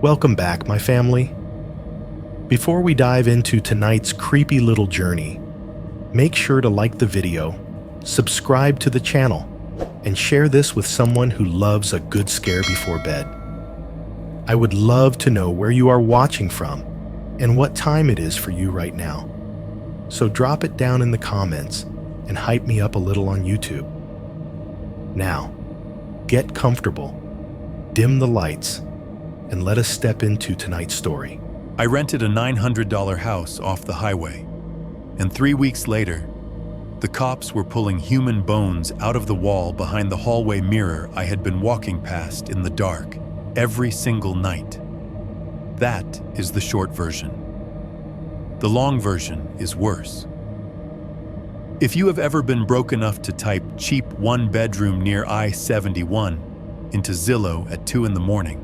Welcome back, my family. Before we dive into tonight's creepy little journey, make sure to like the video, subscribe to the channel, and share this with someone who loves a good scare before bed. I would love to know where you are watching from and what time it is for you right now. So drop it down in the comments and hype me up a little on YouTube. Now, get comfortable, dim the lights, and let us step into tonight's story. I rented a $900 house off the highway, and 3 weeks later, the cops were pulling human bones out of the wall behind the hallway mirror I had been walking past in the dark every single night. That is the short version. The long version is worse. If you have ever been broke enough to type cheap one-bedroom near I-71 into Zillow at 2 in the morning,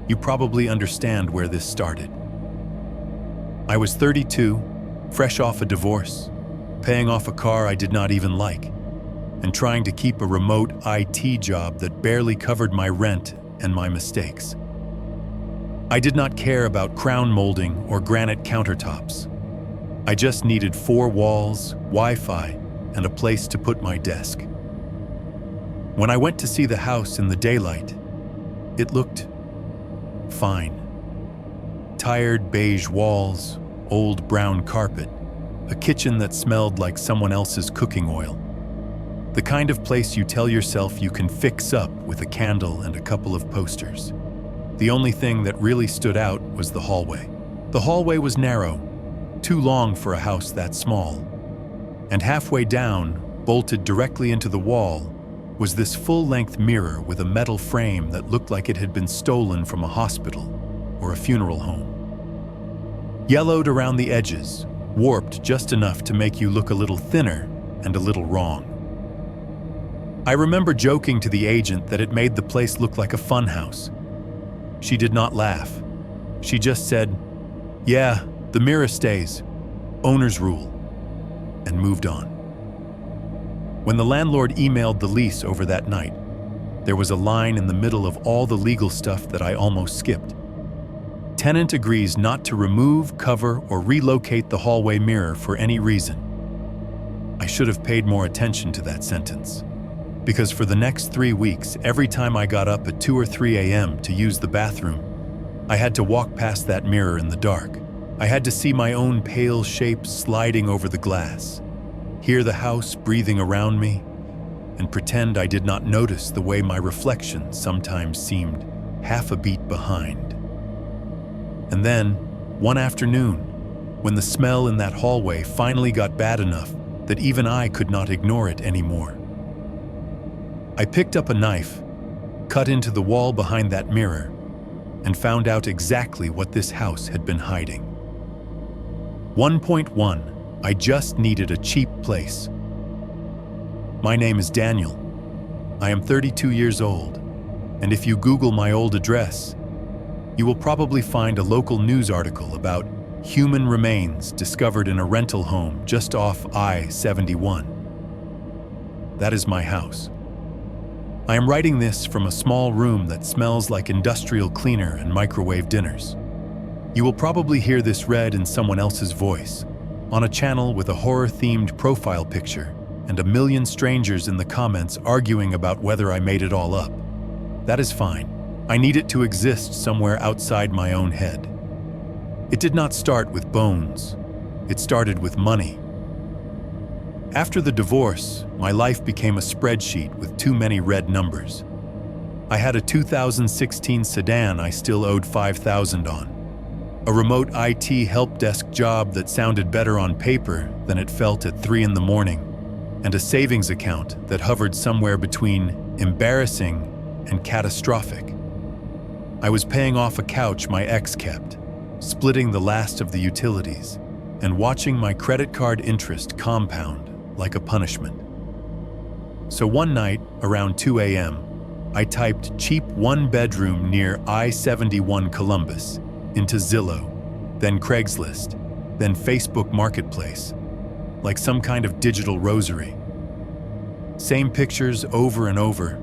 you probably understand where this started. I was 32, fresh off a divorce, paying off a car I did not even like, and trying to keep a remote IT job that barely covered my rent and my mistakes. I did not care about crown molding or granite countertops. I just needed 4 walls, Wi-Fi, and a place to put my desk. When I went to see the house in the daylight, it looked fine. Tired beige walls, old brown carpet, a kitchen that smelled like someone else's cooking oil. The kind of place you tell yourself you can fix up with a candle and a couple of posters. The only thing that really stood out was the hallway. The hallway was narrow, too long for a house that small. And halfway down, bolted directly into the wall, was this full-length mirror with a metal frame that looked like it had been stolen from a hospital or a funeral home. Yellowed around the edges, warped just enough to make you look a little thinner and a little wrong. I remember joking to the agent that it made the place look like a funhouse. She did not laugh. She just said, "Yeah, the mirror stays. Owner's rule," and moved on. When the landlord emailed the lease over that night, there was a line in the middle of all the legal stuff that I almost skipped. Tenant agrees not to remove, cover, or relocate the hallway mirror for any reason. I should have paid more attention to that sentence, because for the next 3 weeks, every time I got up at 2 or 3 a.m. to use the bathroom, I had to walk past that mirror in the dark. I had to see my own pale shape sliding over the glass, hear the house breathing around me, and pretend I did not notice the way my reflection sometimes seemed half a beat behind. And then, one afternoon, when the smell in that hallway finally got bad enough that even I could not ignore it anymore, I picked up a knife, cut into the wall behind that mirror, and found out exactly what this house had been hiding. 1.1. I just needed a cheap place. My name is Daniel. I am 32 years old, and if you Google my old address, you will probably find a local news article about human remains discovered in a rental home just off I-71. That is my house. I am writing this from a small room that smells like industrial cleaner and microwave dinners. You will probably hear this read in someone else's voice, on a channel with a horror-themed profile picture and a million strangers in the comments arguing about whether I made it all up. That is fine. I need it to exist somewhere outside my own head. It did not start with bones. It started with money. After the divorce, my life became a spreadsheet with too many red numbers. I had a 2016 sedan I still owed $5,000 on, a remote IT help desk job that sounded better on paper than it felt at 3 in the morning, and a savings account that hovered somewhere between embarrassing and catastrophic. I was paying off a couch my ex kept, splitting the last of the utilities, and watching my credit card interest compound like a punishment. So one night, around 2 a.m., I typed cheap one-bedroom near I-71 Columbus into Zillow, then Craigslist, then Facebook Marketplace, like some kind of digital rosary. Same pictures over and over,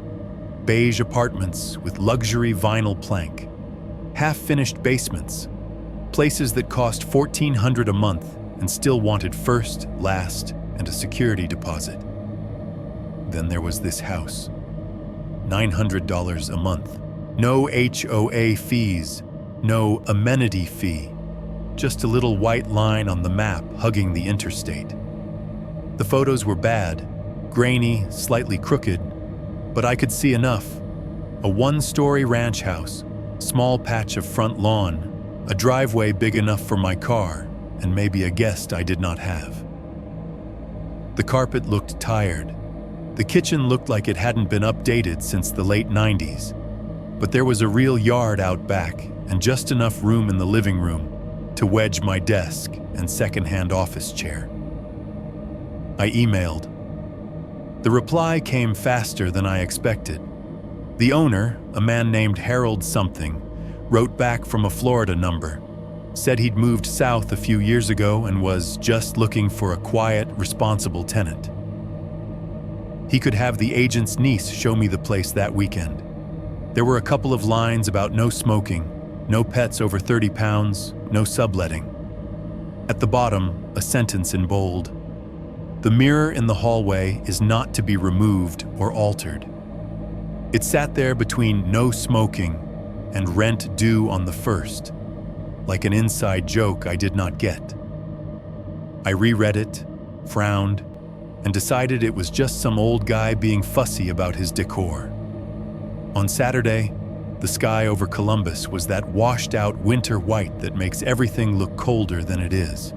beige apartments with luxury vinyl plank, half-finished basements, places that cost $1,400 a month and still wanted first, last, and a security deposit. Then there was this house. $900 a month. No HOA fees, no amenity fee. Just a little white line on the map hugging the interstate. The photos were bad, grainy, slightly crooked, but I could see enough. A one-story ranch house, small patch of front lawn, a driveway big enough for my car, and maybe a guest I did not have. The carpet looked tired. The kitchen looked like it hadn't been updated since the late 90s, but there was a real yard out back and just enough room in the living room to wedge my desk and second-hand office chair. I emailed. The reply came faster than I expected. The owner, a man named Harold something, wrote back from a Florida number, said he'd moved south a few years ago and was just looking for a quiet, responsible tenant. He could have the agent's niece show me the place that weekend. There were a couple of lines about no smoking, no pets over 30 pounds, no subletting. At the bottom, a sentence in bold. The mirror in the hallway is not to be removed or altered. It sat there between no smoking and rent due on the 1st, like an inside joke I did not get. I reread it, frowned, and decided it was just some old guy being fussy about his decor. On Saturday, the sky over Columbus was that washed-out winter white that makes everything look colder than it is.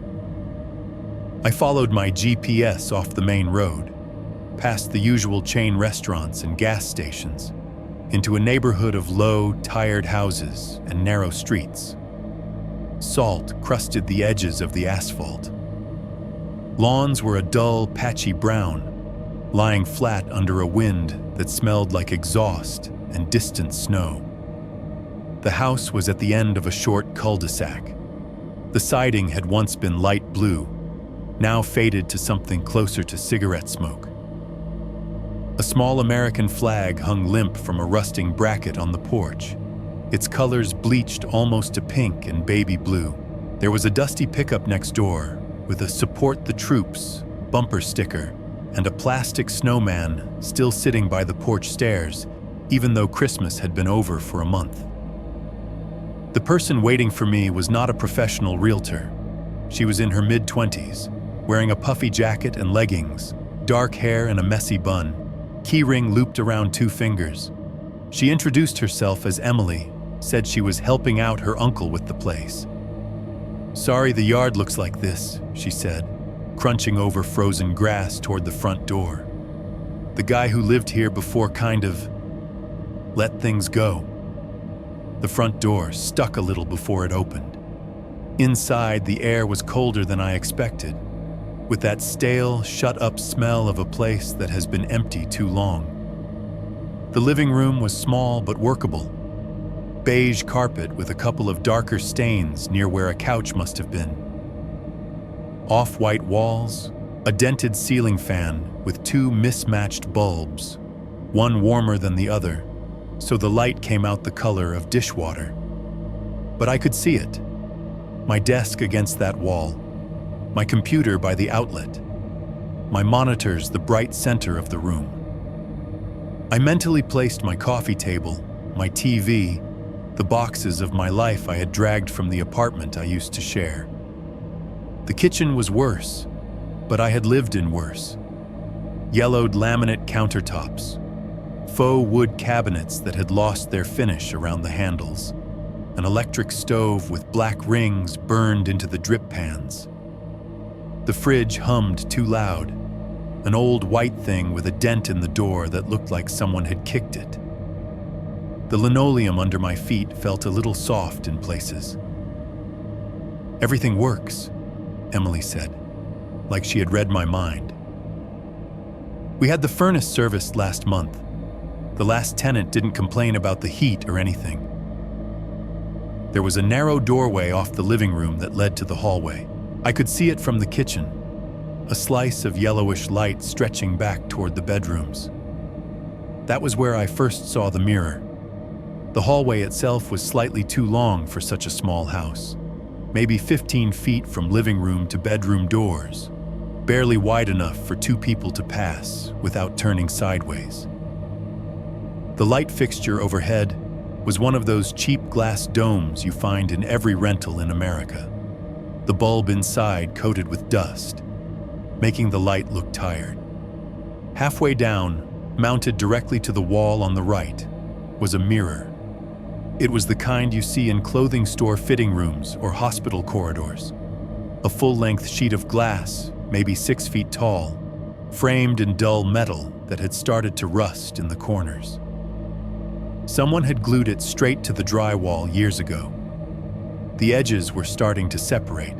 I followed my GPS off the main road, past the usual chain restaurants and gas stations, into a neighborhood of low, tired houses and narrow streets. Salt crusted the edges of the asphalt. Lawns were a dull, patchy brown, lying flat under a wind that smelled like exhaust and distant snow. The house was at the end of a short cul-de-sac. The siding had once been light blue, now faded to something closer to cigarette smoke. A small American flag hung limp from a rusting bracket on the porch, its colors bleached almost to pink and baby blue. There was a dusty pickup next door with a "Support the Troops" bumper sticker and a plastic snowman still sitting by the porch stairs, even though Christmas had been over for a month. The person waiting for me was not a professional realtor. She was in her mid-20s, wearing a puffy jacket and leggings, dark hair and a messy bun, keyring looped around 2 fingers. She introduced herself as Emily, said she was helping out her uncle with the place. "Sorry the yard looks like this," she said, crunching over frozen grass toward the front door. "The guy who lived here before kind of let things go." The front door stuck a little before it opened. Inside, the air was colder than I expected, with that stale, shut-up smell of a place that has been empty too long. The living room was small but workable. Beige carpet with a couple of darker stains near where a couch must have been. Off-white walls, a dented ceiling fan with 2 mismatched bulbs, one warmer than the other, so the light came out the color of dishwater. But I could see it. My desk against that wall, my computer by the outlet, my monitors the bright center of the room. I mentally placed my coffee table, my TV, the boxes of my life I had dragged from the apartment I used to share. The kitchen was worse, but I had lived in worse. Yellowed laminate countertops, faux wood cabinets that had lost their finish around the handles, an electric stove with black rings burned into the drip pans. The fridge hummed too loud, an old white thing with a dent in the door that looked like someone had kicked it. The linoleum under my feet felt a little soft in places. "Everything works," Emily said, like she had read my mind. "We had the furnace serviced last month. The last tenant didn't complain about the heat or anything." There was a narrow doorway off the living room that led to the hallway. I could see it from the kitchen, a slice of yellowish light stretching back toward the bedrooms. That was where I first saw the mirror. The hallway itself was slightly too long for such a small house, maybe 15 feet from living room to bedroom doors, barely wide enough for two people to pass without turning sideways. The light fixture overhead was one of those cheap glass domes you find in every rental in America, the bulb inside coated with dust, making the light look tired. Halfway down, mounted directly to the wall on the right, was a mirror. It was the kind you see in clothing store fitting rooms or hospital corridors. A full-length sheet of glass, maybe 6 feet tall, framed in dull metal that had started to rust in the corners. Someone had glued it straight to the drywall years ago. The edges were starting to separate,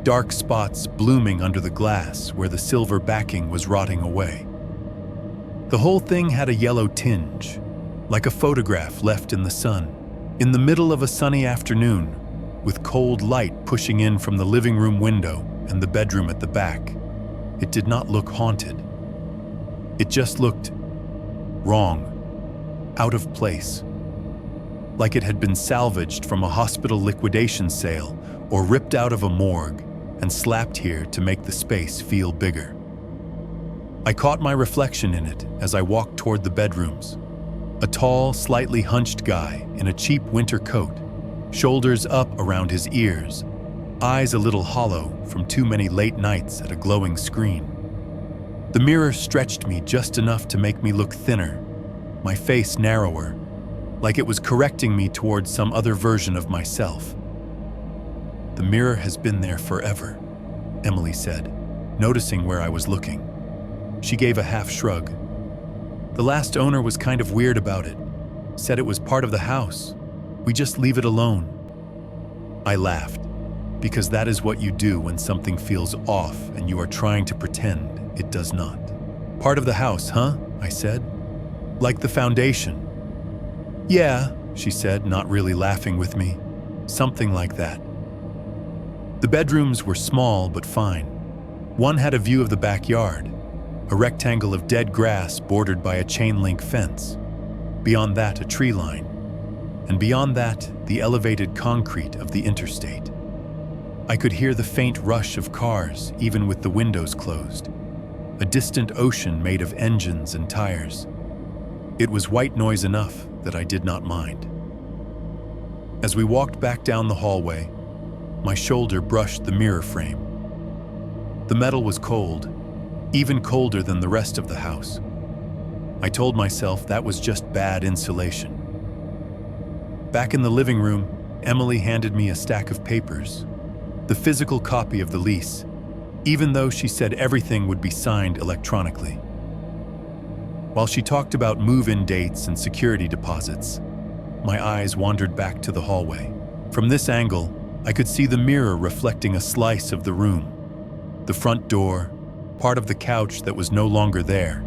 dark spots blooming under the glass where the silver backing was rotting away. The whole thing had a yellow tinge, like a photograph left in the sun, in the middle of a sunny afternoon, with cold light pushing in from the living room window and the bedroom at the back. It did not look haunted. It just looked wrong, out of place, like it had been salvaged from a hospital liquidation sale or ripped out of a morgue and slapped here to make the space feel bigger. I caught my reflection in it as I walked toward the bedrooms. A tall, slightly hunched guy in a cheap winter coat, shoulders up around his ears, eyes a little hollow from too many late nights at a glowing screen. The mirror stretched me just enough to make me look thinner, my face narrower, like it was correcting me towards some other version of myself. "The mirror has been there forever," Emily said, noticing where I was looking. She gave a half shrug. "The last owner was kind of weird about it. Said it was part of the house. We just leave it alone." I laughed, because that is what you do when something feels off and you are trying to pretend it does not. "Part of the house, huh?" I said. "Like the foundation?" "Yeah," she said, not really laughing with me. "Something like that." The bedrooms were small but fine. One had a view of the backyard, a rectangle of dead grass bordered by a chain-link fence. Beyond that, a tree line. And beyond that, the elevated concrete of the interstate. I could hear the faint rush of cars, even with the windows closed. A distant ocean made of engines and tires. It was white noise enough that I did not mind. As we walked back down the hallway, my shoulder brushed the mirror frame. The metal was cold, even colder than the rest of the house. I told myself that was just bad insulation. Back in the living room, Emily handed me a stack of papers, the physical copy of the lease, even though she said everything would be signed electronically. While she talked about move-in dates and security deposits, my eyes wandered back to the hallway. From this angle, I could see the mirror reflecting a slice of the room. The front door, part of the couch that was no longer there,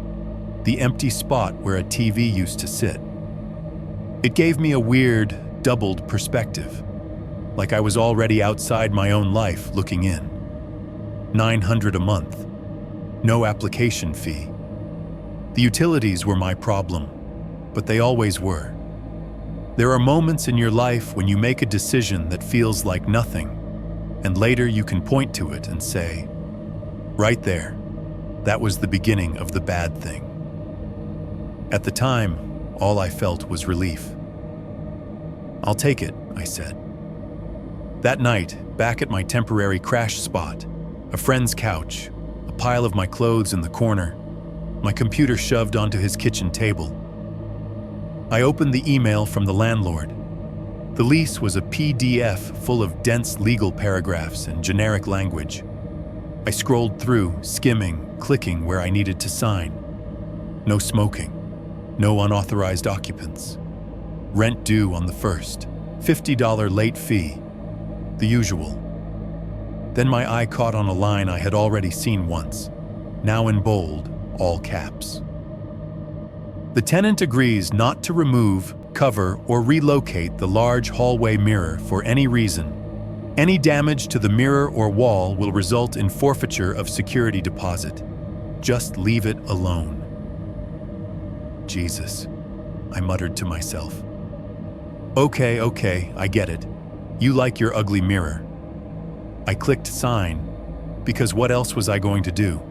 the empty spot where a TV used to sit. It gave me a weird, doubled perspective, like I was already outside my own life looking in. $900 a month, no application fee. The utilities were my problem, but they always were. There are moments in your life when you make a decision that feels like nothing, and later you can point to it and say, right there, that was the beginning of the bad thing. At the time, all I felt was relief. "I'll take it," I said. That night, back at my temporary crash spot, a friend's couch, a pile of my clothes in the corner, my computer shoved onto his kitchen table. I opened the email from the landlord. The lease was a PDF full of dense legal paragraphs and generic language. I scrolled through, skimming, clicking where I needed to sign. No smoking, no unauthorized occupants. Rent due on the 1st, $50 late fee, the usual. Then my eye caught on a line I had already seen once, now in bold, all caps. The tenant agrees not to remove, cover, or relocate the large hallway mirror for any reason. Any damage to the mirror or wall will result in forfeiture of security deposit. Just leave it alone. Jesus, I muttered to myself. Okay, I get it. You like your ugly mirror. I clicked sign, because what else was I going to do?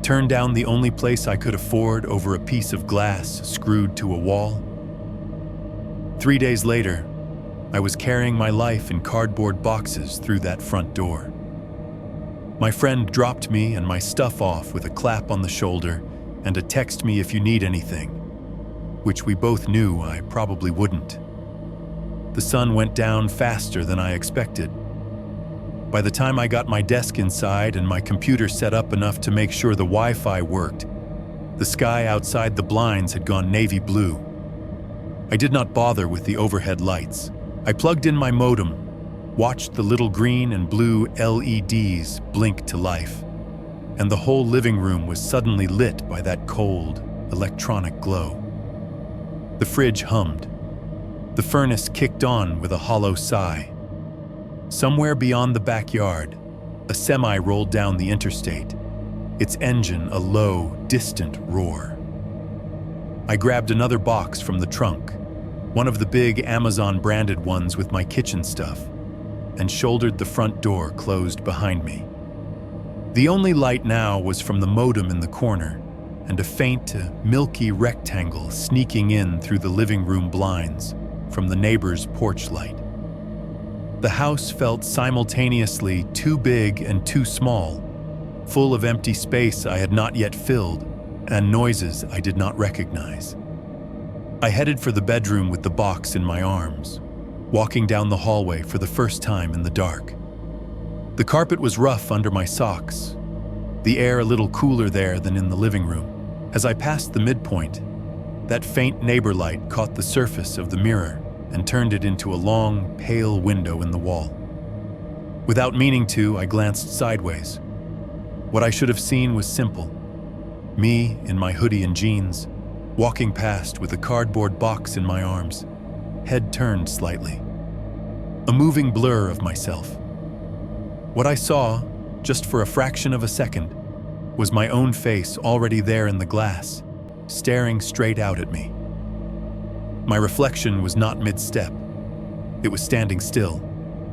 Turn down the only place I could afford over a piece of glass screwed to a wall? 3 days later, I was carrying my life in cardboard boxes through that front door. My friend dropped me and my stuff off with a clap on the shoulder and a text me if you need anything, which we both knew I probably wouldn't. The sun went down faster than I expected. By the time I got my desk inside and my computer set up enough to make sure the Wi-Fi worked, the sky outside the blinds had gone navy blue. I did not bother with the overhead lights. I plugged in my modem, watched the little green and blue LEDs blink to life, and the whole living room was suddenly lit by that cold, electronic glow. The fridge hummed. The furnace kicked on with a hollow sigh. Somewhere beyond the backyard, a semi rolled down the interstate, its engine a low, distant roar. I grabbed another box from the trunk, one of the big Amazon-branded ones with my kitchen stuff, and shouldered the front door closed behind me. The only light now was from the modem in the corner, and a faint, milky rectangle sneaking in through the living room blinds from the neighbor's porch light. The house felt simultaneously too big and too small, full of empty space I had not yet filled, and noises I did not recognize. I headed for the bedroom with the box in my arms, walking down the hallway for the first time in the dark. The carpet was rough under my socks, the air a little cooler there than in the living room. As I passed the midpoint, that faint neighbor light caught the surface of the mirror and turned it into a long, pale window in the wall. Without meaning to, I glanced sideways. What I should have seen was simple. Me, in my hoodie and jeans, walking past with a cardboard box in my arms, head turned slightly. A moving blur of myself. What I saw, just for a fraction of a second, was my own face already there in the glass, staring straight out at me. My reflection was not mid-step. It was standing still,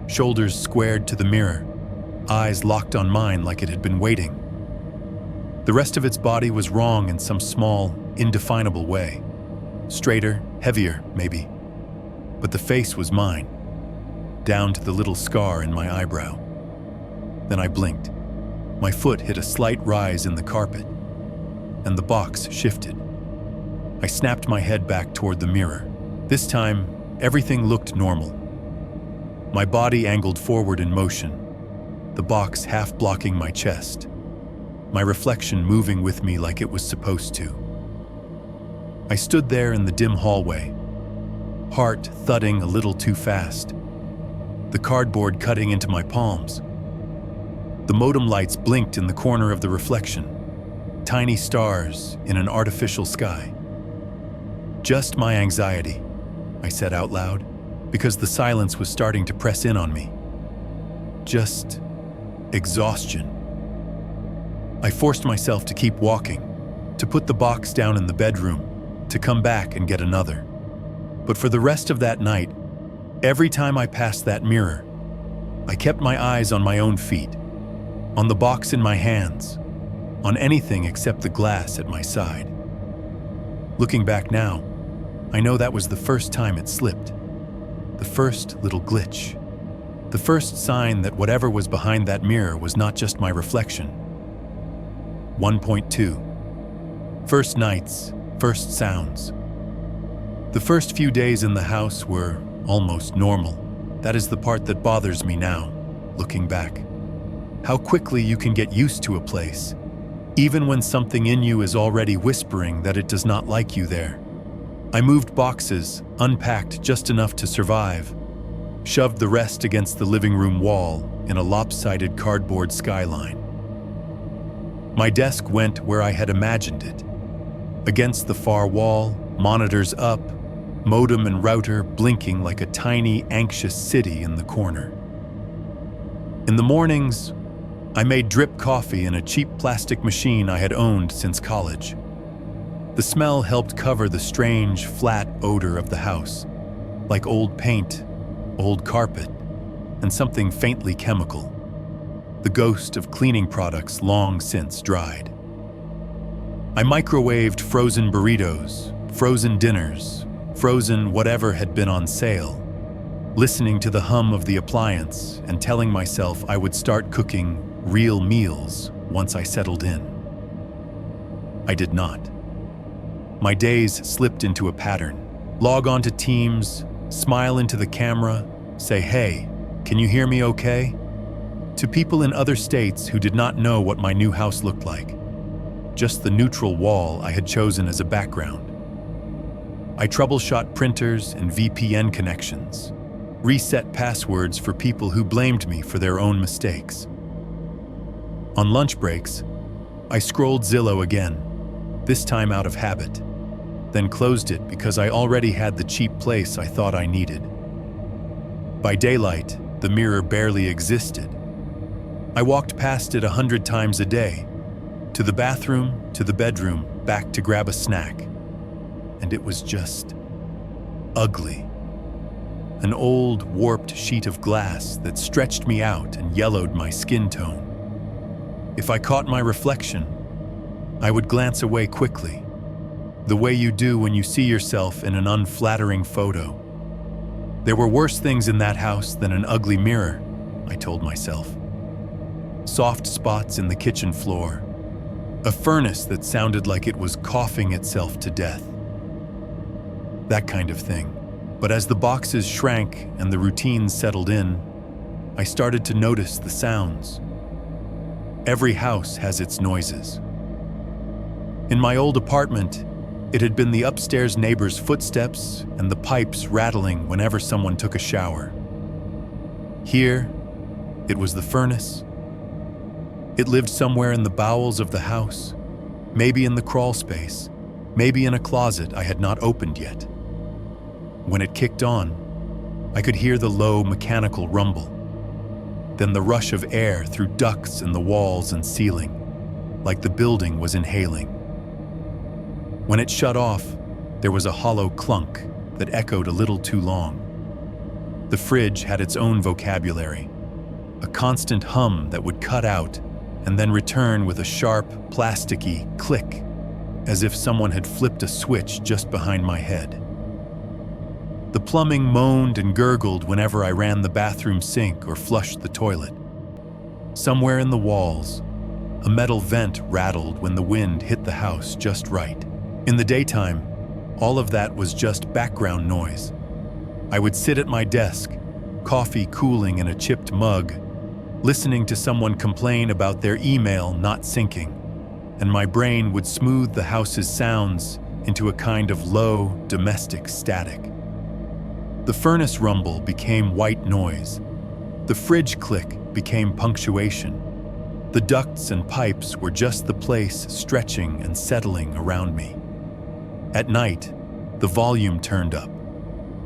shoulders squared to the mirror, eyes locked on mine like it had been waiting. The rest of its body was wrong in some small, indefinable way. Straighter, heavier, maybe. But the face was mine, down to the little scar in my eyebrow. Then I blinked. My foot hit a slight rise in the carpet, and the box shifted. I snapped my head back toward the mirror. This time, everything looked normal. My body angled forward in motion, the box half blocking my chest, my reflection moving with me like it was supposed to. I stood there in the dim hallway, heart thudding a little too fast, the cardboard cutting into my palms. The modem lights blinked in the corner of the reflection, tiny stars in an artificial sky. Just my anxiety, I said out loud, because the silence was starting to press in on me. Just exhaustion. I forced myself to keep walking, to put the box down in the bedroom, to come back and get another. But for the rest of that night, every time I passed that mirror, I kept my eyes on my own feet, on the box in my hands, on anything except the glass at my side. Looking back now, I know that was the first time it slipped, the first little glitch, the first sign that whatever was behind that mirror was not just my reflection. 1.2. First nights, first sounds. The first few days in the house were almost normal. That is the part that bothers me now, looking back. How quickly you can get used to a place, even when something in you is already whispering that it does not like you there. I moved boxes, unpacked just enough to survive, shoved the rest against the living room wall in a lopsided cardboard skyline. My desk went where I had imagined it, against the far wall, monitors up, modem and router blinking like a tiny, anxious city in the corner. In the mornings, I made drip coffee in a cheap plastic machine I had owned since college. The smell helped cover the strange, flat odor of the house, like old paint, old carpet, and something faintly chemical, the ghost of cleaning products long since dried. I microwaved frozen burritos, frozen dinners, frozen whatever had been on sale, listening to the hum of the appliance and telling myself I would start cooking real meals once I settled in. I did not. My days slipped into a pattern. Log on to Teams, smile into the camera, say, "Hey, can you hear me okay?" To people in other states who did not know what my new house looked like, just the neutral wall I had chosen as a background. I troubleshot printers and VPN connections, reset passwords for people who blamed me for their own mistakes. On lunch breaks, I scrolled Zillow again, this time out of habit, then closed it because I already had the cheap place I thought I needed. By daylight, the mirror barely existed. I walked past it 100 times a day, to the bathroom, to the bedroom, back to grab a snack. And it was just ugly. An old, warped sheet of glass that stretched me out and yellowed my skin tone. If I caught my reflection, I would glance away quickly, the way you do when you see yourself in an unflattering photo. There were worse things in that house than an ugly mirror, I told myself. Soft spots in the kitchen floor, a furnace that sounded like it was coughing itself to death. That kind of thing. But as the boxes shrank and the routines settled in, I started to notice the sounds. Every house has its noises. In my old apartment, it had been the upstairs neighbor's footsteps and the pipes rattling whenever someone took a shower. Here, it was the furnace. It lived somewhere in the bowels of the house, maybe in the crawl space, maybe in a closet I had not opened yet. When it kicked on, I could hear the low mechanical rumble, then the rush of air through ducts in the walls and ceiling, like the building was inhaling. When it shut off, there was a hollow clunk that echoed a little too long. The fridge had its own vocabulary, a constant hum that would cut out and then return with a sharp, plasticky click, as if someone had flipped a switch just behind my head. The plumbing moaned and gurgled whenever I ran the bathroom sink or flushed the toilet. Somewhere in the walls, a metal vent rattled when the wind hit the house just right. In the daytime, all of that was just background noise. I would sit at my desk, coffee cooling in a chipped mug, listening to someone complain about their email not syncing, and my brain would smooth the house's sounds into a kind of low, domestic static. The furnace rumble became white noise. The fridge click became punctuation. The ducts and pipes were just the place stretching and settling around me. At night, the volume turned up.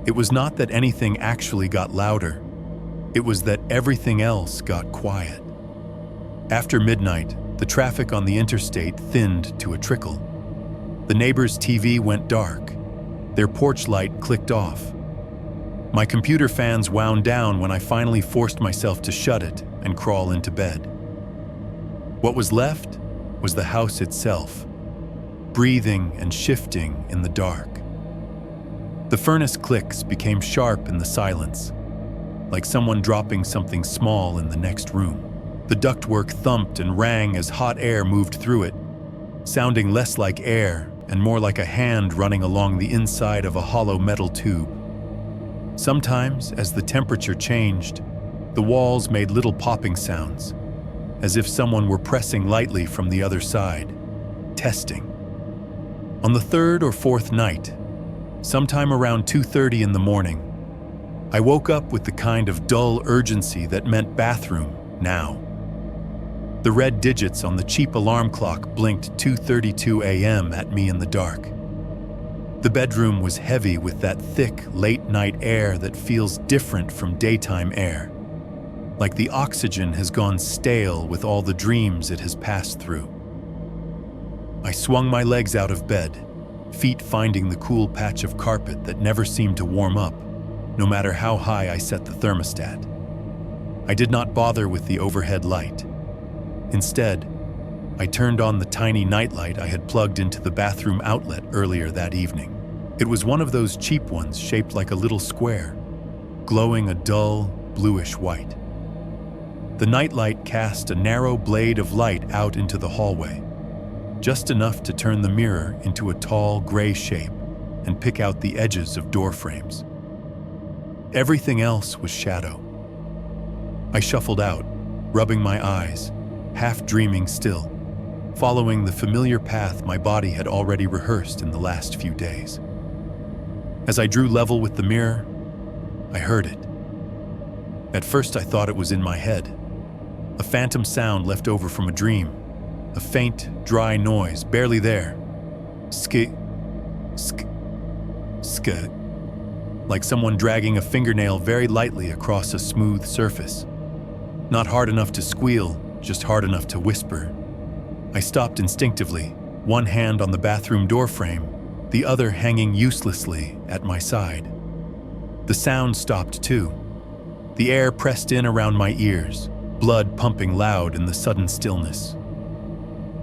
It was not that anything actually got louder. It was that everything else got quiet. After midnight, the traffic on the interstate thinned to a trickle. The neighbor's TV went dark. Their porch light clicked off. My computer fans wound down when I finally forced myself to shut it and crawl into bed. What was left was the house itself, breathing and shifting in the dark. The furnace clicks became sharp in the silence, like someone dropping something small in the next room. The ductwork thumped and rang as hot air moved through it, sounding less like air and more like a hand running along the inside of a hollow metal tube. Sometimes, as the temperature changed, the walls made little popping sounds, as if someone were pressing lightly from the other side, testing. On the third or fourth night, sometime around 2:30 in the morning, I woke up with the kind of dull urgency that meant bathroom now. The red digits on the cheap alarm clock blinked 2:32 a.m. at me in the dark. The bedroom was heavy with that thick, late-night air that feels different from daytime air, like the oxygen has gone stale with all the dreams it has passed through. I swung my legs out of bed, feet finding the cool patch of carpet that never seemed to warm up, no matter how high I set the thermostat. I did not bother with the overhead light. Instead, I turned on the tiny nightlight I had plugged into the bathroom outlet earlier that evening. It was one of those cheap ones shaped like a little square, glowing a dull, bluish white. The nightlight cast a narrow blade of light out into the hallway, just enough to turn the mirror into a tall, gray shape and pick out the edges of door frames. Everything else was shadow. I shuffled out, rubbing my eyes, half dreaming still, following the familiar path my body had already rehearsed in the last few days. As I drew level with the mirror, I heard it. At first I thought it was in my head, a phantom sound left over from a dream, a faint, dry noise barely there. Sk, like someone dragging a fingernail very lightly across a smooth surface. Not hard enough to squeal, just hard enough to whisper. I stopped instinctively, one hand on the bathroom door frame, the other hanging uselessly at my side. The sound stopped too. The air pressed in around my ears, blood pumping loud in the sudden stillness.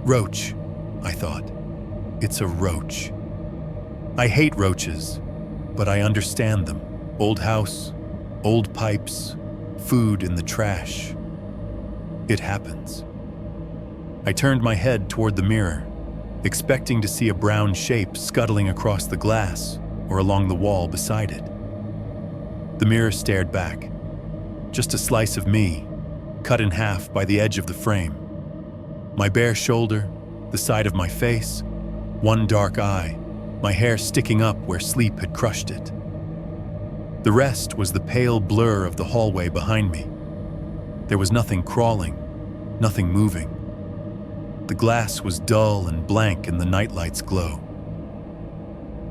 Roach, I thought. It's a roach. I hate roaches, but I understand them. Old house, old pipes, food in the trash. It happens. I turned my head toward the mirror, expecting to see a brown shape scuttling across the glass or along the wall beside it. The mirror stared back. Just a slice of me, cut in half by the edge of the frame. My bare shoulder, the side of my face, one dark eye, my hair sticking up where sleep had crushed it. The rest was the pale blur of the hallway behind me. There was nothing crawling, nothing moving. The glass was dull and blank in the nightlight's glow.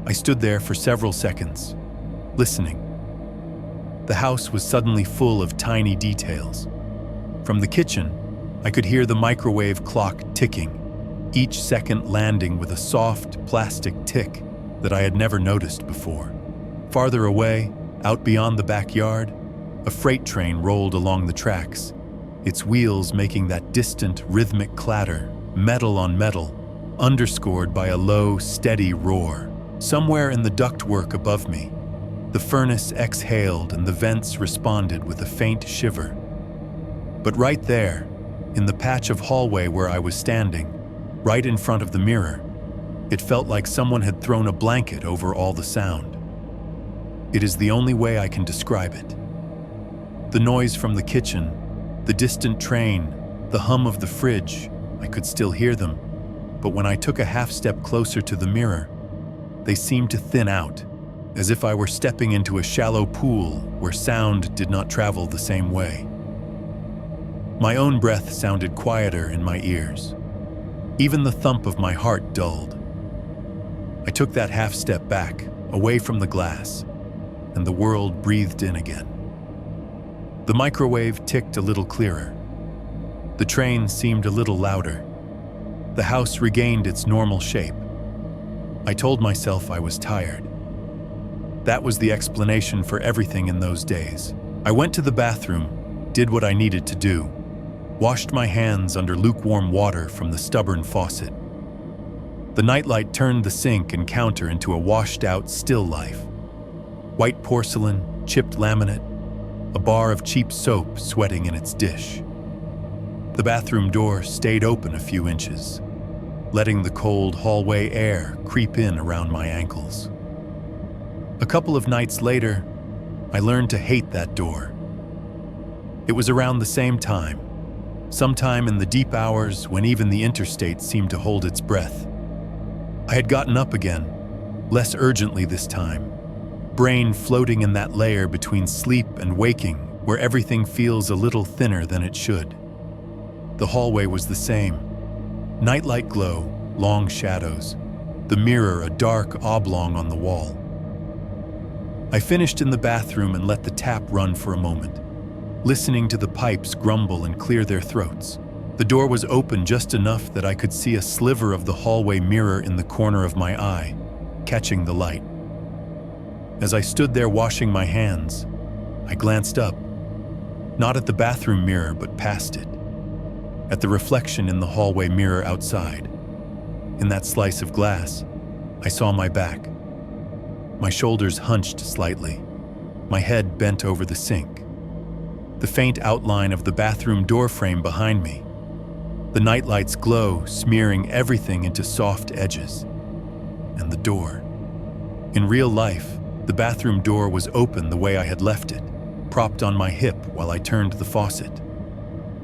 I stood there for several seconds, listening. The house was suddenly full of tiny details. From the kitchen, I could hear the microwave clock ticking, each second landing with a soft plastic tick that I had never noticed before. Farther away, out beyond the backyard, a freight train rolled along the tracks, its wheels making that distant rhythmic clatter, metal on metal, underscored by a low, steady roar. Somewhere in the ductwork above me, the furnace exhaled and the vents responded with a faint shiver. But right there, in the patch of hallway where I was standing, right in front of the mirror, it felt like someone had thrown a blanket over all the sound. It is the only way I can describe it. The noise from the kitchen, the distant train, the hum of the fridge, I could still hear them, but when I took a half step closer to the mirror, they seemed to thin out, as if I were stepping into a shallow pool where sound did not travel the same way. My own breath sounded quieter in my ears. Even the thump of my heart dulled. I took that half step back, away from the glass, and the world breathed in again. The microwave ticked a little clearer. The train seemed a little louder. The house regained its normal shape. I told myself I was tired. That was the explanation for everything in those days. I went to the bathroom, did what I needed to do, washed my hands under lukewarm water from the stubborn faucet. The nightlight turned the sink and counter into a washed-out still life. White porcelain, chipped laminate, a bar of cheap soap sweating in its dish. The bathroom door stayed open a few inches, letting the cold hallway air creep in around my ankles. A couple of nights later, I learned to hate that door. It was around the same time, sometime in the deep hours when even the interstate seemed to hold its breath. I had gotten up again, less urgently this time, brain floating in that layer between sleep and waking where everything feels a little thinner than it should. The hallway was the same. Nightlight glow, long shadows, the mirror a dark oblong on the wall. I finished in the bathroom and let the tap run for a moment, listening to the pipes grumble and clear their throats. The door was open just enough that I could see a sliver of the hallway mirror in the corner of my eye, catching the light. As I stood there washing my hands, I glanced up, not at the bathroom mirror but past it, at the reflection in the hallway mirror outside. In that slice of glass, I saw my back. My shoulders hunched slightly, my head bent over the sink. The faint outline of the bathroom door frame behind me. The nightlight's glow smearing everything into soft edges. And the door. In real life, the bathroom door was open the way I had left it, propped on my hip while I turned the faucet.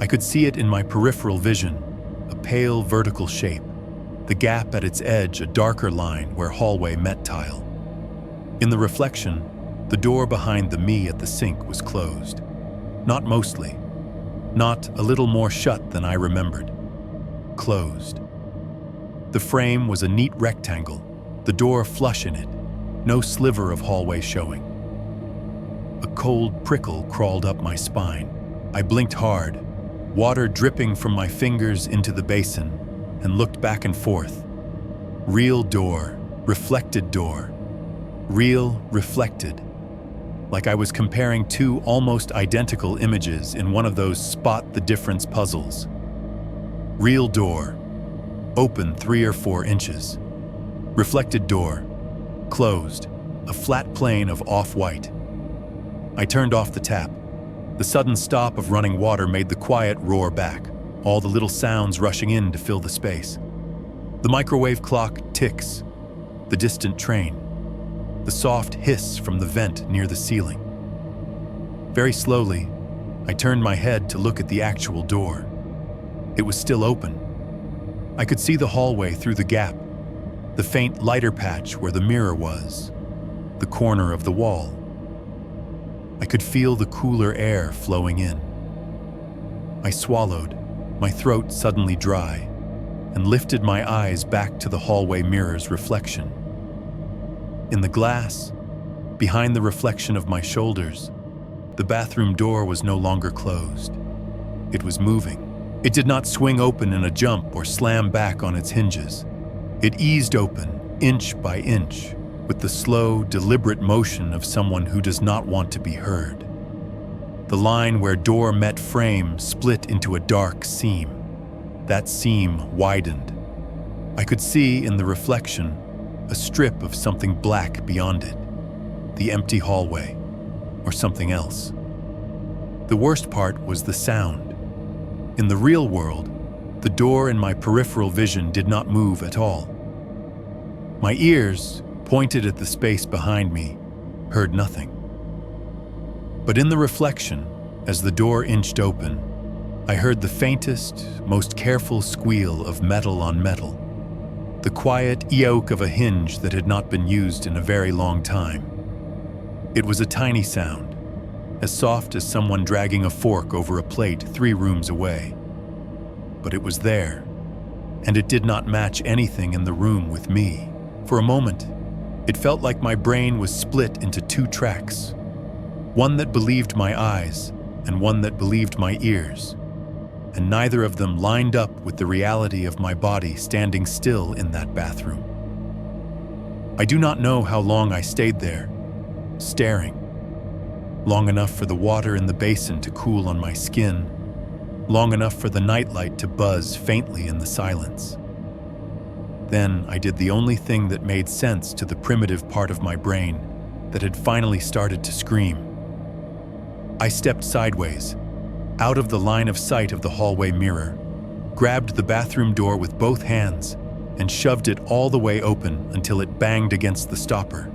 I could see it in my peripheral vision, a pale vertical shape, the gap at its edge a darker line where hallway met tile. In the reflection, the door behind the me at the sink was closed. Not mostly. Not a little more shut than I remembered. Closed. The frame was a neat rectangle, the door flush in it, no sliver of hallway showing. A cold prickle crawled up my spine. I blinked hard, water dripping from my fingers into the basin, and looked back and forth. Real door, reflected door. Real, reflected. Like I was comparing two almost identical images in one of those spot the difference puzzles. Real door, open 3 or 4 inches. Reflected door, closed, a flat plane of off-white. I turned off the tap. The sudden stop of running water made the quiet roar back, all the little sounds rushing in to fill the space. The microwave clock ticks, the distant train, the soft hiss from the vent near the ceiling. Very slowly, I turned my head to look at the actual door. It was still open. I could see the hallway through the gap, the faint lighter patch where the mirror was, the corner of the wall. I could feel the cooler air flowing in. I swallowed, my throat suddenly dry, and lifted my eyes back to the hallway mirror's reflection. In the glass, behind the reflection of my shoulders, the bathroom door was no longer closed. It was moving. It did not swing open in a jump or slam back on its hinges. It eased open, inch by inch, with the slow, deliberate motion of someone who does not want to be heard. The line where door met frame split into a dark seam. That seam widened. I could see in the reflection a strip of something black beyond it, the empty hallway, or something else. The worst part was the sound. In the real world, the door in my peripheral vision did not move at all. My ears, pointed at the space behind me, heard nothing. But in the reflection, as the door inched open, I heard the faintest, most careful squeal of metal on metal, the quiet eoke of a hinge that had not been used in a very long time. It was a tiny sound, as soft as someone dragging a fork over a plate 3 rooms away. But it was there, and it did not match anything in the room with me. For a moment, it felt like my brain was split into 2 tracks, one that believed my eyes and one that believed my ears, and neither of them lined up with the reality of my body standing still in that bathroom. I do not know how long I stayed there, staring. Long enough for the water in the basin to cool on my skin, long enough for the nightlight to buzz faintly in the silence. Then I did the only thing that made sense to the primitive part of my brain that had finally started to scream. I stepped sideways, out of the line of sight of the hallway mirror, grabbed the bathroom door with both hands, and shoved it all the way open until it banged against the stopper.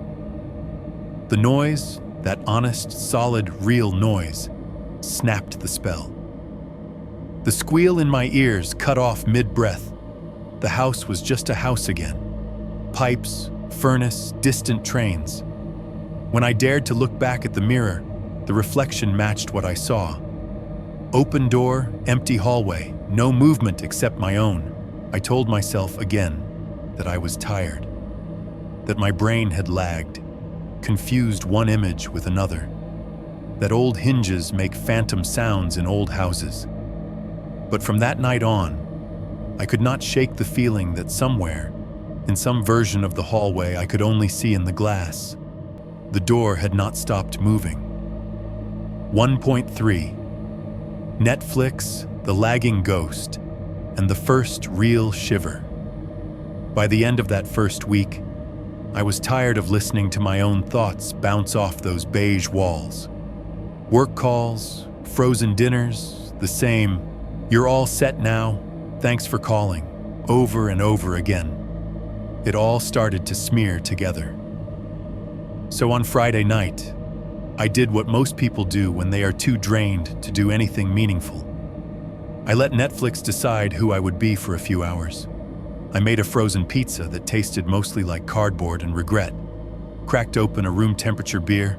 The noise, that honest, solid, real noise, snapped the spell. The squeal in my ears cut off mid-breath. The house was just a house again. Pipes, furnace, distant trains. When I dared to look back at the mirror, the reflection matched what I saw. Open door, empty hallway, no movement except my own. I told myself again that I was tired, that my brain had lagged, confused one image with another, that old hinges make phantom sounds in old houses. But from that night on, I could not shake the feeling that somewhere, in some version of the hallway I could only see in the glass, The door had not stopped moving. 1.3. Netflix, The Lagging Ghost, and the first real shiver. By the end of that first week, I was tired of listening to my own thoughts bounce off those beige walls. Work calls, frozen dinners, the same, "You're all set now, thanks for calling," over and over again. It all started to smear together. So on Friday night, I did what most people do when they are too drained to do anything meaningful. I let Netflix decide who I would be for a few hours. I made a frozen pizza that tasted mostly like cardboard and regret, cracked open a room temperature beer,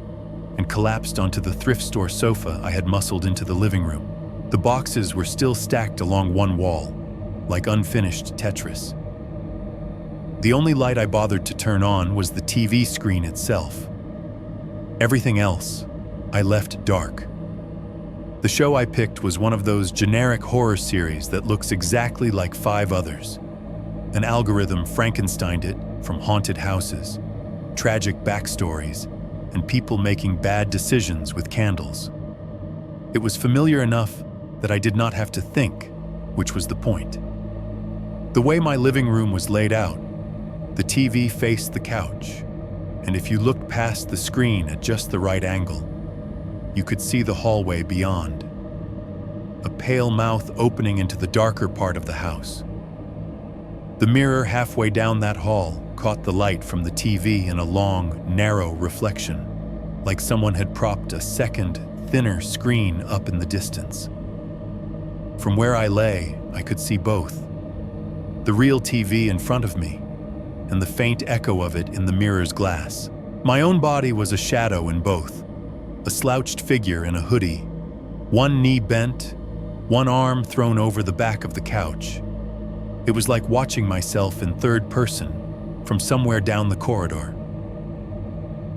and collapsed onto the thrift store sofa I had muscled into the living room. The boxes were still stacked along one wall, like unfinished Tetris. The only light I bothered to turn on was the TV screen itself. Everything else, I left dark. The show I picked was one of those generic horror series that looks exactly like 5 others. An algorithm Frankensteined it from haunted houses, tragic backstories, and people making bad decisions with candles. It was familiar enough that I did not have to think, which was the point. The way my living room was laid out, the TV faced the couch, and if you looked past the screen at just the right angle, you could see the hallway beyond. A pale mouth opening into the darker part of the house. The mirror halfway down that hall caught the light from the TV in a long, narrow reflection, like someone had propped a second, thinner screen up in the distance. From where I lay, I could see both. The real TV in front of me, and the faint echo of it in the mirror's glass. My own body was a shadow in both, a slouched figure in a hoodie, one knee bent, one arm thrown over the back of the couch. It was like watching myself in third person from somewhere down the corridor.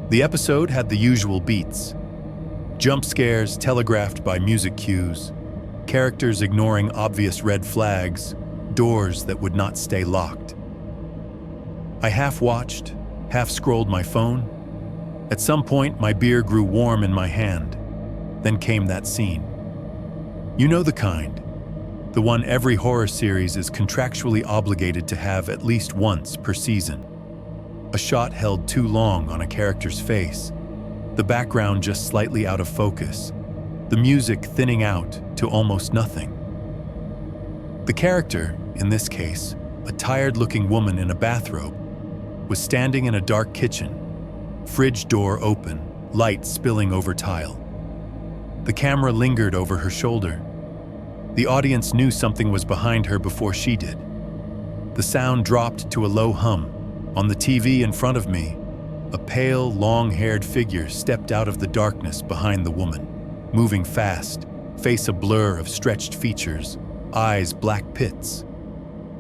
The episode had the usual beats. Jump scares telegraphed by music cues, characters ignoring obvious red flags, doors that would not stay locked. I half watched, half scrolled my phone. At some point, my beer grew warm in my hand. Then came that scene. You know the kind. The one every horror series is contractually obligated to have at least once per season. A shot held too long on a character's face, the background just slightly out of focus, the music thinning out to almost nothing. The character, in this case, a tired-looking woman in a bathrobe, was standing in a dark kitchen, fridge door open, light spilling over tile. The camera lingered over her shoulder. The audience knew something was behind her before she did. The sound dropped to a low hum. On the TV in front of me, a pale, long-haired figure stepped out of the darkness behind the woman, moving fast, face a blur of stretched features, eyes black pits.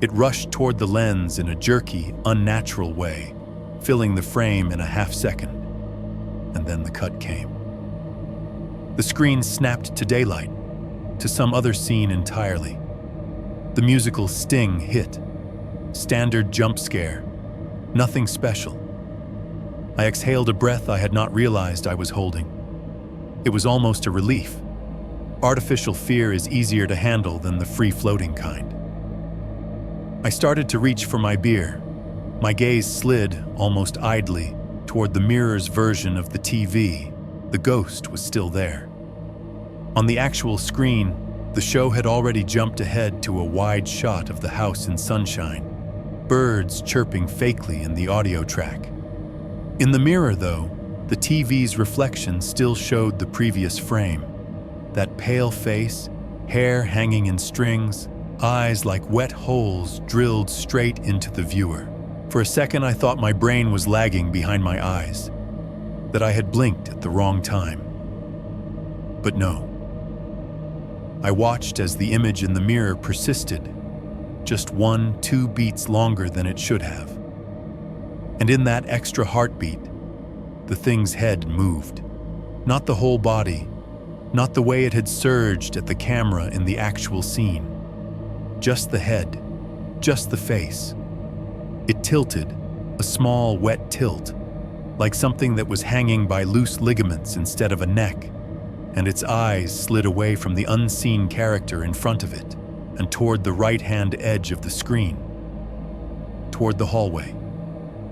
It rushed toward the lens in a jerky, unnatural way, filling the frame in a half second. And then the cut came. The screen snapped to daylight, to some other scene entirely. The musical sting hit. Standard jump scare. Nothing special. I exhaled a breath I had not realized I was holding. It was almost a relief. Artificial fear is easier to handle than the free-floating kind. I started to reach for my beer. My gaze slid, almost idly, toward the mirror's version of the TV. The ghost was still there. On the actual screen, the show had already jumped ahead to a wide shot of the house in sunshine, birds chirping fakely in the audio track. In the mirror, though, the TV's reflection still showed the previous frame. That pale face, hair hanging in strings, eyes like wet holes drilled straight into the viewer. For a second, I thought my brain was lagging behind my eyes, that I had blinked at the wrong time. But no. I watched as the image in the mirror persisted, just 1-2 beats longer than it should have. And in that extra heartbeat, the thing's head moved. Not the whole body, not the way it had surged at the camera in the actual scene. Just the head, just the face. It tilted, a small, wet tilt, like something that was hanging by loose ligaments instead of a neck, and its eyes slid away from the unseen character in front of it and toward the right-hand edge of the screen, toward the hallway,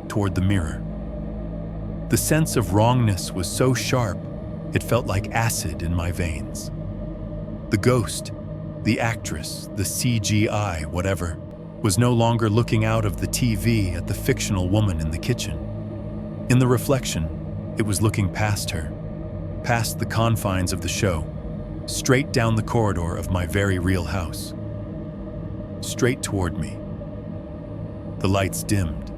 toward the mirror. The sense of wrongness was so sharp, it felt like acid in my veins. The ghost, the actress, the CGI, whatever, was no longer looking out of the TV at the fictional woman in the kitchen. In the reflection, it was looking past her, past the confines of the show, straight down the corridor of my very real house. Straight toward me. The lights dimmed.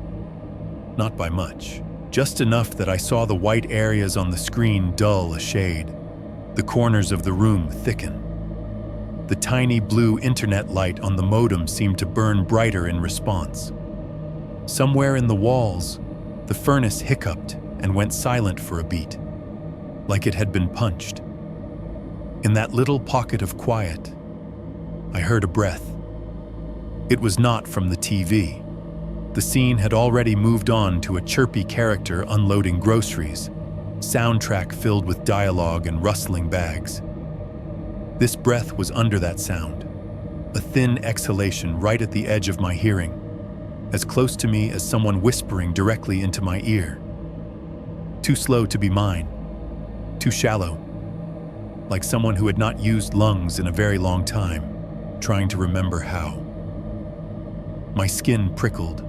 Not by much, just enough that I saw the white areas on the screen dull a shade, the corners of the room thicken. The tiny blue internet light on the modem seemed to burn brighter in response. Somewhere in the walls, the furnace hiccuped and went silent for a beat, like it had been punched. In that little pocket of quiet, I heard a breath. It was not from the TV. The scene had already moved on to a chirpy character unloading groceries, soundtrack filled with dialogue and rustling bags. This breath was under that sound, a thin exhalation right at the edge of my hearing, as close to me as someone whispering directly into my ear. Too slow to be mine, too shallow, like someone who had not used lungs in a very long time, trying to remember how. My skin prickled,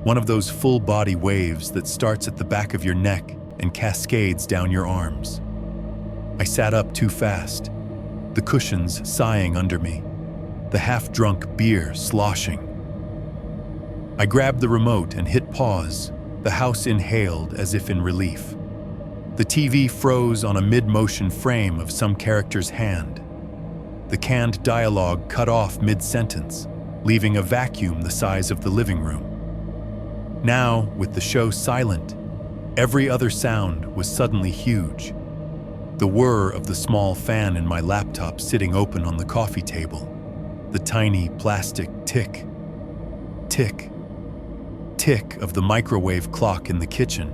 one of those full-body waves that starts at the back of your neck and cascades down your arms. I sat up too fast, the cushions sighing under me, the half-drunk beer sloshing. I grabbed the remote and hit pause. The house inhaled as if in relief. The TV froze on a mid-motion frame of some character's hand. The canned dialogue cut off mid-sentence, leaving a vacuum the size of the living room. Now, with the show silent, every other sound was suddenly huge. The whir of the small fan in my laptop sitting open on the coffee table. The tiny plastic tick, tick, tick of the microwave clock in the kitchen.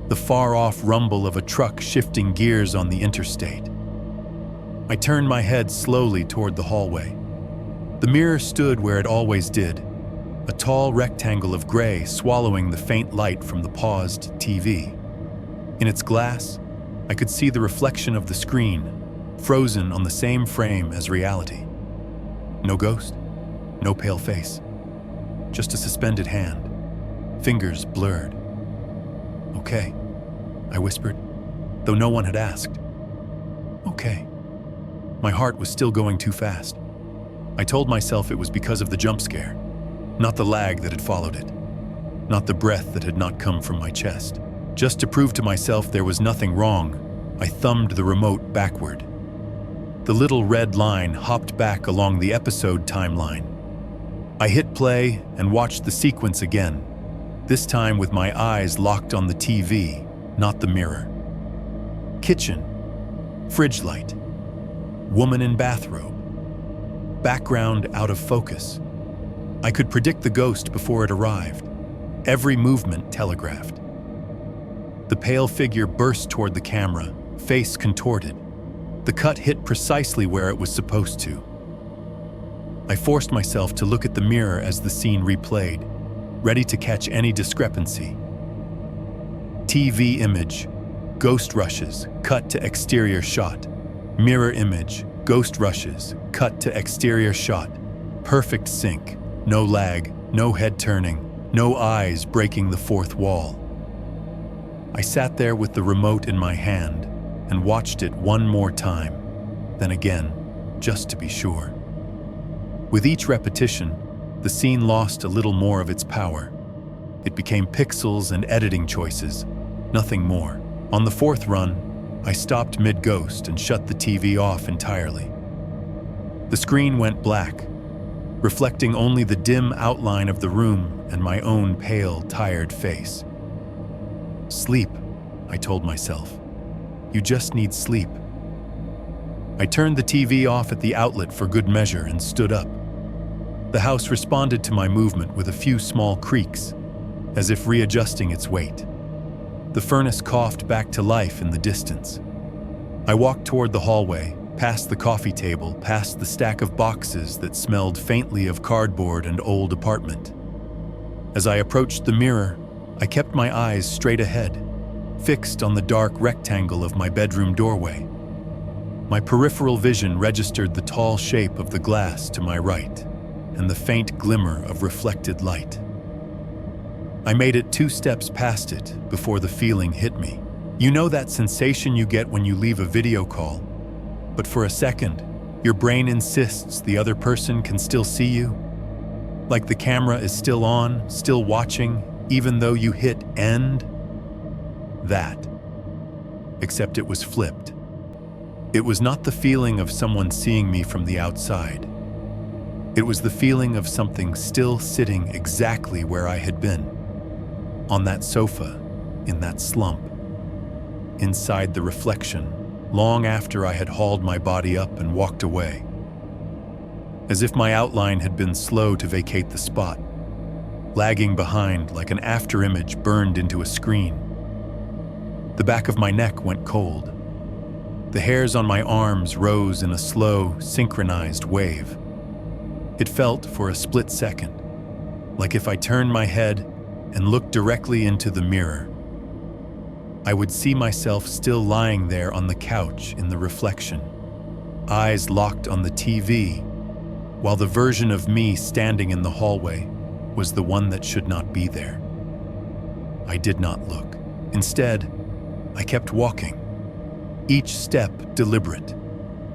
The far-off rumble of a truck shifting gears on the interstate. I turned my head slowly toward the hallway. The mirror stood where it always did, a tall rectangle of gray swallowing the faint light from the paused TV. In its glass, I could see the reflection of the screen, frozen on the same frame as reality. No ghost, no pale face, just a suspended hand, fingers blurred. "Okay," I whispered, though no one had asked. "Okay." My heart was still going too fast. I told myself it was because of the jump scare, not the lag that had followed it, not the breath that had not come from my chest. Just to prove to myself there was nothing wrong, I thumbed the remote backward. The little red line hopped back along the episode timeline. I hit play and watched the sequence again, this time with my eyes locked on the TV, not the mirror. Kitchen, fridge light, woman in bathrobe, background out of focus. I could predict the ghost before it arrived, every movement telegraphed. The pale figure burst toward the camera, face contorted. The cut hit precisely where it was supposed to. I forced myself to look at the mirror as the scene replayed, ready to catch any discrepancy. TV image, ghost rushes, cut to exterior shot. Mirror image, ghost rushes, cut to exterior shot. Perfect sync, no lag, no head turning, no eyes breaking the fourth wall. I sat there with the remote in my hand and watched it one more time, then again, just to be sure. With each repetition, the scene lost a little more of its power. It became pixels and editing choices, nothing more. On the fourth run, I stopped mid-ghost and shut the TV off entirely. The screen went black, reflecting only the dim outline of the room and my own pale, tired face. Sleep, I told myself. You just need sleep. I turned the TV off at the outlet for good measure and stood up. The house responded to my movement with a few small creaks, as if readjusting its weight. The furnace coughed back to life in the distance. I walked toward the hallway, past the coffee table, past the stack of boxes that smelled faintly of cardboard and old apartment. As I approached the mirror, I kept my eyes straight ahead, fixed on the dark rectangle of my bedroom doorway. My peripheral vision registered the tall shape of the glass to my right and the faint glimmer of reflected light. I made it 2 steps past it before the feeling hit me. You know that sensation you get when you leave a video call, but for a second, your brain insists the other person can still see you? Like the camera is still on, still watching, even though you hit end? That. Except it was flipped. It was not the feeling of someone seeing me from the outside. It was the feeling of something still sitting exactly where I had been. On that sofa, in that slump. Inside the reflection, long after I had hauled my body up and walked away. As if my outline had been slow to vacate the spot, lagging behind like an afterimage burned into a screen. The back of my neck went cold. The hairs on my arms rose in a slow, synchronized wave. It felt for a split second, like if I turned my head and looked directly into the mirror, I would see myself still lying there on the couch in the reflection, eyes locked on the TV, while the version of me standing in the hallway was the one that should not be there. I did not look. Instead, I kept walking, each step deliberate,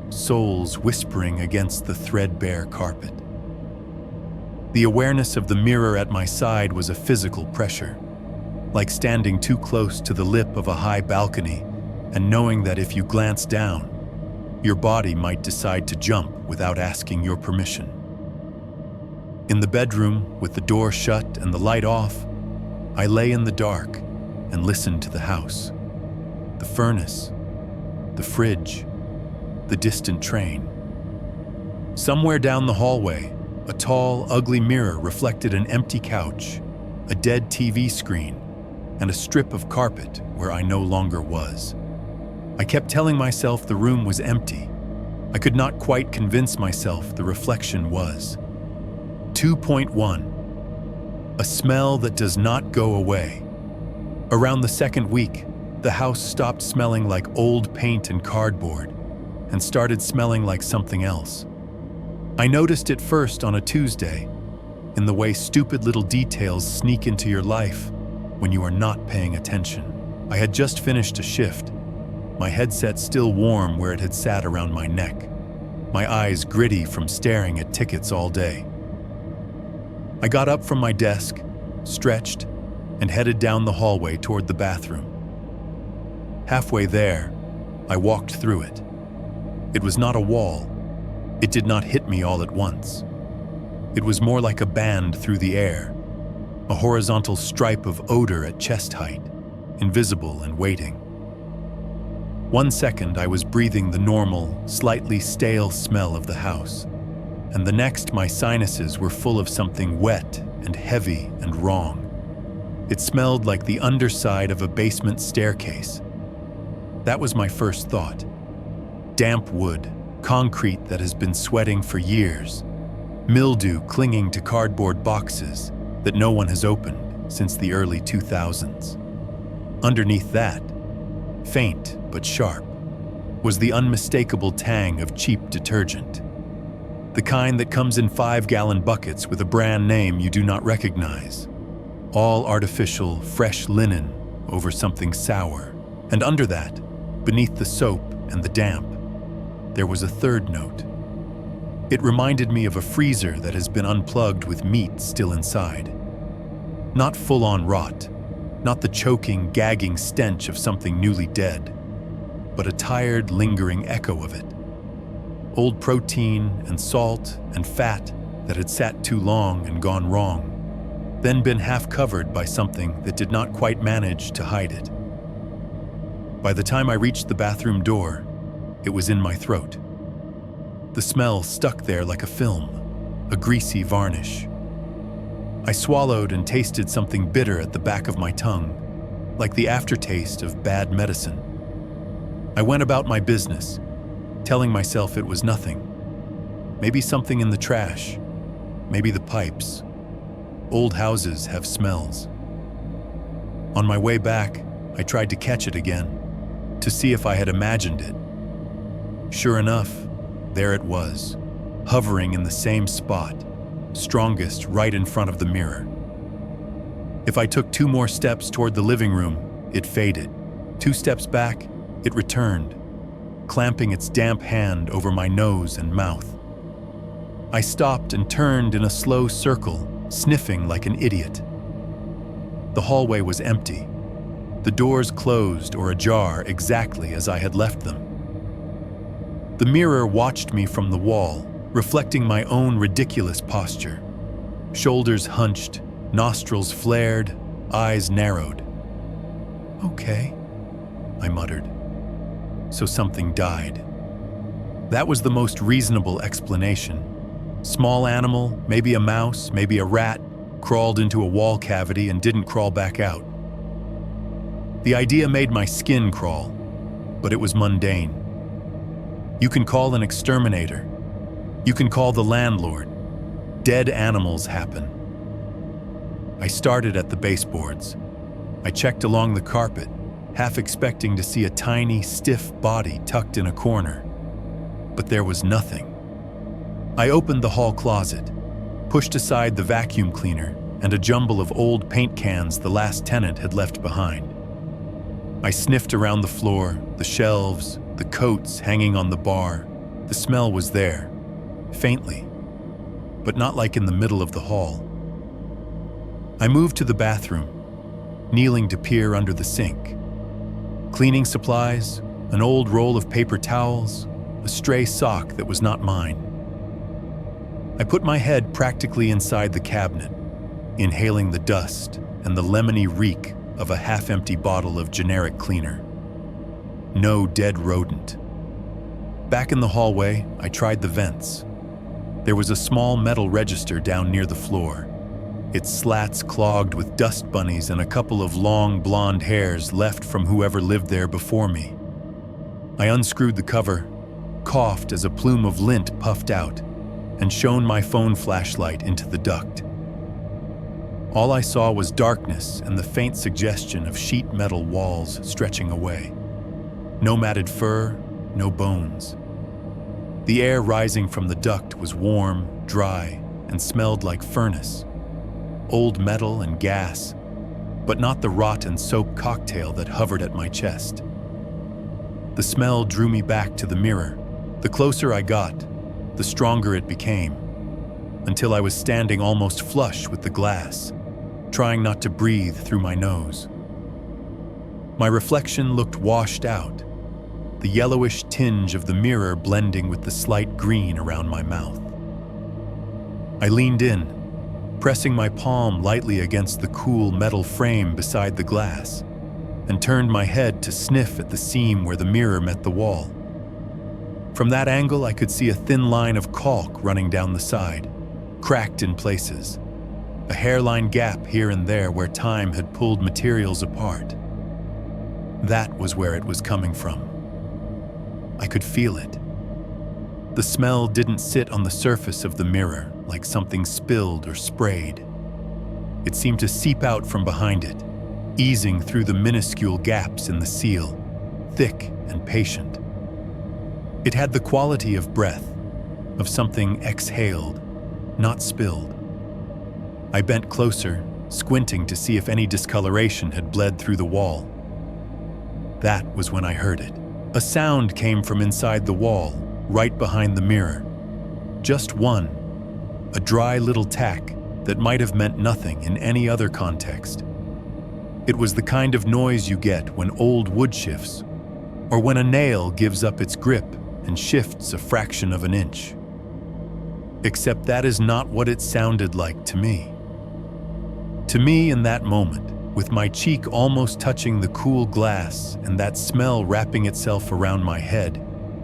soles whispering against the threadbare carpet. The awareness of the mirror at my side was a physical pressure, like standing too close to the lip of a high balcony and knowing that if you glance down, your body might decide to jump without asking your permission. In the bedroom, with the door shut and the light off, I lay in the dark and listened to the house, the furnace, the fridge, the distant train. Somewhere down the hallway, a tall, ugly mirror reflected an empty couch, a dead TV screen, and a strip of carpet where I no longer was. I kept telling myself the room was empty. I could not quite convince myself the reflection was. 2.1. A smell that does not go away. Around the second week, the house stopped smelling like old paint and cardboard and started smelling like something else. I noticed it first on a Tuesday, in the way stupid little details sneak into your life when you are not paying attention. I had just finished a shift, my headset still warm where it had sat around my neck, my eyes gritty from staring at tickets all day. I got up from my desk, stretched, and headed down the hallway toward the bathroom. Halfway there, I walked through it. It was not a wall. It did not hit me all at once. It was more like a band through the air, a horizontal stripe of odor at chest height, invisible and waiting. 1 second I was breathing the normal, slightly stale smell of the house, and the next my sinuses were full of something wet and heavy and wrong. It smelled like the underside of a basement staircase. That was my first thought. Damp wood, concrete that has been sweating for years, mildew clinging to cardboard boxes that no one has opened since the early 2000s. Underneath that, faint but sharp, was the unmistakable tang of cheap detergent. The kind that comes in 5-gallon buckets with a brand name you do not recognize. All artificial, fresh linen over something sour. And under that, beneath the soap and the damp, there was a third note. It reminded me of a freezer that has been unplugged with meat still inside. Not full-on rot, not the choking, gagging stench of something newly dead, but a tired, lingering echo of it. Old protein and salt and fat that had sat too long and gone wrong, then been half covered by something that did not quite manage to hide it. By the time I reached the bathroom door, it was in my throat. The smell stuck there like a film, a greasy varnish. I swallowed and tasted something bitter at the back of my tongue, like the aftertaste of bad medicine. I went about my business, telling myself it was nothing. Maybe something in the trash, maybe the pipes. Old houses have smells. On my way back, I tried to catch it again, to see if I had imagined it. Sure enough, there it was, hovering in the same spot, strongest right in front of the mirror. If I took 2 more steps toward the living room, it faded. 2 steps back, it returned, clamping its damp hand over my nose and mouth. I stopped and turned in a slow circle, sniffing like an idiot. The hallway was empty, the doors closed or ajar exactly as I had left them. The mirror watched me from the wall, reflecting my own ridiculous posture. Shoulders hunched, nostrils flared, eyes narrowed. "Okay," I muttered. So something died. That was the most reasonable explanation. Small animal, maybe a mouse, maybe a rat, crawled into a wall cavity and didn't crawl back out. The idea made my skin crawl, but it was mundane. You can call an exterminator. You can call the landlord. Dead animals happen. I started at the baseboards. I checked along the carpet, half expecting to see a tiny, stiff body tucked in a corner. But there was nothing. I opened the hall closet, pushed aside the vacuum cleaner and a jumble of old paint cans the last tenant had left behind. I sniffed around the floor, the shelves, the coats hanging on the bar. The smell was there, faintly, but not like in the middle of the hall. I moved to the bathroom, kneeling to peer under the sink. Cleaning supplies, an old roll of paper towels, a stray sock that was not mine. I put my head practically inside the cabinet, inhaling the dust and the lemony reek of a half-empty bottle of generic cleaner. No dead rodent. Back in the hallway, I tried the vents. There was a small metal register down near the floor, its slats clogged with dust bunnies and a couple of long blonde hairs left from whoever lived there before me. I unscrewed the cover, coughed as a plume of lint puffed out, and shone my phone flashlight into the duct. All I saw was darkness and the faint suggestion of sheet metal walls stretching away. No matted fur, no bones. The air rising from the duct was warm, dry, and smelled like furnace. Old metal and gas, but not the rot and soap cocktail that hovered at my chest. The smell drew me back to the mirror. The closer I got, the stronger it became, until I was standing almost flush with the glass, trying not to breathe through my nose. My reflection looked washed out, the yellowish tinge of the mirror blending with the slight green around my mouth. I leaned in, pressing my palm lightly against the cool metal frame beside the glass, and turned my head to sniff at the seam where the mirror met the wall. From that angle, I could see a thin line of caulk running down the side, cracked in places, a hairline gap here and there where time had pulled materials apart. That was where it was coming from. I could feel it. The smell didn't sit on the surface of the mirror like something spilled or sprayed. It seemed to seep out from behind it, easing through the minuscule gaps in the seal, thick and patient. It had the quality of breath, of something exhaled, not spilled. I bent closer, squinting to see if any discoloration had bled through the wall. That was when I heard it. A sound came from inside the wall, right behind the mirror. Just one, a dry little tack that might have meant nothing in any other context. It was the kind of noise you get when old wood shifts, or when a nail gives up its grip and shifts a fraction of an inch. Except that is not what it sounded like to me. To me, in that moment, with my cheek almost touching the cool glass and that smell wrapping itself around my head,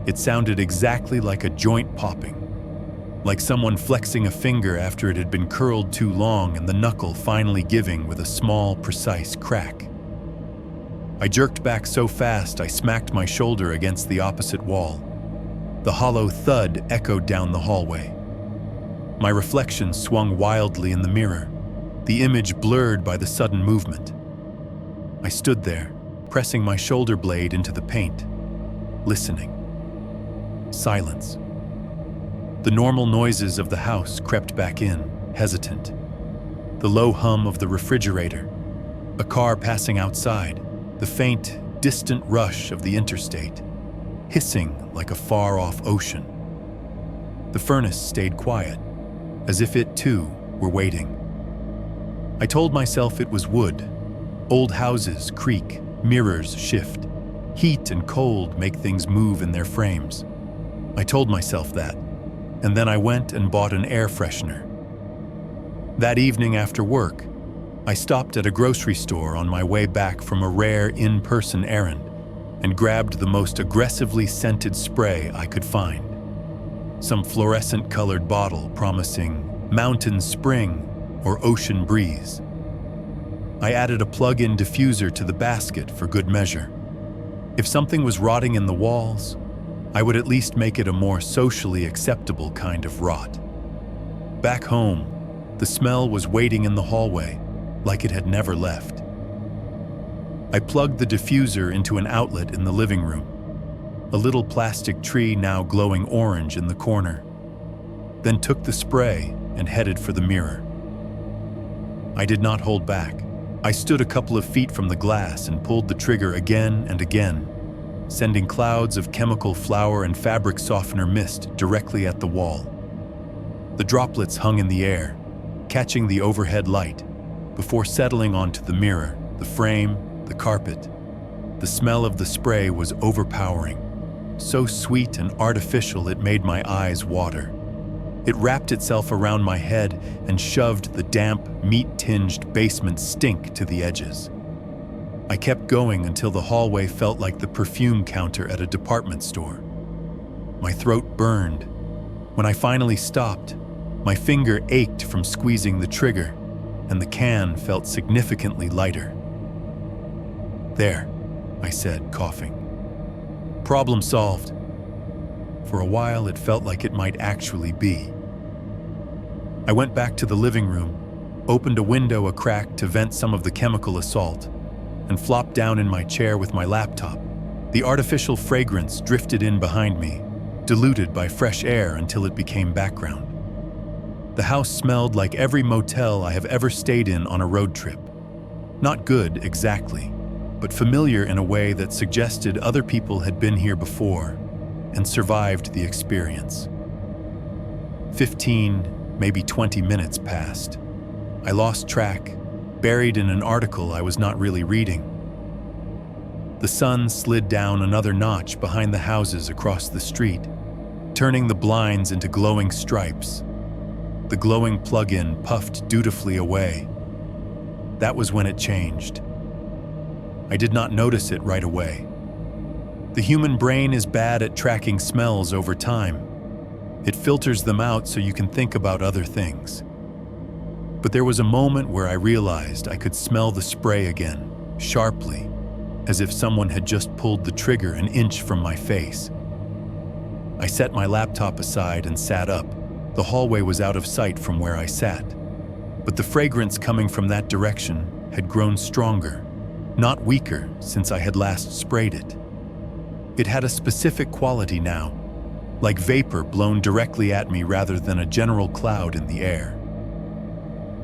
it sounded exactly like a joint popping, like someone flexing a finger after it had been curled too long and the knuckle finally giving with a small, precise crack. I jerked back so fast I smacked my shoulder against the opposite wall. The hollow thud echoed down the hallway. My reflection swung wildly in the mirror, the image blurred by the sudden movement. I stood there, pressing my shoulder blade into the paint, listening. Silence. The normal noises of the house crept back in, hesitant. The low hum of the refrigerator, a car passing outside, the faint, distant rush of the interstate, hissing like a far-off ocean. The furnace stayed quiet, as if it too were waiting. I told myself it was wood. Old houses creak, mirrors shift. Heat and cold make things move in their frames. I told myself that, and then I went and bought an air freshener. That evening after work, I stopped at a grocery store on my way back from a rare in-person errand and grabbed the most aggressively scented spray I could find. Some fluorescent-colored bottle promising mountain spring or ocean breeze. I added a plug-in diffuser to the basket for good measure. If something was rotting in the walls, I would at least make it a more socially acceptable kind of rot. Back home, the smell was waiting in the hallway, like it had never left. I plugged the diffuser into an outlet in the living room, a little plastic tree now glowing orange in the corner, then took the spray and headed for the mirror. I did not hold back. I stood a couple of feet from the glass and pulled the trigger again and again, sending clouds of chemical flour and fabric softener mist directly at the wall. The droplets hung in the air, catching the overhead light, before settling onto the mirror, the frame, the carpet. The smell of the spray was overpowering, so sweet and artificial it made my eyes water. It wrapped itself around my head and shoved the damp, meat-tinged basement stink to the edges. I kept going until the hallway felt like the perfume counter at a department store. My throat burned. When I finally stopped, my finger ached from squeezing the trigger, and the can felt significantly lighter. "There," I said, coughing. "Problem solved." For a while, it felt like it might actually be. I went back to the living room, opened a window a crack to vent some of the chemical assault, and flopped down in my chair with my laptop. The artificial fragrance drifted in behind me, diluted by fresh air until it became background. The house smelled like every motel I have ever stayed in on a road trip. Not good, exactly, but familiar in a way that suggested other people had been here before and survived the experience. 15, maybe 20 minutes passed. I lost track, buried in an article I was not really reading. The sun slid down another notch behind the houses across the street, turning the blinds into glowing stripes. The glowing plug-in puffed dutifully away. That was when it changed. I did not notice it right away. The human brain is bad at tracking smells over time. It filters them out so you can think about other things. But there was a moment where I realized I could smell the spray again, sharply, as if someone had just pulled the trigger an inch from my face. I set my laptop aside and sat up. The hallway was out of sight from where I sat, but the fragrance coming from that direction had grown stronger, not weaker since I had last sprayed it. It had a specific quality now, like vapor blown directly at me rather than a general cloud in the air.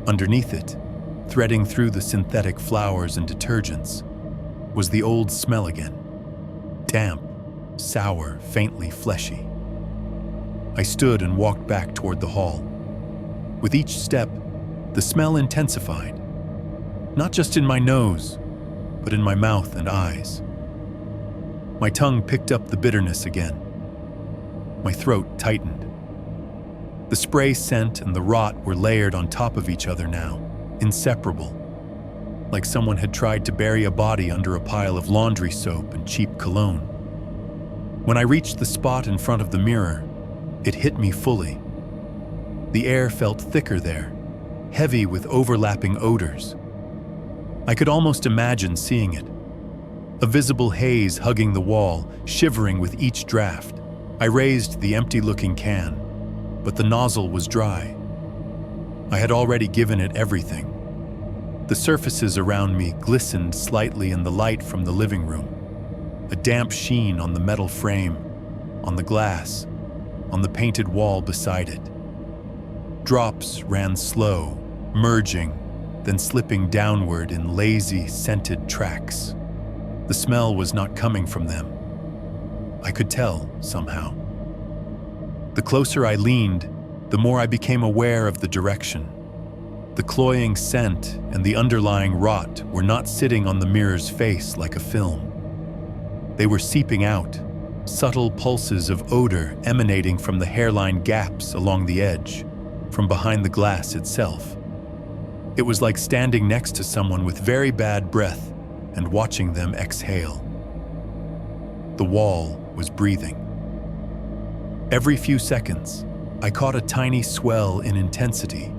Underneath it, threading through the synthetic flowers and detergents, was the old smell again. Damp, sour, faintly fleshy. I stood and walked back toward the hall. With each step, the smell intensified, not just in my nose, but in my mouth and eyes. My tongue picked up the bitterness again. My throat tightened. The spray scent and the rot were layered on top of each other now, inseparable, like someone had tried to bury a body under a pile of laundry soap and cheap cologne. When I reached the spot in front of the mirror, it hit me fully. The air felt thicker there, heavy with overlapping odors. I could almost imagine seeing it. a visible haze hugging the wall, shivering with each draft. I raised the empty-looking can, but the nozzle was dry. I had already given it everything. The surfaces around me glistened slightly in the light from the living room, a damp sheen on the metal frame, on the glass, on the painted wall beside it. Drops ran slow, merging, then slipping downward in lazy, scented tracks. The smell was not coming from them. I could tell, somehow. The closer I leaned, the more I became aware of the direction. The cloying scent and the underlying rot were not sitting on the mirror's face like a film. They were seeping out, subtle pulses of odor emanating from the hairline gaps along the edge, from behind the glass itself. It was like standing next to someone with very bad breath and watching them exhale. The wall was breathing. Every few seconds, I caught a tiny swell in intensity,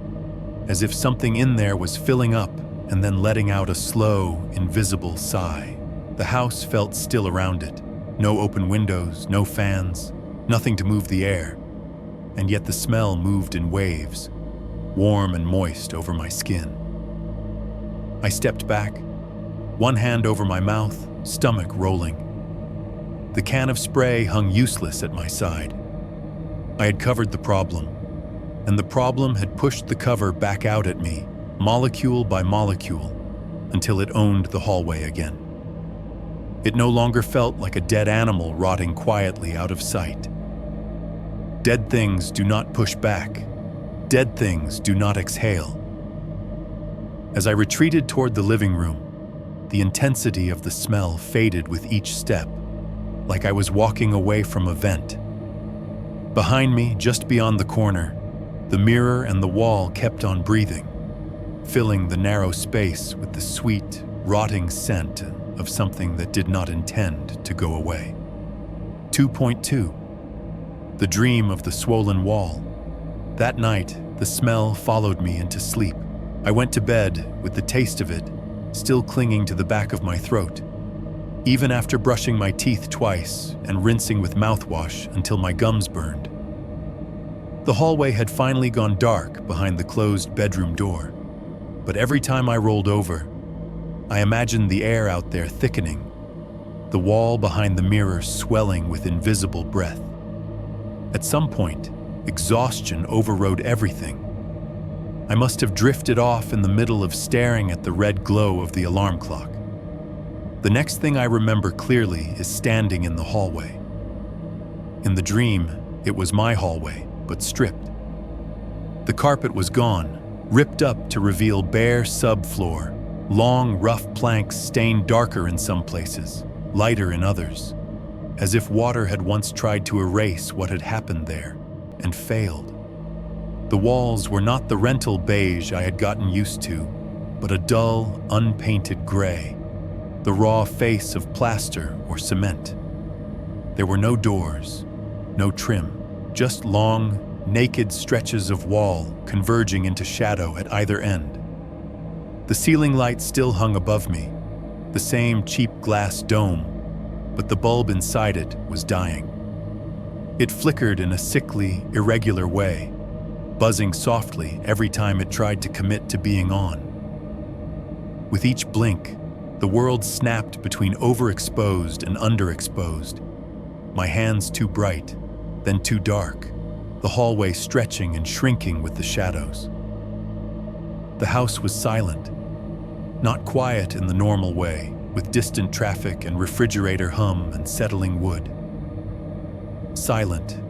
as if something in there was filling up and then letting out a slow, invisible sigh. The house felt still around it. No open windows, no fans, nothing to move the air. And yet the smell moved in waves, warm and moist over my skin. I stepped back, one hand over my mouth, stomach rolling. The can of spray hung useless at my side. I had covered the problem, and the problem had pushed the cover back out at me, molecule by molecule, until it owned the hallway again. It no longer felt like a dead animal rotting quietly out of sight. Dead things do not push back. Dead things do not exhale. As I retreated toward the living room, the intensity of the smell faded with each step, like I was walking away from a vent. Behind me, just beyond the corner, the mirror and the wall kept on breathing, filling the narrow space with the sweet, rotting scent of something that did not intend to go away. 2.2. The dream of the swollen wall. That night, the smell followed me into sleep. I went to bed with the taste of it still clinging to the back of my throat, even after brushing my teeth twice and rinsing with mouthwash until my gums burned. The hallway had finally gone dark behind the closed bedroom door, but every time I rolled over, I imagined the air out there thickening, the wall behind the mirror swelling with invisible breath. At some point, exhaustion overrode everything. I must have drifted off in the middle of staring at the red glow of the alarm clock. The next thing I remember clearly is standing in the hallway. In the dream, it was my hallway, but stripped. The carpet was gone, ripped up to reveal bare subfloor, long, rough planks stained darker in some places, lighter in others, as if water had once tried to erase what had happened there, and failed. The walls were not the rental beige I had gotten used to, but a dull, unpainted gray, the raw face of plaster or cement. There were no doors, no trim, just long, naked stretches of wall converging into shadow at either end. The ceiling light still hung above me, the same cheap glass dome, but the bulb inside it was dying. It flickered in a sickly, irregular way, buzzing softly every time it tried to commit to being on. With each blink, the world snapped between overexposed and underexposed, my hands too bright, then too dark, the hallway stretching and shrinking with the shadows. The house was silent, not quiet in the normal way, with distant traffic and refrigerator hum and settling wood. Silent,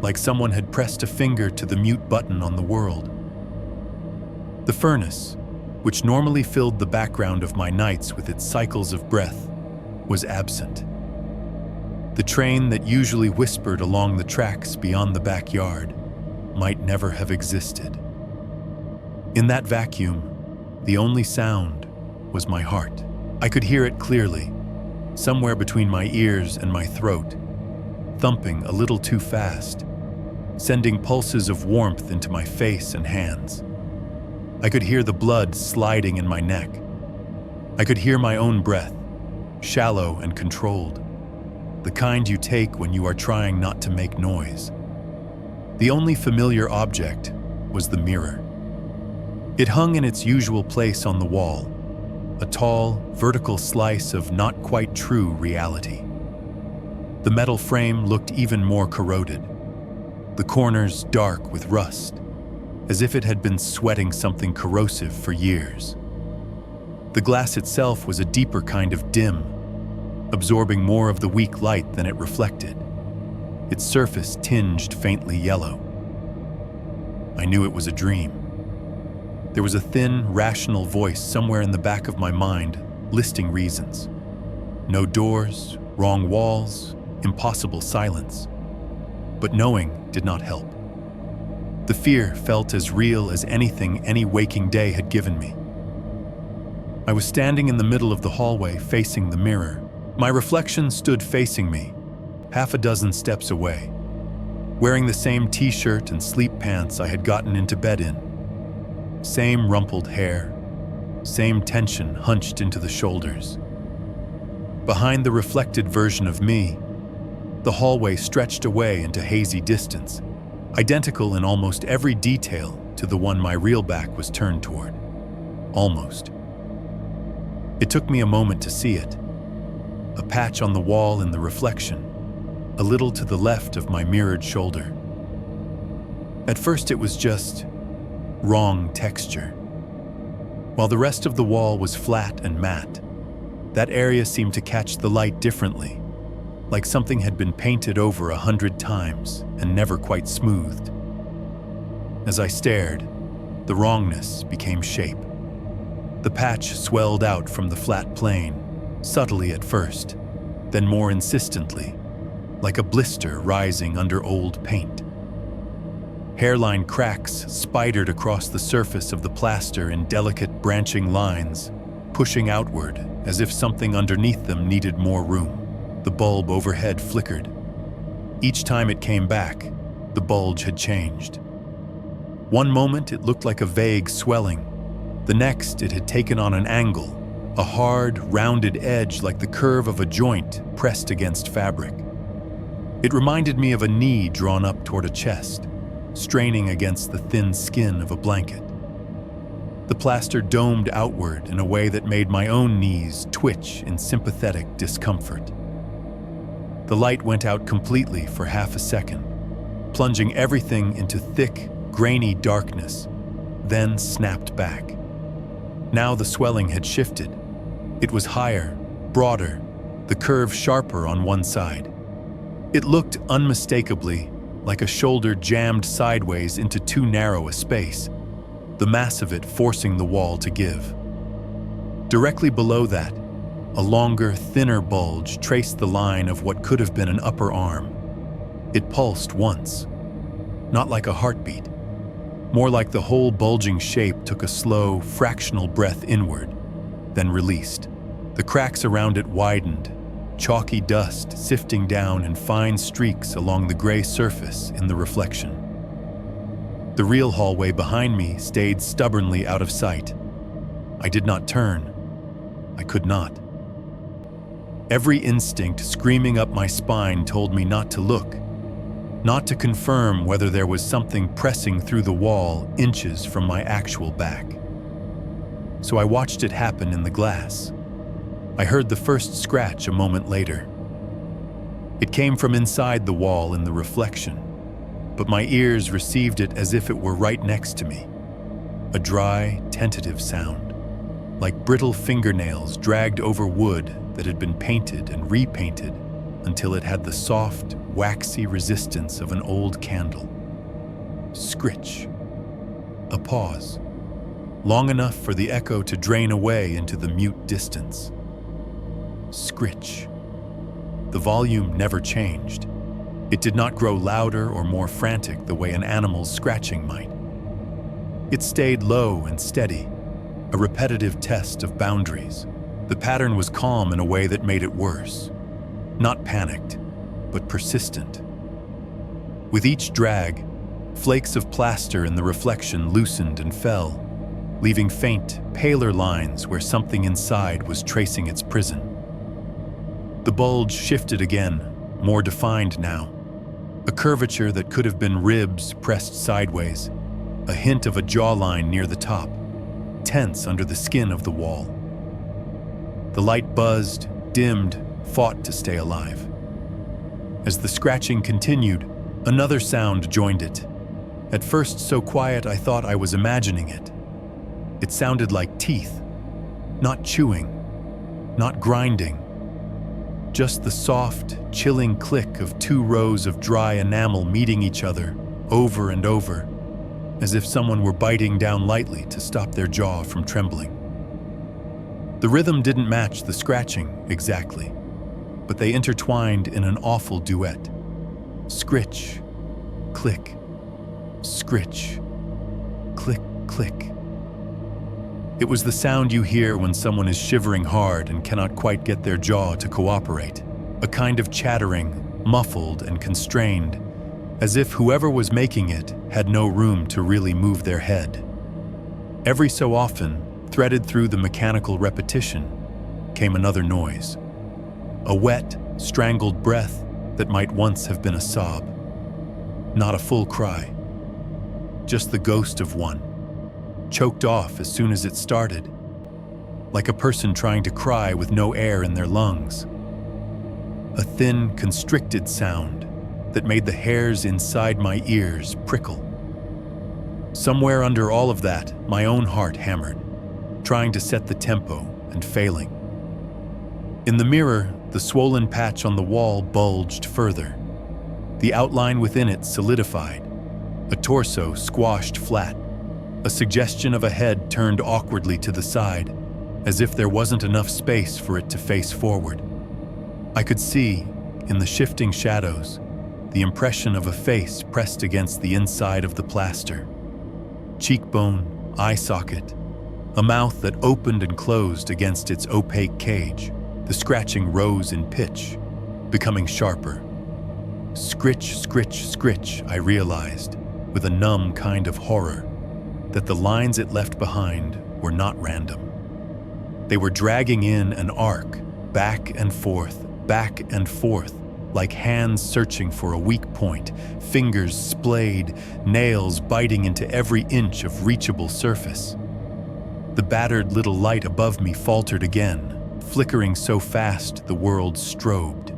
like someone had pressed a finger to the mute button on the world. The furnace, which normally filled the background of my nights with its cycles of breath, was absent. The train that usually whispered along the tracks beyond the backyard might never have existed. In that vacuum, the only sound was my heart. I could hear it clearly, somewhere between my ears and my throat, thumping a little too fast, sending pulses of warmth into my face and hands. I could hear the blood sliding in my neck. I could hear my own breath, shallow and controlled, the kind you take when you are trying not to make noise. The only familiar object was the mirror. It hung in its usual place on the wall, a tall, vertical slice of not quite true reality. The metal frame looked even more corroded, the corners dark with rust, as if it had been sweating something corrosive for years. The glass itself was a deeper kind of dim, absorbing more of the weak light than it reflected, its surface tinged faintly yellow. I knew it was a dream. There was a thin, rational voice somewhere in the back of my mind listing reasons. No doors, wrong walls, impossible silence. But knowing did not help. The fear felt as real as anything any waking day had given me. I was standing in the middle of the hallway facing the mirror. My reflection stood facing me, half a dozen steps away, wearing the same t-shirt and sleep pants I had gotten into bed in. Same rumpled hair, same tension hunched into the shoulders. Behind the reflected version of me, the hallway stretched away into hazy distance, identical in almost every detail to the one my real back was turned toward. Almost. It took me a moment to see it. A patch on the wall in the reflection, a little to the left of my mirrored shoulder. At first it was just wrong texture. While the rest of the wall was flat and matte, that area seemed to catch the light differently, like something had been painted over 100 times and never quite smoothed. As I stared, the wrongness became shape. The patch swelled out from the flat plane, subtly at first, then more insistently, like a blister rising under old paint. Hairline cracks spidered across the surface of the plaster in delicate branching lines, pushing outward as if something underneath them needed more room. The bulb overhead flickered. Each time it came back, the bulge had changed. One moment it looked like a vague swelling. The next it had taken on an angle, a hard, rounded edge like the curve of a joint pressed against fabric. It reminded me of a knee drawn up toward a chest, straining against the thin skin of a blanket. The plaster domed outward in a way that made my own knees twitch in sympathetic discomfort. The light went out completely for half a second, plunging everything into thick, grainy darkness, then snapped back. Now the swelling had shifted. It was higher, broader, the curve sharper on one side. It looked unmistakably like a shoulder jammed sideways into too narrow a space, the mass of it forcing the wall to give. Directly below that, a longer, thinner bulge traced the line of what could have been an upper arm. It pulsed once, not like a heartbeat, more like the whole bulging shape took a slow, fractional breath inward, then released. The cracks around it widened, chalky dust sifting down in fine streaks along the gray surface in the reflection. The real hallway behind me stayed stubbornly out of sight. I did not turn. I could not. Every instinct screaming up my spine told me not to look, not to confirm whether there was something pressing through the wall inches from my actual back. So I watched it happen in the glass. I heard the first scratch a moment later. It came from inside the wall in the reflection, but my ears received it as if it were right next to me. A dry, tentative sound, like brittle fingernails dragged over wood that had been painted and repainted until it had the soft, waxy resistance of an old candle. Scritch. A pause, long enough for the echo to drain away into the mute distance. Scritch. The volume never changed. It did not grow louder or more frantic the way an animal's scratching might. It stayed low and steady, a repetitive test of boundaries. The pattern was calm in a way that made it worse. Not panicked, but persistent. With each drag, flakes of plaster in the reflection loosened and fell, leaving faint, paler lines where something inside was tracing its prison. The bulge shifted again, more defined now. A curvature that could have been ribs pressed sideways, a hint of a jawline near the top, tense under the skin of the wall. The light buzzed, dimmed, fought to stay alive. As the scratching continued, another sound joined it. At first so quiet I thought I was imagining it. It sounded like teeth, not chewing, not grinding, just the soft, chilling click of two rows of dry enamel meeting each other over and over, as if someone were biting down lightly to stop their jaw from trembling. The rhythm didn't match the scratching exactly, but they intertwined in an awful duet. Scritch, click, scritch, click, click. It was the sound you hear when someone is shivering hard and cannot quite get their jaw to cooperate. A kind of chattering, muffled and constrained, as if whoever was making it had no room to really move their head. Every so often, threaded through the mechanical repetition, came another noise. A wet, strangled breath that might once have been a sob. Not a full cry, just the ghost of one, choked off as soon as it started, like a person trying to cry with no air in their lungs. A thin, constricted sound that made the hairs inside my ears prickle. Somewhere under all of that, my own heart hammered, trying to set the tempo and failing. In the mirror, the swollen patch on the wall bulged further. The outline within it solidified, a torso squashed flat, a suggestion of a head turned awkwardly to the side, as if there wasn't enough space for it to face forward. I could see, in the shifting shadows, the impression of a face pressed against the inside of the plaster. Cheekbone, eye socket, a mouth that opened and closed against its opaque cage. The scratching rose in pitch, becoming sharper. Scritch, scritch, scritch, I realized, with a numb kind of horror, that the lines it left behind were not random. They were dragging in an arc, back and forth, like hands searching for a weak point, fingers splayed, nails biting into every inch of reachable surface. The battered little light above me faltered again, flickering so fast the world strobed.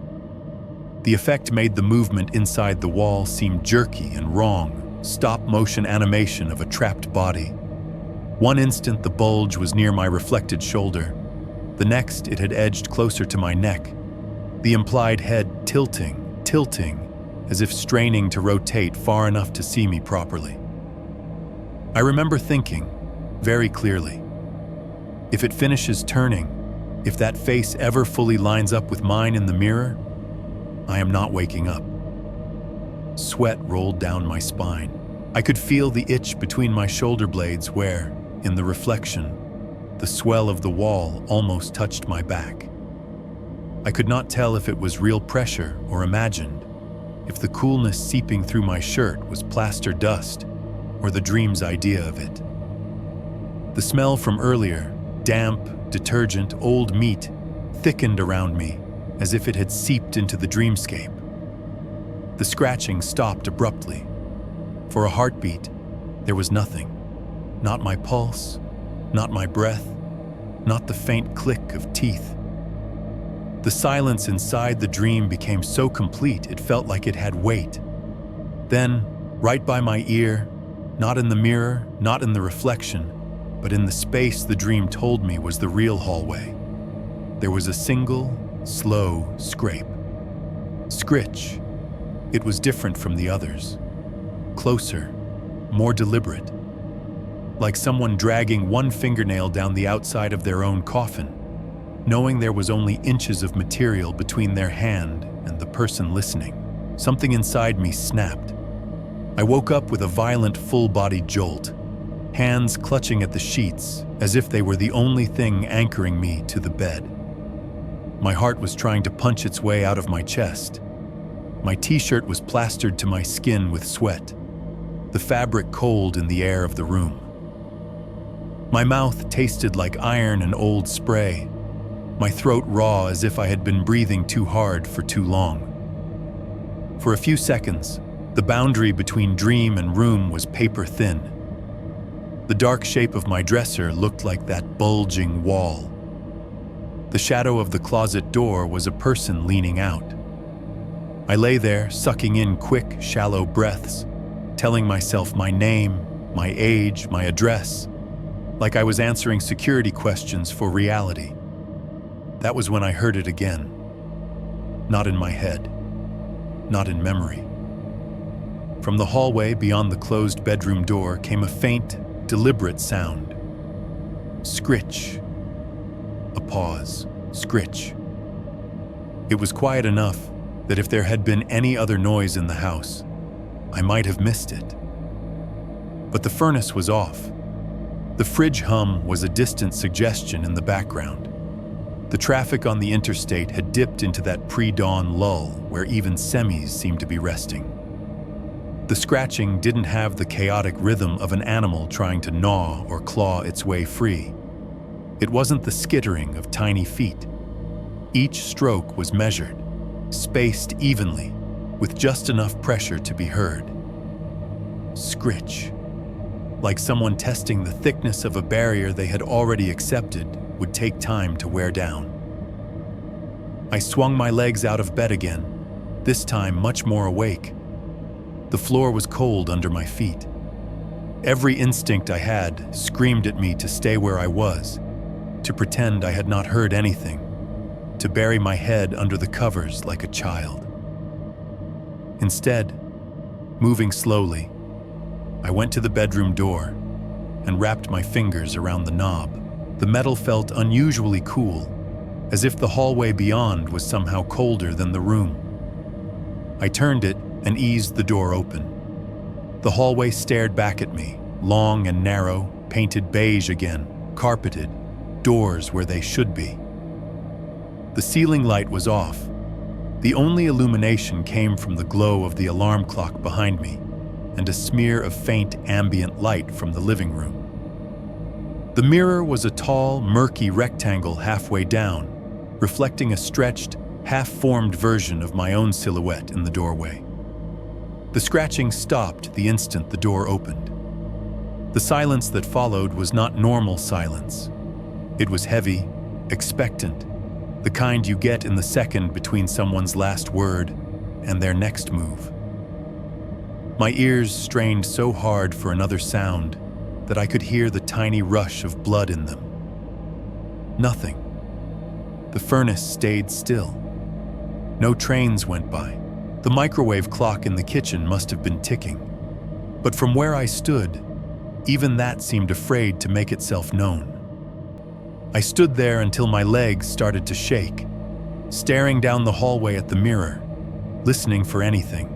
The effect made the movement inside the wall seem jerky and wrong, stop-motion animation of a trapped body. One instant the bulge was near my reflected shoulder. The next it had edged closer to my neck, the implied head tilting, as if straining to rotate far enough to see me properly. I remember thinking, very clearly, if it finishes turning, if that face ever fully lines up with mine in the mirror, I am not waking up. Sweat rolled down my spine. I could feel the itch between my shoulder blades where, in the reflection, the swell of the wall almost touched my back. I could not tell if it was real pressure or imagined, if the coolness seeping through my shirt was plaster dust or the dream's idea of it. The smell from earlier, damp, detergent, old meat, thickened around me as if it had seeped into the dreamscape. The scratching stopped abruptly. For a heartbeat, there was nothing. Not my pulse, not my breath, not the faint click of teeth. The silence inside the dream became so complete it felt like it had weight. Then, right by my ear, not in the mirror, not in the reflection, but in the space the dream told me was the real hallway, there was a single, slow scrape. Scritch. It was different from the others. Closer, more deliberate. Like someone dragging one fingernail down the outside of their own coffin, knowing there was only inches of material between their hand and the person listening. Something inside me snapped. I woke up with a violent full-body jolt, hands clutching at the sheets as if they were the only thing anchoring me to the bed. My heart was trying to punch its way out of my chest. My t-shirt was plastered to my skin with sweat, the fabric cold in the air of the room. My mouth tasted like iron and old spray, my throat raw as if I had been breathing too hard for too long. For a few seconds, the boundary between dream and room was paper thin. The dark shape of my dresser looked like that bulging wall. The shadow of the closet door was a person leaning out. I lay there, sucking in quick, shallow breaths, telling myself my name, my age, my address, like I was answering security questions for reality. That was when I heard it again. Not in my head, not in memory. From the hallway beyond the closed bedroom door came a faint, deliberate sound. Scritch. A pause. Scritch. It was quiet enough that if there had been any other noise in the house, I might have missed it. But the furnace was off. The fridge hum was a distant suggestion in the background. The traffic on the interstate had dipped into that pre-dawn lull where even semis seemed to be resting. The scratching didn't have the chaotic rhythm of an animal trying to gnaw or claw its way free. It wasn't the skittering of tiny feet. Each stroke was measured, spaced evenly, with just enough pressure to be heard. Scritch. Like someone testing the thickness of a barrier they had already accepted would take time to wear down. I swung my legs out of bed again, this time much more awake. The floor was cold under my feet. Every instinct I had screamed at me to stay where I was, to pretend I had not heard anything, to bury my head under the covers like a child. Instead, moving slowly, I went to the bedroom door and wrapped my fingers around the knob. The metal felt unusually cool, as if the hallway beyond was somehow colder than the room. I turned it and eased the door open. The hallway stared back at me, long and narrow, painted beige again, carpeted, doors where they should be. The ceiling light was off. The only illumination came from the glow of the alarm clock behind me and a smear of faint ambient light from the living room. The mirror was a tall, murky rectangle halfway down, reflecting a stretched, half-formed version of my own silhouette in the doorway. The scratching stopped the instant the door opened. The silence that followed was not normal silence. It was heavy, expectant, the kind you get in the second between someone's last word and their next move. My ears strained so hard for another sound that I could hear the tiny rush of blood in them. Nothing. The furnace stayed still. No trains went by. The microwave clock in the kitchen must have been ticking. But from where I stood, even that seemed afraid to make itself known. I stood there until my legs started to shake, staring down the hallway at the mirror, listening for anything.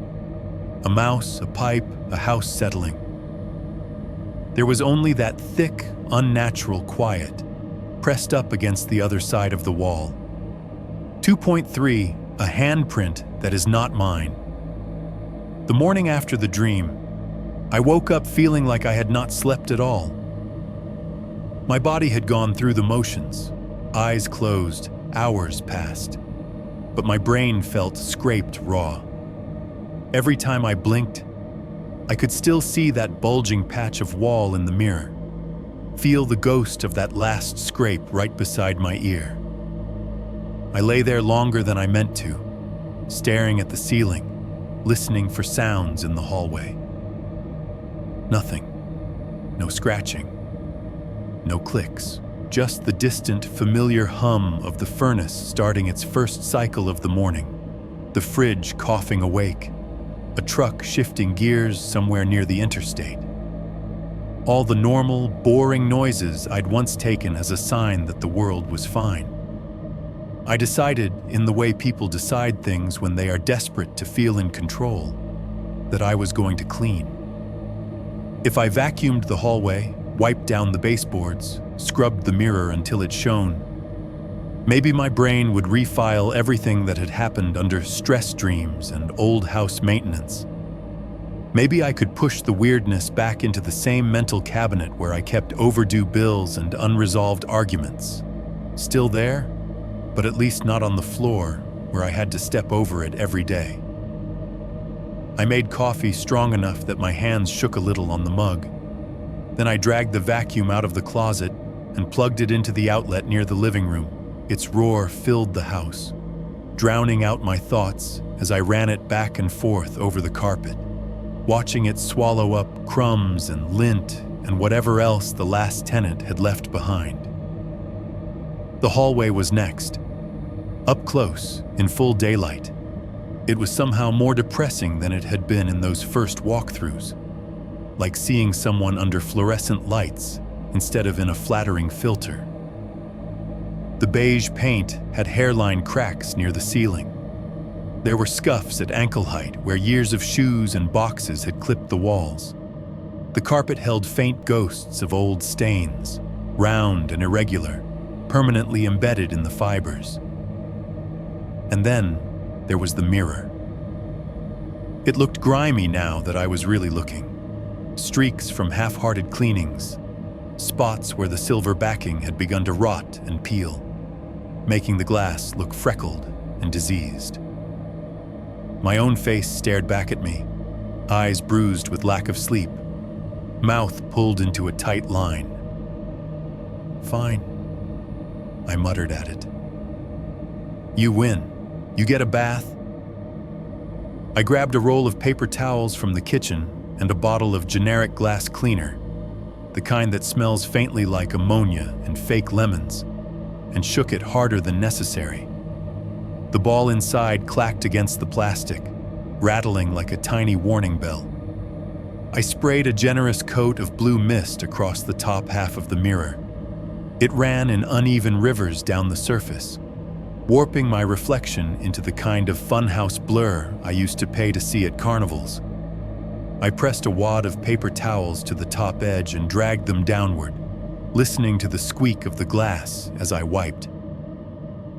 A mouse, a pipe, a house settling. There was only that thick, unnatural quiet, pressed up against the other side of the wall. 2.3, a handprint that is not mine. The morning after the dream, I woke up feeling like I had not slept at all. My body had gone through the motions, eyes closed, hours passed, but my brain felt scraped raw. Every time I blinked, I could still see that bulging patch of wall in the mirror, feel the ghost of that last scrape right beside my ear. I lay there longer than I meant to, staring at the ceiling, listening for sounds in the hallway. Nothing. No scratching. No clicks. Just the distant, familiar hum of the furnace starting its first cycle of the morning, the fridge coughing awake, a truck shifting gears somewhere near the interstate. All the normal, boring noises I'd once taken as a sign that the world was fine. I decided, in the way people decide things when they are desperate to feel in control, that I was going to clean. If I vacuumed the hallway, wiped down the baseboards, scrubbed the mirror until it shone, maybe my brain would refile everything that had happened under stress dreams and old house maintenance. Maybe I could push the weirdness back into the same mental cabinet where I kept overdue bills and unresolved arguments. Still there, but at least not on the floor where I had to step over it every day. I made coffee strong enough that my hands shook a little on the mug. Then I dragged the vacuum out of the closet and plugged it into the outlet near the living room. Its roar filled the house, drowning out my thoughts as I ran it back and forth over the carpet, watching it swallow up crumbs and lint and whatever else the last tenant had left behind. The hallway was next. Up close, in full daylight. It was somehow more depressing than it had been in those first walkthroughs, like seeing someone under fluorescent lights instead of in a flattering filter. The beige paint had hairline cracks near the ceiling. There were scuffs at ankle height where years of shoes and boxes had clipped the walls. The carpet held faint ghosts of old stains, round and irregular, permanently embedded in the fibers. And then there was the mirror. It looked grimy now that I was really looking. Streaks from half-hearted cleanings, spots where the silver backing had begun to rot and peel, making the glass look freckled and diseased. My own face stared back at me, eyes bruised with lack of sleep, mouth pulled into a tight line. "Fine," I muttered at it. "You win. You get a bath." I grabbed a roll of paper towels from the kitchen and a bottle of generic glass cleaner, the kind that smells faintly like ammonia and fake lemons, and shook it harder than necessary. The ball inside clacked against the plastic, rattling like a tiny warning bell. I sprayed a generous coat of blue mist across the top half of the mirror. It ran in uneven rivers down the surface, warping my reflection into the kind of funhouse blur I used to pay to see at carnivals. I pressed a wad of paper towels to the top edge and dragged them downward, listening to the squeak of the glass as I wiped.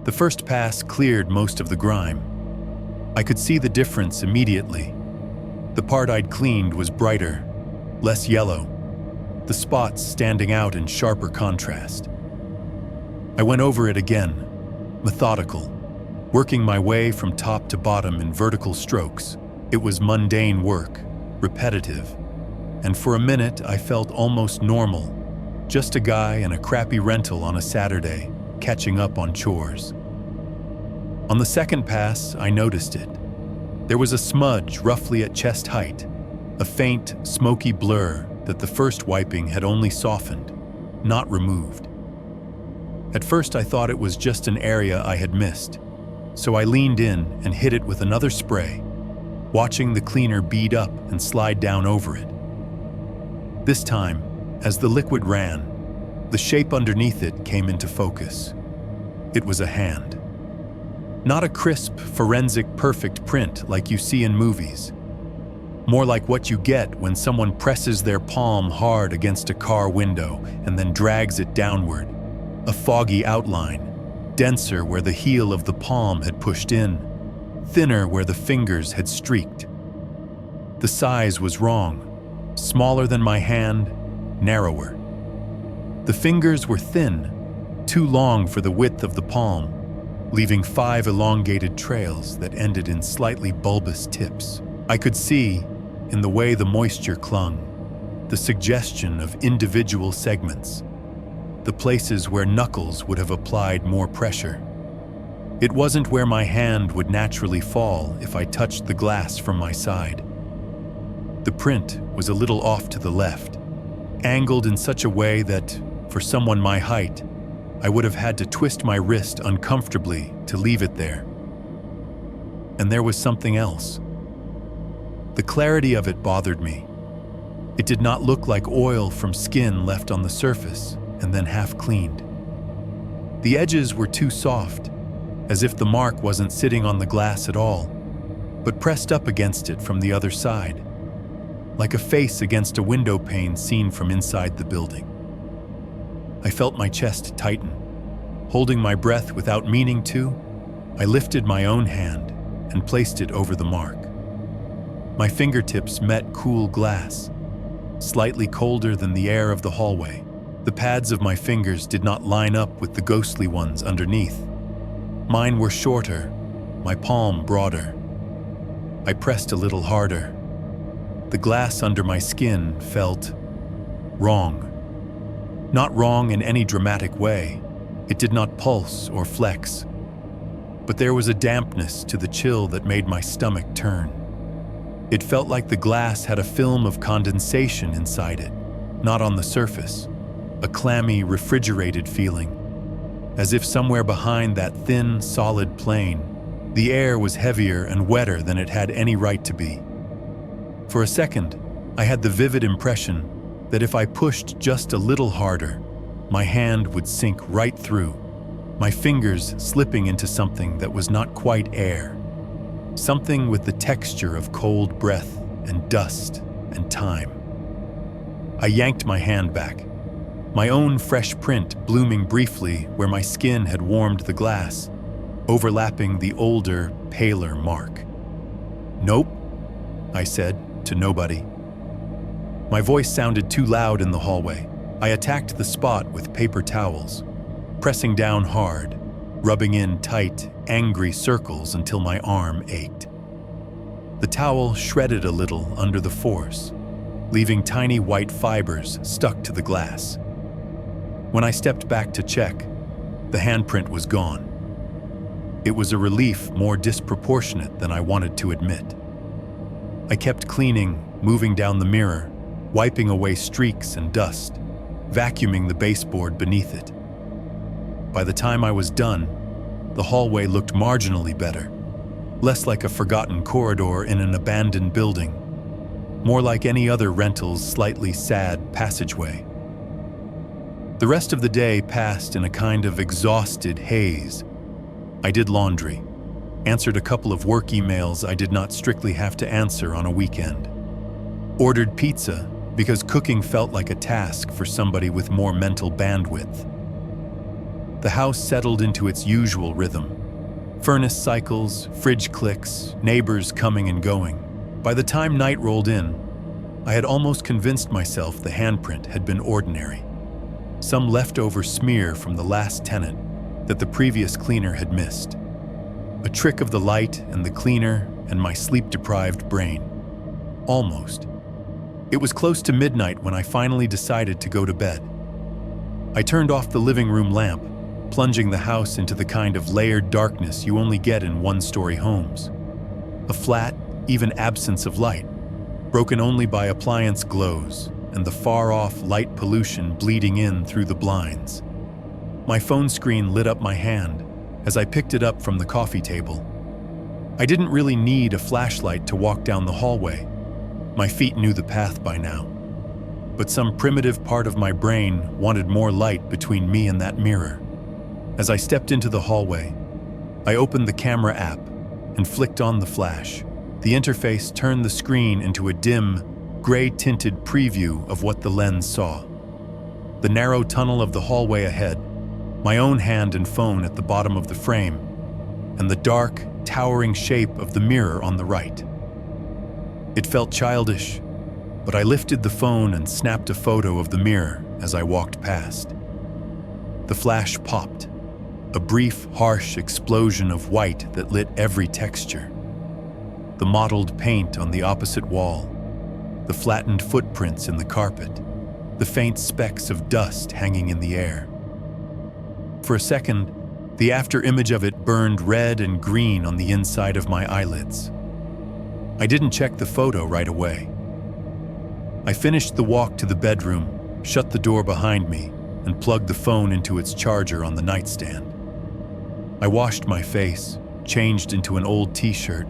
The first pass cleared most of the grime. I could see the difference immediately. The part I'd cleaned was brighter, less yellow, the spots standing out in sharper contrast. I went over it again, methodical, working my way from top to bottom in vertical strokes. It was mundane work, repetitive, and for a minute I felt almost normal, just a guy in a crappy rental on a Saturday, catching up on chores. On the second pass, I noticed it. There was a smudge roughly at chest height, a faint, smoky blur that the first wiping had only softened, not removed. At first I thought it was just an area I had missed, so I leaned in and hit it with another spray, watching the cleaner bead up and slide down over it. This time, as the liquid ran, the shape underneath it came into focus. It was a hand. Not a crisp, forensic, perfect print like you see in movies. More like what you get when someone presses their palm hard against a car window and then drags it downward. A foggy outline, denser where the heel of the palm had pushed in, thinner where the fingers had streaked. The size was wrong, smaller than my hand, narrower. The fingers were thin, too long for the width of the palm, leaving 5 elongated trails that ended in slightly bulbous tips. I could see, in the way the moisture clung, the suggestion of individual segments, the places where knuckles would have applied more pressure. It wasn't where my hand would naturally fall if I touched the glass from my side. The print was a little off to the left, angled in such a way that, for someone my height, I would have had to twist my wrist uncomfortably to leave it there. And there was something else. The clarity of it bothered me. It did not look like oil from skin left on the surface and then half cleaned. The edges were too soft, as if the mark wasn't sitting on the glass at all, but pressed up against it from the other side, like a face against a window pane seen from inside the building. I felt my chest tighten. Holding my breath without meaning to, I lifted my own hand and placed it over the mark. My fingertips met cool glass, slightly colder than the air of the hallway. The pads of my fingers did not line up with the ghostly ones underneath. Mine were shorter, my palm broader. I pressed a little harder. The glass under my skin felt wrong. Not wrong in any dramatic way. It did not pulse or flex. But there was a dampness to the chill that made my stomach turn. It felt like the glass had a film of condensation inside it, not on the surface, a clammy, refrigerated feeling, as if somewhere behind that thin, solid plane, the air was heavier and wetter than it had any right to be. For a second, I had the vivid impression that if I pushed just a little harder, my hand would sink right through, my fingers slipping into something that was not quite air, something with the texture of cold breath and dust and time. I yanked my hand back, my own fresh print blooming briefly where my skin had warmed the glass, overlapping the older, paler mark. "Nope," I said to nobody. My voice sounded too loud in the hallway. I attacked the spot with paper towels, pressing down hard, rubbing in tight, angry circles until my arm ached. The towel shredded a little under the force, leaving tiny white fibers stuck to the glass. When I stepped back to check, the handprint was gone. It was a relief more disproportionate than I wanted to admit. I kept cleaning, moving down the mirror, wiping away streaks and dust, vacuuming the baseboard beneath it. By the time I was done, the hallway looked marginally better, less like a forgotten corridor in an abandoned building, more like any other rental's slightly sad passageway. The rest of the day passed in a kind of exhausted haze. I did laundry, answered a couple of work emails I did not strictly have to answer on a weekend, ordered pizza because cooking felt like a task for somebody with more mental bandwidth. The house settled into its usual rhythm. Furnace cycles, fridge clicks, neighbors coming and going. By the time night rolled in, I had almost convinced myself the handprint had been ordinary. Some leftover smear from the last tenant that the previous cleaner had missed. A trick of the light and the cleaner and my sleep-deprived brain. Almost. It was close to midnight when I finally decided to go to bed. I turned off the living room lamp, plunging the house into the kind of layered darkness you only get in one-story homes. A flat, even absence of light, broken only by appliance glows and the far-off light pollution bleeding in through the blinds. My phone screen lit up my hand as I picked it up from the coffee table. I didn't really need a flashlight to walk down the hallway. My feet knew the path by now. But some primitive part of my brain wanted more light between me and that mirror. As I stepped into the hallway, I opened the camera app and flicked on the flash. The interface turned the screen into a dim, gray-tinted preview of what the lens saw. The narrow tunnel of the hallway ahead, my own hand and phone at the bottom of the frame, and the dark, towering shape of the mirror on the right. It felt childish, but I lifted the phone and snapped a photo of the mirror as I walked past. The flash popped, a brief, harsh explosion of white that lit every texture. The mottled paint on the opposite wall, the flattened footprints in the carpet, the faint specks of dust hanging in the air. For a second, the after image of it burned red and green on the inside of my eyelids. I didn't check the photo right away. I finished the walk to the bedroom, shut the door behind me, and plugged the phone into its charger on the nightstand. I washed my face, changed into an old t-shirt,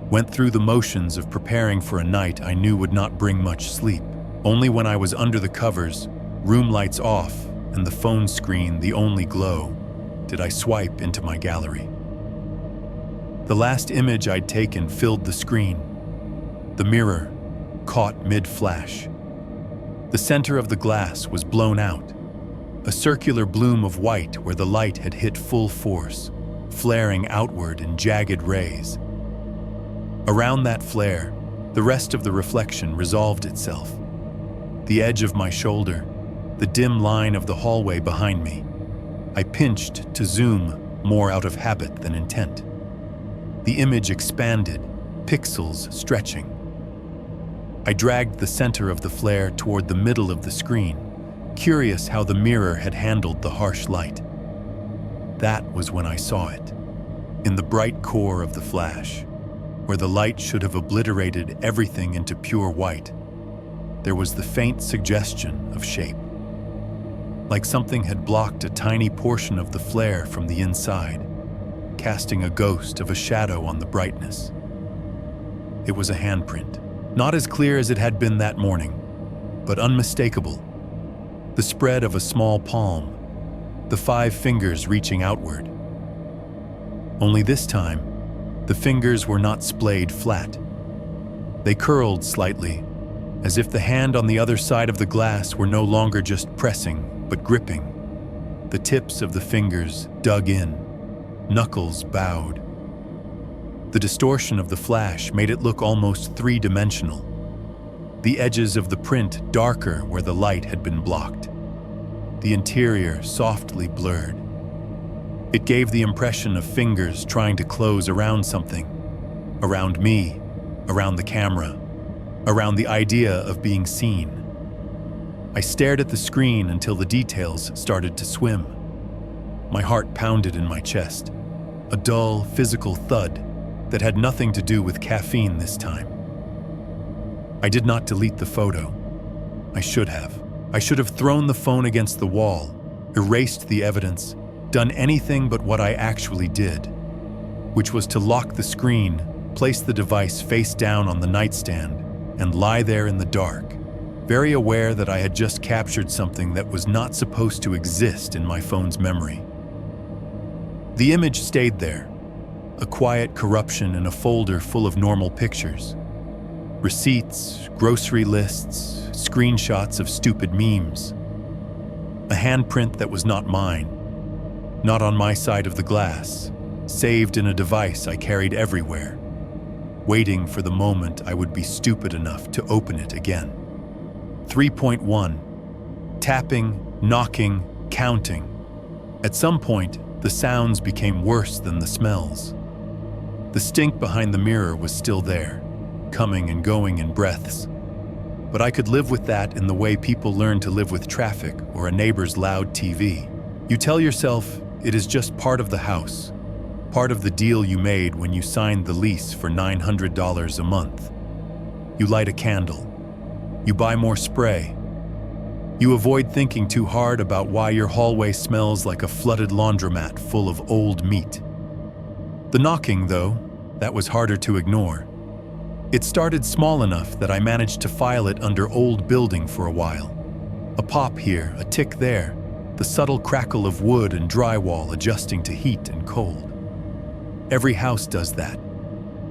went through the motions of preparing for a night I knew would not bring much sleep. Only when I was under the covers, room lights off, and the phone screen the only glow, did I swipe into my gallery. The last image I'd taken filled the screen. The mirror, caught mid-flash. The center of the glass was blown out, a circular bloom of white where the light had hit full force, flaring outward in jagged rays. Around that flare, the rest of the reflection resolved itself. The edge of my shoulder, the dim line of the hallway behind me. I pinched to zoom, more out of habit than intent. The image expanded, pixels stretching. I dragged the center of the flare toward the middle of the screen, curious how the mirror had handled the harsh light. That was when I saw it, in the bright core of the flash, where the light should have obliterated everything into pure white. There was the faint suggestion of shape, like something had blocked a tiny portion of the flare from the inside, casting a ghost of a shadow on the brightness. It was a handprint, not as clear as it had been that morning, but unmistakable. The spread of a small palm, the 5 fingers reaching outward. Only this time, the fingers were not splayed flat. They curled slightly, as if the hand on the other side of the glass were no longer just pressing, but gripping. The tips of the fingers dug in, knuckles bowed. The distortion of the flash made it look almost 3-dimensional. The edges of the print darker where the light had been blocked. The interior softly blurred. It gave the impression of fingers trying to close around something. Around me, around the camera, around the idea of being seen. I stared at the screen until the details started to swim. My heart pounded in my chest, a dull, physical thud that had nothing to do with caffeine this time. I did not delete the photo. I should have. I should have thrown the phone against the wall, erased the evidence, done anything but what I actually did, which was to lock the screen, place the device face down on the nightstand, and lie there in the dark, very aware that I had just captured something that was not supposed to exist in my phone's memory. The image stayed there, a quiet corruption in a folder full of normal pictures. Receipts, grocery lists, screenshots of stupid memes. A handprint that was not mine, not on my side of the glass, saved in a device I carried everywhere, waiting for the moment I would be stupid enough to open it again. 3.1. Tapping, knocking, counting. At some point, the sounds became worse than the smells. The stink behind the mirror was still there, coming and going in breaths. But I could live with that in the way people learn to live with traffic or a neighbor's loud TV. You tell yourself it is just part of the house, part of the deal you made when you signed the lease for $900 a month. You light a candle. You buy more spray. You avoid thinking too hard about why your hallway smells like a flooded laundromat full of old meat. The knocking, though, that was harder to ignore. It started small enough that I managed to file it under old building for a while. A pop here, a tick there, the subtle crackle of wood and drywall adjusting to heat and cold. Every house does that,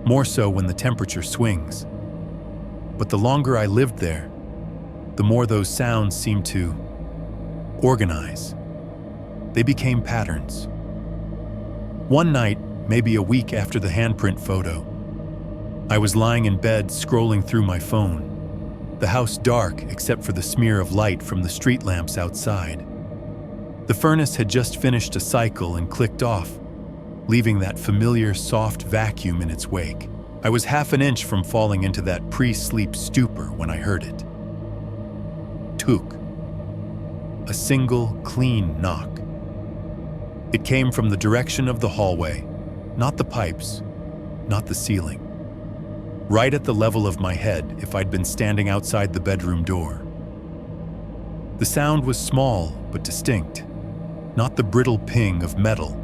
more so when the temperature swings. But the longer I lived there, the more those sounds seemed to organize. They became patterns. One night, maybe a week after the handprint photo, I was lying in bed scrolling through my phone, the house dark except for the smear of light from the street lamps outside. The furnace had just finished a cycle and clicked off, leaving that familiar soft vacuum in its wake. I was half an inch from falling into that pre-sleep stupor when I heard it. Took. A single, clean knock. It came from the direction of the hallway, not the pipes, not the ceiling. Right at the level of my head if I'd been standing outside the bedroom door. The sound was small but distinct, not the brittle ping of metal,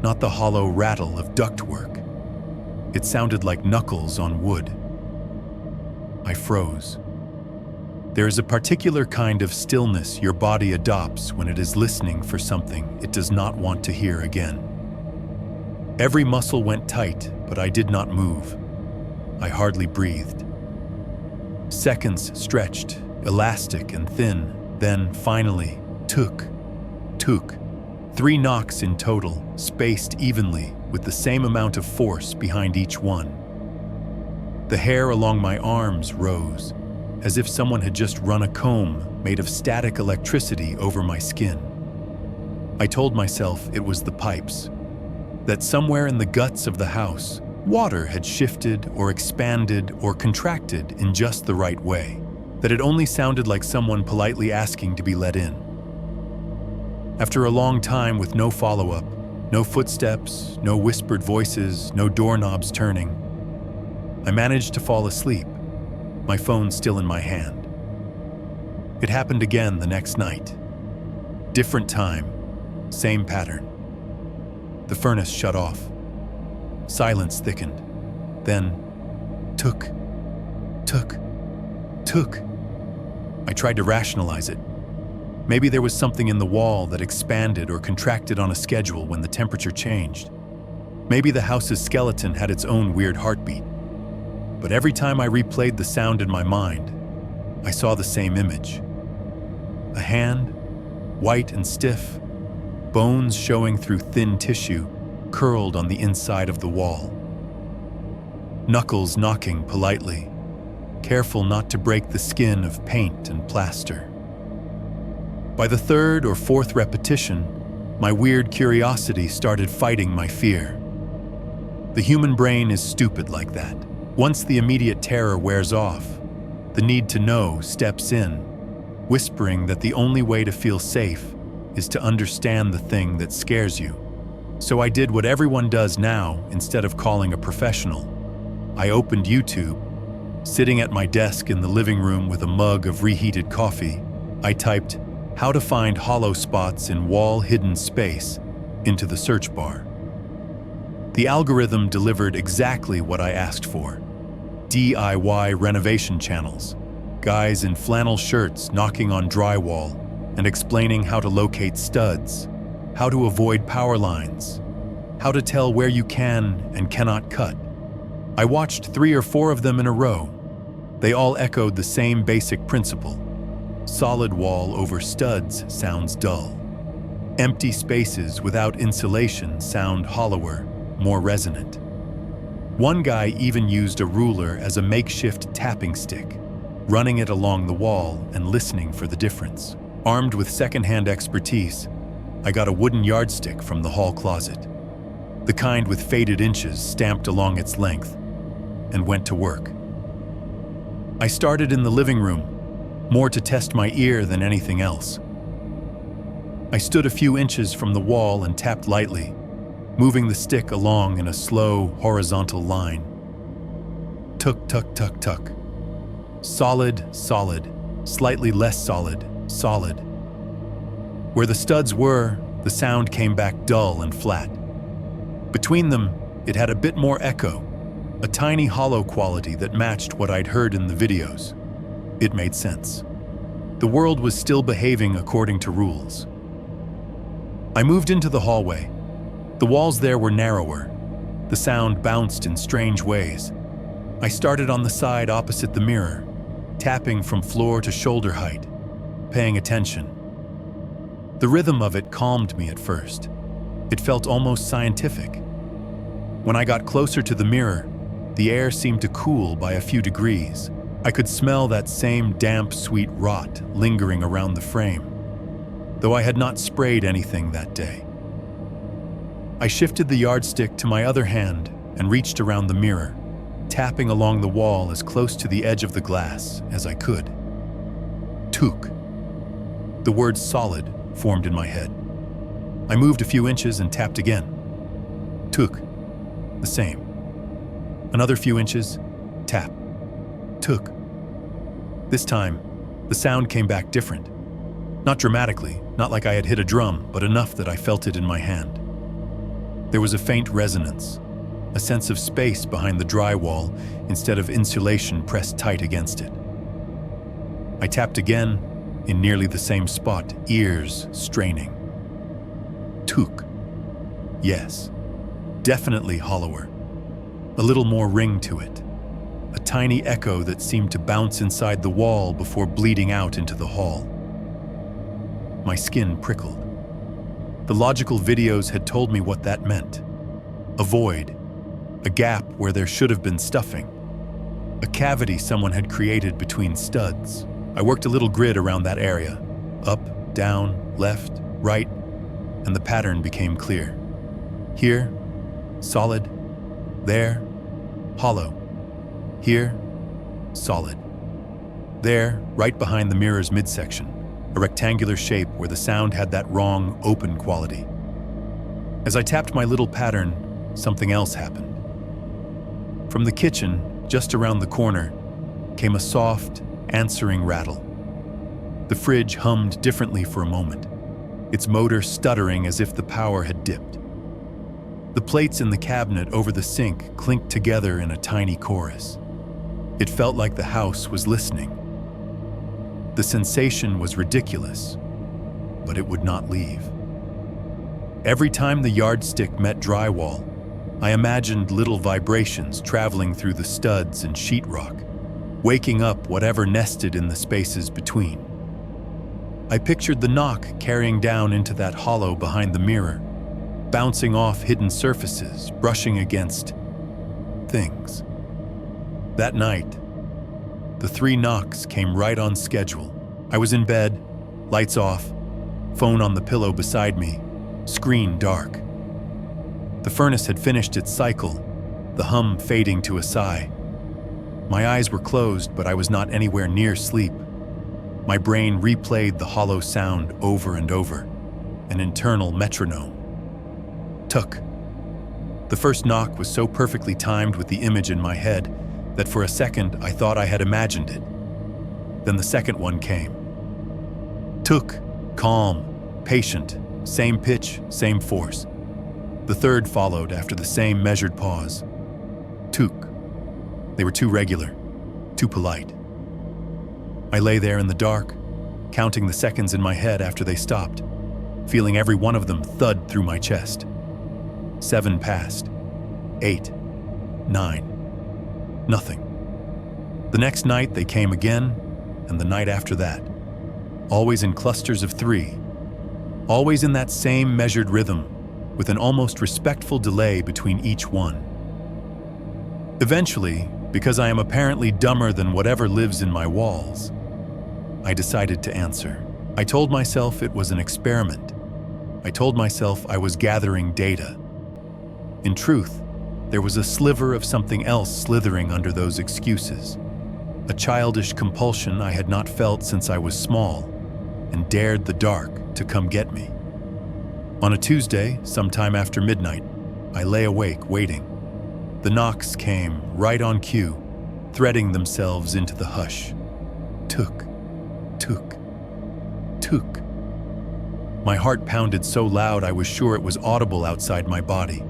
not the hollow rattle of ductwork. It sounded like knuckles on wood. I froze. There is a particular kind of stillness your body adopts when it is listening for something it does not want to hear again. Every muscle went tight, but I did not move. I hardly breathed. Seconds stretched, elastic and thin, then finally, took. 3 knocks in total, spaced evenly, with the same amount of force behind each one. The hair along my arms rose, as if someone had just run a comb made of static electricity over my skin. I told myself it was the pipes, that somewhere in the guts of the house, water had shifted or expanded or contracted in just the right way, that it only sounded like someone politely asking to be let in. After a long time with no follow-up, no footsteps, no whispered voices, no doorknobs turning, I managed to fall asleep, my phone still in my hand. It happened again the next night. Different time, same pattern. The furnace shut off. Silence thickened. Then, took. I tried to rationalize it. Maybe there was something in the wall that expanded or contracted on a schedule when the temperature changed. Maybe the house's skeleton had its own weird heartbeat. But every time I replayed the sound in my mind, I saw the same image. A hand, white and stiff, bones showing through thin tissue, curled on the inside of the wall. Knuckles knocking politely, careful not to break the skin of paint and plaster. By the third or fourth repetition, my weird curiosity started fighting my fear. The human brain is stupid like that. Once the immediate terror wears off, the need to know steps in, whispering that the only way to feel safe is to understand the thing that scares you. So I did what everyone does now instead of calling a professional. I opened YouTube. Sitting at my desk in the living room with a mug of reheated coffee, I typed, "How to find hollow spots in wall-hidden space" into the search bar. The algorithm delivered exactly what I asked for. DIY renovation channels, guys in flannel shirts knocking on drywall and explaining how to locate studs, how to avoid power lines, how to tell where you can and cannot cut. I watched 3 or 4 of them in a row. They all echoed the same basic principle. Solid wall over studs sounds dull. Empty spaces without insulation sound hollower, more resonant. One guy even used a ruler as a makeshift tapping stick, running it along the wall and listening for the difference. Armed with secondhand expertise, I got a wooden yardstick from the hall closet, the kind with faded inches stamped along its length, and went to work. I started in the living room, more to test my ear than anything else. I stood a few inches from the wall and tapped lightly, moving the stick along in a slow, horizontal line. Tuk, tuk, tuk, tuk. Solid, solid, slightly less solid, solid. Where the studs were, the sound came back dull and flat. Between them, it had a bit more echo, a tiny hollow quality that matched what I'd heard in the videos. It made sense. The world was still behaving according to rules. I moved into the hallway. The walls there were narrower. The sound bounced in strange ways. I started on the side opposite the mirror, tapping from floor to shoulder height, paying attention. The rhythm of it calmed me at first. It felt almost scientific. When I got closer to the mirror, the air seemed to cool by a few degrees. I could smell that same damp, sweet rot lingering around the frame, though I had not sprayed anything that day. I shifted the yardstick to my other hand and reached around the mirror, tapping along the wall as close to the edge of the glass as I could. Tuk. The word solid formed in my head. I moved a few inches and tapped again. Tuk. The same. Another few inches, tap. Tuk. This time, the sound came back different. Not dramatically, not like I had hit a drum, but enough that I felt it in my hand. There was a faint resonance, a sense of space behind the drywall instead of insulation pressed tight against it. I tapped again, in nearly the same spot, ears straining. Tuk. Yes, definitely hollower. A little more ring to it. A tiny echo that seemed to bounce inside the wall before bleeding out into the hall. My skin prickled. The logical videos had told me what that meant. A void, a gap where there should have been stuffing, a cavity someone had created between studs. I worked a little grid around that area, up, down, left, right, and the pattern became clear. Here, solid. There, hollow. Here, solid. There, right behind the mirror's midsection, a rectangular shape where the sound had that wrong, open quality. As I tapped my little pattern, something else happened. From the kitchen, just around the corner, came a soft, answering rattle. The fridge hummed differently for a moment, its motor stuttering as if the power had dipped. The plates in the cabinet over the sink clinked together in a tiny chorus. It felt like the house was listening. The sensation was ridiculous, but it would not leave. Every time the yardstick met drywall, I imagined little vibrations traveling through the studs and sheetrock, waking up whatever nested in the spaces between. I pictured the knock carrying down into that hollow behind the mirror, bouncing off hidden surfaces, brushing against things. That night, the 3 knocks came right on schedule. I was in bed, lights off, phone on the pillow beside me, screen dark. The furnace had finished its cycle, the hum fading to a sigh. My eyes were closed, but I was not anywhere near sleep. My brain replayed the hollow sound over and over, an internal metronome. Tuk. The first knock was so perfectly timed with the image in my head that for a second I thought I had imagined it. Then the second one came. Tuk, calm, patient, same pitch, same force. The third followed after the same measured pause. Tuk. They were too regular, too polite. I lay there in the dark, counting the seconds in my head after they stopped, feeling every one of them thud through my chest. 7 passed. 8. 9. Nothing. The next night they came again, and the night after that. Always in clusters of 3. Always in that same measured rhythm, with an almost respectful delay between each one. Eventually, because I am apparently dumber than whatever lives in my walls, I decided to answer. I told myself it was an experiment. I told myself I was gathering data. In truth, there was a sliver of something else slithering under those excuses, a childish compulsion I had not felt since I was small and dared the dark to come get me. On a Tuesday, sometime after midnight, I lay awake waiting. The knocks came right on cue, threading themselves into the hush. Tuk, tuk, tuk. My heart pounded so loud I was sure it was audible outside my body.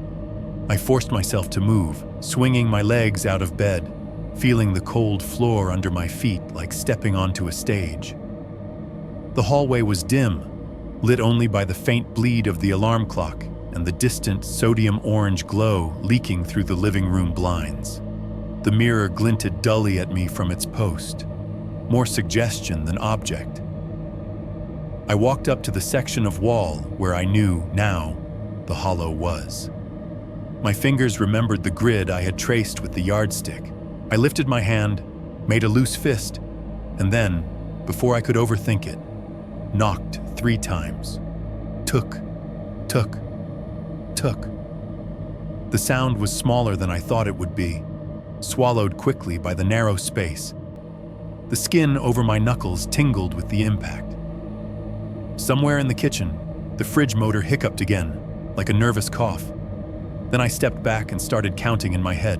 I forced myself to move, swinging my legs out of bed, feeling the cold floor under my feet like stepping onto a stage. The hallway was dim, lit only by the faint bleed of the alarm clock and the distant sodium orange glow leaking through the living room blinds. The mirror glinted dully at me from its post, more suggestion than object. I walked up to the section of wall where I knew now the hollow was. My fingers remembered the grid I had traced with the yardstick. I lifted my hand, made a loose fist, and then, before I could overthink it, knocked 3 times. Tuk, tuk, tuk. The sound was smaller than I thought it would be, swallowed quickly by the narrow space. The skin over my knuckles tingled with the impact. Somewhere in the kitchen, the fridge motor hiccuped again, like a nervous cough. Then I stepped back and started counting in my head.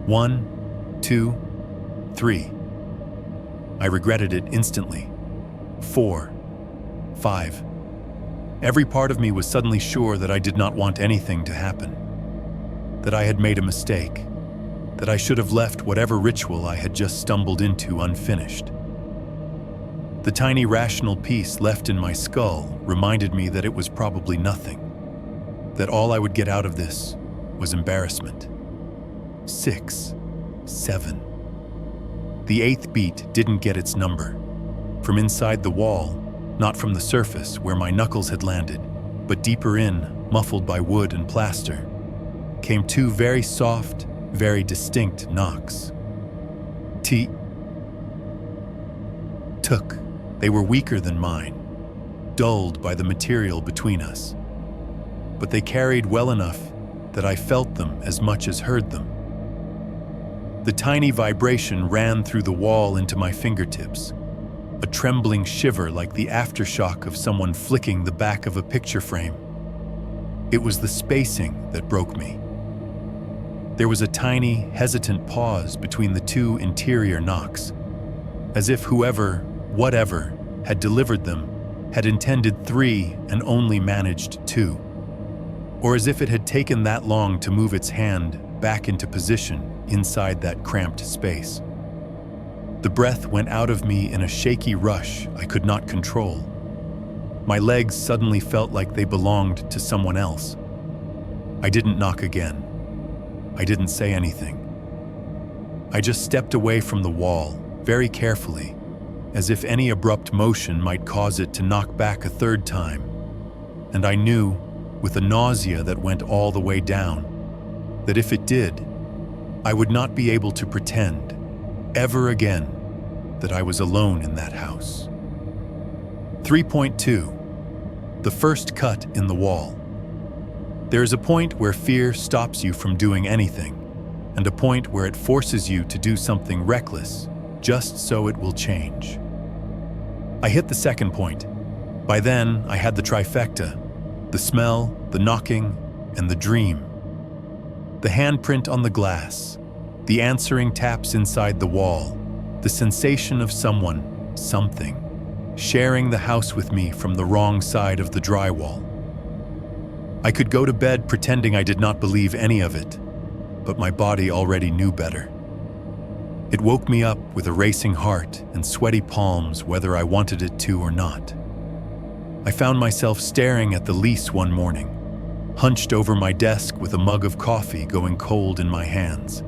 1, 2, 3. I regretted it instantly. 4, 5. Every part of me was suddenly sure that I did not want anything to happen, that I had made a mistake, that I should have left whatever ritual I had just stumbled into unfinished. The tiny rational piece left in my skull reminded me that it was probably nothing, that all I would get out of this was embarrassment. 6, 7. The 8th beat didn't get its number. From inside the wall, not from the surface where my knuckles had landed, but deeper in, muffled by wood and plaster, came 2 very soft, very distinct knocks. T. Tuk. They were weaker than mine, dulled by the material between us. But they carried well enough that I felt them as much as heard them. The tiny vibration ran through the wall into my fingertips, a trembling shiver like the aftershock of someone flicking the back of a picture frame. It was the spacing that broke me. There was a tiny, hesitant pause between the two interior knocks, as if whoever, whatever, had delivered them had intended 3 and only managed 2. Or as if it had taken that long to move its hand back into position inside that cramped space. The breath went out of me in a shaky rush I could not control. My legs suddenly felt like they belonged to someone else. I didn't knock again. I didn't say anything. I just stepped away from the wall, very carefully, as if any abrupt motion might cause it to knock back a third time. And I knew, with a nausea that went all the way down, that if it did, I would not be able to pretend, ever again, that I was alone in that house. 3.2. The first cut in the wall. There is a point where fear stops you from doing anything, and a point where it forces you to do something reckless, just so it will change. I hit the second point. By then, I had the trifecta: the smell, the knocking, and the dream. The handprint on the glass, the answering taps inside the wall, the sensation of someone, something, sharing the house with me from the wrong side of the drywall. I could go to bed pretending I did not believe any of it, but my body already knew better. It woke me up with a racing heart and sweaty palms whether I wanted it to or not. I found myself staring at the lease one morning, hunched over my desk with a mug of coffee going cold in my hands,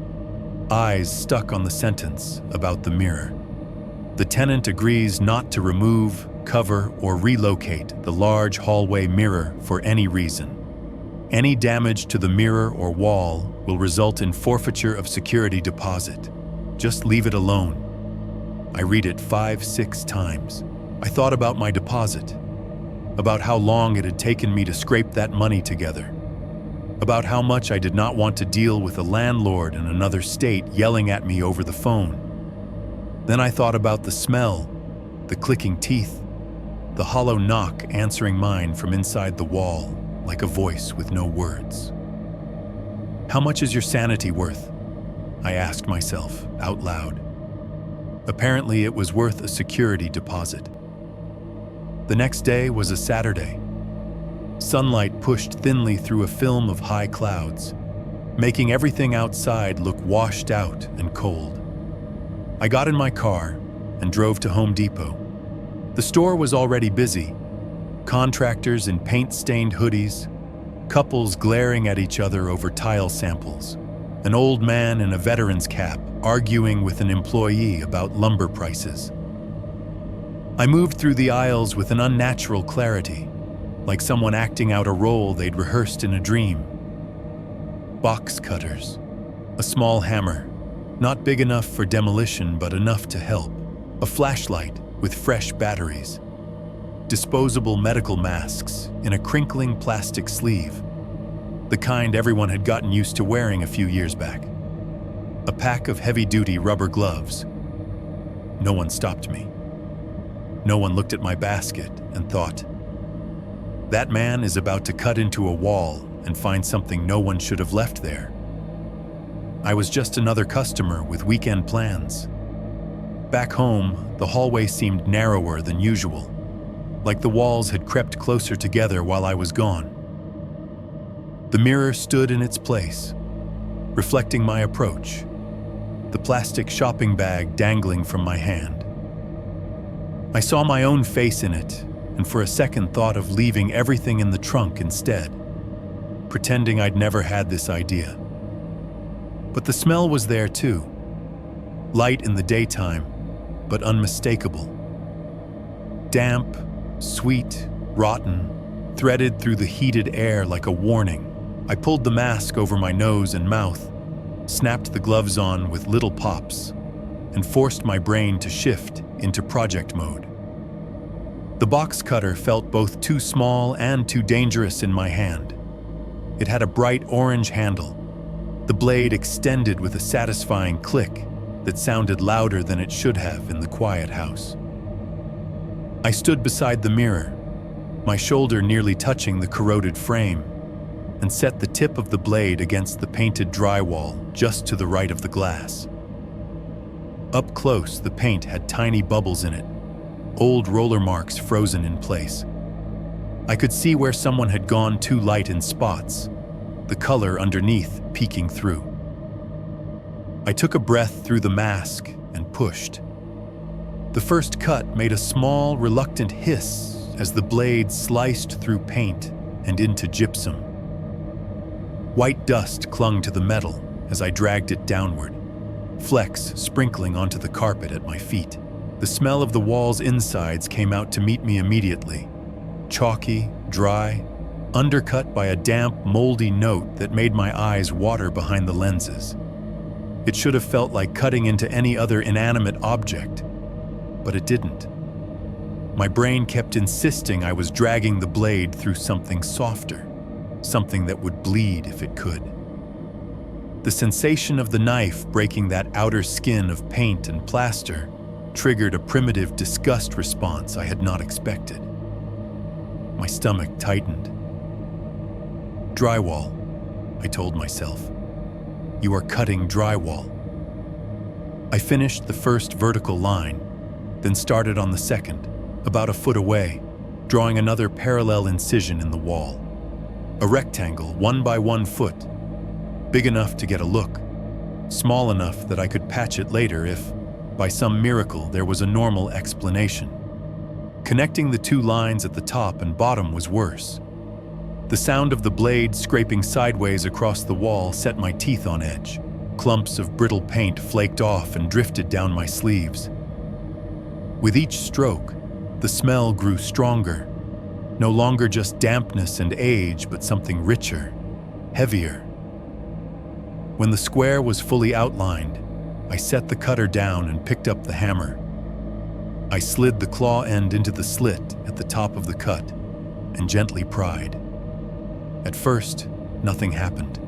eyes stuck on the sentence about the mirror. The tenant agrees not to remove, cover, or relocate the large hallway mirror for any reason. Any damage to the mirror or wall will result in forfeiture of security deposit. Just leave it alone. I read it 5-6 times. I thought about my deposit, about how long it had taken me to scrape that money together, about how much I did not want to deal with a landlord in another state yelling at me over the phone. Then I thought about the smell, the clicking teeth, the hollow knock answering mine from inside the wall, like a voice with no words. How much is your sanity worth? I asked myself out loud. Apparently, it was worth a security deposit. The next day was a Saturday. Sunlight pushed thinly through a film of high clouds, making everything outside look washed out and cold. I got in my car and drove to Home Depot. The store was already busy. Contractors in paint-stained hoodies, couples glaring at each other over tile samples, an old man in a veteran's cap arguing with an employee about lumber prices. I moved through the aisles with an unnatural clarity, like someone acting out a role they'd rehearsed in a dream. Box cutters, a small hammer, not big enough for demolition but enough to help, a flashlight with fresh batteries, disposable medical masks in a crinkling plastic sleeve, the kind everyone had gotten used to wearing a few years back, a pack of heavy-duty rubber gloves. No one stopped me. No one looked at my basket and thought, that man is about to cut into a wall and find something no one should have left there. I was just another customer with weekend plans. Back home, the hallway seemed narrower than usual, like the walls had crept closer together while I was gone. The mirror stood in its place, reflecting my approach, the plastic shopping bag dangling from my hand. I saw my own face in it, and for a second thought of leaving everything in the trunk instead, pretending I'd never had this idea. But the smell was there too, light in the daytime, but unmistakable. Damp, sweet, rotten, threaded through the heated air like a warning. I pulled the mask over my nose and mouth, snapped the gloves on with little pops, and forced my brain to shift into project mode. The box cutter felt both too small and too dangerous in my hand. It had a bright orange handle. The blade extended with a satisfying click that sounded louder than it should have in the quiet house. I stood beside the mirror, my shoulder nearly touching the corroded frame, and set the tip of the blade against the painted drywall just to the right of the glass. Up close, the paint had tiny bubbles in it, old roller marks frozen in place. I could see where someone had gone too light in spots, the color underneath peeking through. I took a breath through the mask and pushed. The first cut made a small, reluctant hiss as the blade sliced through paint and into gypsum. White dust clung to the metal as I dragged it downward, flecks sprinkling onto the carpet at my feet. The smell of the wall's insides came out to meet me immediately. Chalky, dry, undercut by a damp, moldy note that made my eyes water behind the lenses. It should have felt like cutting into any other inanimate object, but it didn't. My brain kept insisting I was dragging the blade through something softer, something that would bleed if it could. The sensation of the knife breaking that outer skin of paint and plaster triggered a primitive disgust response I had not expected. My stomach tightened. Drywall, I told myself. You are cutting drywall. I finished the first vertical line, then started on the second, about a foot away, drawing another parallel incision in the wall. A rectangle 1 by 1 foot, big enough to get a look, small enough that I could patch it later if, by some miracle, there was a normal explanation. Connecting the two lines at the top and bottom was worse. The sound of the blade scraping sideways across the wall set my teeth on edge. Clumps of brittle paint flaked off and drifted down my sleeves. With each stroke, the smell grew stronger. No longer just dampness and age, but something richer, heavier. When the square was fully outlined, I set the cutter down and picked up the hammer. I slid the claw end into the slit at the top of the cut and gently pried. At first, nothing happened.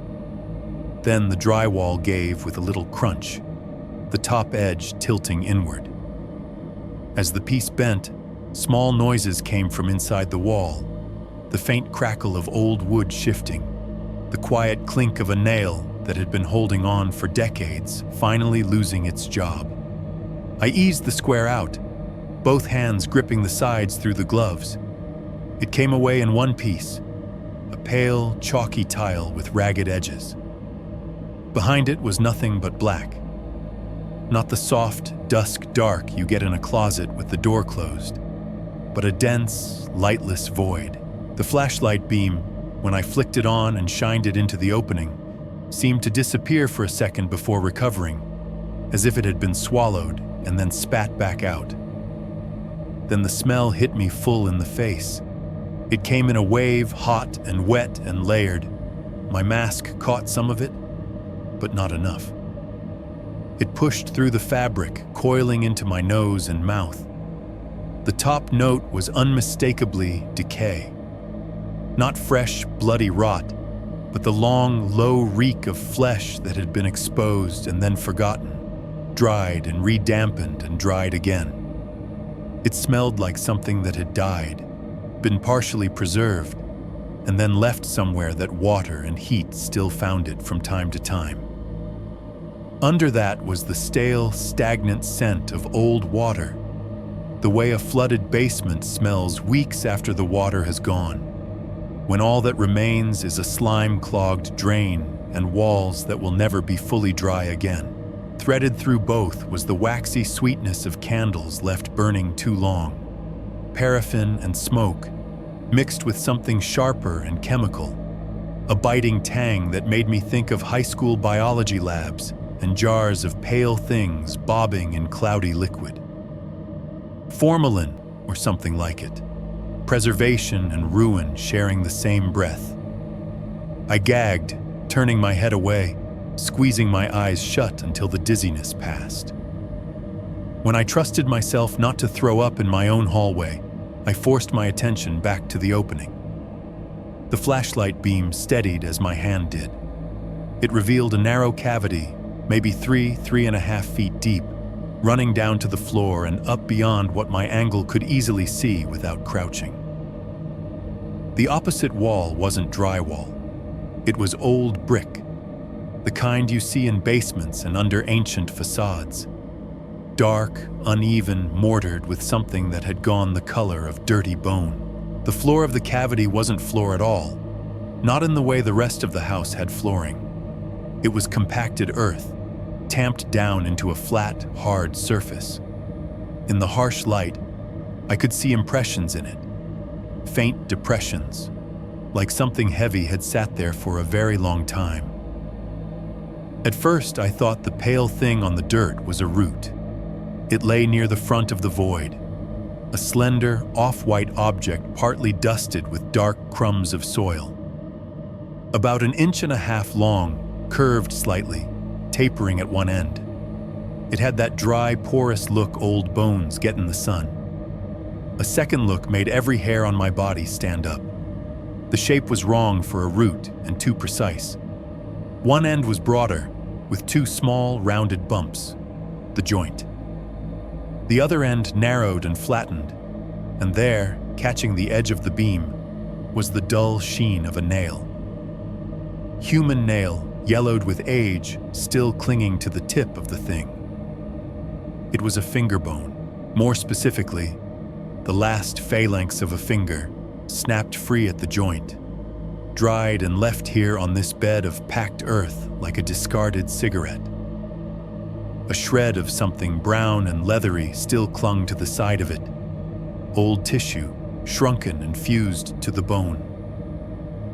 Then the drywall gave with a little crunch, the top edge tilting inward. As the piece bent, small noises came from inside the wall, the faint crackle of old wood shifting, the quiet clink of a nail that had been holding on for decades, finally losing its job. I eased the square out, both hands gripping the sides through the gloves. It came away in one piece, a pale, chalky tile with ragged edges. Behind it was nothing but black. Not the soft, dusk dark you get in a closet with the door closed, but a dense, lightless void. The flashlight beam, when I flicked it on and shined it into the opening, seemed to disappear for a second before recovering, as if it had been swallowed and then spat back out. Then the smell hit me full in the face. It came in a wave, hot and wet and layered. My mask caught some of it, but not enough. It pushed through the fabric, coiling into my nose and mouth. The top note was unmistakably decay. Not fresh, bloody rot, but the long, low reek of flesh that had been exposed and then forgotten, dried and redampened and dried again. It smelled like something that had died, been partially preserved, and then left somewhere that water and heat still found it from time to time. Under that was the stale, stagnant scent of old water, the way a flooded basement smells weeks after the water has gone, when all that remains is a slime-clogged drain and walls that will never be fully dry again. Threaded through both was the waxy sweetness of candles left burning too long, paraffin and smoke, mixed with something sharper and chemical, a biting tang that made me think of high school biology labs and jars of pale things bobbing in cloudy liquid. Formalin, or something like it. Preservation and ruin sharing the same breath. I gagged, turning my head away, squeezing my eyes shut until the dizziness passed. When I trusted myself not to throw up in my own hallway, I forced my attention back to the opening. The flashlight beam steadied as my hand did. It revealed a narrow cavity, maybe 3.5 feet deep, running down to the floor and up beyond what my angle could easily see without crouching. The opposite wall wasn't drywall. It was old brick, the kind you see in basements and under ancient facades. Dark, uneven, mortared with something that had gone the color of dirty bone. The floor of the cavity wasn't floor at all, not in the way the rest of the house had flooring. It was compacted earth, tamped down into a flat, hard surface. In the harsh light, I could see impressions in it, faint depressions, like something heavy had sat there for a very long time. At first, I thought the pale thing on the dirt was a root. It lay near the front of the void, a slender, off-white object partly dusted with dark crumbs of soil. About 1.5 inches long, curved slightly, tapering at one end. It had that dry, porous look old bones get in the sun. A second look made every hair on my body stand up. The shape was wrong for a root and too precise. One end was broader, with 2 small, rounded bumps, the joint. The other end narrowed and flattened, and there, catching the edge of the beam, was the dull sheen of a nail. Human nail, yellowed with age, still clinging to the tip of the thing. It was a finger bone, more specifically, the last phalanx of a finger, snapped free at the joint, dried and left here on this bed of packed earth like a discarded cigarette. A shred of something brown and leathery still clung to the side of it, old tissue, shrunken and fused to the bone.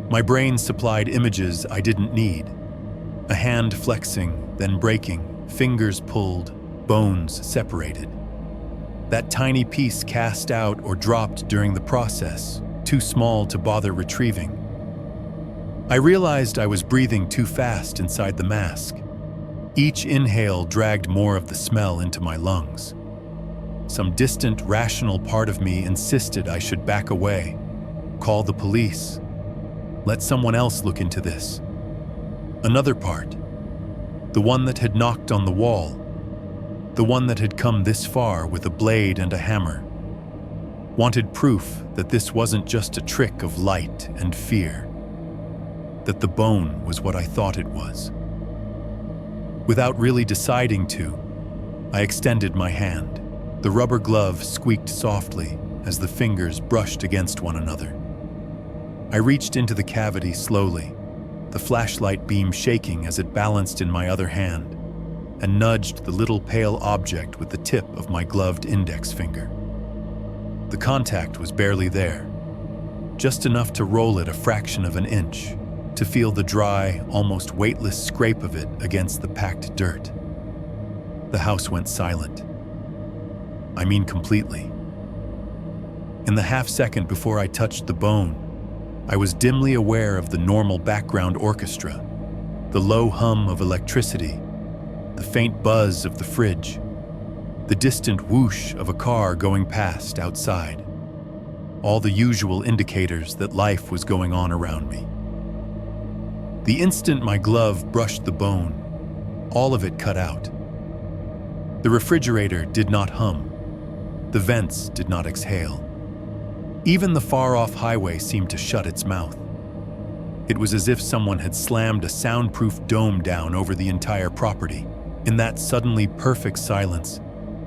My brain supplied images I didn't need. A hand flexing, then breaking, fingers pulled, bones separated. That tiny piece cast out or dropped during the process, too small to bother retrieving. I realized I was breathing too fast inside the mask. Each inhale dragged more of the smell into my lungs. Some distant, rational part of me insisted I should back away, call the police, let someone else look into this. Another part, the one that had knocked on the wall, the one that had come this far with a blade and a hammer, wanted proof that this wasn't just a trick of light and fear, that the bone was what I thought it was. Without really deciding to, I extended my hand. The rubber glove squeaked softly as the fingers brushed against one another. I reached into the cavity slowly, the flashlight beam shaking as it balanced in my other hand, and nudged the little pale object with the tip of my gloved index finger. The contact was barely there, just enough to roll it a fraction of an inch, to feel the dry, almost weightless scrape of it against the packed dirt. The house went silent. I mean completely. In the half-second before I touched the bone, I was dimly aware of the normal background orchestra, the low hum of electricity, the faint buzz of the fridge, the distant whoosh of a car going past outside, all the usual indicators that life was going on around me. The instant my glove brushed the bone, all of it cut out. The refrigerator did not hum. The vents did not exhale. Even the far-off highway seemed to shut its mouth. It was as if someone had slammed a soundproof dome down over the entire property. In that suddenly perfect silence,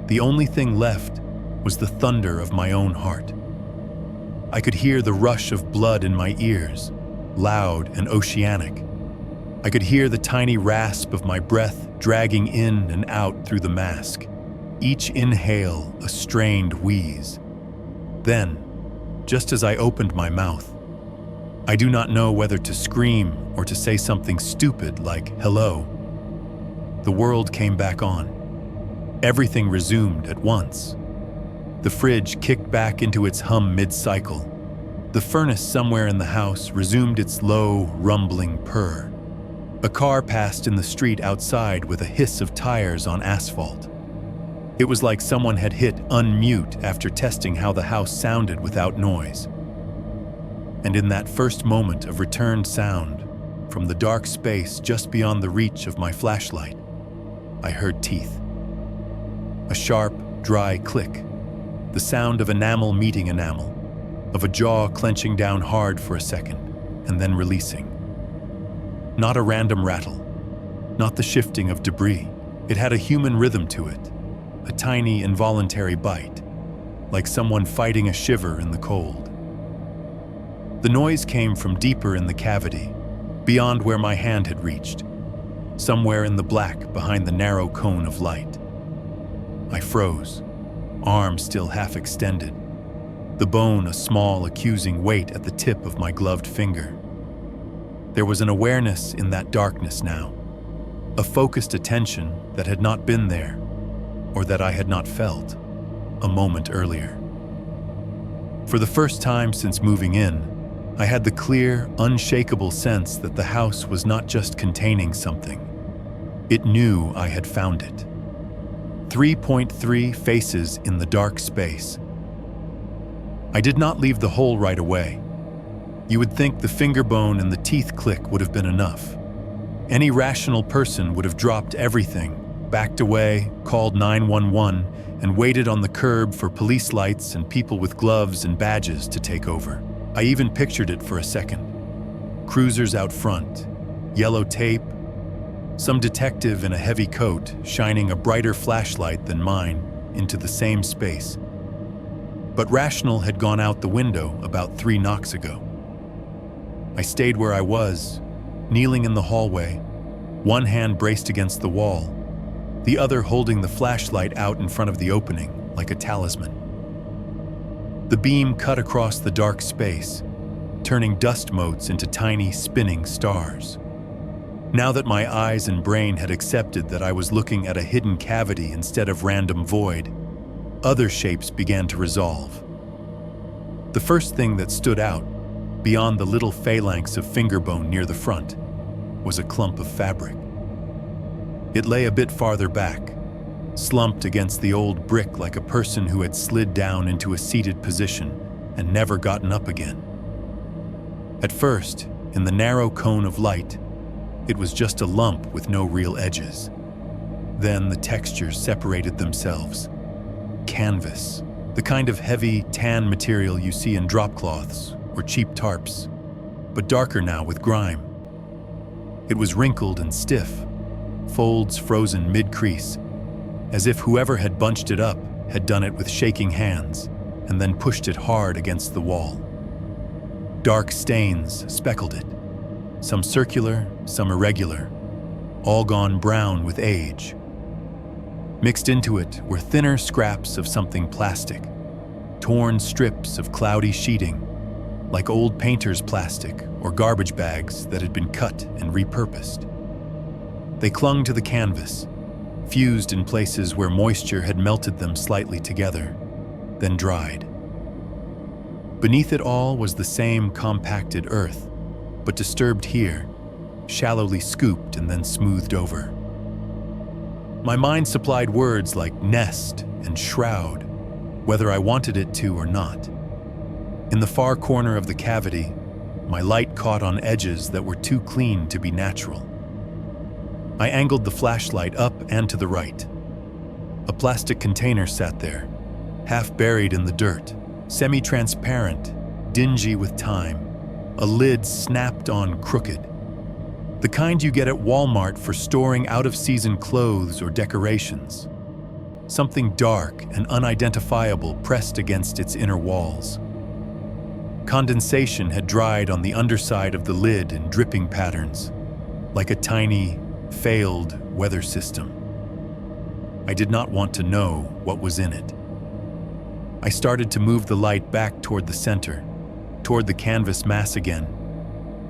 the only thing left was the thunder of my own heart. I could hear the rush of blood in my ears, loud and oceanic. I could hear the tiny rasp of my breath dragging in and out through the mask, each inhale a strained wheeze. Then, just as I opened my mouth, I do not know whether to scream or to say something stupid like hello. The world came back on. Everything resumed at once. The fridge kicked back into its hum mid-cycle. The furnace somewhere in the house resumed its low, rumbling purr. A car passed in the street outside with a hiss of tires on asphalt. It was like someone had hit unmute after testing how the house sounded without noise. And in that first moment of returned sound, from the dark space just beyond the reach of my flashlight, I heard teeth. A sharp, dry click, the sound of enamel meeting enamel, of a jaw clenching down hard for a second, and then releasing. Not a random rattle, not the shifting of debris. It had a human rhythm to it, a tiny, involuntary bite, like someone fighting a shiver in the cold. The noise came from deeper in the cavity, beyond where my hand had reached, somewhere in the black behind the narrow cone of light. I froze, arm still half extended, the bone a small, accusing weight at the tip of my gloved finger. There was an awareness in that darkness now, a focused attention that had not been there, or that I had not felt, a moment earlier. For the first time since moving in, I had the clear, unshakable sense that the house was not just containing something. It knew I had found it. 3.3 faces in the dark space. I did not leave the hole right away. You would think the finger bone and the teeth click would have been enough. Any rational person would have dropped everything, backed away, called 911, and waited on the curb for police lights and people with gloves and badges to take over. I even pictured it for a second. Cruisers out front, yellow tape, some detective in a heavy coat shining a brighter flashlight than mine into the same space. But rational had gone out the window about 3 knocks ago. I stayed where I was, kneeling in the hallway, one hand braced against the wall, the other holding the flashlight out in front of the opening like a talisman. The beam cut across the dark space, turning dust motes into tiny, spinning stars. Now that my eyes and brain had accepted that I was looking at a hidden cavity instead of random void, other shapes began to resolve. The first thing that stood out, beyond the little phalanx of finger bone near the front, was a clump of fabric. It lay a bit farther back, slumped against the old brick like a person who had slid down into a seated position and never gotten up again. At first, in the narrow cone of light, it was just a lump with no real edges. Then the textures separated themselves. Canvas, the kind of heavy, tan material you see in drop cloths or cheap tarps, but darker now with grime. It was wrinkled and stiff, folds frozen mid-crease, as if whoever had bunched it up had done it with shaking hands and then pushed it hard against the wall. Dark stains speckled it, some circular, some irregular, all gone brown with age. Mixed into it were thinner scraps of something plastic, torn strips of cloudy sheeting, like old painter's plastic or garbage bags that had been cut and repurposed. They clung to the canvas, fused in places where moisture had melted them slightly together, then dried. Beneath it all was the same compacted earth, but disturbed here, shallowly scooped and then smoothed over. My mind supplied words like nest and shroud, whether I wanted it to or not. In the far corner of the cavity, my light caught on edges that were too clean to be natural. I angled the flashlight up and to the right. A plastic container sat there, half buried in the dirt, semi-transparent, dingy with time, a lid snapped on crooked. The kind you get at Walmart for storing out-of-season clothes or decorations. Something dark and unidentifiable pressed against its inner walls. Condensation had dried on the underside of the lid in dripping patterns, like a tiny, failed weather system. I did not want to know what was in it. I started to move the light back toward the center, toward the canvas mass again,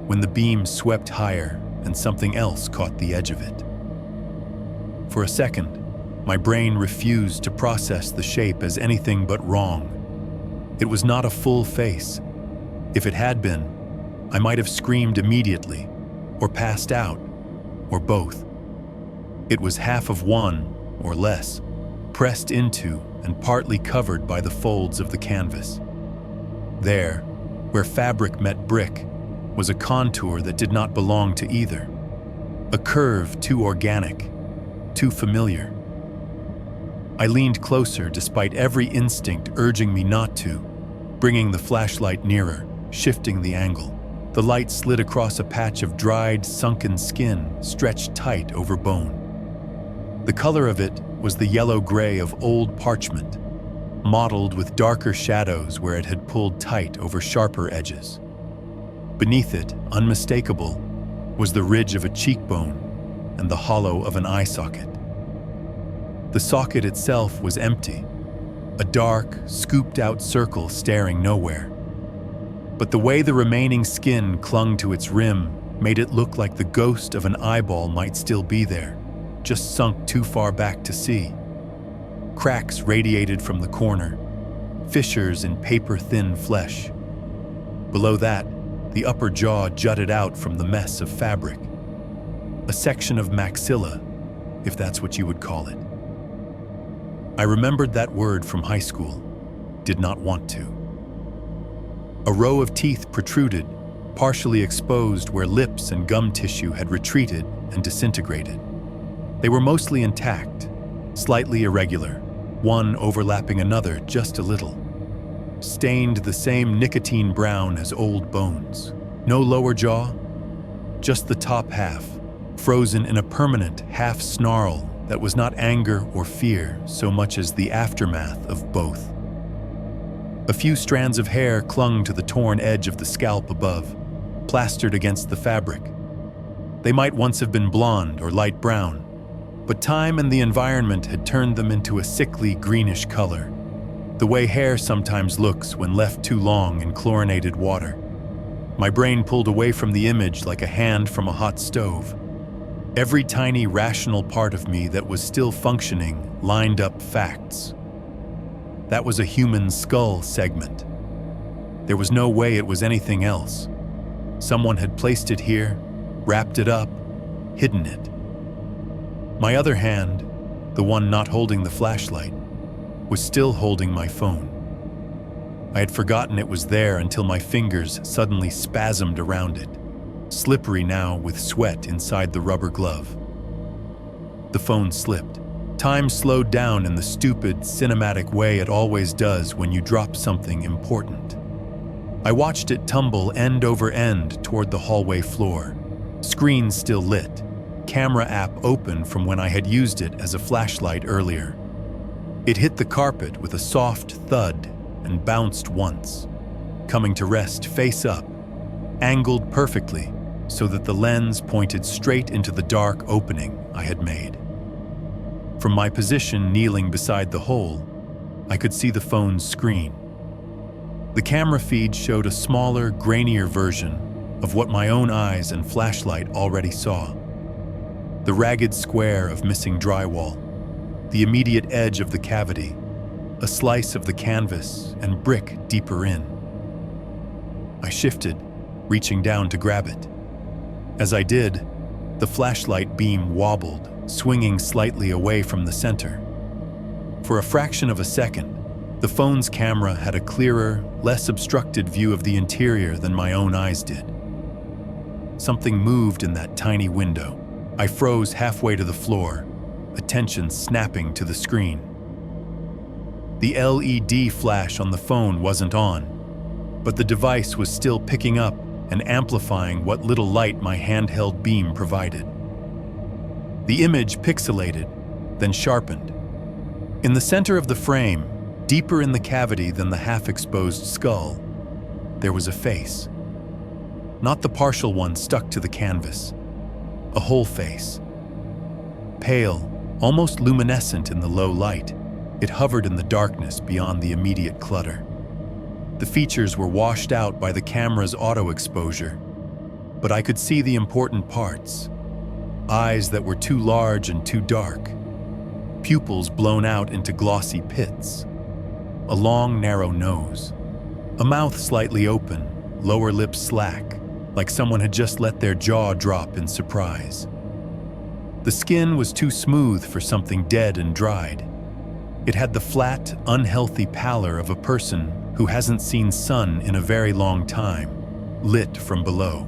when the beam swept higher and something else caught the edge of it. For a second, my brain refused to process the shape as anything but wrong. It was not a full face. If it had been, I might have screamed immediately, or passed out, or both. It was half of one, or less, pressed into and partly covered by the folds of the canvas. There, Where fabric met brick was a contour that did not belong to either. A curve too organic, too familiar. I leaned closer despite every instinct urging me not to, bringing the flashlight nearer, shifting the angle. The light slid across a patch of dried, sunken skin stretched tight over bone. The color of it was the yellow-gray of old parchment, mottled with darker shadows where it had pulled tight over sharper edges. Beneath it, unmistakable, was the ridge of a cheekbone and the hollow of an eye socket. The socket itself was empty, a dark, scooped-out circle staring nowhere. But the way the remaining skin clung to its rim made it look like the ghost of an eyeball might still be there, just sunk too far back to see. Cracks radiated from the corner, fissures in paper-thin flesh. Below that, the upper jaw jutted out from the mess of fabric. A section of maxilla, if that's what you would call it. I remembered that word from high school, did not want to. A row of teeth protruded, partially exposed where lips and gum tissue had retreated and disintegrated. They were mostly intact, slightly irregular, one overlapping another just a little. Stained the same nicotine brown as old bones. No lower jaw, just the top half, frozen in a permanent half snarl that was not anger or fear so much as the aftermath of both. A few strands of hair clung to the torn edge of the scalp above, plastered against the fabric. They might once have been blonde or light brown, but time and the environment had turned them into a sickly greenish color, the way hair sometimes looks when left too long in chlorinated water. My brain pulled away from the image like a hand from a hot stove. Every tiny rational part of me that was still functioning lined up facts. That was a human skull segment. There was no way it was anything else. Someone had placed it here, wrapped it up, hidden it. My other hand, the one not holding the flashlight, was still holding my phone. I had forgotten it was there until my fingers suddenly spasmed around it, slippery now with sweat inside the rubber glove. The phone slipped. Time slowed down in the stupid, cinematic way it always does when you drop something important. I watched it tumble end over end toward the hallway floor. Screen still lit, camera app open from when I had used it as a flashlight earlier. It hit the carpet with a soft thud and bounced once, coming to rest face up, angled perfectly so that the lens pointed straight into the dark opening I had made. From my position kneeling beside the hole, I could see the phone's screen. The camera feed showed a smaller, grainier version of what my own eyes and flashlight already saw. The ragged square of missing drywall, the immediate edge of the cavity, a slice of the canvas and brick deeper in. I shifted, reaching down to grab it. As I did, the flashlight beam wobbled, swinging slightly away from the center. For a fraction of a second, the phone's camera had a clearer, less obstructed view of the interior than my own eyes did. Something moved in that tiny window. I froze halfway to the floor, attention snapping to the screen. The LED flash on the phone wasn't on, but the device was still picking up and amplifying what little light my handheld beam provided. The image pixelated, then sharpened. In the center of the frame, deeper in the cavity than the half-exposed skull, there was a face. Not the partial one stuck to the canvas, a whole face. Pale, almost luminescent in the low light, it hovered in the darkness beyond the immediate clutter. The features were washed out by the camera's auto exposure, but I could see the important parts. Eyes that were too large and too dark, pupils blown out into glossy pits, a long, narrow nose, a mouth slightly open, lower lip slack, like someone had just let their jaw drop in surprise. The skin was too smooth for something dead and dried. It had the flat, unhealthy pallor of a person who hasn't seen sun in a very long time, lit from below.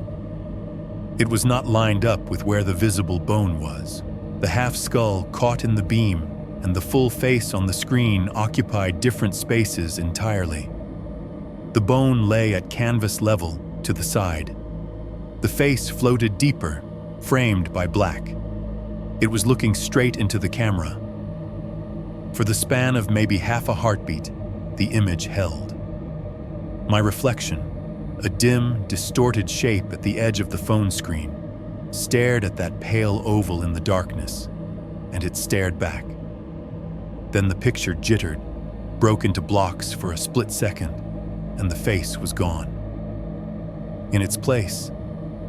It was not lined up with where the visible bone was. The half skull caught in the beam and the full face on the screen occupied different spaces entirely. The bone lay at canvas level to the side. The face floated deeper, framed by black. It was looking straight into the camera. For the span of maybe half a heartbeat, the image held. My reflection, a dim, distorted shape at the edge of the phone screen, stared at that pale oval in the darkness, and it stared back. Then the picture jittered, broke into blocks for a split second, and the face was gone. In its place,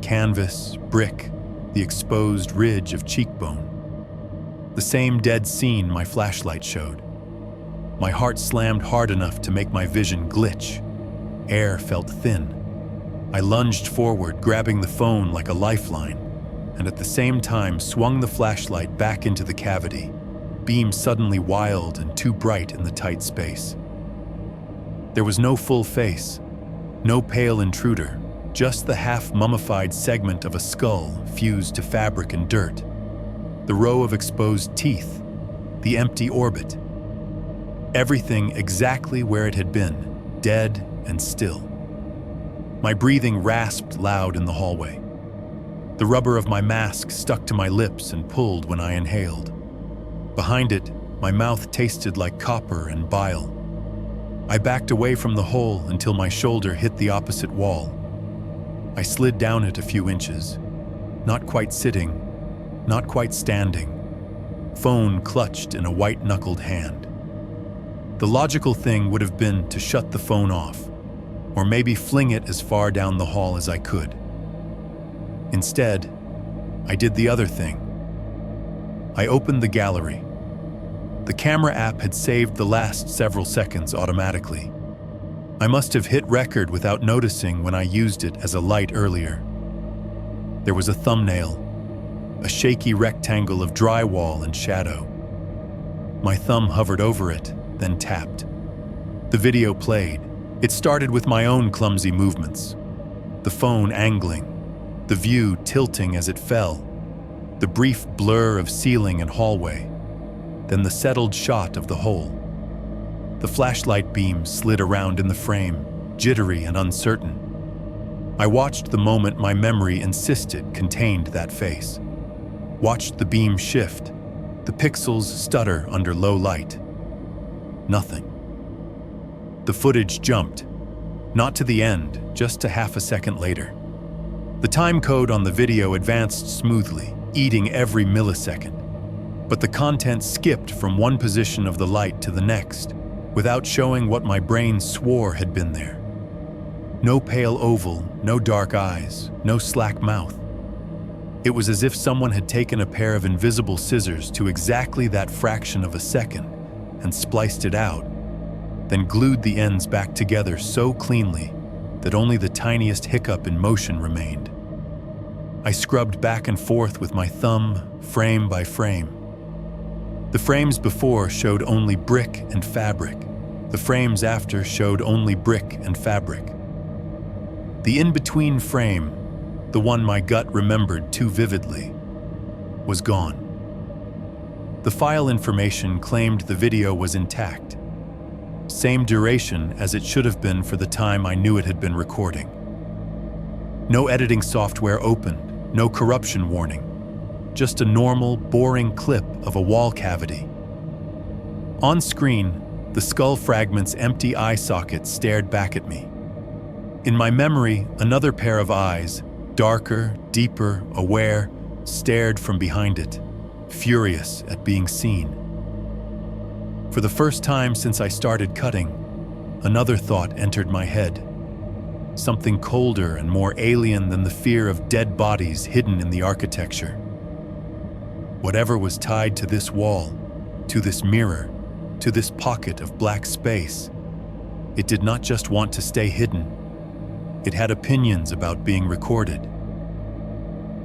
canvas, brick, the exposed ridge of cheekbone. The same dead scene my flashlight showed. My heart slammed hard enough to make my vision glitch. Air felt thin. I lunged forward, grabbing the phone like a lifeline, and at the same time swung the flashlight back into the cavity, beam suddenly wild and too bright in the tight space. There was no full face, no pale intruder, just the half-mummified segment of a skull fused to fabric and dirt, the row of exposed teeth, the empty orbit. Everything exactly where it had been, dead and still. My breathing rasped loud in the hallway. The rubber of my mask stuck to my lips and pulled when I inhaled. Behind it, my mouth tasted like copper and bile. I backed away from the hole until my shoulder hit the opposite wall. I slid down it a few inches, not quite sitting, not quite standing, phone clutched in a white-knuckled hand. The logical thing would have been to shut the phone off, or maybe fling it as far down the hall as I could. Instead, I did the other thing. I opened the gallery. The camera app had saved the last several seconds automatically. I must have hit record without noticing when I used it as a light earlier. There was a thumbnail, a shaky rectangle of drywall and shadow. My thumb hovered over it, then tapped. The video played. It started with my own clumsy movements. The phone angling, the view tilting as it fell, the brief blur of ceiling and hallway, then the settled shot of the hole. The flashlight beam slid around in the frame, jittery and uncertain. I watched the moment my memory insisted contained that face. Watched the beam shift, the pixels stutter under low light. Nothing. The footage jumped, not to the end, just to half a second later. The time code on the video advanced smoothly, eating every millisecond. But the content skipped from one position of the light to the next, without showing what my brain swore had been there. No pale oval, no dark eyes, no slack mouth. It was as if someone had taken a pair of invisible scissors to exactly that fraction of a second and spliced it out, then glued the ends back together so cleanly that only the tiniest hiccup in motion remained. I scrubbed back and forth with my thumb, frame by frame. The frames before showed only brick and fabric. The frames after showed only brick and fabric. The in-between frame, the one my gut remembered too vividly, was gone. The file information claimed the video was intact. Same duration as it should have been for the time I knew it had been recording. No editing software opened, no corruption warning. Just a normal, boring clip of a wall cavity. On screen, the skull fragment's empty eye socket stared back at me. In my memory, another pair of eyes, darker, deeper, aware, stared from behind it, furious at being seen. For the first time since I started cutting, another thought entered my head. Something colder and more alien than the fear of dead bodies hidden in the architecture. Whatever was tied to this wall, to this mirror, to this pocket of black space, it did not just want to stay hidden. It had opinions about being recorded.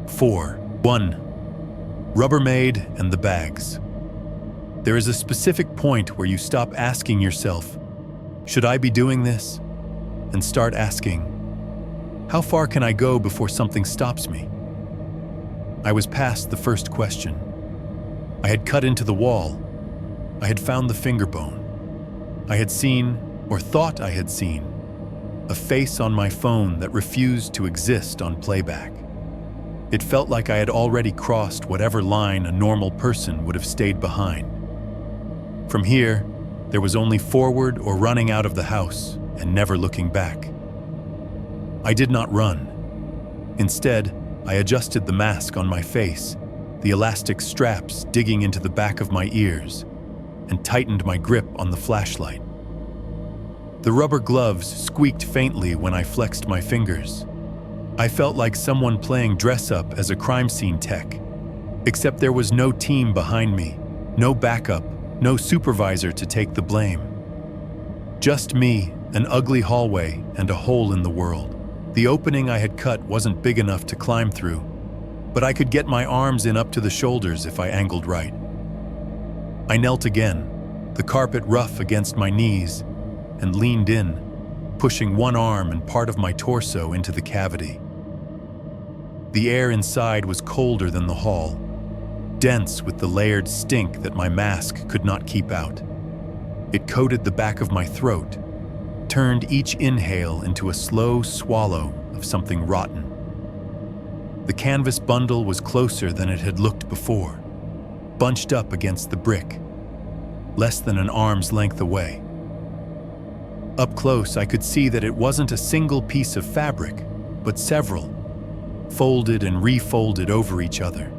4. 1. Rubbermaid and the bags. There is a specific point where you stop asking yourself, Should I be doing this? And start asking, how far can I go before something stops me? I was past the first question. I had cut into the wall. I had found the finger bone. I had seen, or thought I had seen, a face on my phone that refused to exist on playback. It felt like I had already crossed whatever line a normal person would have stayed behind. From here, there was only forward or running out of the house and never looking back. I did not run. Instead, I adjusted the mask on my face, the elastic straps digging into the back of my ears, and tightened my grip on the flashlight. The rubber gloves squeaked faintly when I flexed my fingers. I felt like someone playing dress-up as a crime scene tech, except there was no team behind me, no backup, no supervisor to take the blame. Just me, an ugly hallway, and a hole in the world. The opening I had cut wasn't big enough to climb through, but I could get my arms in up to the shoulders if I angled right. I knelt again, the carpet rough against my knees, and leaned in, pushing one arm and part of my torso into the cavity. The air inside was colder than the hall, dense with the layered stink that my mask could not keep out. It coated the back of my throat, turned each inhale into a slow swallow of something rotten. The canvas bundle was closer than it had looked before, bunched up against the brick, less than an arm's length away. Up close, I could see that it wasn't a single piece of fabric, but several, folded and refolded over each other,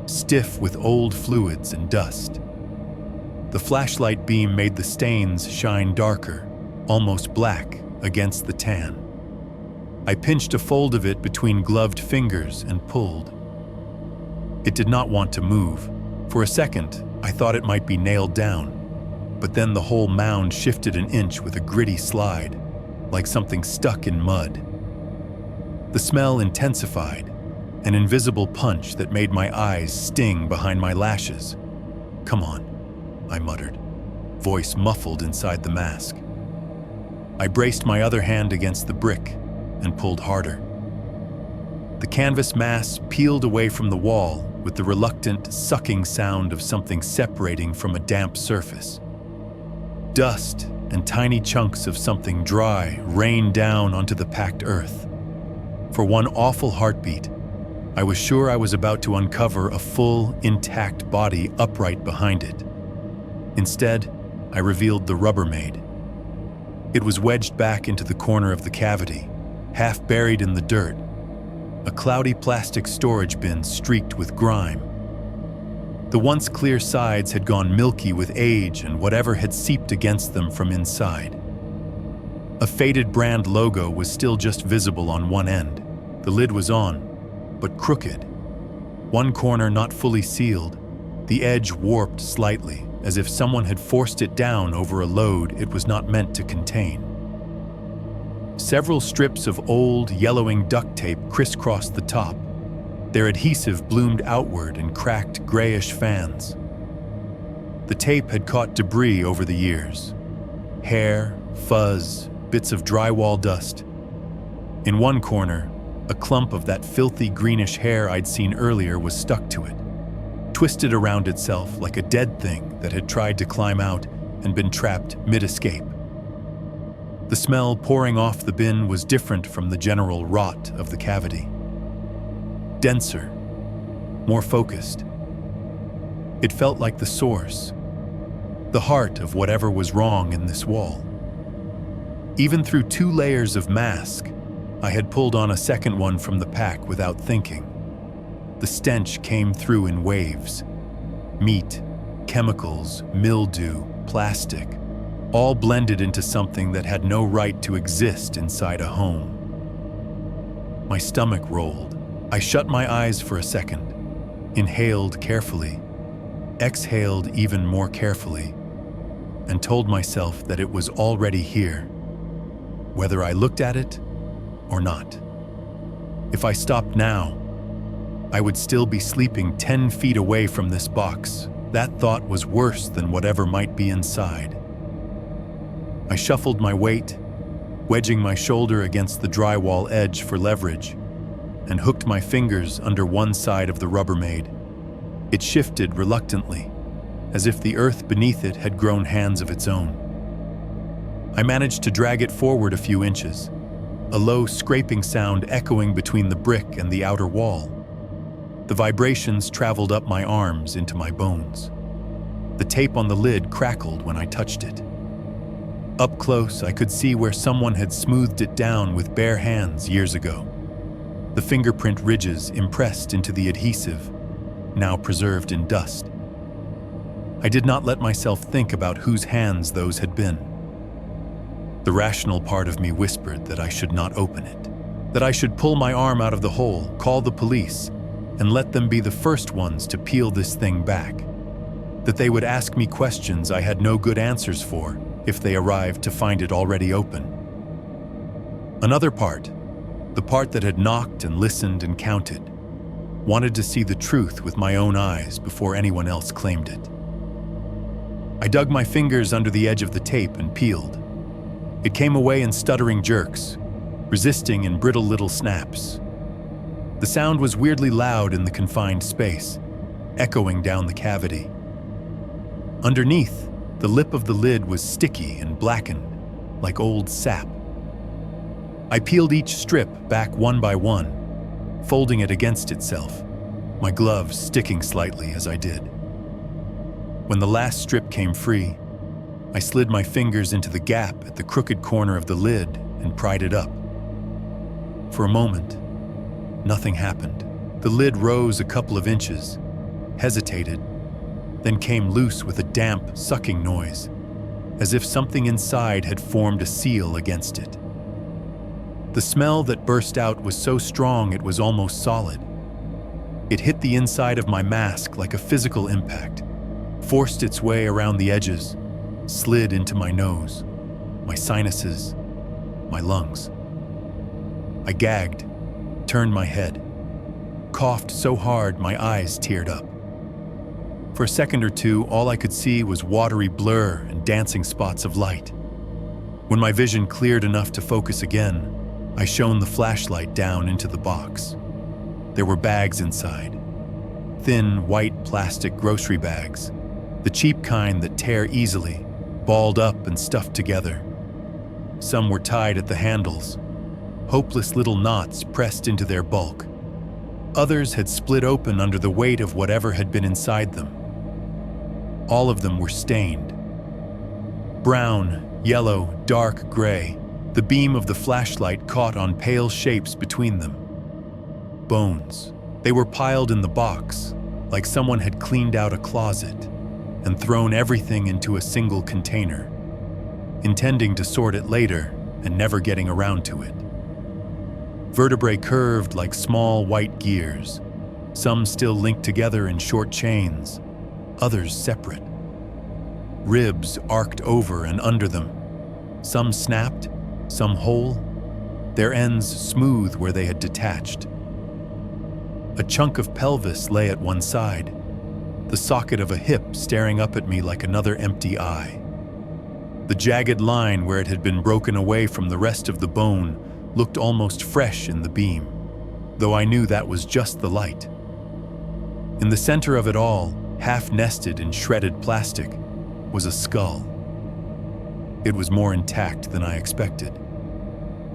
stiff with old fluids and dust. The flashlight beam made the stains shine darker, almost black, against the tan. I pinched a fold of it between gloved fingers and pulled. It did not want to move. For a second, I thought it might be nailed down, but then the whole mound shifted an inch with a gritty slide, like something stuck in mud. The smell intensified, an invisible punch that made my eyes sting behind my lashes. "Come on," I muttered, voice muffled inside the mask. I braced my other hand against the brick and pulled harder. The canvas mass peeled away from the wall with the reluctant, sucking sound of something separating from a damp surface. Dust and tiny chunks of something dry rained down onto the packed earth. For one awful heartbeat, I was sure I was about to uncover a full, intact body upright behind it. Instead, I revealed the Rubbermaid. It was wedged back into the corner of the cavity, half buried in the dirt, a cloudy plastic storage bin streaked with grime. The once clear sides had gone milky with age and whatever had seeped against them from inside. A faded brand logo was still just visible on one end. The lid was on, but crooked. One corner not fully sealed, the edge warped slightly, as if someone had forced it down over a load it was not meant to contain. Several strips of old, yellowing duct tape crisscrossed the top. Their adhesive bloomed outward in cracked, grayish fans. The tape had caught debris over the years. Hair, fuzz, bits of drywall dust. In one corner, a clump of that filthy greenish hair I'd seen earlier was stuck to it, twisted around itself like a dead thing that had tried to climb out and been trapped mid-escape. The smell pouring off the bin was different from the general rot of the cavity. Denser, more focused. It felt like the source, the heart of whatever was wrong in this wall. Even through 2 layers of mask, I had pulled on a second one from the pack without thinking. The stench came through in waves. Meat, chemicals, mildew, plastic, all blended into something that had no right to exist inside a home. My stomach rolled. I shut my eyes for a second, inhaled carefully, exhaled even more carefully, and told myself that it was already here, whether I looked at it or not. If I stopped now, I would still be sleeping 10 feet away from this box. That thought was worse than whatever might be inside. I shuffled my weight, wedging my shoulder against the drywall edge for leverage, and hooked my fingers under one side of the Rubbermaid. It shifted reluctantly, as if the earth beneath it had grown hands of its own. I managed to drag it forward a few inches, a low scraping sound echoing between the brick and the outer wall. The vibrations traveled up my arms into my bones. The tape on the lid crackled when I touched it. Up close, I could see where someone had smoothed it down with bare hands years ago. The fingerprint ridges impressed into the adhesive, now preserved in dust. I did not let myself think about whose hands those had been. The rational part of me whispered that I should not open it, that I should pull my arm out of the hole, call the police, and let them be the first ones to peel this thing back, that they would ask me questions I had no good answers for if they arrived to find it already open. Another part, the part that had knocked and listened and counted, wanted to see the truth with my own eyes before anyone else claimed it. I dug my fingers under the edge of the tape and peeled. It came away in stuttering jerks, resisting in brittle little snaps. The sound was weirdly loud in the confined space, echoing down the cavity. Underneath, the lip of the lid was sticky and blackened, like old sap. I peeled each strip back one by one, folding it against itself, my gloves sticking slightly as I did. When the last strip came free, I slid my fingers into the gap at the crooked corner of the lid and pried it up. For a moment, nothing happened. The lid rose a couple of inches, hesitated, then came loose with a damp, sucking noise, as if something inside had formed a seal against it. The smell that burst out was so strong it was almost solid. It hit the inside of my mask like a physical impact, forced its way around the edges, slid into my nose, my sinuses, my lungs. I gagged, turned my head, coughed so hard my eyes teared up. For a second or two, all I could see was watery blur and dancing spots of light. When my vision cleared enough to focus again, I shone the flashlight down into the box. There were bags inside, thin, white plastic grocery bags, the cheap kind that tear easily, balled up and stuffed together. Some were tied at the handles, hopeless little knots pressed into their bulk. Others had split open under the weight of whatever had been inside them. All of them were stained. Brown, yellow, dark gray, the beam of the flashlight caught on pale shapes between them. Bones. They were piled in the box, like someone had cleaned out a closet and thrown everything into a single container, intending to sort it later and never getting around to it. Vertebrae curved like small white gears, some still linked together in short chains, others separate. Ribs arced over and under them, some snapped, some whole, their ends smooth where they had detached. A chunk of pelvis lay at one side, the socket of a hip staring up at me like another empty eye. The jagged line where it had been broken away from the rest of the bone looked almost fresh in the beam, though I knew that was just the light. In the center of it all, half nested in shredded plastic, was a skull. It was more intact than I expected.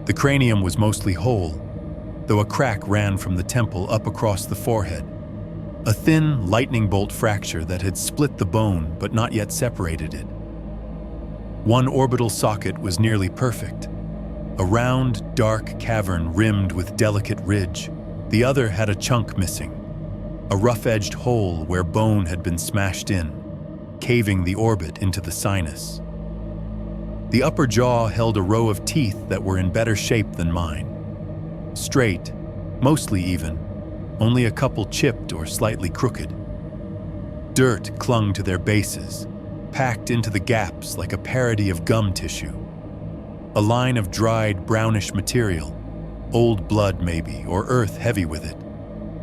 The cranium was mostly whole, though a crack ran from the temple up across the forehead. A thin lightning bolt fracture that had split the bone but not yet separated it. One orbital socket was nearly perfect, a round, dark cavern rimmed with delicate ridge. The other had a chunk missing, a rough-edged hole where bone had been smashed in, caving the orbit into the sinus. The upper jaw held a row of teeth that were in better shape than mine. Straight, mostly even, only a couple chipped or slightly crooked. Dirt clung to their bases, packed into the gaps like a parody of gum tissue. A line of dried, brownish material, old blood maybe, or earth heavy with it,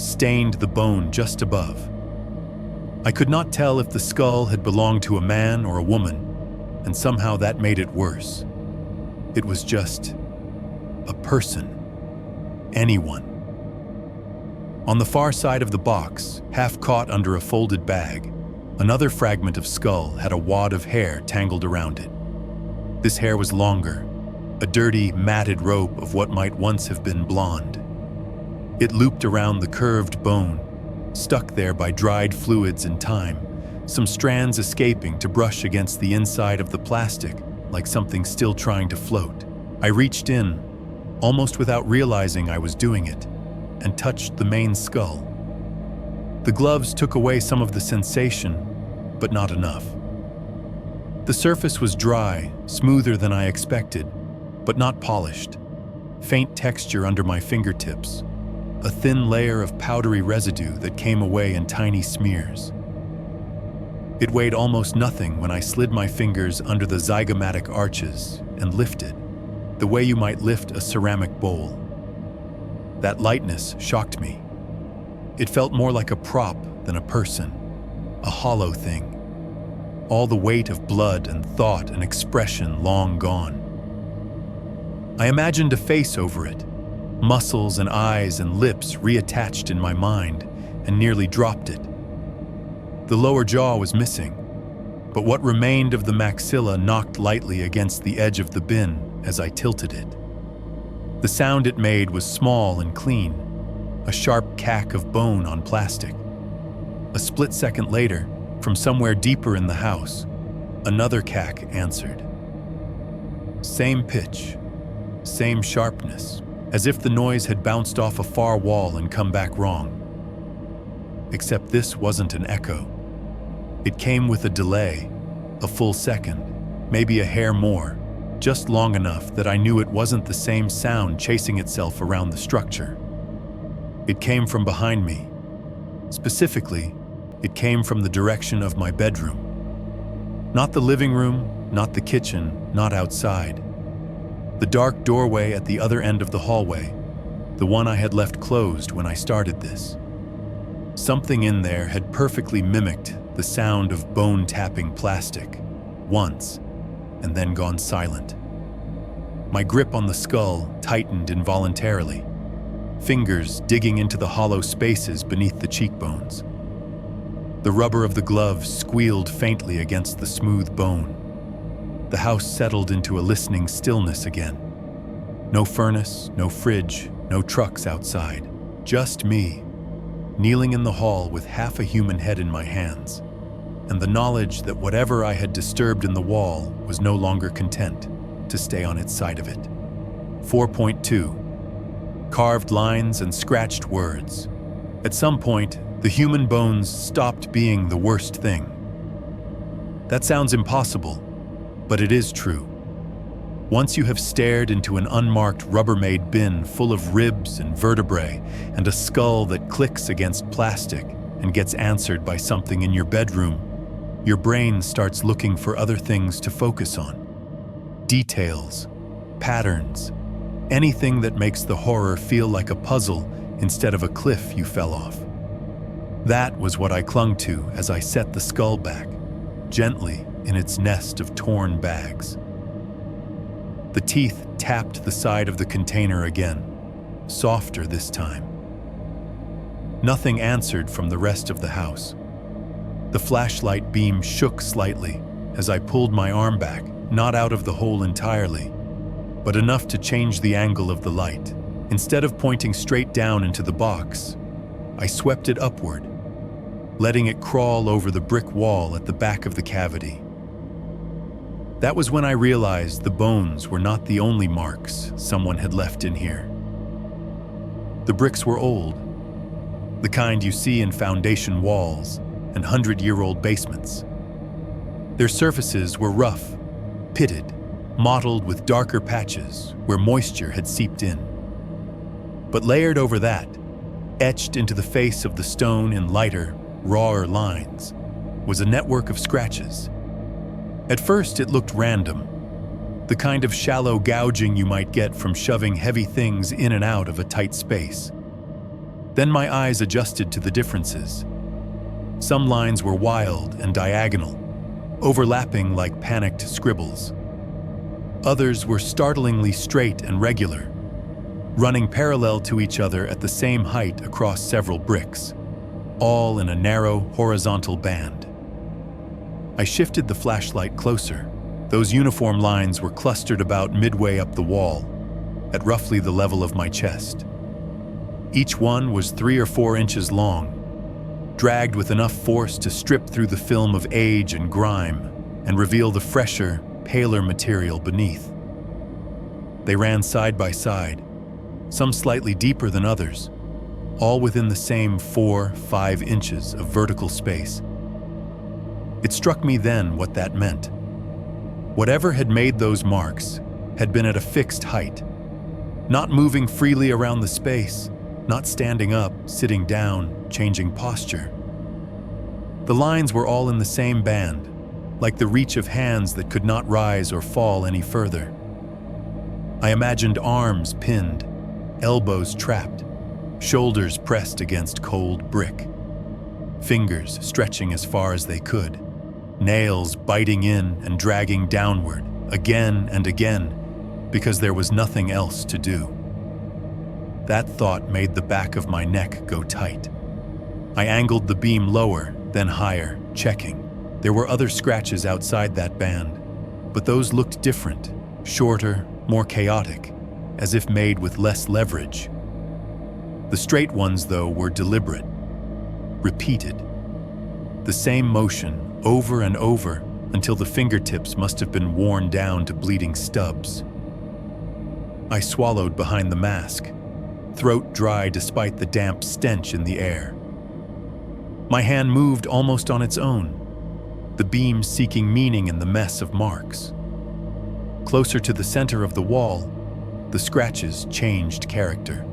stained the bone just above. I could not tell if the skull had belonged to a man or a woman, and somehow that made it worse. It was just a person. Anyone. On the far side of the box, half caught under a folded bag, another fragment of skull had a wad of hair tangled around it. This hair was longer, a dirty, matted rope of what might once have been blonde. It looped around the curved bone, stuck there by dried fluids and time, some strands escaping to brush against the inside of the plastic like something still trying to float. I reached in, almost without realizing I was doing it, and touched the main skull. The gloves took away some of the sensation, but not enough. The surface was dry, smoother than I expected, but not polished. Faint texture under my fingertips, a thin layer of powdery residue that came away in tiny smears. It weighed almost nothing when I slid my fingers under the zygomatic arches and lifted, the way you might lift a ceramic bowl. That lightness shocked me. It felt more like a prop than a person, a hollow thing. All the weight of blood and thought and expression long gone. I imagined a face over it, muscles and eyes and lips reattached in my mind, and nearly dropped it. The lower jaw was missing, but what remained of the maxilla knocked lightly against the edge of the bin as I tilted it. The sound it made was small and clean, a sharp cack of bone on plastic. A split second later, from somewhere deeper in the house, another cack answered. Same pitch, same sharpness, as if the noise had bounced off a far wall and come back wrong. Except this wasn't an echo. It came with a delay, a full second, maybe a hair more, just long enough that I knew it wasn't the same sound chasing itself around the structure. It came from behind me. Specifically, it came from the direction of my bedroom. Not the living room, not the kitchen, not outside. The dark doorway at the other end of the hallway, the one I had left closed when I started this. Something in there had perfectly mimicked the sound of bone-tapping plastic, once, and then gone silent. My grip on the skull tightened involuntarily, fingers digging into the hollow spaces beneath the cheekbones. The rubber of the glove squealed faintly against the smooth bone. The house settled into a listening stillness again. No furnace, no fridge, no trucks outside. Just me, kneeling in the hall with half a human head in my hands, and the knowledge that whatever I had disturbed in the wall was no longer content to stay on its side of it. 4.2. Carved lines and scratched words. At some point, the human bones stopped being the worst thing. That sounds impossible, but it is true. Once you have stared into an unmarked Rubbermaid bin full of ribs and vertebrae and a skull that clicks against plastic and gets answered by something in your bedroom, your brain starts looking for other things to focus on. Details, patterns, anything that makes the horror feel like a puzzle instead of a cliff you fell off. That was what I clung to as I set the skull back, gently in its nest of torn bags. The teeth tapped the side of the container again, softer this time. Nothing answered from the rest of the house. The flashlight beam shook slightly as I pulled my arm back, not out of the hole entirely, but enough to change the angle of the light. Instead of pointing straight down into the box, I swept it upward, letting it crawl over the brick wall at the back of the cavity. That was when I realized the bones were not the only marks someone had left in here. The bricks were old, the kind you see in foundation walls and 100-year-old basements. Their surfaces were rough, pitted, mottled with darker patches where moisture had seeped in. But layered over that, etched into the face of the stone in lighter, rawer lines, was a network of scratches. At first it looked random, the kind of shallow gouging you might get from shoving heavy things in and out of a tight space. Then my eyes adjusted to the differences. Some lines were wild and diagonal, overlapping like panicked scribbles. Others were startlingly straight and regular, running parallel to each other at the same height across several bricks, all in a narrow, horizontal band. I shifted the flashlight closer. Those uniform lines were clustered about midway up the wall, at roughly the level of my chest. Each one was 3 or 4 inches long, dragged with enough force to strip through the film of age and grime and reveal the fresher, paler material beneath. They ran side by side, some slightly deeper than others, all within the same 4-5 inches of vertical space. It struck me then what that meant. Whatever had made those marks had been at a fixed height, not moving freely around the space, not standing up, sitting down, changing posture. The lines were all in the same band, like the reach of hands that could not rise or fall any further. I imagined arms pinned, elbows trapped, shoulders pressed against cold brick, fingers stretching as far as they could, nails biting in and dragging downward again and again because there was nothing else to do. That thought made the back of my neck go tight. I angled the beam lower, then higher, checking. There were other scratches outside that band, but those looked different, shorter, more chaotic, as if made with less leverage. The straight ones, though, were deliberate, repeated. The same motion, over and over, until the fingertips must have been worn down to bleeding stubs. I swallowed behind the mask, throat dry despite the damp stench in the air. My hand moved almost on its own, the beam seeking meaning in the mess of marks. Closer to the center of the wall, the scratches changed character.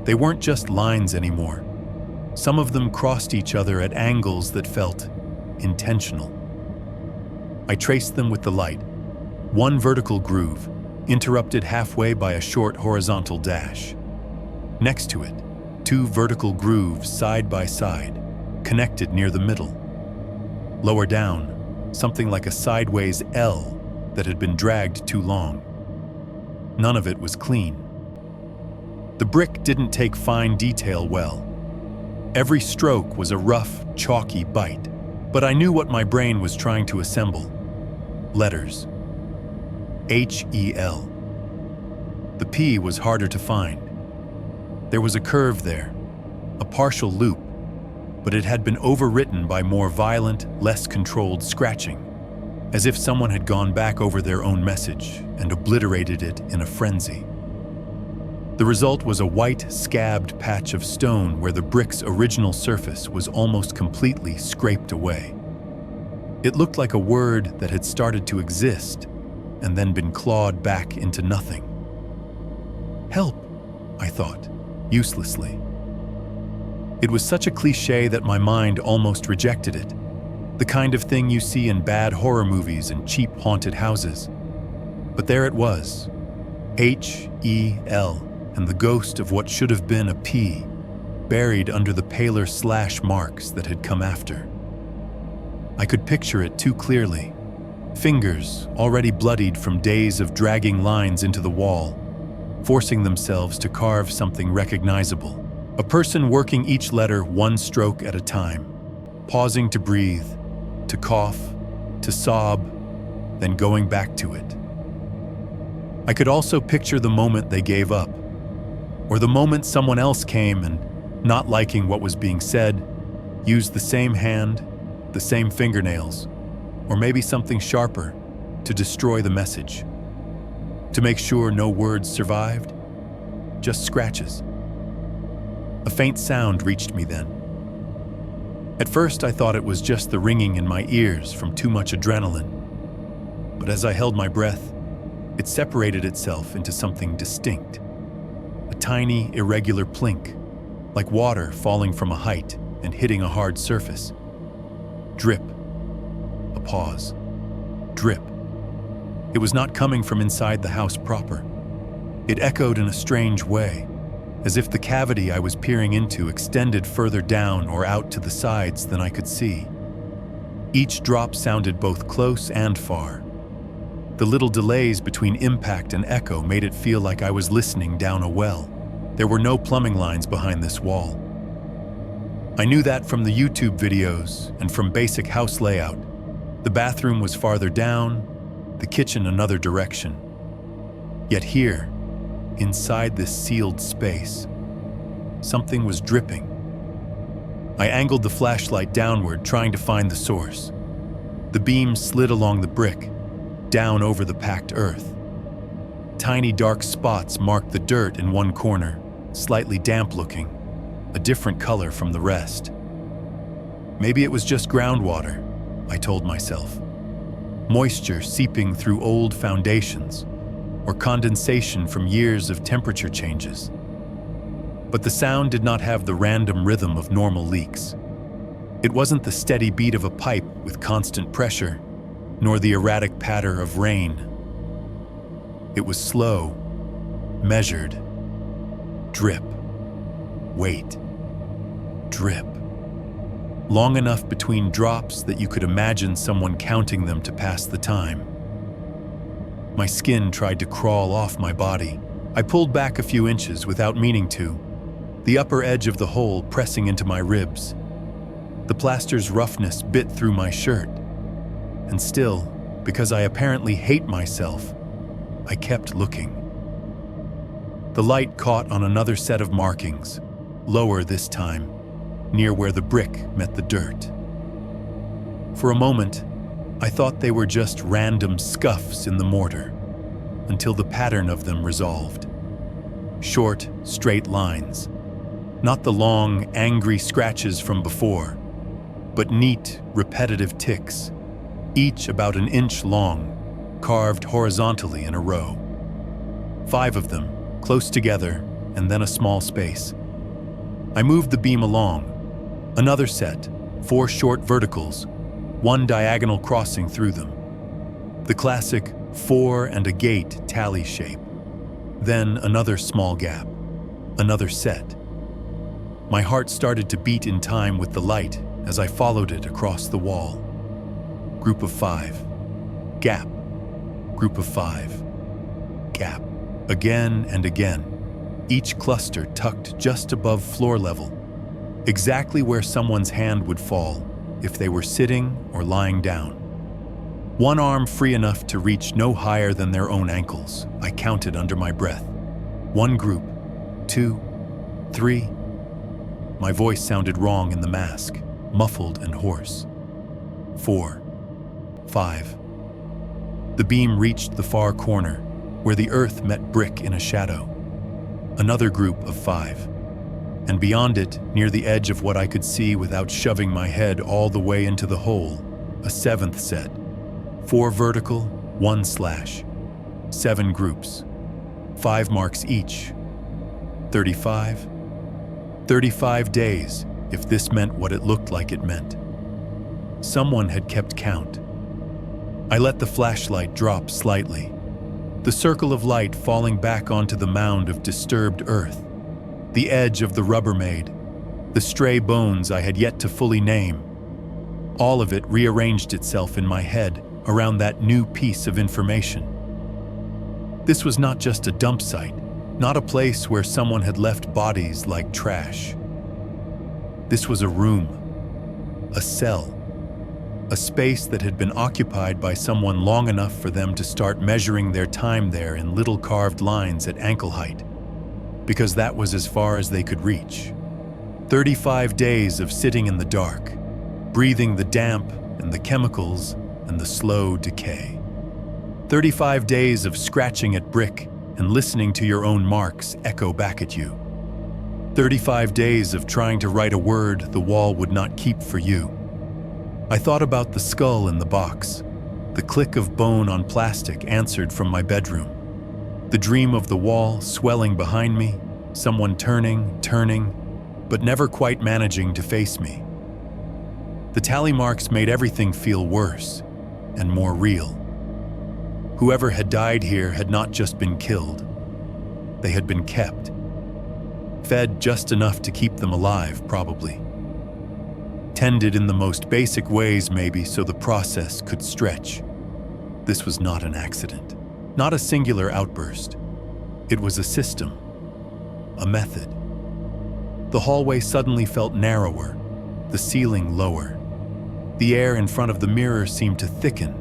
They weren't just lines anymore. Some of them crossed each other at angles that felt intentional. I traced them with the light. One vertical groove, interrupted halfway by a short horizontal dash. Next to it, 2 vertical grooves side by side, connected near the middle. Lower down, something like a sideways L that had been dragged too long. None of it was clean. The brick didn't take fine detail well. Every stroke was a rough, chalky bite, but I knew what my brain was trying to assemble. Letters. H-E-L. The P was harder to find. There was a curve there, a partial loop, but it had been overwritten by more violent, less controlled scratching, as if someone had gone back over their own message and obliterated it in a frenzy. The result was a white, scabbed patch of stone where the brick's original surface was almost completely scraped away. It looked like a word that had started to exist and then been clawed back into nothing. Help, I thought, uselessly. It was such a cliché that my mind almost rejected it, the kind of thing you see in bad horror movies and cheap haunted houses. But there it was, H-E-L, and the ghost of what should have been a P, buried under the paler slash marks that had come after. I could picture it too clearly. Fingers, already bloodied from days of dragging lines into the wall, forcing themselves to carve something recognizable. A person working each letter one stroke at a time, pausing to breathe, to cough, to sob, then going back to it. I could also picture the moment they gave up, or the moment someone else came and, not liking what was being said, used the same hand, the same fingernails, or maybe something sharper to destroy the message. To make sure no words survived, just scratches. A faint sound reached me then. At first I thought it was just the ringing in my ears from too much adrenaline, but as I held my breath, it separated itself into something distinct. A tiny, irregular plink, like water falling from a height and hitting a hard surface. Drip. A pause. Drip. It was not coming from inside the house proper. It echoed in a strange way, as if the cavity I was peering into extended further down or out to the sides than I could see. Each drop sounded both close and far. The little delays between impact and echo made it feel like I was listening down a well. There were no plumbing lines behind this wall. I knew that from the YouTube videos and from basic house layout. The bathroom was farther down, the kitchen another direction. Yet here, inside this sealed space, something was dripping. I angled the flashlight downward, trying to find the source. The beam slid along the brick, down over the packed earth. Tiny dark spots marked the dirt in one corner, slightly damp-looking, a different color from the rest. Maybe it was just groundwater, I told myself. Moisture seeping through old foundations, or condensation from years of temperature changes. But the sound did not have the random rhythm of normal leaks. It wasn't the steady beat of a pipe with constant pressure, nor the erratic patter of rain. It was slow, measured, drip, wait, drip. Long enough between drops that you could imagine someone counting them to pass the time. My skin tried to crawl off my body. I pulled back a few inches without meaning to, the upper edge of the hole pressing into my ribs. The plaster's roughness bit through my shirt. And still, because I apparently hate myself, I kept looking. The light caught on another set of markings, lower this time, near where the brick met the dirt. For a moment, I thought they were just random scuffs in the mortar, until the pattern of them resolved. Short, straight lines. Not the long, angry scratches from before, but neat, repetitive ticks, each about an inch long, carved horizontally in a row. 5 of them, close together, and then a small space. I moved the beam along. Another set, 4 short verticals, 1 diagonal crossing through them. The classic 4 and a gate tally shape. Then another small gap, another set. My heart started to beat in time with the light as I followed it across the wall. Group of 5. Gap. Group of 5. Gap. Again and again, each cluster tucked just above floor level, exactly where someone's hand would fall if they were sitting or lying down. One arm free enough to reach no higher than their own ankles, I counted under my breath. 1 group, 2, 3. My voice sounded wrong in the mask, muffled and hoarse. 4, 5. The beam reached the far corner, where the earth met brick in a shadow. Another group of 5. And beyond it, near the edge of what I could see without shoving my head all the way into the hole, a 7th set. 4 vertical, 1 slash. 7 groups. 5 marks each. 35. 35 days, if this meant what it looked like it meant. Someone had kept count. I let the flashlight drop slightly, the circle of light falling back onto the mound of disturbed earth, the edge of the Rubbermaid, the stray bones I had yet to fully name. All of it rearranged itself in my head around that new piece of information. This was not just a dump site, not a place where someone had left bodies like trash. This was a room, a cell, a space that had been occupied by someone long enough for them to start measuring their time there in little carved lines at ankle height, because that was as far as they could reach. 35 days of sitting in the dark, breathing the damp and the chemicals and the slow decay. 35 days of scratching at brick and listening to your own marks echo back at you. 35 days of trying to write a word the wall would not keep for you. I thought about the skull in the box. The click of bone on plastic answered from my bedroom. The dream of the wall swelling behind me, someone turning, but never quite managing to face me. The tally marks made everything feel worse and more real. Whoever had died here had not just been killed. They had been kept. Fed just enough to keep them alive, probably. tended in the most basic ways maybe so the process could stretch. This was not an accident, not a singular outburst. It was a system, a method. The hallway suddenly felt narrower, the ceiling lower. The air in front of the mirror seemed to thicken,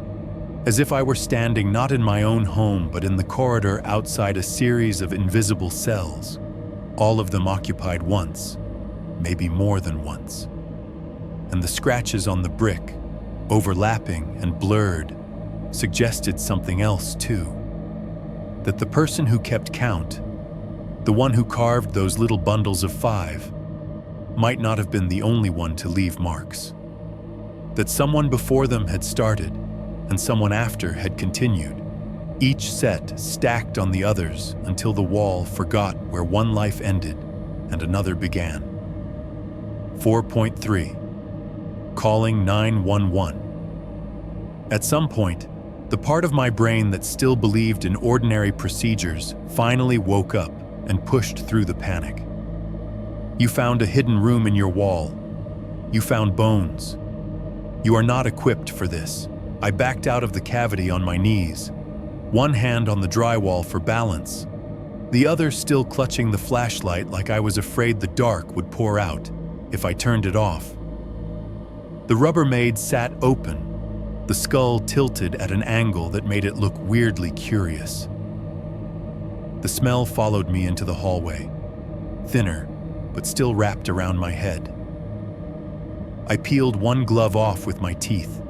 as if I were standing not in my own home but in the corridor outside a series of invisible cells, all of them occupied once, maybe more than once. And the scratches on the brick, overlapping and blurred, suggested something else too. That the person who kept count, the one who carved those little bundles of 5, might not have been the only one to leave marks. That someone before them had started, and someone after had continued, each set stacked on the others until the wall forgot where one life ended and another began. 4.3. Calling 911. At some point, the part of my brain that still believed in ordinary procedures finally woke up and pushed through the panic. You found a hidden room in your wall. You found bones. You are not equipped for this. I backed out of the cavity on my knees, one hand on the drywall for balance, the other still clutching the flashlight like I was afraid the dark would pour out if I turned it off. The Rubbermaid sat open, the skull tilted at an angle that made it look weirdly curious. The smell followed me into the hallway, thinner, but still wrapped around my head. I peeled one glove off with my teeth,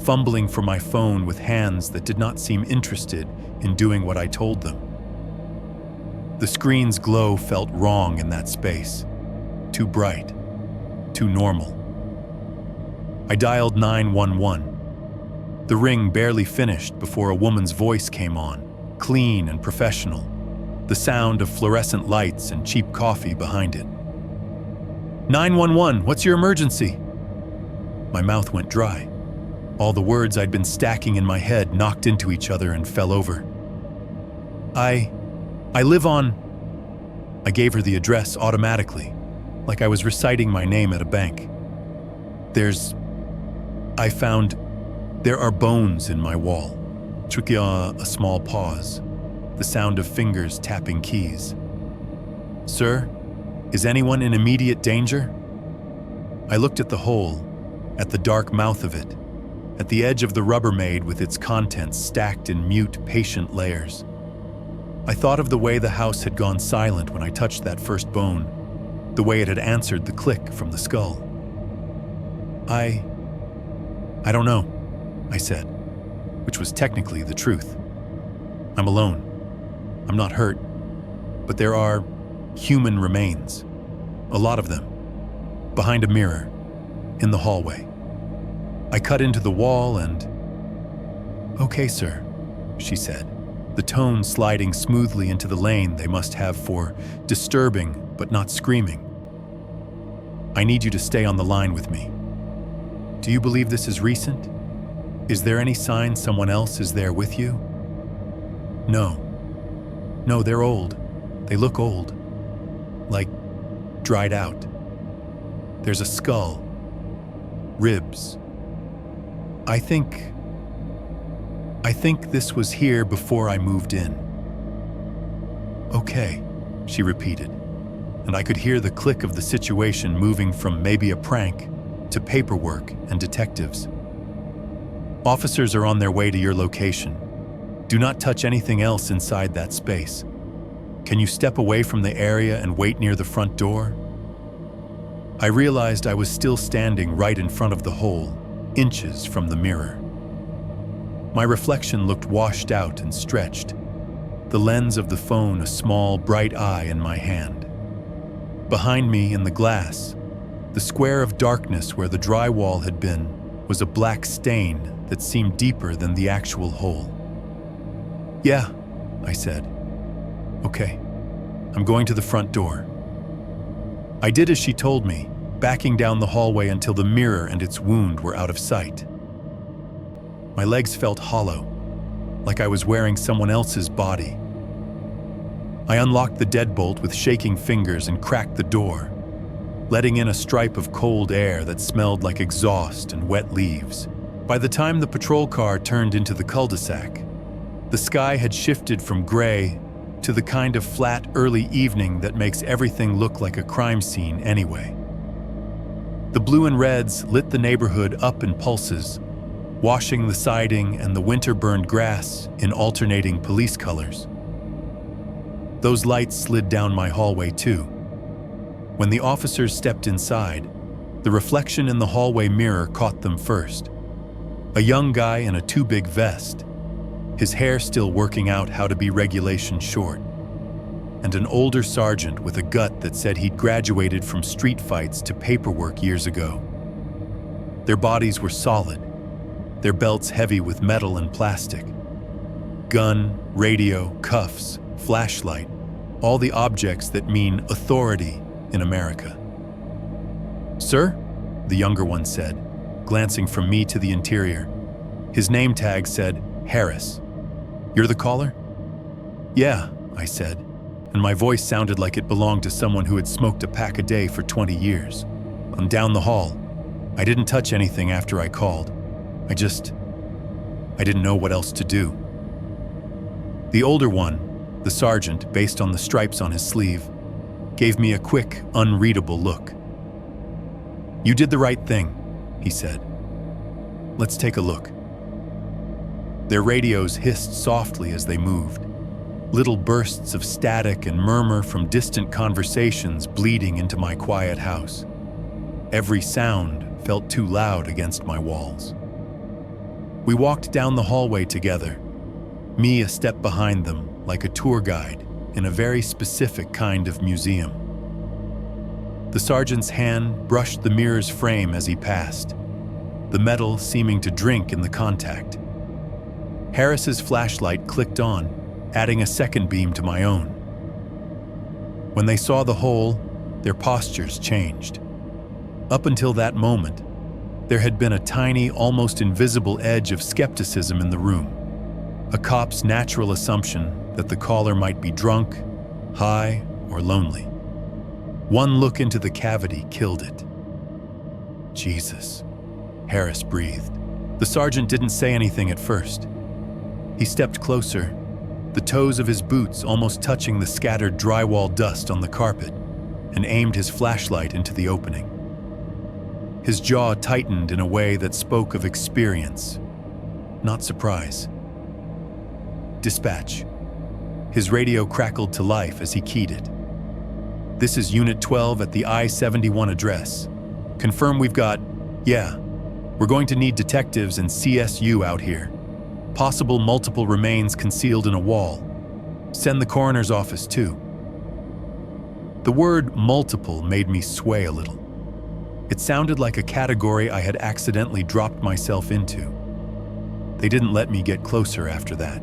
fumbling for my phone with hands that did not seem interested in doing what I told them. The screen's glow felt wrong in that space, too bright, too normal. I dialed 911. The ring barely finished before a woman's voice came on, clean and professional, the sound of fluorescent lights and cheap coffee behind it. 911, what's your emergency? My mouth went dry. All the words I'd been stacking in my head knocked into each other and fell over. I live on... I gave her the address automatically, like I was reciting my name at a bank. There are bones in my wall. Took a small pause, the sound of fingers tapping keys. Sir, is anyone in immediate danger? I looked at the hole, at the dark mouth of it, at the edge of the Rubbermaid with its contents stacked in mute, patient layers. I thought of the way the house had gone silent when I touched that first bone, the way it had answered the click from the skull. I don't know, I said, which was technically the truth. I'm alone. I'm not hurt, but there are human remains, a lot of them, behind a mirror, in the hallway. I cut into the wall and... Okay, sir, she said, the tone sliding smoothly into the lane they must have for disturbing but not screaming. I need you to stay on the line with me. Do you believe this is recent? Is there any sign someone else is there with you? No, they're old. They look old. Like dried out. There's a skull. Ribs. I think this was here before I moved in. Okay, she repeated, and I could hear the click of the situation moving from maybe a prank to paperwork and detectives. Officers are on their way to your location. Do not touch anything else inside that space. Can you step away from the area and wait near the front door? I realized I was still standing right in front of the hole, inches from the mirror. My reflection looked washed out and stretched, the lens of the phone a small, bright eye in my hand. Behind me in the glass, the square of darkness where the drywall had been was a black stain that seemed deeper than the actual hole. Yeah, I said. Okay, I'm going to the front door. I did as she told me, backing down the hallway until the mirror and its wound were out of sight. My legs felt hollow, like I was wearing someone else's body. I unlocked the deadbolt with shaking fingers and cracked the door. letting in a stripe of cold air that smelled like exhaust and wet leaves. By the time the patrol car turned into the cul-de-sac, the sky had shifted from gray to the kind of flat early evening that makes everything look like a crime scene anyway. The blue and reds lit the neighborhood up in pulses, washing the siding and the winter-burned grass in alternating police colors. Those lights slid down my hallway too. When the officers stepped inside, the reflection in the hallway mirror caught them first. A young guy in a too-big vest, his hair still working out how to be regulation short, and an older sergeant with a gut that said he'd graduated from street fights to paperwork years ago. Their bodies were solid, their belts heavy with metal and plastic. Gun, radio, cuffs, flashlight, all the objects that mean authority in America. "Sir?" the younger one said, glancing from me to the interior. His name tag said, "Harris. You're the caller?" "Yeah," I said, and my voice sounded like it belonged to someone who had smoked a pack a day for 20 years. "I'm down the hall. I didn't touch anything after I called. I didn't know what else to do." The older one, the sergeant, based on the stripes on his sleeve, gave me a quick, unreadable look. "You did the right thing," he said. "Let's take a look." Their radios hissed softly as they moved, little bursts of static and murmur from distant conversations bleeding into my quiet house. Every sound felt too loud against my walls. We walked down the hallway together, me a step behind them like a tour guide in a very specific kind of museum. The sergeant's hand brushed the mirror's frame as he passed, the metal seeming to drink in the contact. Harris's flashlight clicked on, adding a second beam to my own. When they saw the hole, their postures changed. Up until that moment, there had been a tiny, almost invisible edge of skepticism in the room, a cop's natural assumption that the caller might be drunk, high, or lonely. One look into the cavity killed it. "Jesus," Harris breathed. The sergeant didn't say anything at first. He stepped closer, the toes of his boots almost touching the scattered drywall dust on the carpet, and aimed his flashlight into the opening. His jaw tightened in a way that spoke of experience, not surprise. "Dispatch." His radio crackled to life as he keyed it. "This is Unit 12 at the I-71 address. Confirm we've got, we're going to need detectives and CSU out here. Possible multiple remains concealed in a wall. Send the coroner's office too." The word multiple made me sway a little. It sounded like a category I had accidentally dropped myself into. They didn't let me get closer after that.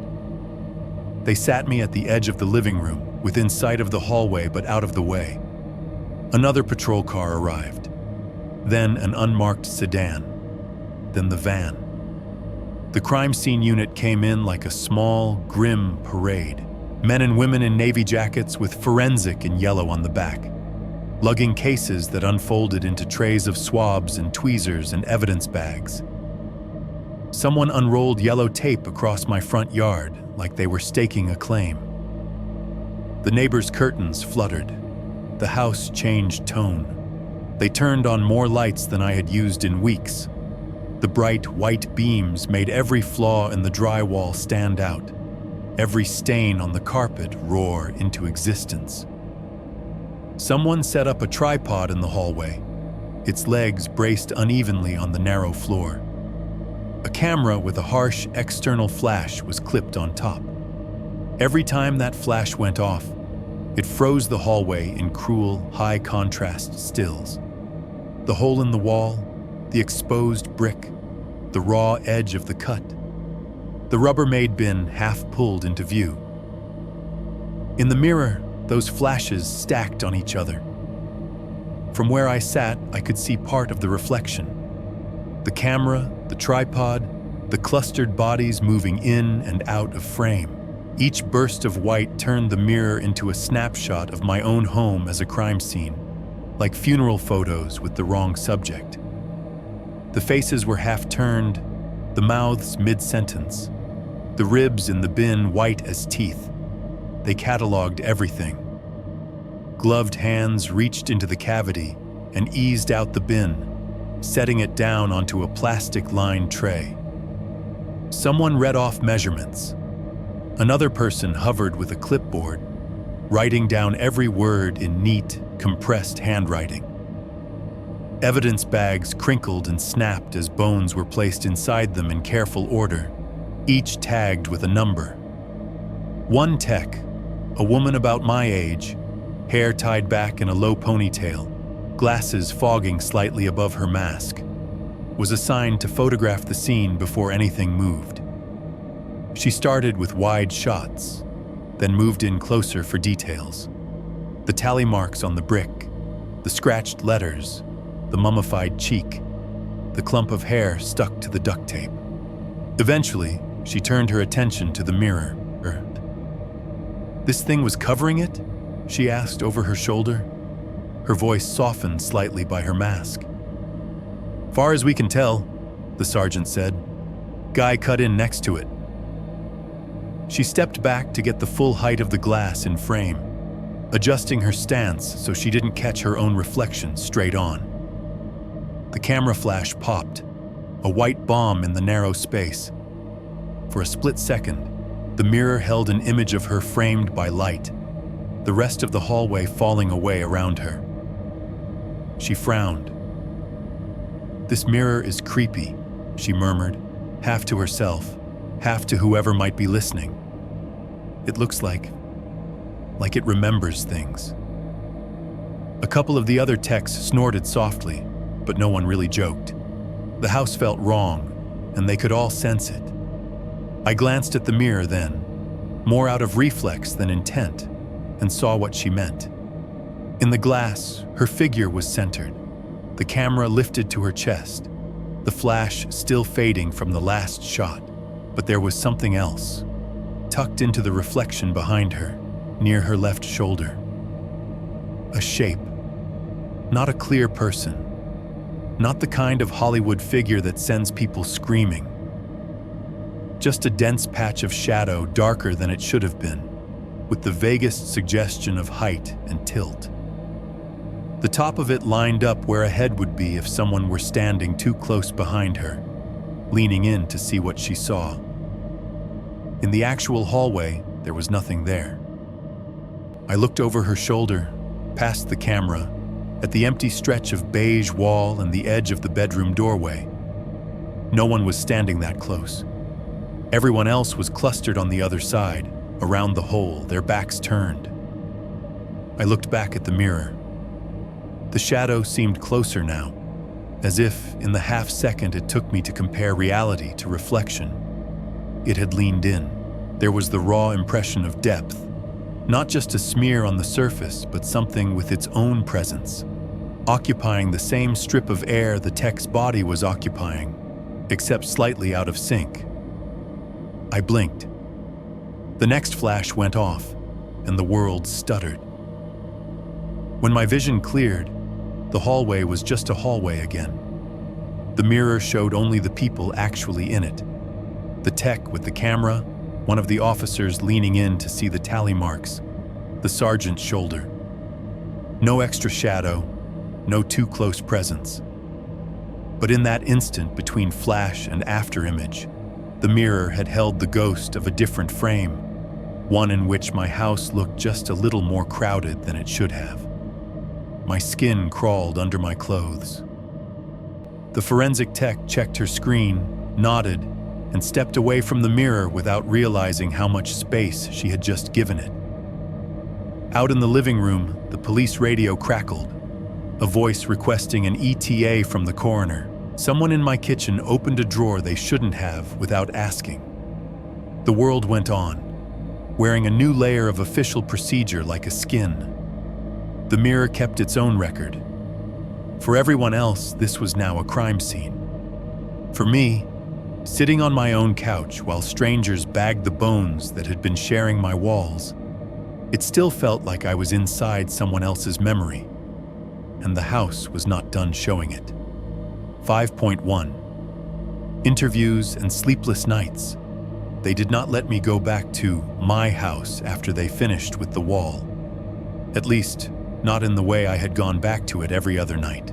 They sat me at the edge of the living room, within sight of the hallway but out of the way. Another patrol car arrived. Then an unmarked sedan. Then the van. The crime scene unit came in like a small, grim parade. Men and women in navy jackets with forensic in yellow on the back, lugging cases that unfolded into trays of swabs and tweezers and evidence bags. Someone unrolled yellow tape across my front yard like they were staking a claim. The neighbors' curtains fluttered. The house changed tone. They turned on more lights than I had used in weeks. The bright white beams made every flaw in the drywall stand out, every stain on the carpet roar into existence. Someone set up a tripod in the hallway, its legs braced unevenly on the narrow floor. A camera with a harsh external flash was clipped on top. Every time that flash went off, it froze the hallway in cruel, high-contrast stills. The hole in the wall, the exposed brick, the raw edge of the cut. The Rubbermaid bin half pulled into view. In the mirror, those flashes stacked on each other. From where I sat, I could see part of the reflection. The camera, the tripod, the clustered bodies moving in and out of frame. Each burst of white turned the mirror into a snapshot of my own home as a crime scene, like funeral photos with the wrong subject. The faces were half-turned, the mouths mid-sentence, the ribs in the bin white as teeth. They cataloged everything. Gloved hands reached into the cavity and eased out the bin, setting it down onto a plastic-lined tray. Someone read off measurements. Another person hovered with a clipboard, writing down every word in neat, compressed handwriting. Evidence bags crinkled and snapped as bones were placed inside them in careful order, each tagged with a number. One tech, a woman about my age, hair tied back in a low ponytail, glasses fogging slightly above her mask, was assigned to photograph the scene before anything moved. She started with wide shots, then moved in closer for details. The tally marks on the brick, the scratched letters, the mummified cheek, the clump of hair stuck to the duct tape. Eventually, she turned her attention to the mirror. "This thing was covering it?" she asked over her shoulder. Her voice softened slightly by her mask. "Far as we can tell," the sergeant said. "Guy cut in next to it." She stepped back to get the full height of the glass in frame, adjusting her stance so she didn't catch her own reflection straight on. The camera flash popped, a white bomb in the narrow space. For a split second, the mirror held an image of her framed by light, the rest of the hallway falling away around her. She frowned. "This mirror is creepy," she murmured, half to herself, half to whoever might be listening. "It looks like it remembers things." A couple of the other techs snorted softly, but no one really joked. The house felt wrong, and they could all sense it. I glanced at the mirror then, more out of reflex than intent, and saw what she meant. In the glass, her figure was centered, the camera lifted to her chest, the flash still fading from the last shot. But there was something else, tucked into the reflection behind her, near her left shoulder. A shape. Not a clear person. Not the kind of Hollywood figure that sends people screaming. Just a dense patch of shadow darker than it should have been, with the vaguest suggestion of height and tilt. The top of it lined up where a head would be if someone were standing too close behind her, leaning in to see what she saw. In the actual hallway, there was nothing there. I looked over her shoulder, past the camera, at the empty stretch of beige wall and the edge of the bedroom doorway. No one was standing that close. Everyone else was clustered on the other side, around the hole, their backs turned. I looked back at the mirror. The shadow seemed closer now, as if, in the half-second it took me to compare reality to reflection, it had leaned in. There was the raw impression of depth, not just a smear on the surface, but something with its own presence, occupying the same strip of air the tech's body was occupying, except slightly out of sync. I blinked. The next flash went off, and the world stuttered. When my vision cleared, the hallway was just a hallway again. The mirror showed only the people actually in it. The tech with the camera, one of the officers leaning in to see the tally marks, the sergeant's shoulder. No extra shadow, no too close presence. But in that instant between flash and after image, the mirror had held the ghost of a different frame, one in which my house looked just a little more crowded than it should have. My skin crawled under my clothes. The forensic tech checked her screen, nodded, and stepped away from the mirror without realizing how much space she had just given it. Out in the living room, the police radio crackled, a voice requesting an ETA from the coroner. Someone in my kitchen opened a drawer they shouldn't have without asking. The world went on, wearing a new layer of official procedure like a skin. The mirror kept its own record. For everyone else, this was now a crime scene. For me, sitting on my own couch while strangers bagged the bones that had been sharing my walls, it still felt like I was inside someone else's memory. and the house was not done showing it. 5.1. Interviews and sleepless nights. They did not let me go back to my house after they finished with the wall. At least, not in the way I had gone back to it every other night.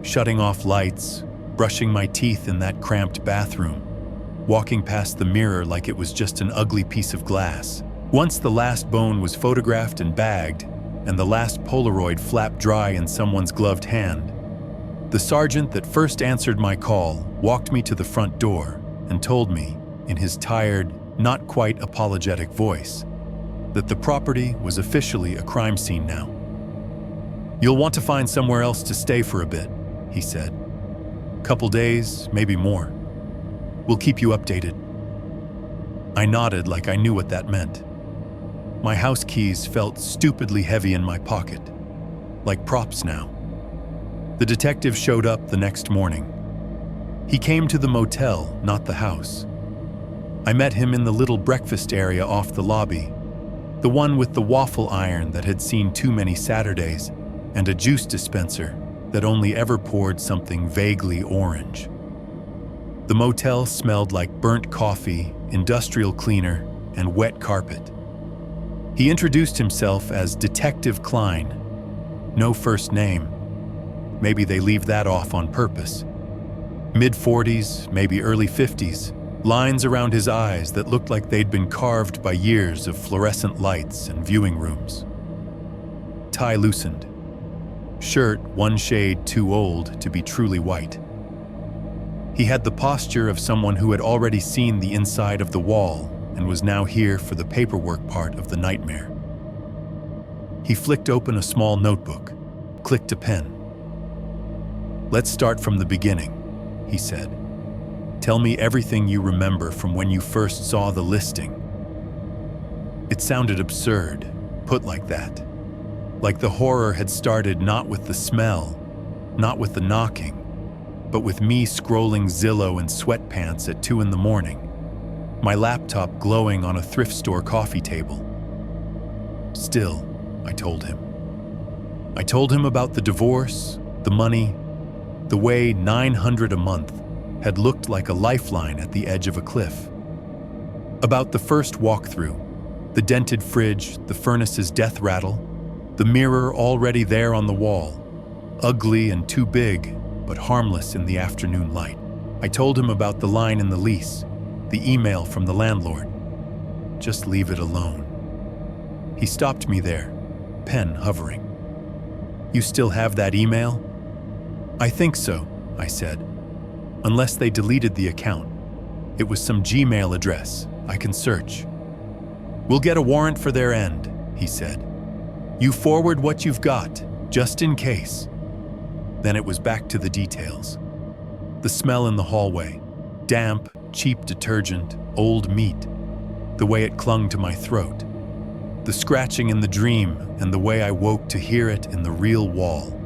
Shutting off lights, brushing my teeth in that cramped bathroom, walking past the mirror like it was just an ugly piece of glass. Once the last bone was photographed and bagged, and the last Polaroid flapped dry in someone's gloved hand, the sergeant that first answered my call walked me to the front door and told me, in his tired, not quite apologetic voice, that the property was officially a crime scene now. "You'll want to find somewhere else to stay for a bit," he said. "Couple days, maybe more. We'll keep you updated." I nodded like I knew what that meant. My house keys felt stupidly heavy in my pocket, like props now. The detective showed up the next morning. He came to the motel, not the house. I met him in the little breakfast area off the lobby, the one with the waffle iron that had seen too many Saturdays and a juice dispenser that only ever poured something vaguely orange. The motel smelled like burnt coffee, industrial cleaner, and wet carpet. He introduced himself as Detective Klein. No first name. Maybe they leave that off on purpose. Mid-40s, maybe early 50s, lines around his eyes that looked like they'd been carved by years of fluorescent lights and viewing rooms. Tie loosened. Shirt one shade too old to be truly white. He had the posture of someone who had already seen the inside of the wall and was now here for the paperwork part of the nightmare. He flicked open a small notebook, clicked a pen. "Let's start from the beginning," he said. "Tell me everything you remember from when you first saw the listing." It sounded absurd, put like that. Like the horror had started not with the smell, not with the knocking, but with me scrolling Zillow in sweatpants at 2 a.m, my laptop glowing on a thrift store coffee table. "Still," I told him. I told him about the divorce, the money, the way $900 a month had looked like a lifeline at the edge of a cliff. About the first walkthrough, the dented fridge, the furnace's death rattle, the mirror already there on the wall, ugly and too big, but harmless in the afternoon light. I told him about the line in the lease, the email from the landlord. "Just leave it alone." He stopped me there, pen hovering. "You still have that email?" "I think so," I said. "Unless they deleted the account. It was some Gmail address. I can search." "We'll get a warrant for their end," he said. "You forward what you've got, just in case." Then it was back to the details. The smell in the hallway, damp, cheap detergent, old meat, the way it clung to my throat, the scratching in the dream and the way I woke to hear it in the real wall,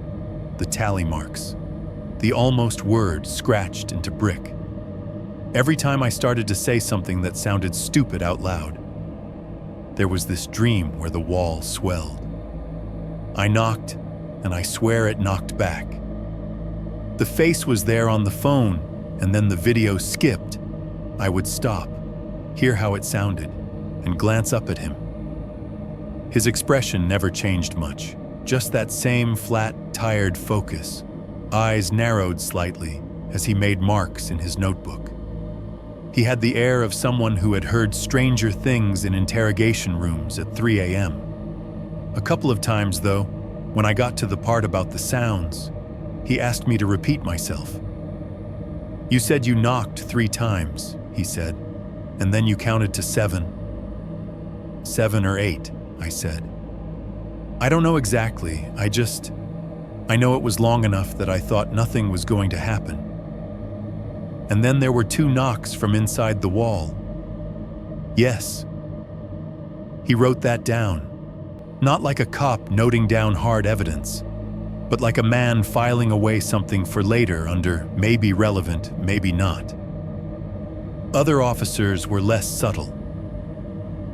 the tally marks, the almost word scratched into brick. Every time I started to say something that sounded stupid out loud, there was this dream where the wall swelled. I knocked, and I swear it knocked back. The face was there on the phone, and then the video skipped. I would stop, hear how it sounded, and glance up at him. His expression never changed much, just that same flat, tired focus, eyes narrowed slightly as he made marks in his notebook. He had the air of someone who had heard stranger things in interrogation rooms at 3 a.m. A couple of times, though, when I got to the part about the sounds, he asked me to repeat myself. "You said you knocked 3 times, he said, "and then you counted to 7. 7 or 8, I said. "I don't know exactly, I know it was long enough that I thought nothing was going to happen. And then there were 2 knocks from inside the wall." "Yes." He wrote that down, not like a cop noting down hard evidence, but like a man filing away something for later under maybe relevant, maybe not. Other officers were less subtle.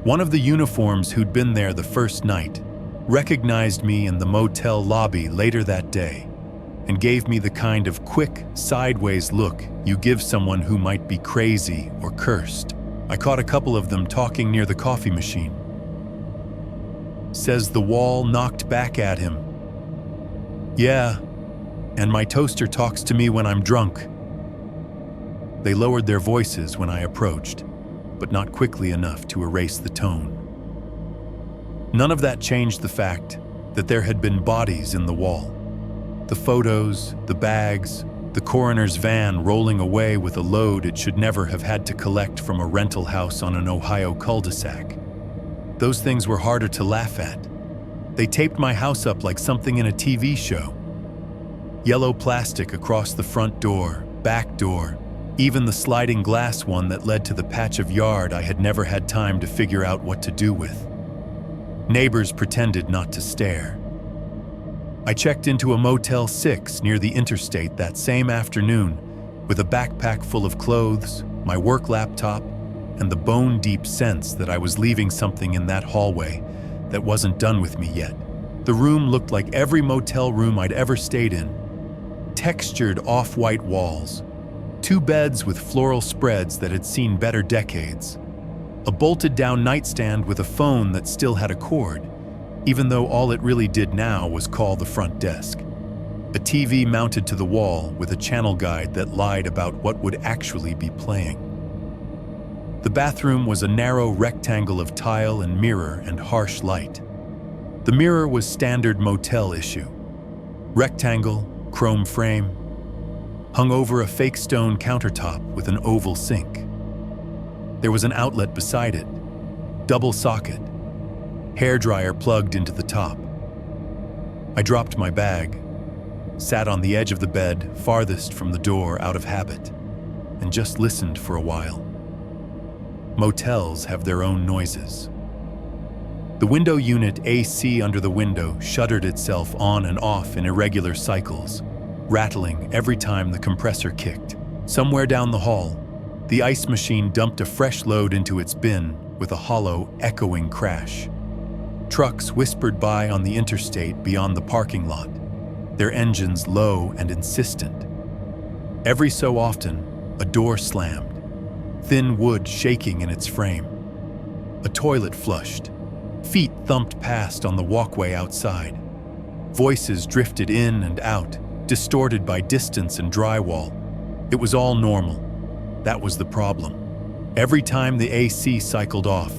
One of the uniforms who'd been there the first night, recognized me in the motel lobby later that day and gave me the kind of quick, sideways look you give someone who might be crazy or cursed. I caught a couple of them talking near the coffee machine. Says the wall knocked back at him. Yeah, and my toaster talks to me when I'm drunk. They lowered their voices when I approached, but not quickly enough to erase the tone. None of that changed the fact that there had been bodies in the wall. The photos, the bags, the coroner's van rolling away with a load it should never have had to collect from a rental house on an Ohio cul-de-sac. Those things were harder to laugh at. They taped my house up like something in a TV show. Yellow plastic across the front door, back door, even the sliding glass one that led to the patch of yard I had never had time to figure out what to do with. Neighbors pretended not to stare. I checked into a Motel 6 near the interstate that same afternoon with a backpack full of clothes, my work laptop, and the bone-deep sense that I was leaving something in that hallway that wasn't done with me yet. The room looked like every motel room I'd ever stayed in. Textured off-white walls, 2 beds with floral spreads that had seen better decades, a bolted-down nightstand with a phone that still had a cord, even though all it really did now was call the front desk. A TV mounted to the wall with a channel guide that lied about what would actually be playing. The bathroom was a narrow rectangle of tile and mirror and harsh light. The mirror was standard motel issue. Rectangle, chrome frame, hung over a fake stone countertop with an oval sink. There was an outlet beside it, double socket, hairdryer plugged into the top. I dropped my bag, sat on the edge of the bed farthest from the door out of habit, and just listened for a while. Motels have their own noises. The window unit AC under the window shuttered itself on and off in irregular cycles, rattling every time the compressor kicked. Somewhere down the hall, the ice machine dumped a fresh load into its bin with a hollow, echoing crash. Trucks whispered by on the interstate beyond the parking lot, their engines low and insistent. Every so often, a door slammed, thin wood shaking in its frame. A toilet flushed. Feet thumped past on the walkway outside. Voices drifted in and out, distorted by distance and drywall. It was all normal. That was the problem. Every time the AC cycled off,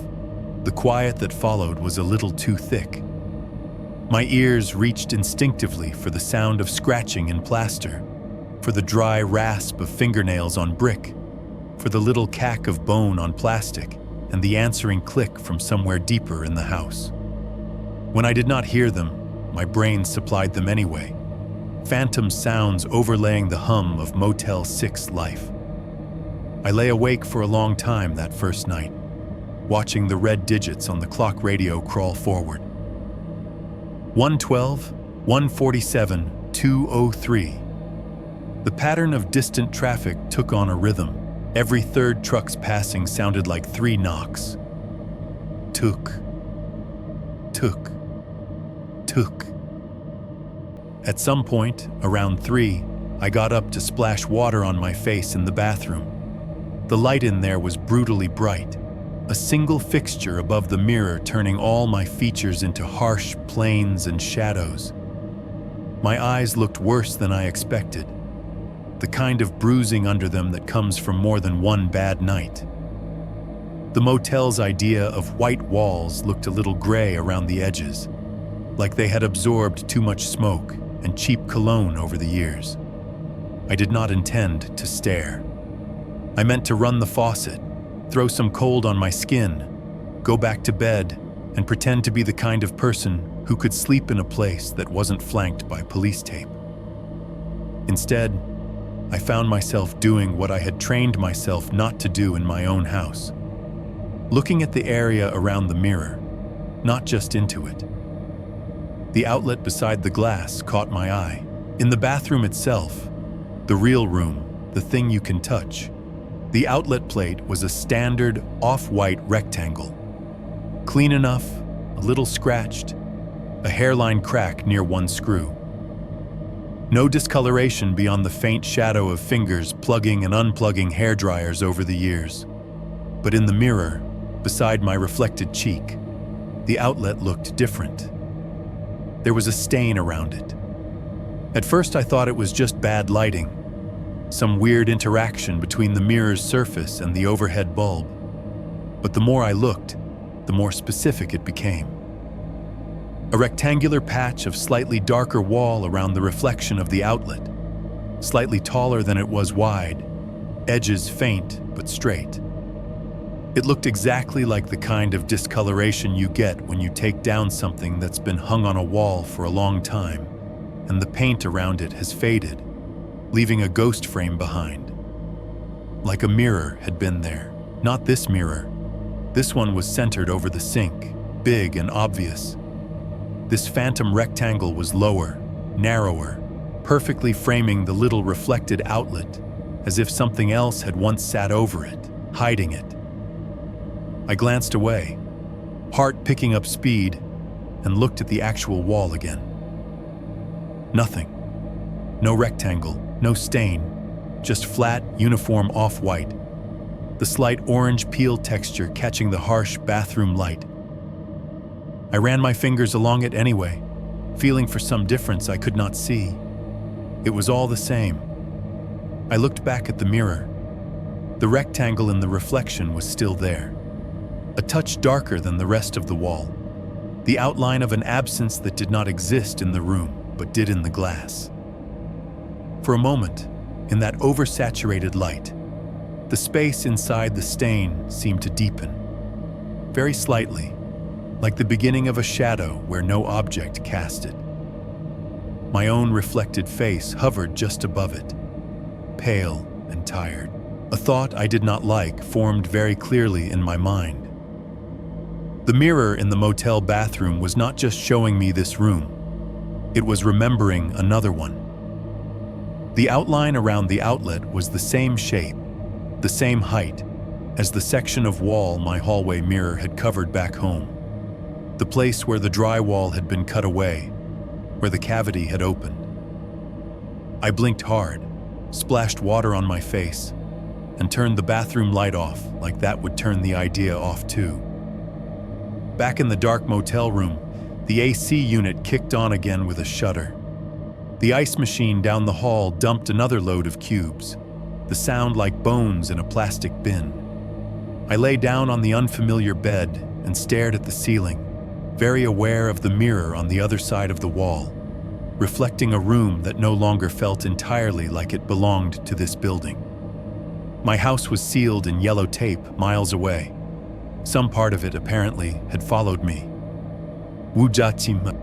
the quiet that followed was a little too thick. My ears reached instinctively for the sound of scratching in plaster, for the dry rasp of fingernails on brick, for the little cack of bone on plastic, and the answering click from somewhere deeper in the house. When I did not hear them, my brain supplied them anyway, phantom sounds overlaying the hum of Motel 6 life. I lay awake for a long time that first night, watching the red digits on the clock radio crawl forward. 112, 147, 203. The pattern of distant traffic took on a rhythm. Every third truck's passing sounded like 3 knocks. Tuk, tuk, tuk. At some point, around 3, I got up to splash water on my face in the bathroom. The light in there was brutally bright, a single fixture above the mirror turning all my features into harsh planes and shadows. My eyes looked worse than I expected, the kind of bruising under them that comes from more than one bad night. The motel's idea of white walls looked a little gray around the edges, like they had absorbed too much smoke and cheap cologne over the years. I did not intend to stare. I meant to run the faucet, throw some cold on my skin, go back to bed, and pretend to be the kind of person who could sleep in a place that wasn't flanked by police tape. Instead, I found myself doing what I had trained myself not to do in my own house. Looking at the area around the mirror, not just into it. The outlet beside the glass caught my eye. In the bathroom itself, the real room, the thing you can touch, the outlet plate was a standard off-white rectangle. Clean enough, a little scratched, a hairline crack near one screw. No discoloration beyond the faint shadow of fingers plugging and unplugging hair dryers over the years. But in the mirror, beside my reflected cheek, the outlet looked different. There was a stain around it. At first I thought it was just bad lighting, some weird interaction between the mirror's surface and the overhead bulb. But the more I looked, the more specific it became. A rectangular patch of slightly darker wall around the reflection of the outlet, slightly taller than it was wide, edges faint but straight. It looked exactly like the kind of discoloration you get when you take down something that's been hung on a wall for a long time, and the paint around it has faded, leaving a ghost frame behind. Like a mirror had been there. Not this mirror. This one was centered over the sink, big and obvious. This phantom rectangle was lower, narrower, perfectly framing the little reflected outlet, as if something else had once sat over it, hiding it. I glanced away, heart picking up speed, and looked at the actual wall again. Nothing. No rectangle, no stain, just flat, uniform off-white, the slight orange peel texture catching the harsh bathroom light. I ran my fingers along it anyway, feeling for some difference I could not see. It was all the same. I looked back at the mirror. The rectangle in the reflection was still there, a touch darker than the rest of the wall, the outline of an absence that did not exist in the room, but did in the glass. For a moment, in that oversaturated light, the space inside the stain seemed to deepen, very slightly, like the beginning of a shadow where no object cast it. My own reflected face hovered just above it, pale and tired. A thought I did not like formed very clearly in my mind. The mirror in the motel bathroom was not just showing me this room, it was remembering another one. The outline around the outlet was the same shape, the same height, as the section of wall my hallway mirror had covered back home. The place where the drywall had been cut away, where the cavity had opened. I blinked hard, splashed water on my face, and turned the bathroom light off like that would turn the idea off too. Back in the dark motel room, the AC unit kicked on again with a shudder. The ice machine down the hall dumped another load of cubes, the sound like bones in a plastic bin. I lay down on the unfamiliar bed and stared at the ceiling, very aware of the mirror on the other side of the wall, reflecting a room that no longer felt entirely like it belonged to this building. My house was sealed in yellow tape miles away. Some part of it, apparently, had followed me. Wujachima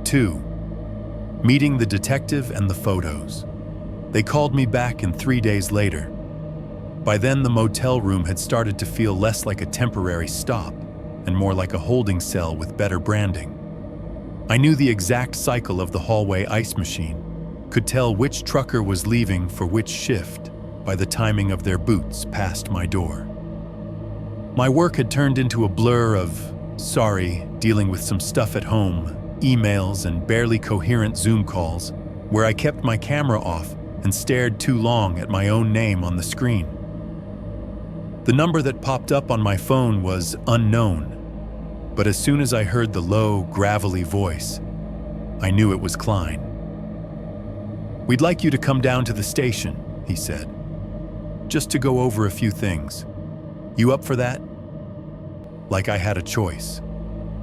2. Meeting the detective and the photos. They called me back, and 3 days later. By then, the motel room had started to feel less like a temporary stop and more like a holding cell with better branding. I knew the exact cycle of the hallway ice machine, could tell which trucker was leaving for which shift by the timing of their boots past my door. My work had turned into a blur of, dealing with some stuff at home, emails and barely coherent Zoom calls, where I kept my camera off and stared too long at my own name on the screen. The number that popped up on my phone was unknown, but as soon as I heard the low, gravelly voice, I knew it was Klein. "We'd like you to come down to the station," he said, "just to go over a few things. You up for that?" Like I had a choice.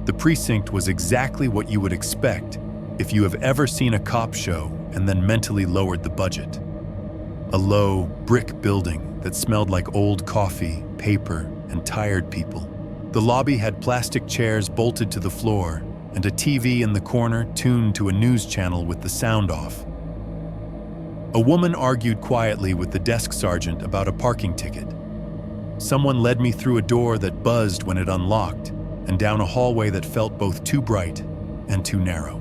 The precinct was exactly what you would expect if you have ever seen a cop show and then mentally lowered the budget. A low, brick building that smelled like old coffee, paper, and tired people. The lobby had plastic chairs bolted to the floor and a TV in the corner tuned to a news channel with the sound off. A woman argued quietly with the desk sergeant about a parking ticket. Someone led me through a door that buzzed when it unlocked and down a hallway that felt both too bright and too narrow.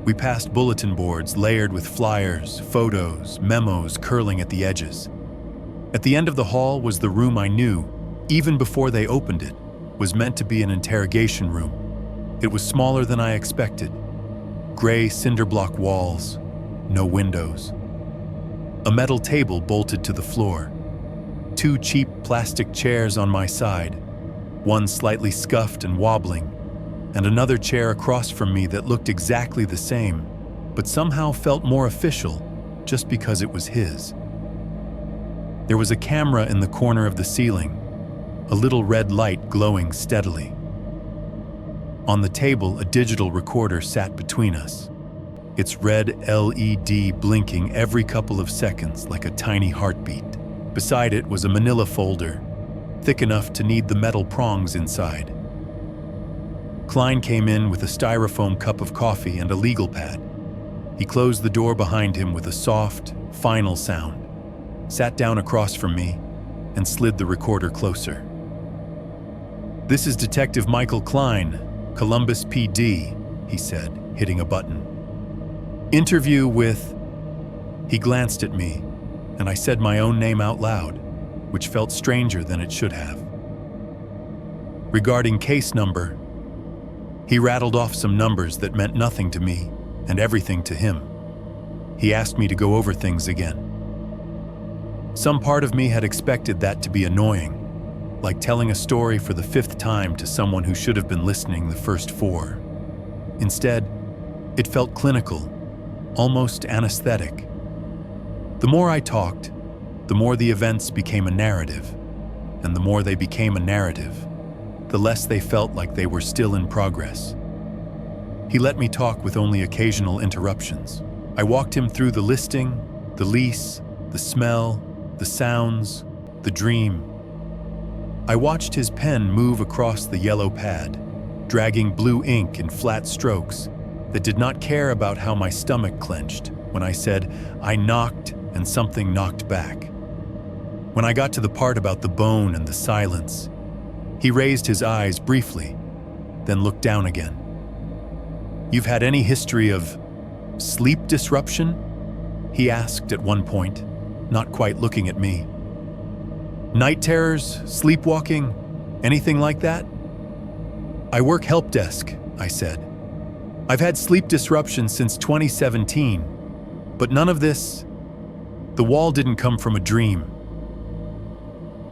We passed bulletin boards layered with flyers, photos, memos curling at the edges. At the end of the hall was the room I knew, even before they opened it, was meant to be an interrogation room. It was smaller than I expected. Gray cinder-block walls, no windows. A metal table bolted to the floor. 2 cheap plastic chairs on my side, one slightly scuffed and wobbling, and another chair across from me that looked exactly the same, but somehow felt more official just because it was his. There was a camera in the corner of the ceiling, a little red light glowing steadily. On the table, a digital recorder sat between us, its red LED blinking every couple of seconds like a tiny heartbeat. Beside it was a manila folder, thick enough to need the metal prongs inside. Klein came in with a styrofoam cup of coffee and a legal pad. He closed the door behind him with a soft, final sound, sat down across from me, and slid the recorder closer. "This is Detective Michael Klein, Columbus PD," he said, hitting a button. "Interview with..." He glanced at me, and I said my own name out loud, which felt stranger than it should have. "Regarding case number..." He rattled off some numbers that meant nothing to me and everything to him. He asked me to go over things again. Some part of me had expected that to be annoying, like telling a story for the 5th time to someone who should have been listening the first 4. Instead, it felt clinical, almost anesthetic. The more I talked, the more the events became a narrative, and the more they became a narrative, the less they felt like they were still in progress. He let me talk with only occasional interruptions. I walked him through the listing, the lease, the smell, the sounds, the dream. I watched his pen move across the yellow pad, dragging blue ink in flat strokes that did not care about how my stomach clenched when I said, "I knocked," and something knocked back. When I got to the part about the bone and the silence, he raised his eyes briefly, then looked down again. "You've had any history of sleep disruption?" he asked at one point, not quite looking at me. "Night terrors, sleepwalking, anything like that?" "I work help desk," I said. "I've had sleep disruption since 2017, but none of this. The wall didn't come from a dream."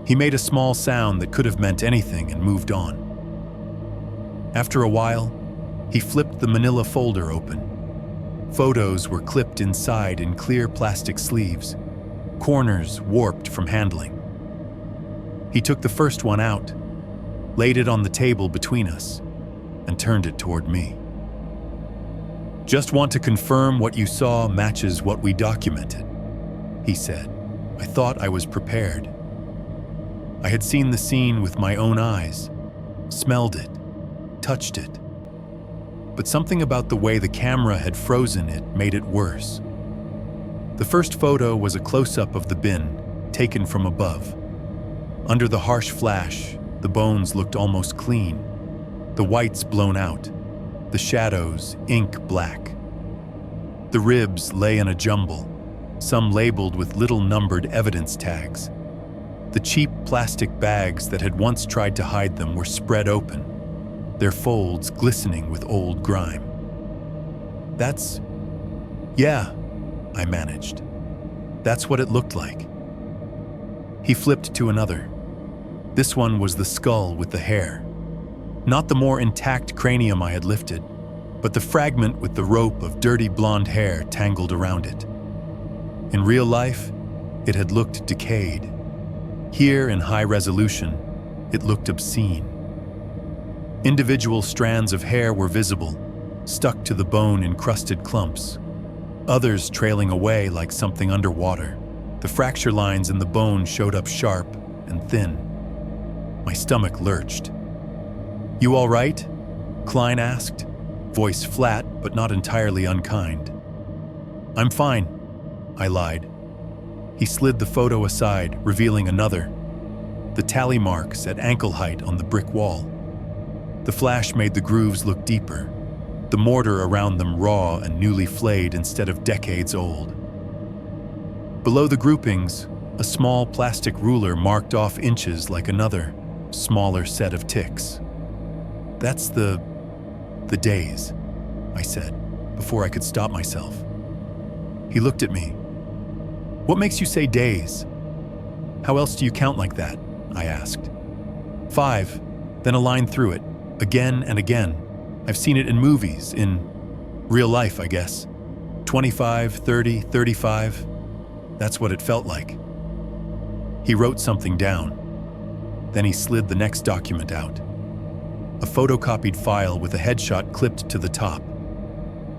He made a small sound that could have meant anything and moved on. After a while, he flipped the manila folder open. Photos were clipped inside in clear plastic sleeves, corners warped from handling. He took the first one out, laid it on the table between us, and turned it toward me. "Just want to confirm what you saw matches what we documented," he said. I thought I was prepared. I had seen the scene with my own eyes, smelled it, touched it. But something about the way the camera had frozen it made it worse. The first photo was a close-up of the bin, taken from above. Under the harsh flash, the bones looked almost clean, the whites blown out, the shadows ink black. The ribs lay in a jumble, some labeled with little numbered evidence tags. The cheap plastic bags that had once tried to hide them were spread open, their folds glistening with old grime. "That's... yeah," I managed. "That's what it looked like." He flipped to another. This one was the skull with the hair. Not the more intact cranium I had lifted, but the fragment with the rope of dirty blonde hair tangled around it. In real life, it had looked decayed. Here, in high resolution, it looked obscene. Individual strands of hair were visible, stuck to the bone-encrusted clumps, others trailing away like something underwater. The fracture lines in the bone showed up sharp and thin. My stomach lurched. "You all right?" Klein asked, voice flat but not entirely unkind. "I'm fine," I lied. He slid the photo aside, revealing another. The tally marks at ankle height on the brick wall. The flash made the grooves look deeper, the mortar around them raw and newly flayed instead of decades old. Below the groupings, a small plastic ruler marked off inches like another, smaller set of ticks. "That's the..." The days, I said, before I could stop myself. He looked at me. What makes you say days? How else do you count like that? I asked. 5, then a line through it, again and again. I've seen it in movies, in real life, I guess. 25, 30, 35. That's what it felt like. He wrote something down. Then he slid the next document out. A photocopied file with a headshot clipped to the top.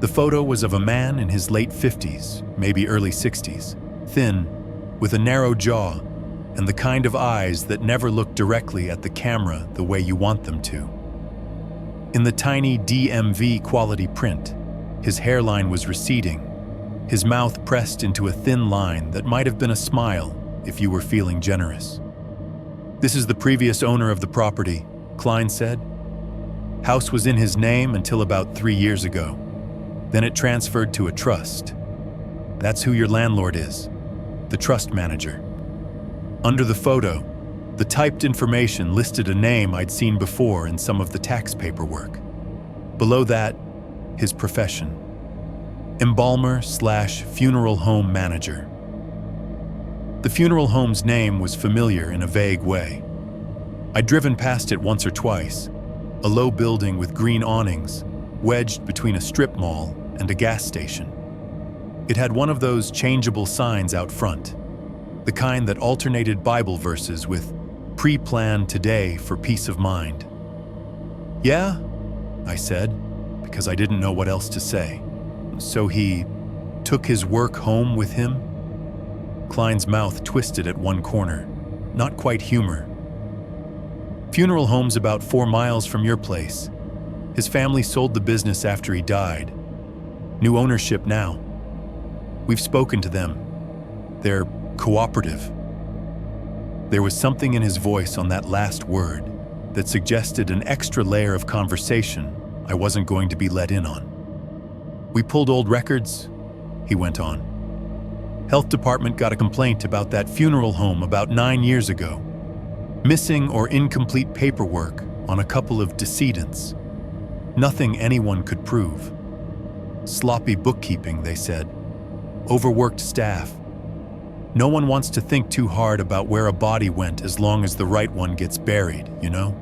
The photo was of a man in his late 50s, maybe early 60s, thin, with a narrow jaw, and the kind of eyes that never look directly at the camera the way you want them to. In the tiny DMV quality print, his hairline was receding, his mouth pressed into a thin line that might have been a smile if you were feeling generous. This is the previous owner of the property, Klein said. House was in his name until about 3 years ago. Then it transferred to a trust. That's who your landlord is, the trust manager. Under the photo, the typed information listed a name I'd seen before in some of the tax paperwork. Below that, his profession: embalmer/funeral home manager. The funeral home's name was familiar in a vague way. I'd driven past it once or twice, a low building with green awnings, wedged between a strip mall and a gas station. It had one of those changeable signs out front, the kind that alternated Bible verses with "Pre-planned today for peace of mind." "Yeah," I said, because I didn't know what else to say. "So he took his work home with him?" Klein's mouth twisted at one corner, not quite humor. "Funeral home's about 4 miles from your place. His family sold the business after he died. New ownership now. We've spoken to them. They're cooperative." There was something in his voice on that last word that suggested an extra layer of conversation I wasn't going to be let in on. "We pulled old records," he went on. "Health department got a complaint about that funeral home about 9 years ago. Missing or incomplete paperwork on a couple of decedents. Nothing anyone could prove. Sloppy bookkeeping, they said. Overworked staff. No one wants to think too hard about where a body went as long as the right one gets buried, you know?"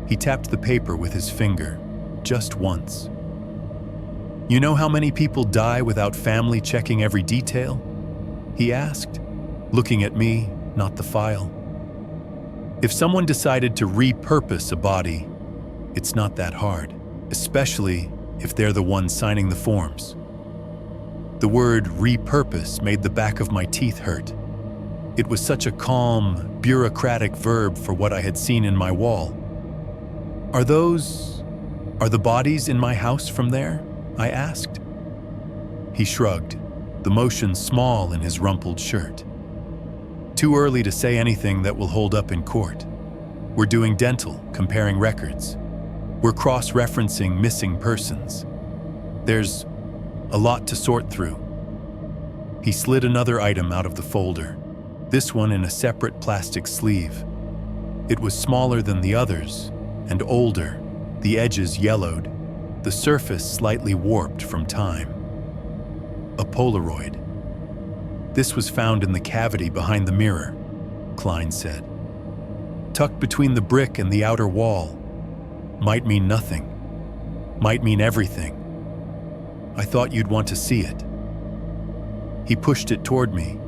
He tapped the paper with his finger, just once. "You know how many people die without family checking every detail?" he asked, looking at me, not the file. "If someone decided to repurpose a body, it's not that hard, especially if they're the one signing the forms." The word repurpose made the back of my teeth hurt. It was such a calm, bureaucratic verb for what I had seen in my wall. Are the bodies in my house from there?" I asked. He shrugged, the motion small in his rumpled shirt. "Too early to say anything that will hold up in court. We're doing dental, comparing records. We're cross-referencing missing persons. There's a lot to sort through." He slid another item out of the folder, this one in a separate plastic sleeve. It was smaller than the others and older, the edges yellowed, the surface slightly warped from time. A Polaroid. "This was found in the cavity behind the mirror," Klein said. "Tucked between the brick and the outer wall. Might mean nothing. Might mean everything. I thought you'd want to see it." He pushed it toward me.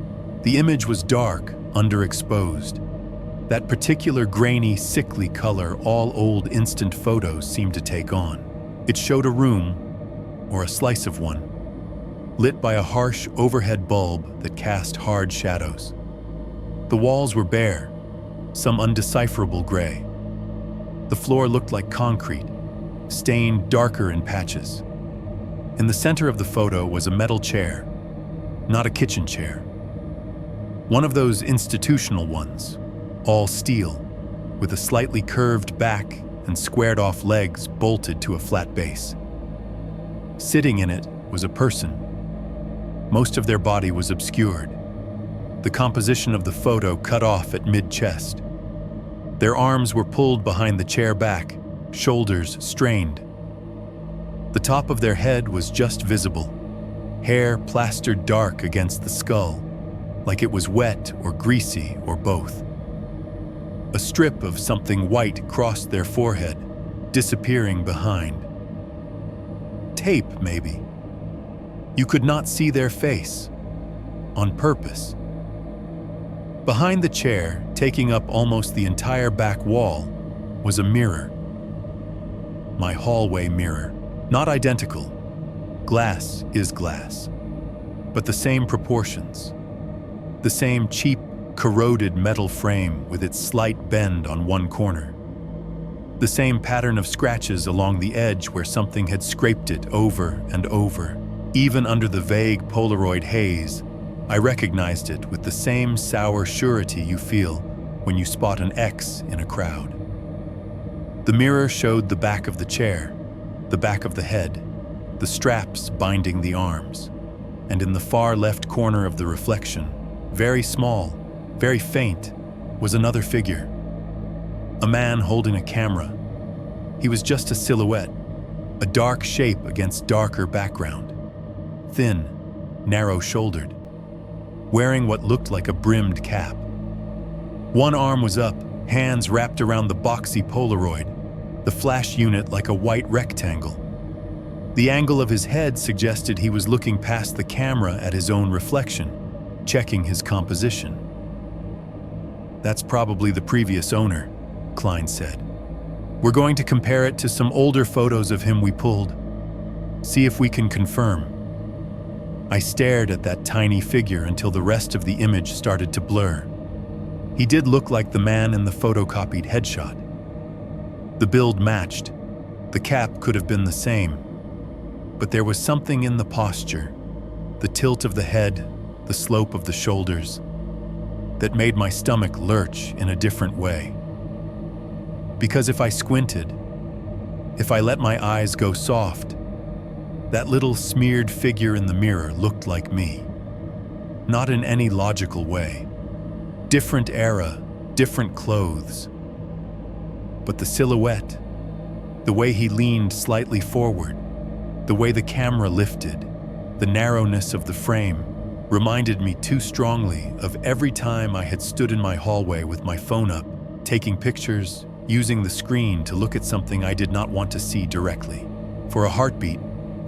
The image was dark, underexposed. That particular grainy, sickly color all old instant photos seemed to take on. It showed a room, or a slice of one, lit by a harsh overhead bulb that cast hard shadows. The walls were bare, some undecipherable gray. The floor looked like concrete, stained darker in patches. In the center of the photo was a metal chair, not a kitchen chair. One of those institutional ones, all steel, with a slightly curved back and squared-off legs bolted to a flat base. Sitting in it was a person. Most of their body was obscured. The composition of the photo cut off at mid-chest. Their arms were pulled behind the chair back, shoulders strained, The top of their head was just visible, hair plastered dark against the skull, like it was wet or greasy or both. A strip of something white crossed their forehead, disappearing behind. Tape, maybe. You could not see their face, on purpose. Behind the chair, taking up almost the entire back wall, was a mirror. My hallway mirror, not identical. Glass is glass, but the same proportions. The same cheap, corroded metal frame with its slight bend on one corner. The same pattern of scratches along the edge where something had scraped it over and over. Even under the vague Polaroid haze, I recognized it with the same sour surety you feel when you spot an X in a crowd. The mirror showed the back of the chair, the back of the head, the straps binding the arms, and in the far left corner of the reflection, very small, very faint, was another figure. A man holding a camera. He was just a silhouette, a dark shape against darker background. Thin, narrow-shouldered, wearing what looked like a brimmed cap. One arm was up, hands wrapped around the boxy Polaroid, the flash unit like a white rectangle. The angle of his head suggested he was looking past the camera at his own reflection, checking his composition. "That's probably the previous owner," Klein said. "We're going to compare it to some older photos of him we pulled. See if we can confirm." I stared at that tiny figure until the rest of the image started to blur. He did look like the man in the photocopied headshot. The build matched. The cap could have been the same. But there was something in the posture, the tilt of the head, the slope of the shoulders, that made my stomach lurch in a different way. Because if I squinted, if I let my eyes go soft, that little smeared figure in the mirror looked like me. Not in any logical way. Different era, different clothes. But the silhouette, the way he leaned slightly forward, the way the camera lifted, the narrowness of the frame, reminded me too strongly of every time I had stood in my hallway with my phone up, taking pictures, using the screen to look at something I did not want to see directly. For a heartbeat,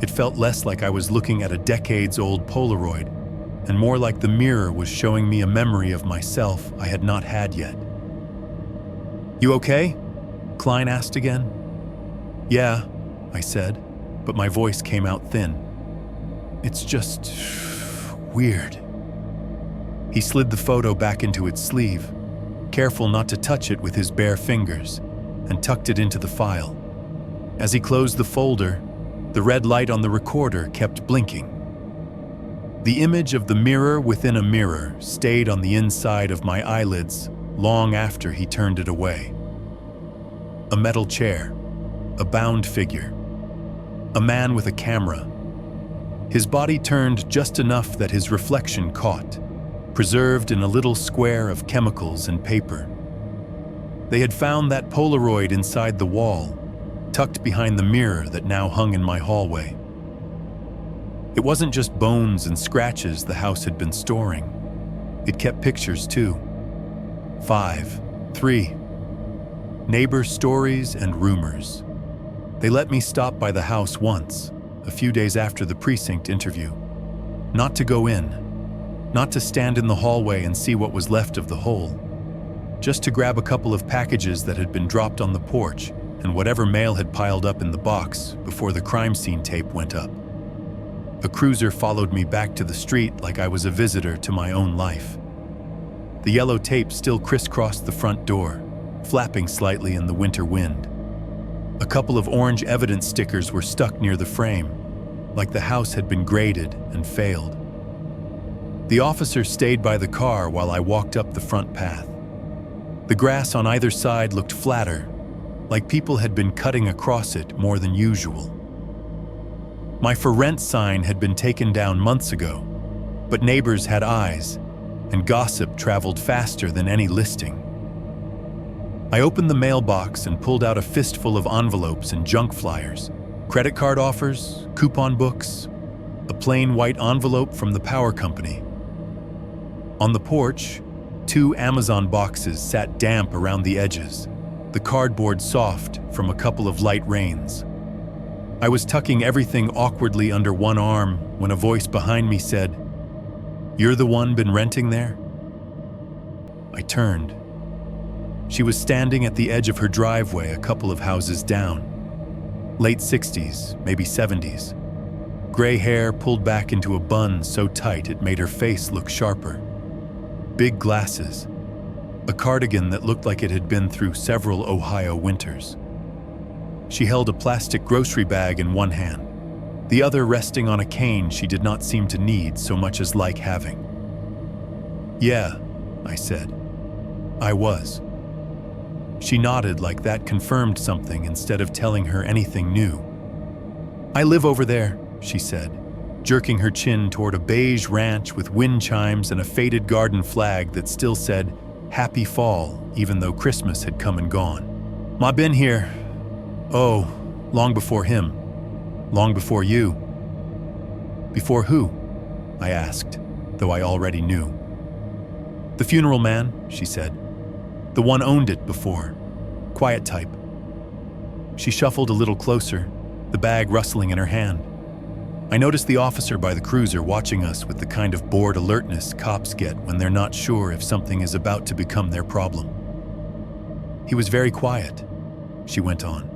it felt less like I was looking at a decades-old Polaroid, and more like the mirror was showing me a memory of myself I had not had yet. "You okay?" Klein asked again. "Yeah," I said, but my voice came out thin. "It's just weird." He slid the photo back into its sleeve, careful not to touch it with his bare fingers, and tucked it into the file. As he closed the folder, the red light on the recorder kept blinking. The image of the mirror within a mirror stayed on the inside of my eyelids long after he turned it away. A metal chair, a bound figure, a man with a camera. His body turned just enough that his reflection caught, preserved in a little square of chemicals and paper. They had found that Polaroid inside the wall, tucked behind the mirror that now hung in my hallway. It wasn't just bones and scratches the house had been storing. It kept pictures too. 5, 3. Neighbor stories and rumors. They let me stop by the house once, a few days after the precinct interview. Not to go in, not to stand in the hallway and see what was left of the hole, just to grab a couple of packages that had been dropped on the porch and whatever mail had piled up in the box before the crime scene tape went up. A cruiser followed me back to the street like I was a visitor to my own life. The yellow tape still crisscrossed the front door, flapping slightly in the winter wind. A couple of orange evidence stickers were stuck near the frame, like the house had been graded and failed. The officer stayed by the car while I walked up the front path. The grass on either side looked flatter, like people had been cutting across it more than usual. My for rent sign had been taken down months ago, but neighbors had eyes, and gossip traveled faster than any listing. I opened the mailbox and pulled out a fistful of envelopes and junk flyers, Credit card offers, coupon books, a plain white envelope from the power company. On the porch, 2 Amazon boxes sat damp around the edges, the cardboard soft from a couple of light rains. I was tucking everything awkwardly under one arm when a voice behind me said, "You're the one been renting there?" I turned. She was standing at the edge of her driveway a couple of houses down. Late 60s, maybe 70s. Gray hair pulled back into a bun so tight it made her face look sharper. Big glasses. A cardigan that looked like it had been through several Ohio winters. She held a plastic grocery bag in one hand, the other resting on a cane she did not seem to need so much as like having. "Yeah," I said. "I was." She nodded like that confirmed something instead of telling her anything new. "I live over there," she said, jerking her chin toward a beige ranch with wind chimes and a faded garden flag that still said, "Happy Fall," even though Christmas had come and gone. "Ma been here, oh, long before him. Long before you." "Before who?" I asked, though I already knew. "The funeral man," she said. "The one owned it before. Quiet type." She shuffled a little closer, the bag rustling in her hand. I noticed the officer by the cruiser watching us with the kind of bored alertness cops get when they're not sure if something is about to become their problem. "He was very quiet," she went on.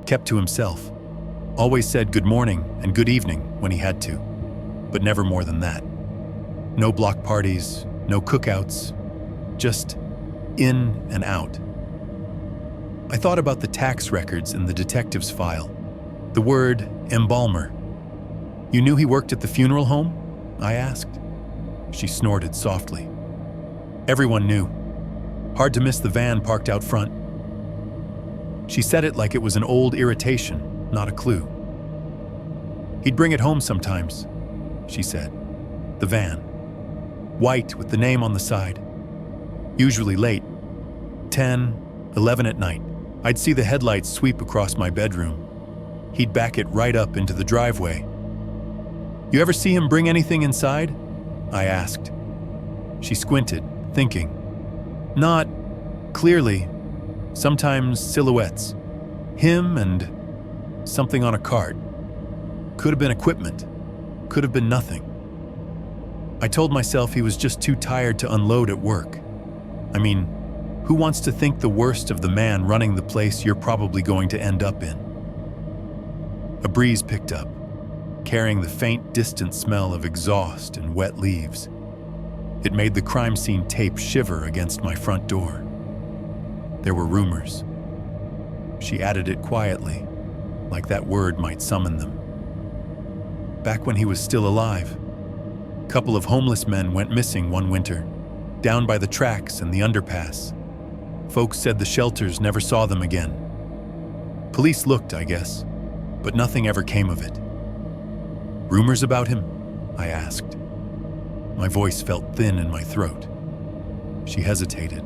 "Kept to himself. Always said good morning and good evening when he had to, but never more than that. No block parties, no cookouts, just in and out." I thought about the tax records in the detective's file. The word embalmer. "You knew he worked at the funeral home?" I asked. She snorted softly. "Everyone knew. Hard to miss the van parked out front." She said it like it was an old irritation, not a clue. "He'd bring it home sometimes," she said. "The van. White with the name on the side. Usually late. 10, 11 at night. I'd see the headlights sweep across my bedroom. He'd back it right up into the driveway. You ever see him bring anything inside?" I asked. She squinted, thinking. "Not clearly. Sometimes silhouettes. Him and something on a cart. Could have been equipment. Could have been nothing." I told myself he was just too tired to unload at work. I mean, who wants to think the worst of the man running the place you're probably going to end up in? A breeze picked up, carrying the faint, distant smell of exhaust and wet leaves. It made the crime scene tape shiver against my front door. There were rumors. She added it quietly, like that word might summon them. Back when he was still alive, a couple of homeless men went missing one winter, down by the tracks and the underpass. Folks said the shelters never saw them again. Police looked, I guess, but nothing ever came of it. "Rumors about him?" I asked. My voice felt thin in my throat. She hesitated.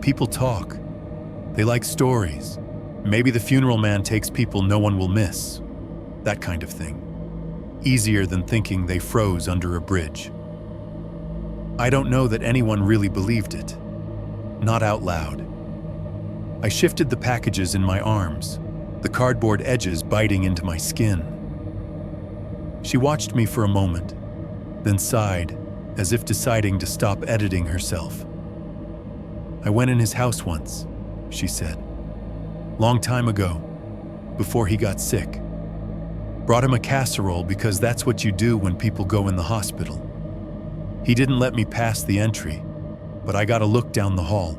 "People talk. They like stories. Maybe the funeral man takes people no one will miss. That kind of thing. Easier than thinking they froze under a bridge." I don't know that anyone really believed it. Not out loud. I shifted the packages in my arms, the cardboard edges biting into my skin. She watched me for a moment, then sighed, as if deciding to stop editing herself. "I went in his house once," she said. "Long time ago, before he got sick. Brought him a casserole because that's what you do when people go in the hospital. He didn't let me pass the entry, but I got a look down the hall."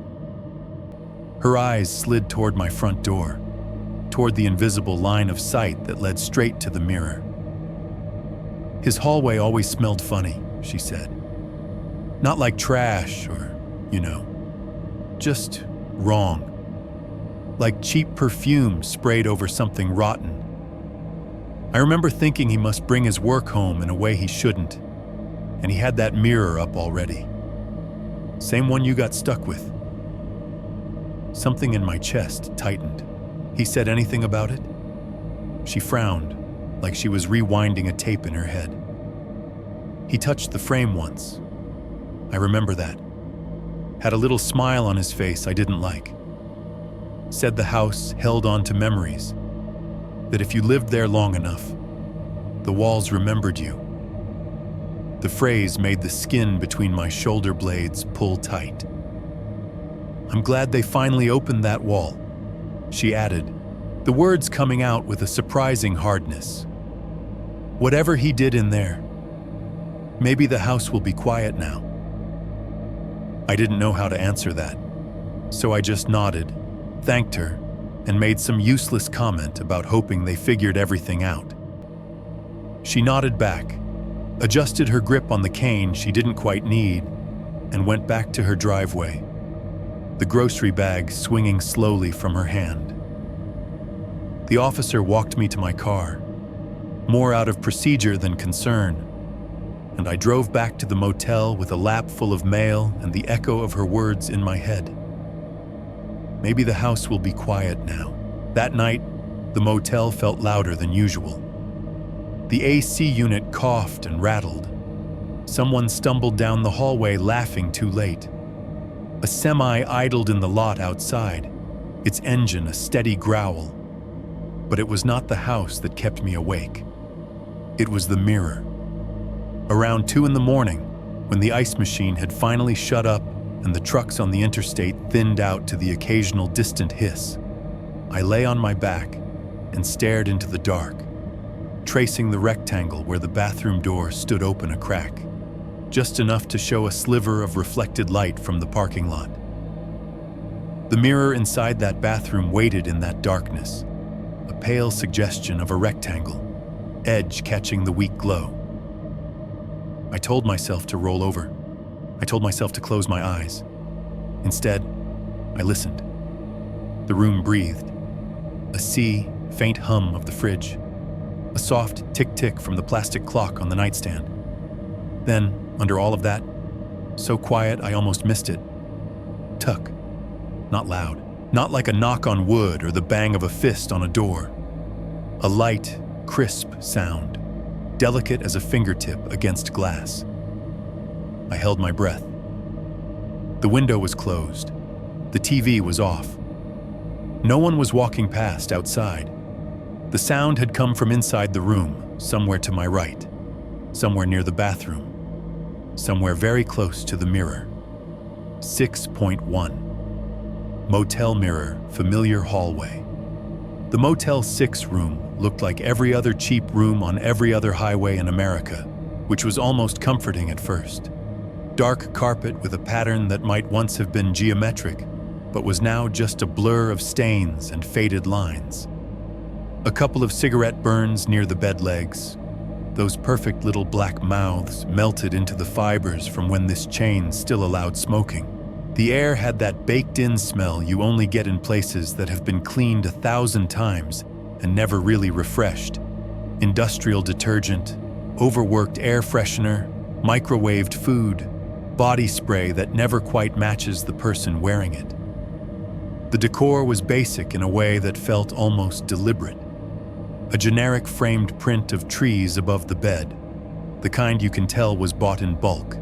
Her eyes slid toward my front door, toward the invisible line of sight that led straight to the mirror. "His hallway always smelled funny," she said. "Not like trash or, just wrong. Like cheap perfume sprayed over something rotten. I remember thinking he must bring his work home in a way he shouldn't, and he had that mirror up already. Same one you got stuck with." Something in my chest tightened. "He said anything about it?" She frowned, like she was rewinding a tape in her head. He touched the frame once. I remember that. Had a little smile on his face I didn't like. Said the house held on to memories, that if you lived there long enough, the walls remembered you. The phrase made the skin between my shoulder blades pull tight. I'm glad they finally opened that wall, she added, the words coming out with a surprising hardness. Whatever he did in there, maybe the house will be quiet now. I didn't know how to answer that, so I just nodded, thanked her, and made some useless comment about hoping they figured everything out. She nodded back, adjusted her grip on the cane she didn't quite need, and went back to her driveway, the grocery bag swinging slowly from her hand. The officer walked me to my car, more out of procedure than concern, and I drove back to the motel with a lap full of mail and the echo of her words in my head. Maybe the house will be quiet now. That night, the motel felt louder than usual. The AC unit coughed and rattled. Someone stumbled down the hallway laughing too late. A semi idled in the lot outside, its engine a steady growl. But it was not the house that kept me awake. It was the mirror. Around 2 in the morning, when the ice machine had finally shut up and the trucks on the interstate thinned out to the occasional distant hiss, I lay on my back and stared into the dark, tracing the rectangle where the bathroom door stood open a crack, just enough to show a sliver of reflected light from the parking lot. The mirror inside that bathroom waited in that darkness, a pale suggestion of a rectangle, edge catching the weak glow. I told myself to roll over. I told myself to close my eyes. Instead, I listened. The room breathed. A faint hum of the fridge. A soft tick-tick from the plastic clock on the nightstand. Then, under all of that, so quiet I almost missed it. Tuck. Not loud. Not like a knock on wood or the bang of a fist on a door. A light, crisp sound, delicate as a fingertip against glass. I held my breath. The window was closed. The TV was off. No one was walking past outside. The sound had come from inside the room, somewhere to my right, somewhere near the bathroom, somewhere very close to the mirror. 6.1. Motel mirror, familiar hallway. The Motel 6 room looked like every other cheap room on every other highway in America, which was almost comforting at first. Dark carpet with a pattern that might once have been geometric, but was now just a blur of stains and faded lines. A couple of cigarette burns near the bed legs. Those perfect little black mouths melted into the fibers from when this chain still allowed smoking. The air had that baked-in smell you only get in places that have been cleaned 1,000 times and never really refreshed. Industrial detergent, overworked air freshener, microwaved food, body spray that never quite matches the person wearing it. The decor was basic in a way that felt almost deliberate. A generic framed print of trees above the bed, the kind you can tell was bought in bulk.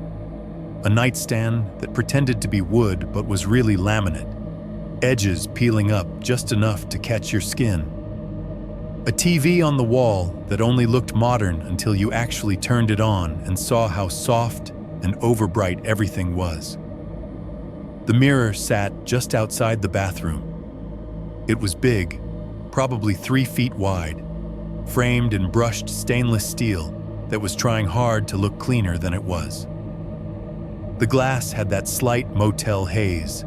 A nightstand that pretended to be wood but was really laminate, edges peeling up just enough to catch your skin. A TV on the wall that only looked modern until you actually turned it on and saw how soft and overbright everything was. The mirror sat just outside the bathroom. It was big, probably 3 feet wide, framed in brushed stainless steel that was trying hard to look cleaner than it was. The glass had that slight motel haze,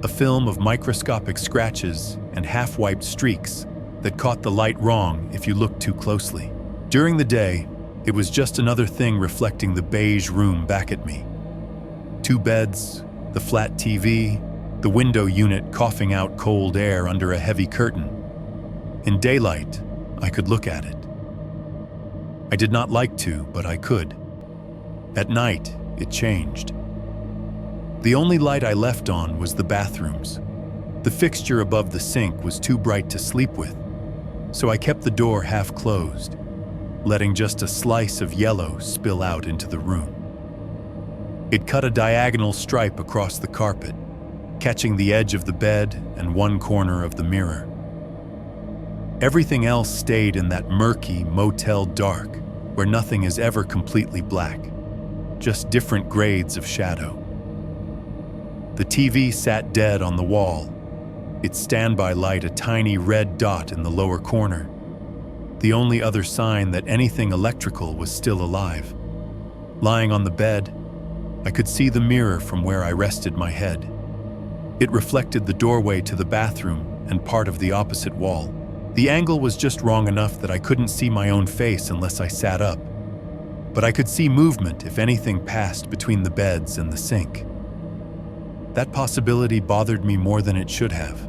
a film of microscopic scratches and half-wiped streaks that caught the light wrong if you looked too closely. During the day, it was just another thing reflecting the beige room back at me. 2 beds, the flat TV, the window unit coughing out cold air under a heavy curtain. In daylight, I could look at it. I did not like to, but I could. At night, it changed. The only light I left on was the bathrooms. The fixture above the sink was too bright to sleep with. so I kept the door half closed, letting just a slice of yellow spill out into the room. It cut a diagonal stripe across the carpet, catching the edge of the bed and one corner of the mirror. Everything else stayed in that murky motel dark where nothing is ever completely black, just different grades of shadow. The TV sat dead on the wall, its standby light a tiny red dot in the lower corner, the only other sign that anything electrical was still alive. Lying on the bed, I could see the mirror from where I rested my head. It reflected the doorway to the bathroom and part of the opposite wall. The angle was just wrong enough that I couldn't see my own face unless I sat up, but I could see movement if anything passed between the beds and the sink. That possibility bothered me more than it should have.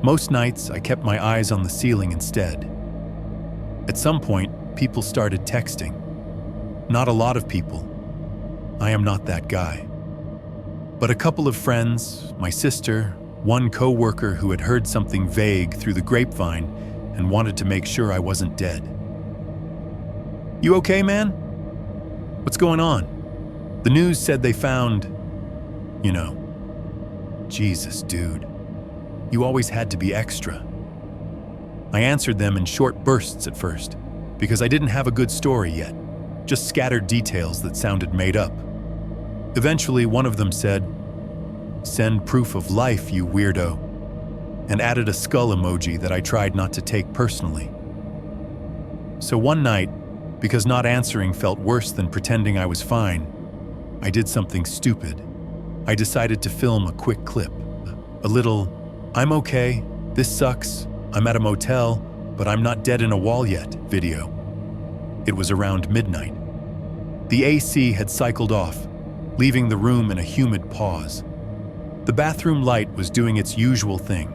Most nights, I kept my eyes on the ceiling instead. At some point, people started texting. Not a lot of people. I am not that guy. But a couple of friends, my sister, one co-worker who had heard something vague through the grapevine and wanted to make sure I wasn't dead. "You okay, man? What's going on? The news said they found, you know." Jesus, dude. You always had to be extra. I answered them in short bursts at first, because I didn't have a good story yet, just scattered details that sounded made up. Eventually, one of them said, "Send proof of life, you weirdo," and added a skull emoji that I tried not to take personally. So one night, because not answering felt worse than pretending I was fine, I did something stupid. I decided to film a quick clip, a little, "I'm okay, this sucks, I'm at a motel, but I'm not dead in a wall yet" video. It was around midnight. The AC had cycled off, leaving the room in a humid pause. The bathroom light was doing its usual thing,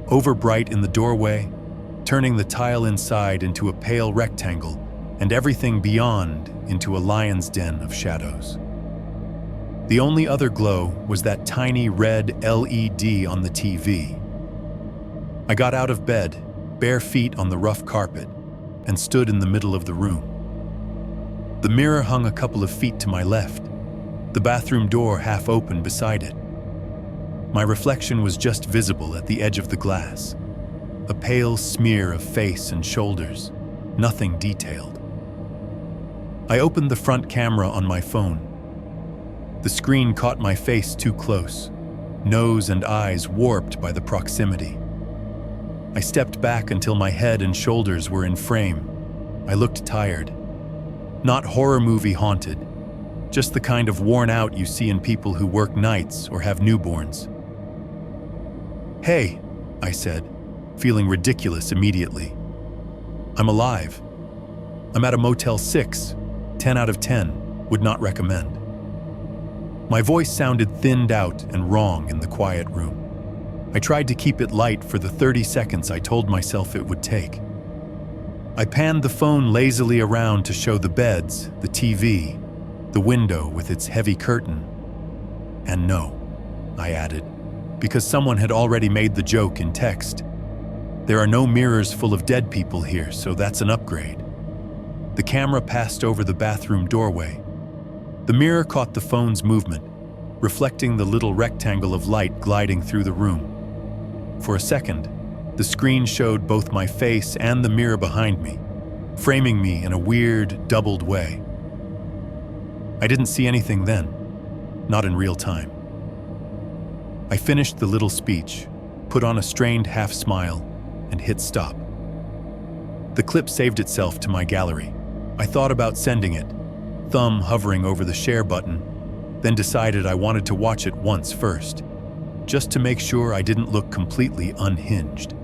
overbright in the doorway, turning the tile inside into a pale rectangle and everything beyond into a lion's den of shadows. The only other glow was that tiny red LED on the TV. I got out of bed, bare feet on the rough carpet, and stood in the middle of the room. The mirror hung a couple of feet to my left, the bathroom door half open beside it. My reflection was just visible at the edge of the glass, a pale smear of face and shoulders, nothing detailed. I opened the front camera on my phone. The screen caught my face too close, nose and eyes warped by the proximity. I stepped back until my head and shoulders were in frame. I looked tired. Not horror movie haunted, just the kind of worn out you see in people who work nights or have newborns. "Hey," I said, feeling ridiculous immediately. "I'm alive. I'm at a Motel 6, 10 out of 10, would not recommend." My voice sounded thinned out and wrong in the quiet room. I tried to keep it light for the 30 seconds I told myself it would take. I panned the phone lazily around to show the beds, the TV, the window with its heavy curtain. And no, I added, because someone had already made the joke in text. There are no mirrors full of dead people here, so that's an upgrade. The camera passed over the bathroom doorway. The mirror caught the phone's movement, reflecting the little rectangle of light gliding through the room. For a second, the screen showed both my face and the mirror behind me, framing me in a weird, doubled way. I didn't see anything then, not in real time. I finished the little speech, put on a strained half smile, and hit stop. The clip saved itself to my gallery. I thought about sending it, thumb hovering over the share button, then decided I wanted to watch it once first, just to make sure I didn't look completely unhinged.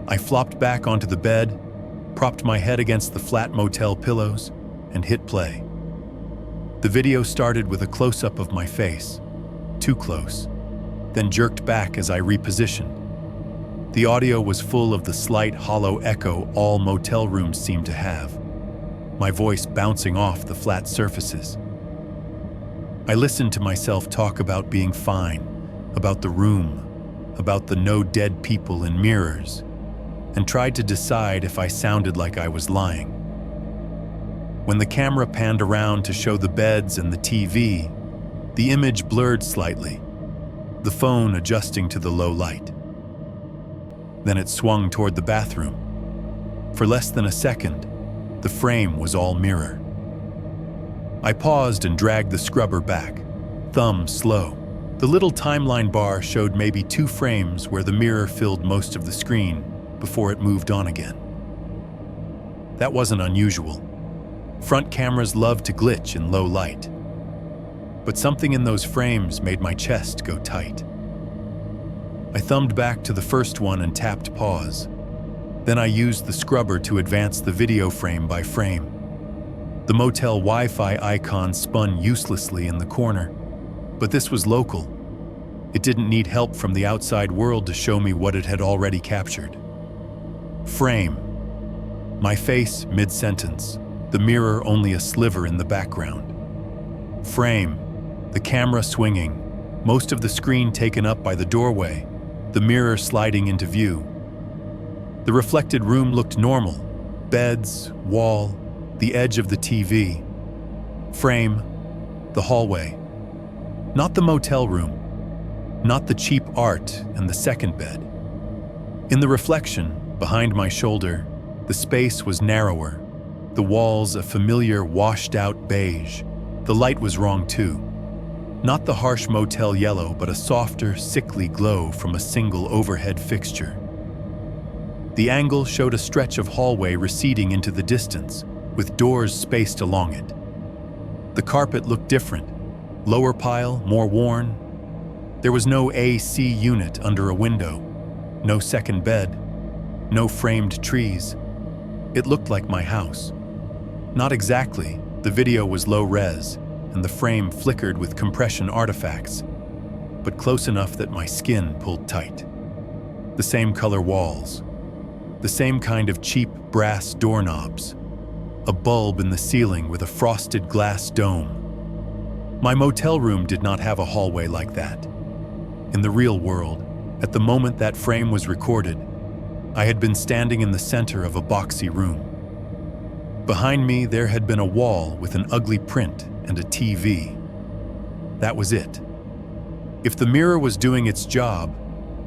I flopped back onto the bed, propped my head against the flat motel pillows, and hit play. The video started with a close-up of my face, too close, then jerked back as I repositioned. The audio was full of the slight hollow echo all motel rooms seem to have, my voice bouncing off the flat surfaces. I listened to myself talk about being fine, about the room, about the no dead people in mirrors, and tried to decide if I sounded like I was lying. When the camera panned around to show the beds and the TV, the image blurred slightly, the phone adjusting to the low light. Then it swung toward the bathroom. For less than a second, the frame was all mirror. I paused and dragged the scrubber back, thumb slow. The little timeline bar showed maybe 2 frames where the mirror filled most of the screen before it moved on again. That wasn't unusual. Front cameras love to glitch in low light. But something in those frames made my chest go tight. I thumbed back to the first one and tapped pause. Then I used the scrubber to advance the video frame by frame. The motel Wi-Fi icon spun uselessly in the corner, but this was local. It didn't need help from the outside world to show me what it had already captured. Frame. My face mid-sentence, the mirror only a sliver in the background. Frame. The camera swinging, most of the screen taken up by the doorway, the mirror sliding into view. The reflected room looked normal. Beds, wall, the edge of the TV. Frame. The hallway. Not the motel room. Not the cheap art and the second bed. In the reflection, behind my shoulder, the space was narrower, the walls a familiar washed-out beige. The light was wrong too. Not the harsh motel yellow, but a softer, sickly glow from a single overhead fixture. The angle showed a stretch of hallway receding into the distance, with doors spaced along it. The carpet looked different, lower pile, more worn. There was no AC unit under a window, no second bed, no framed trees. It looked like my house. Not exactly. The video was low res, and the frame flickered with compression artifacts, but close enough that my skin pulled tight. The same color walls, the same kind of cheap brass doorknobs, a bulb in the ceiling with a frosted glass dome. My motel room did not have a hallway like that. In the real world, at the moment that frame was recorded, I had been standing in the center of a boxy room. Behind me, there had been a wall with an ugly print and a TV. That was it. If the mirror was doing its job,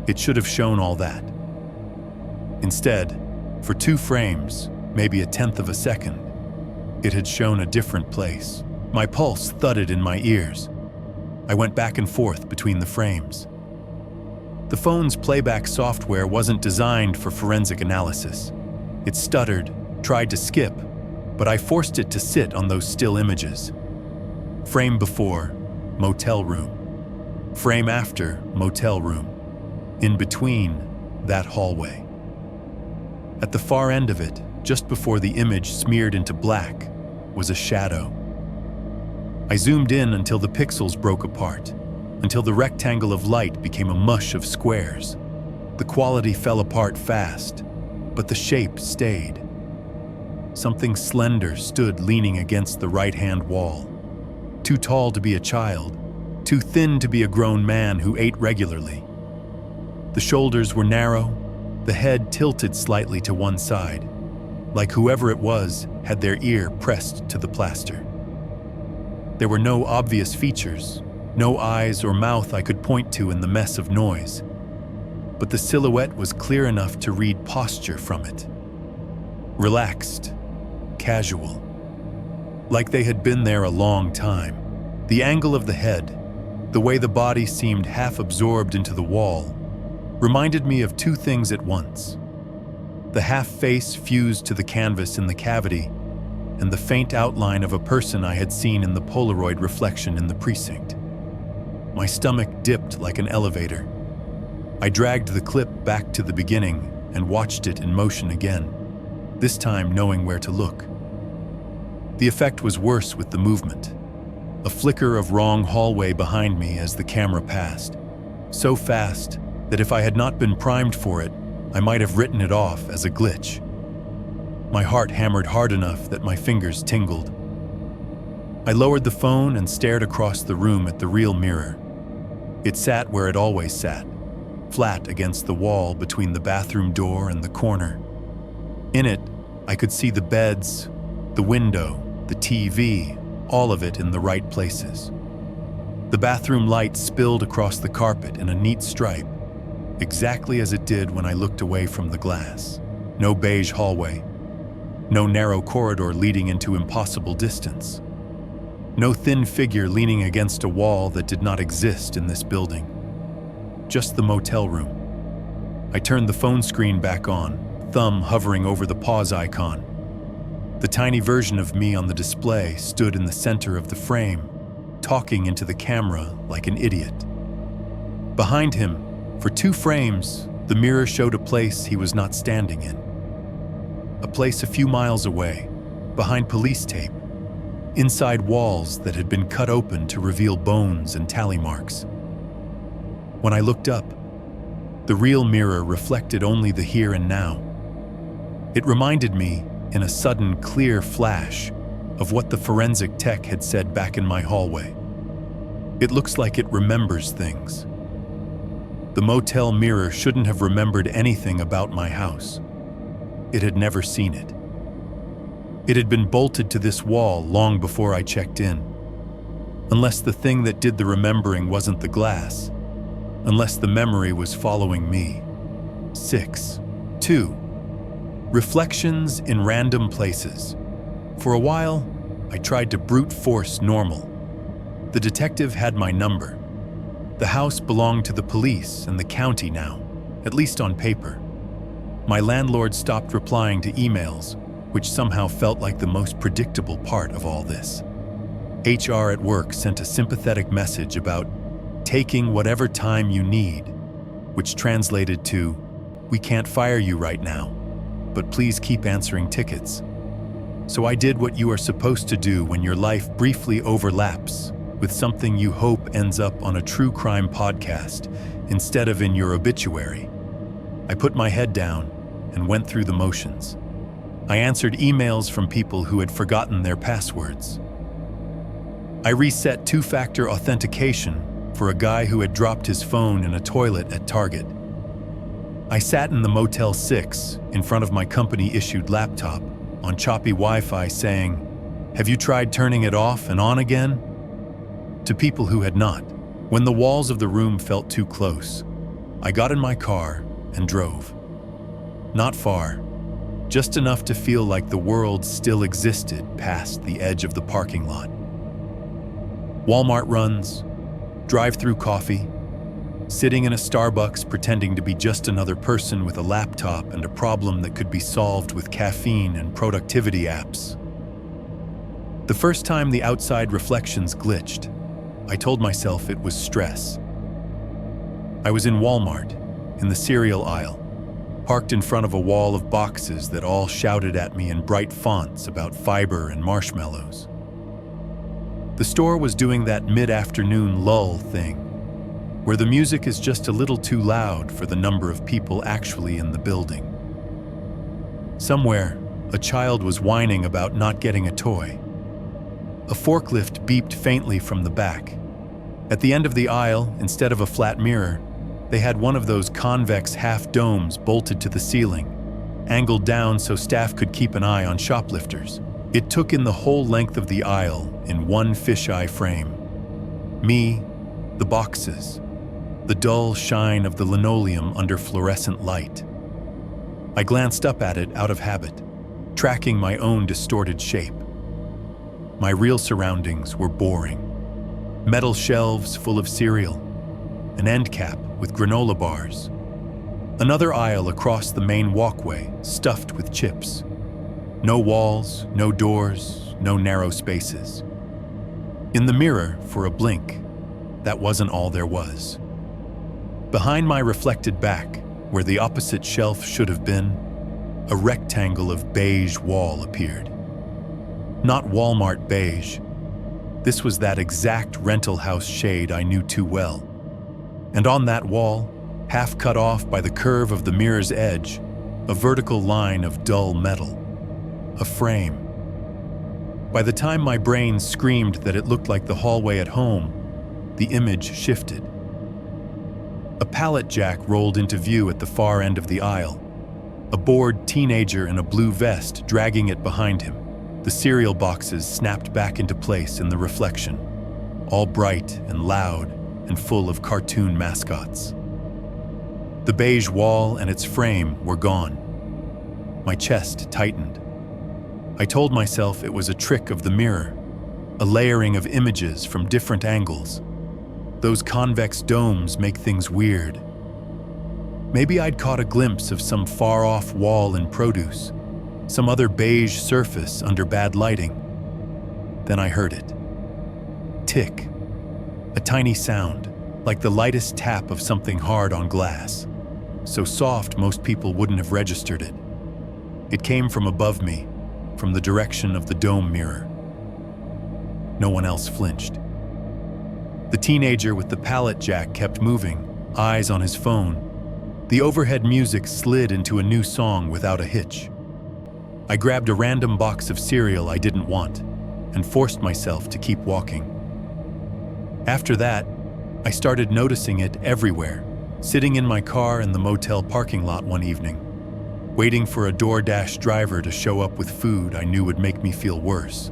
it should have shown all that. Instead, for 2 frames, maybe a tenth of a second, it had shown a different place. My pulse thudded in my ears. I went back and forth between the frames. The phone's playback software wasn't designed for forensic analysis. It stuttered, tried to skip, but I forced it to sit on those still images. Frame before, motel room. Frame after, motel room. In between, that hallway. At the far end of it, just before the image smeared into black, was a shadow. I zoomed in until the pixels broke apart, until the rectangle of light became a mush of squares. The quality fell apart fast, but the shape stayed. Something slender stood leaning against the right-hand wall. Too tall to be a child, too thin to be a grown man who ate regularly. The shoulders were narrow, the head tilted slightly to one side, like whoever it was had their ear pressed to the plaster. There were no obvious features, no eyes or mouth I could point to in the mess of noise, but the silhouette was clear enough to read posture from it. Relaxed, casual, like they had been there a long time. The angle of the head, the way the body seemed half absorbed into the wall, reminded me of 2 things at once. The half face fused to the canvas in the cavity, and the faint outline of a person I had seen in the Polaroid reflection in the precinct. My stomach dipped like an elevator. I dragged the clip back to the beginning and watched it in motion again, this time knowing where to look. The effect was worse with the movement. A flicker of wrong hallway behind me as the camera passed, so fast that if I had not been primed for it, I might have written it off as a glitch. My heart hammered hard enough that my fingers tingled. I lowered the phone and stared across the room at the real mirror. It sat where it always sat, flat against the wall between the bathroom door and the corner. In it, I could see the beds, the window, the TV, all of it in the right places. The bathroom light spilled across the carpet in a neat stripe, exactly as it did when I looked away from the glass. No beige hallway, no narrow corridor leading into impossible distance, no thin figure leaning against a wall that did not exist in this building. Just the motel room. I turned the phone screen back on, thumb hovering over the pause icon. The tiny version of me on the display stood in the center of the frame, talking into the camera like an idiot. Behind him, for 2 frames, the mirror showed a place he was not standing in. A place a few miles away, behind police tape, inside walls that had been cut open to reveal bones and tally marks. When I looked up, the real mirror reflected only the here and now. It reminded me, in a sudden, clear flash, of what the forensic tech had said back in my hallway. It looks like it remembers things. The motel mirror shouldn't have remembered anything about my house. It had never seen it. It had been bolted to this wall long before I checked in. Unless the thing that did the remembering wasn't the glass. Unless the memory was following me. 6. 2. Reflections in random places. For a while, I tried to brute force normal. The detective had my number. The house belonged to the police and the county now, at least on paper. My landlord stopped replying to emails, which somehow felt like the most predictable part of all this. HR at work sent a sympathetic message about taking whatever time you need, which translated to, "We can't fire you right now, but please keep answering tickets." So I did what you are supposed to do when your life briefly overlaps with something you hope ends up on a true crime podcast instead of in your obituary. I put my head down and went through the motions. I answered emails from people who had forgotten their passwords. I reset 2-factor authentication for a guy who had dropped his phone in a toilet at Target. I sat in the Motel 6 in front of my company-issued laptop on choppy Wi-Fi saying, "Have you tried turning it off and on again?" To people who had not. When the walls of the room felt too close, I got in my car and drove. Not far, just enough to feel like the world still existed past the edge of the parking lot. Walmart runs, drive-through coffee, sitting in a Starbucks pretending to be just another person with a laptop and a problem that could be solved with caffeine and productivity apps. The first time the outside reflections glitched, I told myself it was stress. I was in Walmart, in the cereal aisle, parked in front of a wall of boxes that all shouted at me in bright fonts about fiber and marshmallows. The store was doing that mid-afternoon lull thing, where the music is just a little too loud for the number of people actually in the building. Somewhere, a child was whining about not getting a toy. A forklift beeped faintly from the back. At the end of the aisle, instead of a flat mirror, they had one of those convex half-domes bolted to the ceiling, angled down so staff could keep an eye on shoplifters. It took in the whole length of the aisle in one fisheye frame. Me, the boxes, the dull shine of the linoleum under fluorescent light. I glanced up at it out of habit, tracking my own distorted shape. My real surroundings were boring. Metal shelves full of cereal, an end cap with granola bars, another aisle across the main walkway stuffed with chips. No walls, no doors, no narrow spaces. In the mirror, for a blink, that wasn't all there was. Behind my reflected back, where the opposite shelf should have been, a rectangle of beige wall appeared. Not Walmart beige. This was that exact rental house shade I knew too well. And on that wall, half cut off by the curve of the mirror's edge, a vertical line of dull metal. A frame. By the time my brain screamed that it looked like the hallway at home, the image shifted. A pallet jack rolled into view at the far end of the aisle. A bored teenager in a blue vest dragging it behind him. The cereal boxes snapped back into place in the reflection, all bright and loud and full of cartoon mascots. The beige wall and its frame were gone. My chest tightened. I told myself it was a trick of the mirror, a layering of images from different angles. Those convex domes make things weird. Maybe I'd caught a glimpse of some far-off wall in produce, some other beige surface under bad lighting. Then I heard it. Tick. A tiny sound, like the lightest tap of something hard on glass. So soft most people wouldn't have registered it. It came from above me, from the direction of the dome mirror. No one else flinched. The teenager with the pallet jack kept moving, eyes on his phone. The overhead music slid into a new song without a hitch. I grabbed a random box of cereal I didn't want and forced myself to keep walking. After that, I started noticing it everywhere, sitting in my car in the motel parking lot one evening, waiting for a DoorDash driver to show up with food I knew would make me feel worse.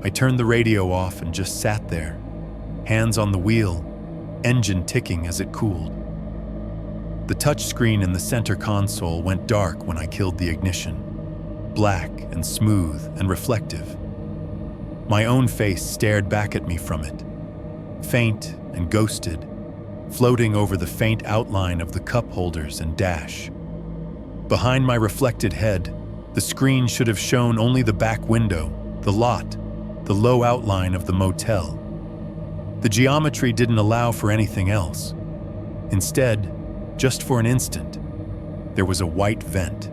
I turned the radio off and just sat there, hands on the wheel, engine ticking as it cooled. The touchscreen in the center console went dark when I killed the ignition, black and smooth and reflective. My own face stared back at me from it, faint and ghosted, floating over the faint outline of the cup holders and dash. Behind my reflected head, the screen should have shown only the back window, the lot, the low outline of the motel. The geometry didn't allow for anything else. Instead, just for an instant, there was a white vent,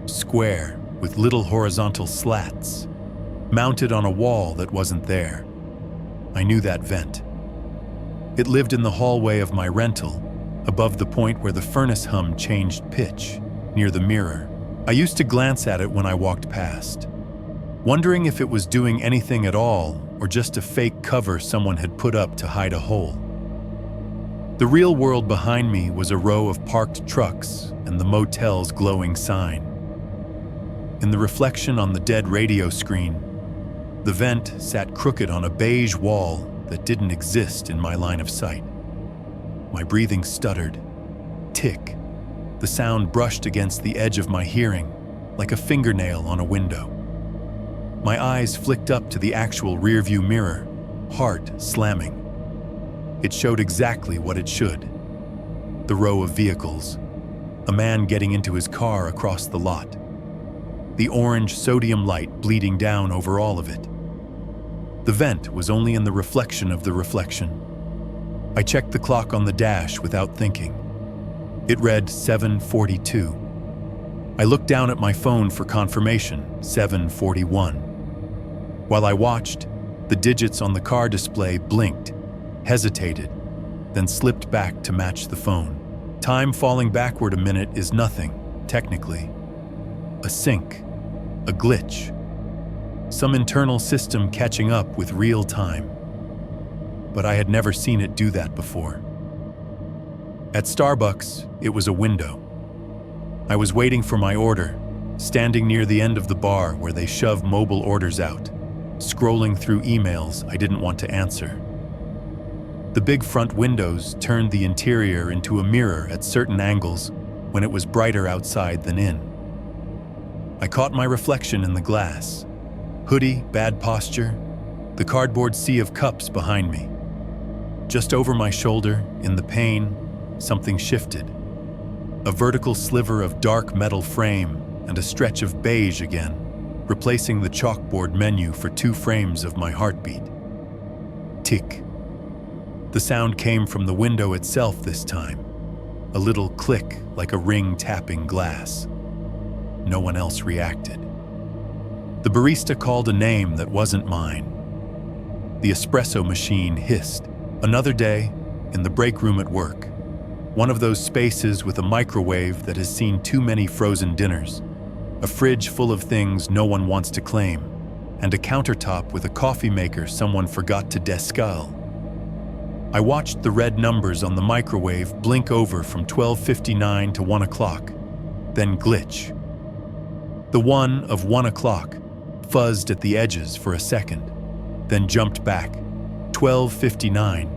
square with little horizontal slats, mounted on a wall that wasn't there. I knew that vent. It lived in the hallway of my rental, above the point where the furnace hum changed pitch, near the mirror. I used to glance at it when I walked past, wondering if it was doing anything at all or just a fake cover someone had put up to hide a hole. The real world behind me was a row of parked trucks and the motel's glowing sign. In the reflection on the dead radio screen, the vent sat crooked on a beige wall that didn't exist in my line of sight. My breathing stuttered. Tick. The sound brushed against the edge of my hearing, like a fingernail on a window. My eyes flicked up to the actual rearview mirror, heart slamming. It showed exactly what it should. The row of vehicles, a man getting into his car across the lot, the orange sodium light bleeding down over all of it. The vent was only in the reflection of the reflection. I checked the clock on the dash without thinking. It read 7:42. I looked down at my phone for confirmation, 7:41. While I watched, the digits on the car display blinked, hesitated, then slipped back to match the phone. Time falling backward a minute is nothing, technically. A sync, a glitch, some internal system catching up with real time. But I had never seen it do that before. At Starbucks, it was a window. I was waiting for my order, standing near the end of the bar where they shove mobile orders out, scrolling through emails I didn't want to answer. The big front windows turned the interior into a mirror at certain angles when it was brighter outside than in. I caught my reflection in the glass. Hoodie, bad posture, the cardboard sea of cups behind me. Just over my shoulder, in the pane, something shifted. A vertical sliver of dark metal frame and a stretch of beige again, replacing the chalkboard menu for 2 frames of my heartbeat. Tick. The sound came from the window itself this time, a little click like a ring tapping glass. No one else reacted. The barista called a name that wasn't mine. The espresso machine hissed. Another day, in the break room at work, one of those spaces with a microwave that has seen too many frozen dinners, a fridge full of things no one wants to claim, and a countertop with a coffee maker someone forgot to descale. I watched the red numbers on the microwave blink over from 12:59 to 1 o'clock, then glitch. The one of 1 o'clock fuzzed at the edges for a second, then jumped back, 12:59,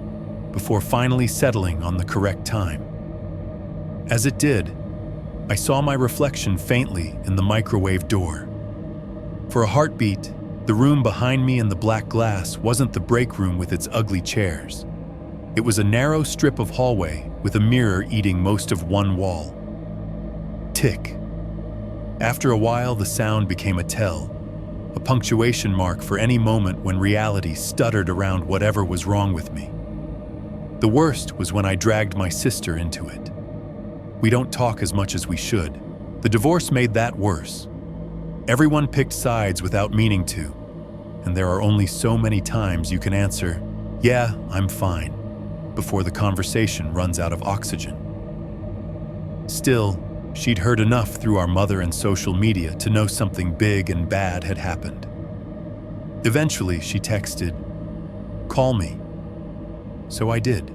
before finally settling on the correct time. As it did, I saw my reflection faintly in the microwave door. For a heartbeat, the room behind me in the black glass wasn't the break room with its ugly chairs. It was a narrow strip of hallway with a mirror eating most of one wall. Tick. After a while, the sound became a tell, a punctuation mark for any moment when reality stuttered around whatever was wrong with me. The worst was when I dragged my sister into it. We don't talk as much as we should. The divorce made that worse. Everyone picked sides without meaning to, and there are only so many times you can answer, "Yeah, I'm fine," before the conversation runs out of oxygen. Still, she'd heard enough through our mother and social media to know something big and bad had happened. Eventually, she texted, "Call me." So I did.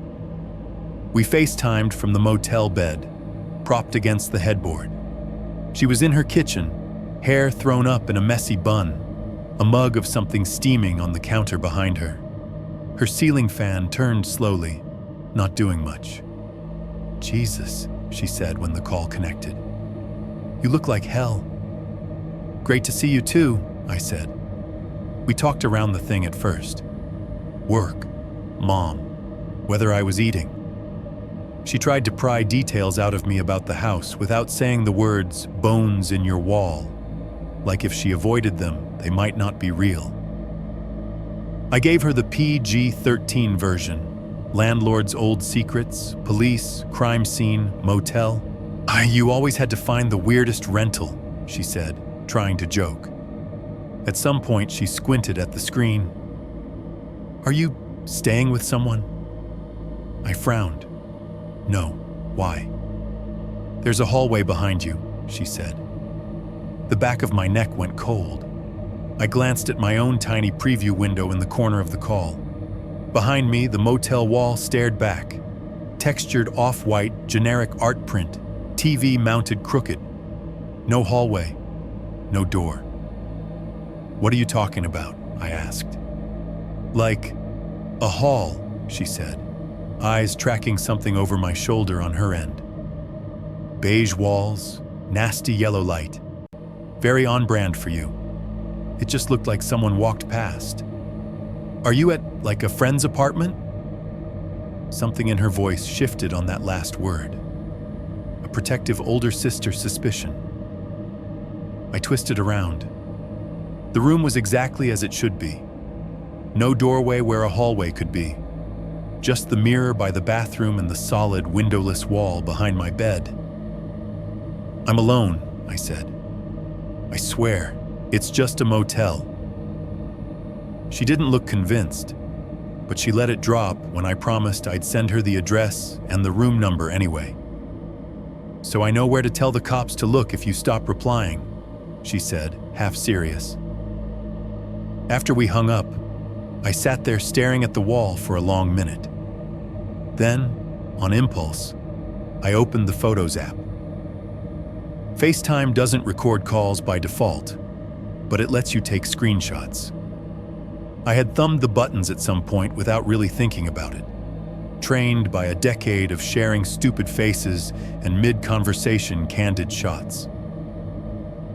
We FaceTimed from the motel bed, propped against the headboard. She was in her kitchen, hair thrown up in a messy bun, a mug of something steaming on the counter behind her. Her ceiling fan turned slowly, not doing much. "Jesus," she said when the call connected. "You look like hell." "Great to see you too," I said. We talked around the thing at first. Work, mom, whether I was eating. She tried to pry details out of me about the house without saying the words "bones in your wall," like if she avoided them, they might not be real. I gave her the PG-13 version. Landlord's old secrets, police, crime scene, motel. You always had to find the weirdest rental," she said, trying to joke. At some point, she squinted at the screen. "Are you staying with someone?" I frowned. "No. Why?" "There's a hallway behind you," she said. The back of my neck went cold. I glanced at my own tiny preview window in the corner of the call. Behind me, the motel wall stared back. Textured off-white, generic art print, TV mounted crooked. No hallway, no door. "What are you talking about?" I asked. "Like a hall," she said, eyes tracking something over my shoulder on her end. "Beige walls, nasty yellow light. Very on-brand for you. It just looked like someone walked past. Are you at, like, a friend's apartment?" Something in her voice shifted on that last word. A protective older sister suspicion. I twisted around. The room was exactly as it should be. No doorway where a hallway could be. Just the mirror by the bathroom and the solid, windowless wall behind my bed. "I'm alone," I said. "I swear, it's just a motel." She didn't look convinced, but she let it drop when I promised I'd send her the address and the room number anyway. "So I know where to tell the cops to look if you stop replying," she said, half serious. After we hung up, I sat there staring at the wall for a long minute. Then, on impulse, I opened the Photos app. FaceTime doesn't record calls by default, but it lets you take screenshots. I had thumbed the buttons at some point without really thinking about it, trained by a decade of sharing stupid faces and mid-conversation candid shots.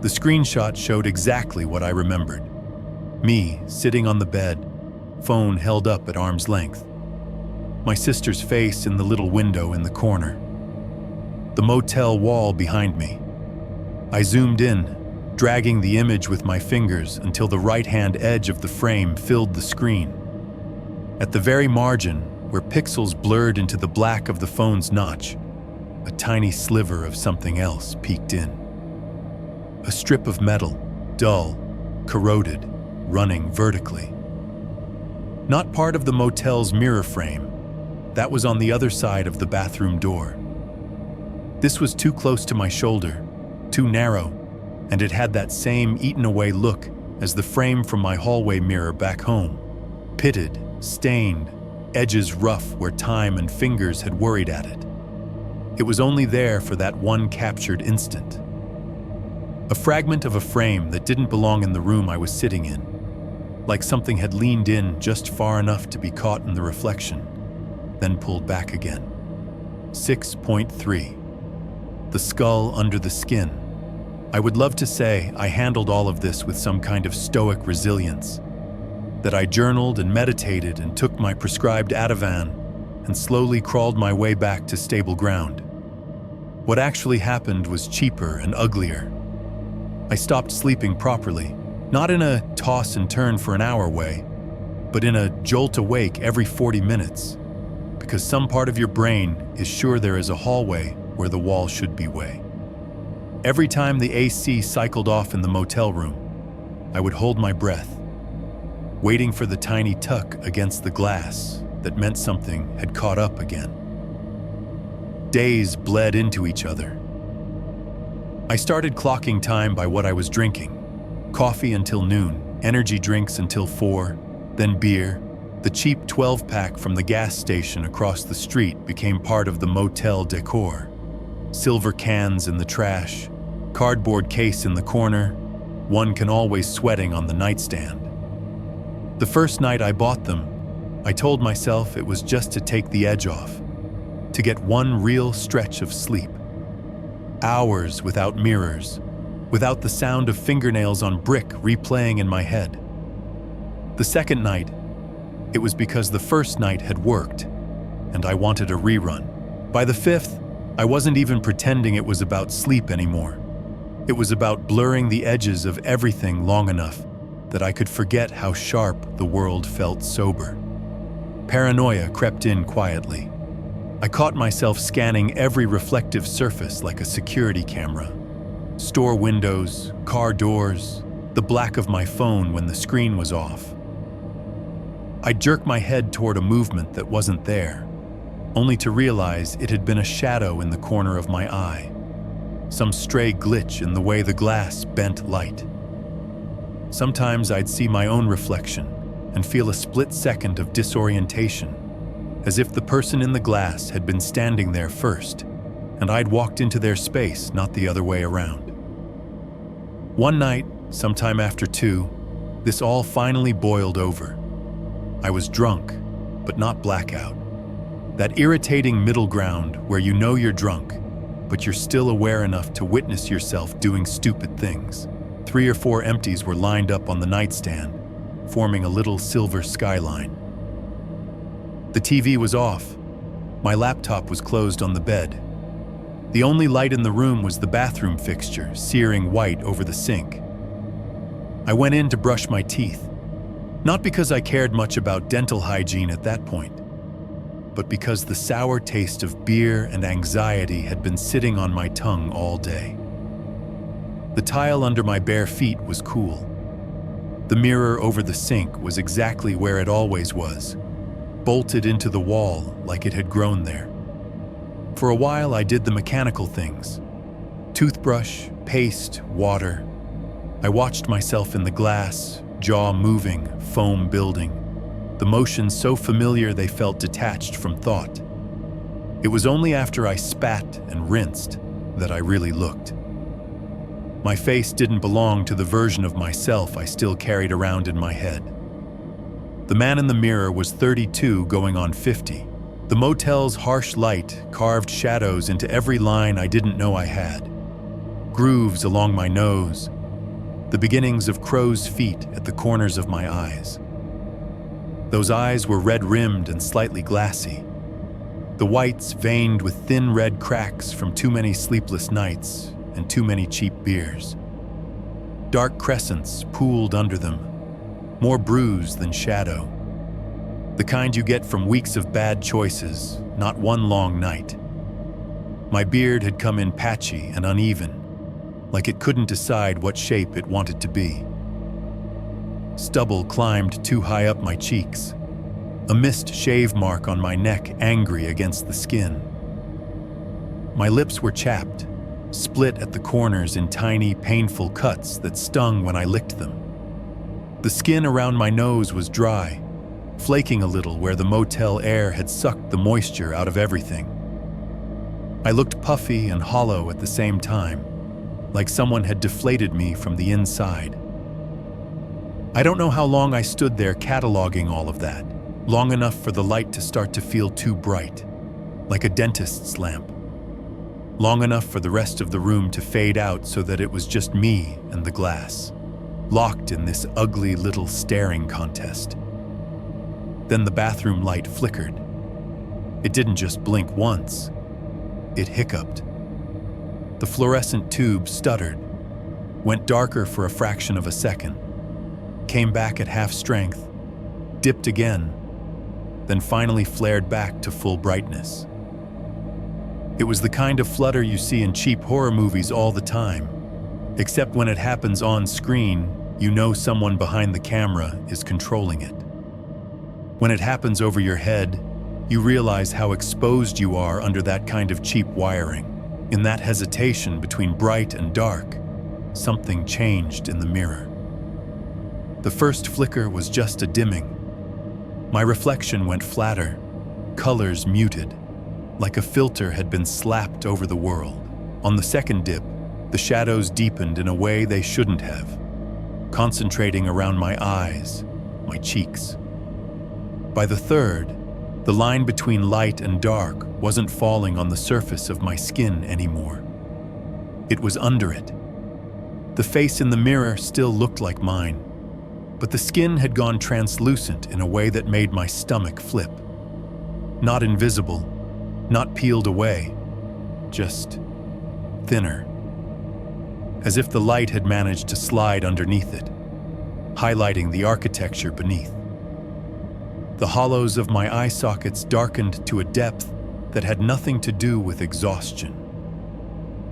The screenshot showed exactly what I remembered. Me sitting on the bed, phone held up at arm's length. My sister's face in the little window in the corner. The motel wall behind me. I zoomed in, dragging the image with my fingers until the right-hand edge of the frame filled the screen. At the very margin, where pixels blurred into the black of the phone's notch, a tiny sliver of something else peeked in. A strip of metal, dull, corroded, running vertically. Not part of the motel's mirror frame. That was on the other side of the bathroom door. This was too close to my shoulder, too narrow, and it had that same eaten-away look as the frame from my hallway mirror back home. Pitted, stained, edges rough where time and fingers had worried at it. It was only there for that one captured instant. A fragment of a frame that didn't belong in the room I was sitting in, like something had leaned in just far enough to be caught in the reflection, then pulled back again. 6.3. The skull under the skin. I would love to say I handled all of this with some kind of stoic resilience, that I journaled and meditated and took my prescribed Ativan and slowly crawled my way back to stable ground. What actually happened was cheaper and uglier. I stopped sleeping properly, not in a toss and turn for an hour way, but in a jolt awake every 40 minutes, because some part of your brain is sure there is a hallway where the wall should be way. Every time the AC cycled off in the motel room, I would hold my breath, waiting for the tiny tuck against the glass that meant something had caught up again. Days bled into each other. I started clocking time by what I was drinking. Coffee until noon, energy drinks until 4, then beer. The cheap 12-pack from the gas station across the street became part of the motel decor. Silver cans in the trash, cardboard case in the corner, one can always sweating on the nightstand. The first night I bought them, I told myself it was just to take the edge off, to get one real stretch of sleep. Hours without mirrors, without the sound of fingernails on brick replaying in my head. The second night, it was because the first night had worked, and I wanted a rerun. By the fifth, I wasn't even pretending it was about sleep anymore. It was about blurring the edges of everything long enough that I could forget how sharp the world felt sober. Paranoia crept in quietly. I caught myself scanning every reflective surface like a security camera. Store windows, car doors, the black of my phone when the screen was off. I'd jerk my head toward a movement that wasn't there, only to realize it had been a shadow in the corner of my eye, some stray glitch in the way the glass bent light. Sometimes I'd see my own reflection and feel a split second of disorientation, as if the person in the glass had been standing there first, and I'd walked into their space, not the other way around. One night, sometime after 2, this all finally boiled over. I was drunk, but not blackout. That irritating middle ground where you know you're drunk, but you're still aware enough to witness yourself doing stupid things. 3 or 4 empties were lined up on the nightstand, forming a little silver skyline. The TV was off. My laptop was closed on the bed. The only light in the room was the bathroom fixture, searing white over the sink. I went in to brush my teeth, not because I cared much about dental hygiene at that point, but because the sour taste of beer and anxiety had been sitting on my tongue all day. The tile under my bare feet was cool. The mirror over the sink was exactly where it always was, bolted into the wall like it had grown there. For a while, I did the mechanical things. Toothbrush, paste, water. I watched myself in the glass, jaw moving, foam building. The motions so familiar they felt detached from thought. It was only after I spat and rinsed that I really looked. My face didn't belong to the version of myself I still carried around in my head. The man in the mirror was 32 going on 50. The motel's harsh light carved shadows into every line I didn't know I had. Grooves along my nose, the beginnings of crow's feet at the corners of my eyes. Those eyes were red-rimmed and slightly glassy, the whites veined with thin red cracks from too many sleepless nights and too many cheap beers. Dark crescents pooled under them, more bruise than shadow. The kind you get from weeks of bad choices, not one long night. My beard had come in patchy and uneven, like it couldn't decide what shape it wanted to be. Stubble climbed too high up my cheeks, a missed shave mark on my neck angry against the skin. My lips were chapped, split at the corners in tiny, painful cuts that stung when I licked them. The skin around my nose was dry, flaking a little where the motel air had sucked the moisture out of everything. I looked puffy and hollow at the same time, like someone had deflated me from the inside. I don't know how long I stood there cataloging all of that, long enough for the light to start to feel too bright, like a dentist's lamp. Long enough for the rest of the room to fade out so that it was just me and the glass, locked in this ugly little staring contest. Then the bathroom light flickered. It didn't just blink once, it hiccuped. The fluorescent tube stuttered, went darker for a fraction of a second, came back at half strength, dipped again, then finally flared back to full brightness. It was the kind of flutter you see in cheap horror movies all the time, except when it happens on screen, you know someone behind the camera is controlling it. When it happens over your head, you realize how exposed you are under that kind of cheap wiring. In that hesitation between bright and dark, something changed in the mirror. The first flicker was just a dimming. My reflection went flatter, colors muted, like a filter had been slapped over the world. On the second dip, the shadows deepened in a way they shouldn't have, concentrating around my eyes, my cheeks. By the third, the line between light and dark wasn't falling on the surface of my skin anymore. It was under it. The face in the mirror still looked like mine, but the skin had gone translucent in a way that made my stomach flip. Not invisible, not peeled away, just thinner. As if the light had managed to slide underneath it, highlighting the architecture beneath. The hollows of my eye sockets darkened to a depth that had nothing to do with exhaustion.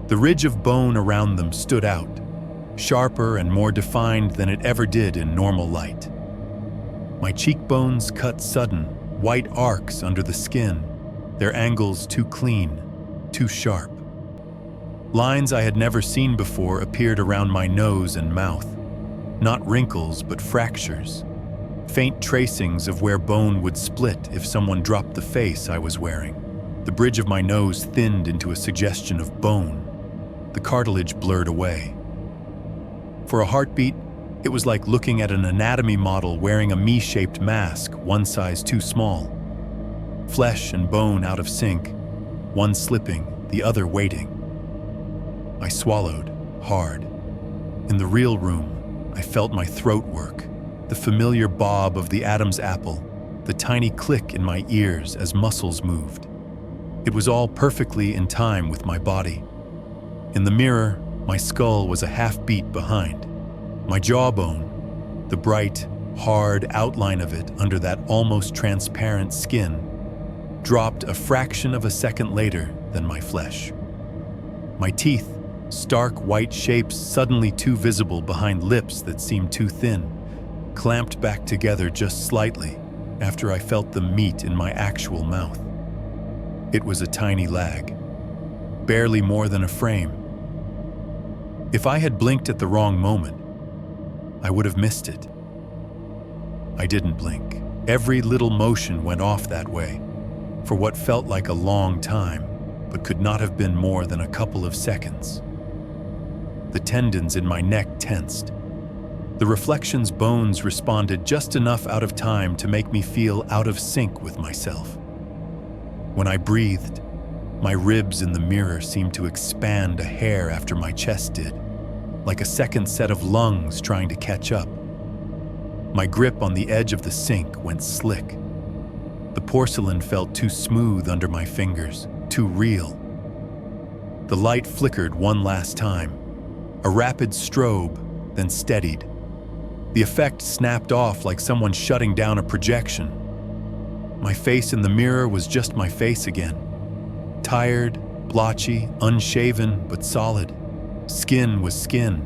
The ridge of bone around them stood out, sharper and more defined than it ever did in normal light. My cheekbones cut sudden, white arcs under the skin, their angles too clean, too sharp. Lines I had never seen before appeared around my nose and mouth, not wrinkles but fractures, faint tracings of where bone would split if someone dropped the face I was wearing. The bridge of my nose thinned into a suggestion of bone. The cartilage blurred away. For a heartbeat, it was like looking at an anatomy model wearing a me-shaped mask, one size too small. Flesh and bone out of sync, one slipping, the other waiting. I swallowed, hard. In the real room, I felt my throat work, the familiar bob of the Adam's apple, the tiny click in my ears as muscles moved. It was all perfectly in time with my body. In the mirror, my skull was a half beat behind. My jawbone, the bright, hard outline of it under that almost transparent skin, dropped a fraction of a second later than my flesh. My teeth, stark white shapes suddenly too visible behind lips that seemed too thin, clamped back together just slightly after I felt them meet in my actual mouth. It was a tiny lag, barely more than a frame. If I had blinked at the wrong moment, I would have missed it. I didn't blink. Every little motion went off that way, for what felt like a long time, but could not have been more than a couple of seconds. The tendons in my neck tensed. The reflection's bones responded just enough out of time to make me feel out of sync with myself. When I breathed, my ribs in the mirror seemed to expand a hair after my chest did, like a second set of lungs trying to catch up. My grip on the edge of the sink went slick. The porcelain felt too smooth under my fingers, too real. The light flickered one last time, a rapid strobe, then steadied. The effect snapped off like someone shutting down a projection. My face in the mirror was just my face again. Tired, blotchy, unshaven, but solid. Skin was skin.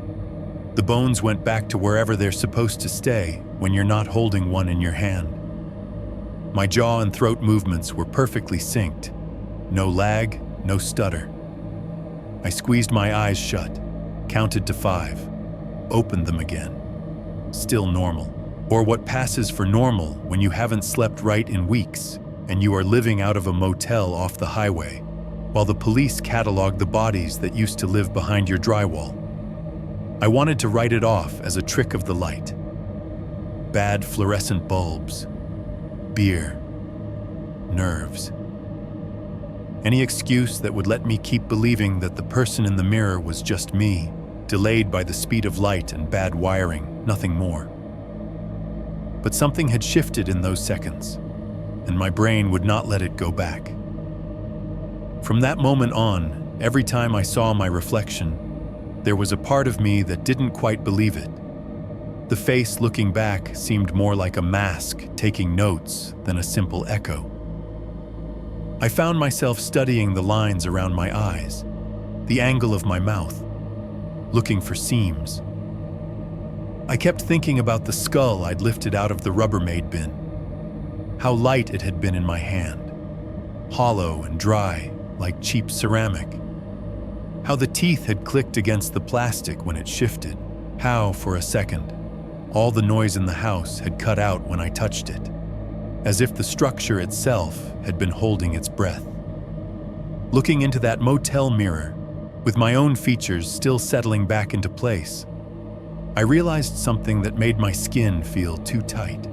The bones went back to wherever they're supposed to stay when you're not holding one in your hand. My jaw and throat movements were perfectly synced. No lag, no stutter. I squeezed my eyes shut, counted to 5, opened them again. Still normal. Or what passes for normal when you haven't slept right in weeks and you are living out of a motel off the highway, while the police catalog the bodies that used to live behind your drywall. I wanted to write it off as a trick of the light. Bad fluorescent bulbs, beer, nerves. Any excuse that would let me keep believing that the person in the mirror was just me, delayed by the speed of light and bad wiring, nothing more. But something had shifted in those seconds, and my brain would not let it go back. From that moment on, every time I saw my reflection, there was a part of me that didn't quite believe it. The face looking back seemed more like a mask taking notes than a simple echo. I found myself studying the lines around my eyes, the angle of my mouth, looking for seams. I kept thinking about the skull I'd lifted out of the Rubbermaid bin, how light it had been in my hand, hollow and dry like cheap ceramic, how the teeth had clicked against the plastic when it shifted, how, for a second, all the noise in the house had cut out when I touched it, as if the structure itself had been holding its breath. Looking into that motel mirror, with my own features still settling back into place, I realized something that made my skin feel too tight.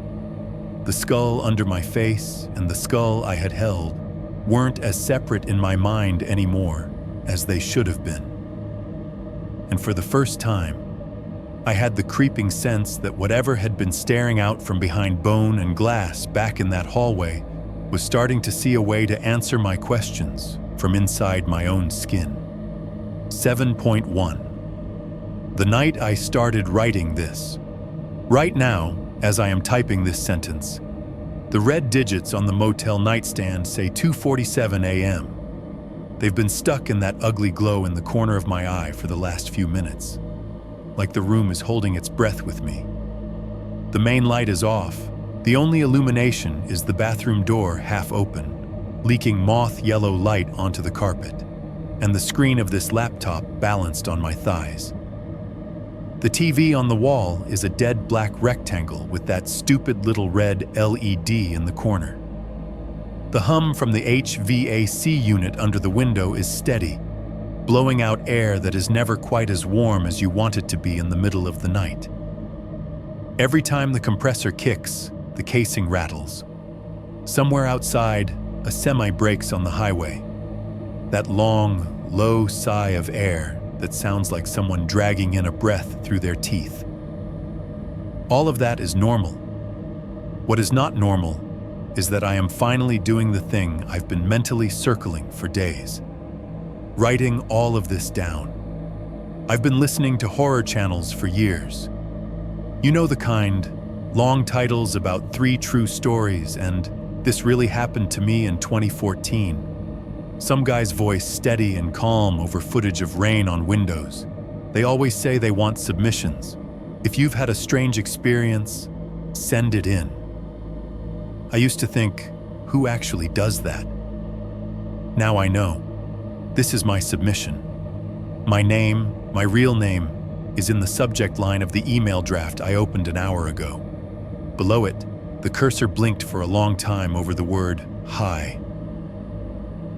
The skull under my face and the skull I had held weren't as separate in my mind anymore as they should have been. And for the first time, I had the creeping sense that whatever had been staring out from behind bone and glass back in that hallway was starting to see a way to answer my questions from inside my own skin. 7.1. The night I started writing this. Right now, as I am typing this sentence, the red digits on the motel nightstand say 2:47 a.m. They've been stuck in that ugly glow in the corner of my eye for the last few minutes, like the room is holding its breath with me. The main light is off. The only illumination is the bathroom door half open, leaking moth-yellow light onto the carpet, and the screen of this laptop balanced on my thighs. The TV on the wall is a dead black rectangle with that stupid little red LED in the corner. The hum from the HVAC unit under the window is steady, blowing out air that is never quite as warm as you want it to be in the middle of the night. Every time the compressor kicks, the casing rattles. Somewhere outside, a semi brakes on the highway. That long, low sigh of air that sounds like someone dragging in a breath through their teeth. All of that is normal. What is not normal is that I am finally doing the thing I've been mentally circling for days. Writing all of this down. I've been listening to horror channels for years. You know the kind, long titles about 3 true stories and "This really happened to me in 2014." Some guy's voice steady and calm over footage of rain on windows. They always say they want submissions. If you've had a strange experience, send it in. I used to think, who actually does that? Now I know. This is my submission. My name, my real name, is in the subject line of the email draft I opened an hour ago. Below it, the cursor blinked for a long time over the word, "Hi."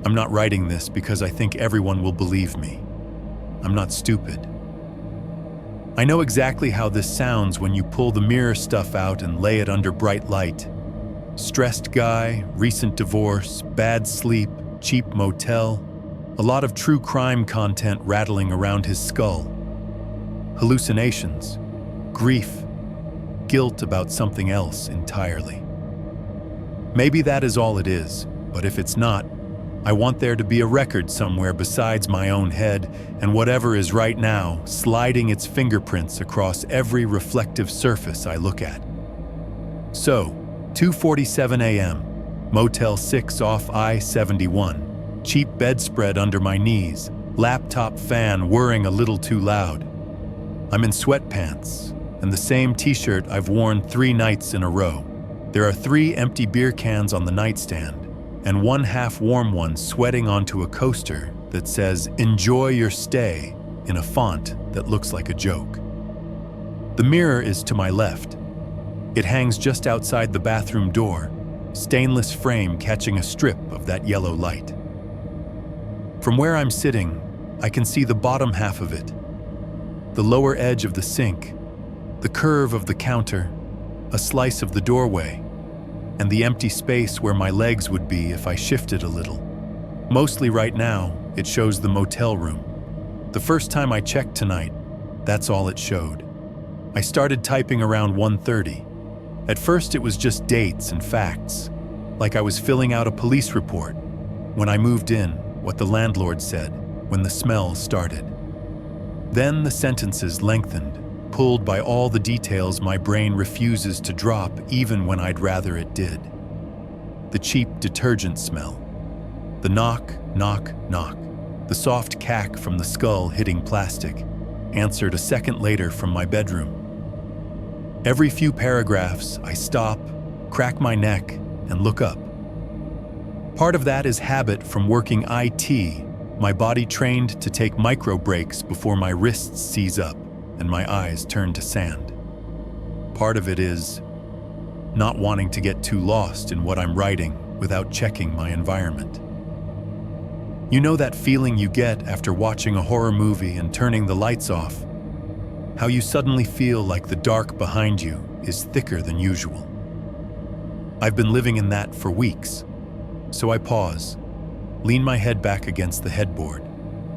I'm not writing this because I think everyone will believe me. I'm not stupid. I know exactly how this sounds when you pull the mirror stuff out and lay it under bright light. Stressed guy, recent divorce, bad sleep, cheap motel, a lot of true crime content rattling around his skull. Hallucinations, grief, guilt about something else entirely. Maybe that is all it is, but if it's not, I want there to be a record somewhere besides my own head and whatever is right now sliding its fingerprints across every reflective surface I look at. So, 2:47 a.m., Motel 6 off I-71, cheap bedspread under my knees, laptop fan whirring a little too loud. I'm in sweatpants and the same t-shirt I've worn 3 nights in a row. There are 3 empty beer cans on the nightstand, and 1 half-warm one sweating onto a coaster that says, "Enjoy your stay," in a font that looks like a joke. The mirror is to my left. It hangs just outside the bathroom door, stainless frame catching a strip of that yellow light. From where I'm sitting, I can see the bottom half of it, the lower edge of the sink, the curve of the counter, a slice of the doorway, and the empty space where my legs would be if I shifted a little. Mostly right now, it shows the motel room. The first time I checked tonight, that's all it showed. I started typing around 1:30. At first it was just dates and facts, like I was filling out a police report. When I moved in, what the landlord said, when the smell started. Then the sentences lengthened, pulled by all the details my brain refuses to drop even when I'd rather it did. The cheap detergent smell. The knock, knock, knock. The soft cack from the skull hitting plastic, answered a second later from my bedroom. Every few paragraphs, I stop, crack my neck, and look up. Part of that is habit from working IT, my body trained to take micro breaks before my wrists seize up and my eyes turn to sand. Part of it is not wanting to get too lost in what I'm writing without checking my environment. You know that feeling you get after watching a horror movie and turning the lights off? How you suddenly feel like the dark behind you is thicker than usual. I've been living in that for weeks, so I pause, lean my head back against the headboard,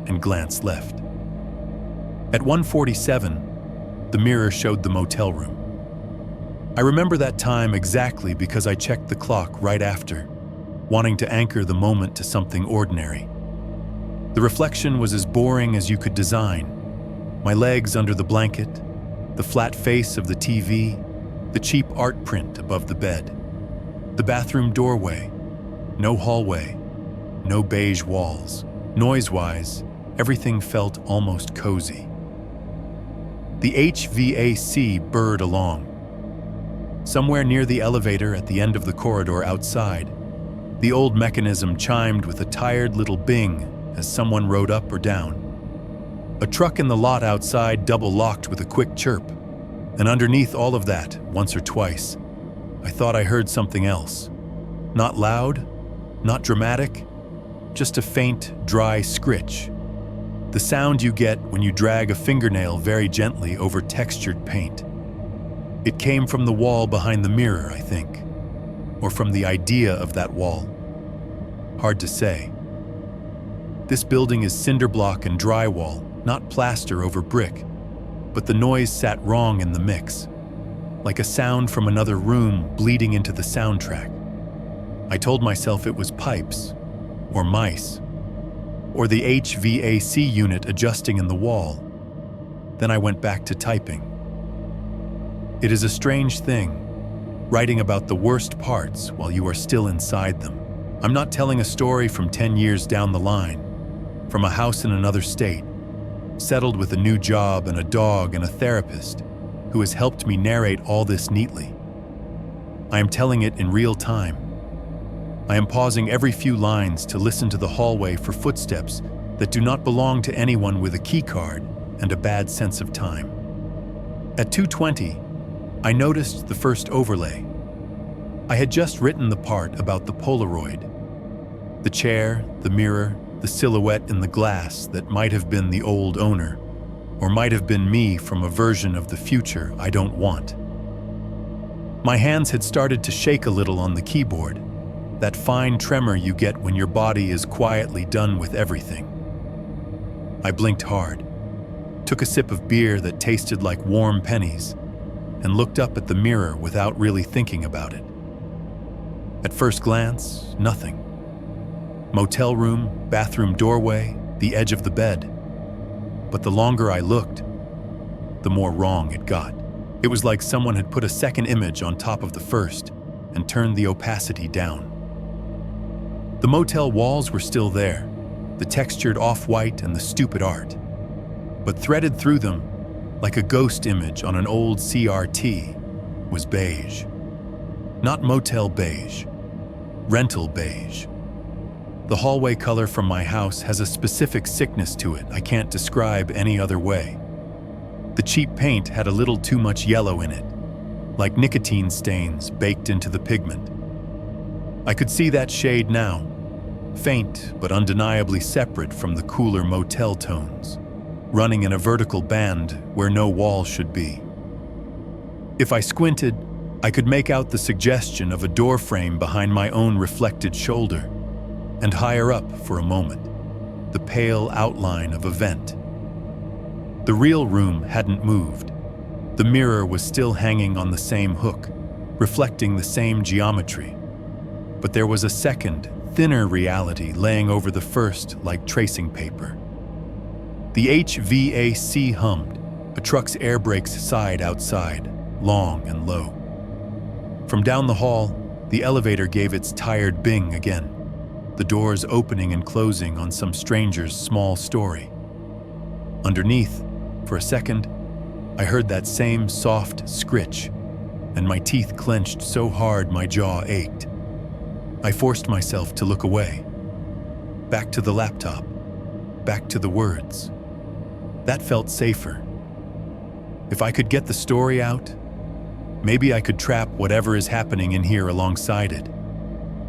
and glance left. At 1:47, the mirror showed the motel room. I remember that time exactly because I checked the clock right after, wanting to anchor the moment to something ordinary. The reflection was as boring as you could design. My legs under the blanket, the flat face of the TV, the cheap art print above the bed, the bathroom doorway, no hallway, no beige walls. Noise-wise, everything felt almost cozy. The HVAC burred along. Somewhere near the elevator at the end of the corridor outside, the old mechanism chimed with a tired little bing as someone rode up or down. A truck in the lot outside double-locked with a quick chirp, and underneath all of that, once or twice, I thought I heard something else. Not loud, not dramatic, just a faint, dry scritch. The sound you get when you drag a fingernail very gently over textured paint. It came from the wall behind the mirror, I think, or from the idea of that wall. Hard to say. This building is cinder block and drywall, not plaster over brick, but the noise sat wrong in the mix, like a sound from another room bleeding into the soundtrack. I told myself it was pipes, or mice, or the HVAC unit adjusting in the wall. Then I went back to typing. It is a strange thing, writing about the worst parts while you are still inside them. I'm not telling a story from 10 years down the line, from a house in another state, settled with a new job and a dog and a therapist who has helped me narrate all this neatly. I am telling it in real time. I am pausing every few lines to listen to the hallway for footsteps that do not belong to anyone with a key card and a bad sense of time. At 2:20, I noticed the first overlay. I had just written the part about the Polaroid. The chair, the mirror, the silhouette in the glass that might have been the old owner, or might have been me from a version of the future I don't want. My hands had started to shake a little on the keyboard, that fine tremor you get when your body is quietly done with everything. I blinked hard, took a sip of beer that tasted like warm pennies, and looked up at the mirror without really thinking about it. At first glance, nothing. Motel room, bathroom doorway, the edge of the bed. But the longer I looked, the more wrong it got. It was like someone had put a second image on top of the first and turned the opacity down. The motel walls were still there, the textured off-white and the stupid art. But threaded through them, like a ghost image on an old CRT, was beige. Not motel beige, rental beige. The hallway color from my house has a specific sickness to it I can't describe any other way. The cheap paint had a little too much yellow in it, like nicotine stains baked into the pigment. I could see that shade now, faint but undeniably separate from the cooler motel tones, running in a vertical band where no wall should be. If I squinted, I could make out the suggestion of a door frame behind my own reflected shoulder, and higher up for a moment, the pale outline of a vent. The real room hadn't moved. The mirror was still hanging on the same hook, reflecting the same geometry. But there was a second, thinner reality laying over the first like tracing paper. The HVAC hummed, a truck's air brakes sighed outside, long and low. From down the hall, the elevator gave its tired bing again, the doors opening and closing on some stranger's small story. Underneath, for a second, I heard that same soft scritch, and my teeth clenched so hard my jaw ached. I forced myself to look away. Back to the laptop, back to the words. That felt safer. If I could get the story out, maybe I could trap whatever is happening in here alongside it.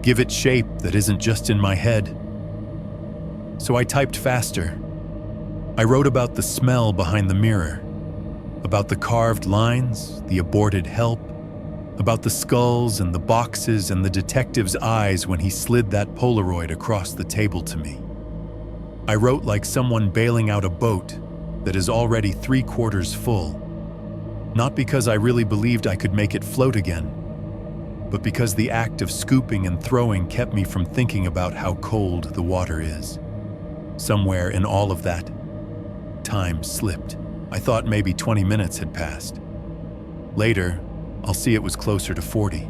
Give it shape that isn't just in my head. So I typed faster. I wrote about the smell behind the mirror, about the carved lines, the aborted help, about the skulls and the boxes and the detective's eyes when he slid that Polaroid across the table to me. I wrote like someone bailing out a boat that is already 3/4 full, not because I really believed I could make it float again, but because the act of scooping and throwing kept me from thinking about how cold the water is. Somewhere in all of that, time slipped. I thought maybe 20 minutes had passed. Later, I'll see it was closer to 40.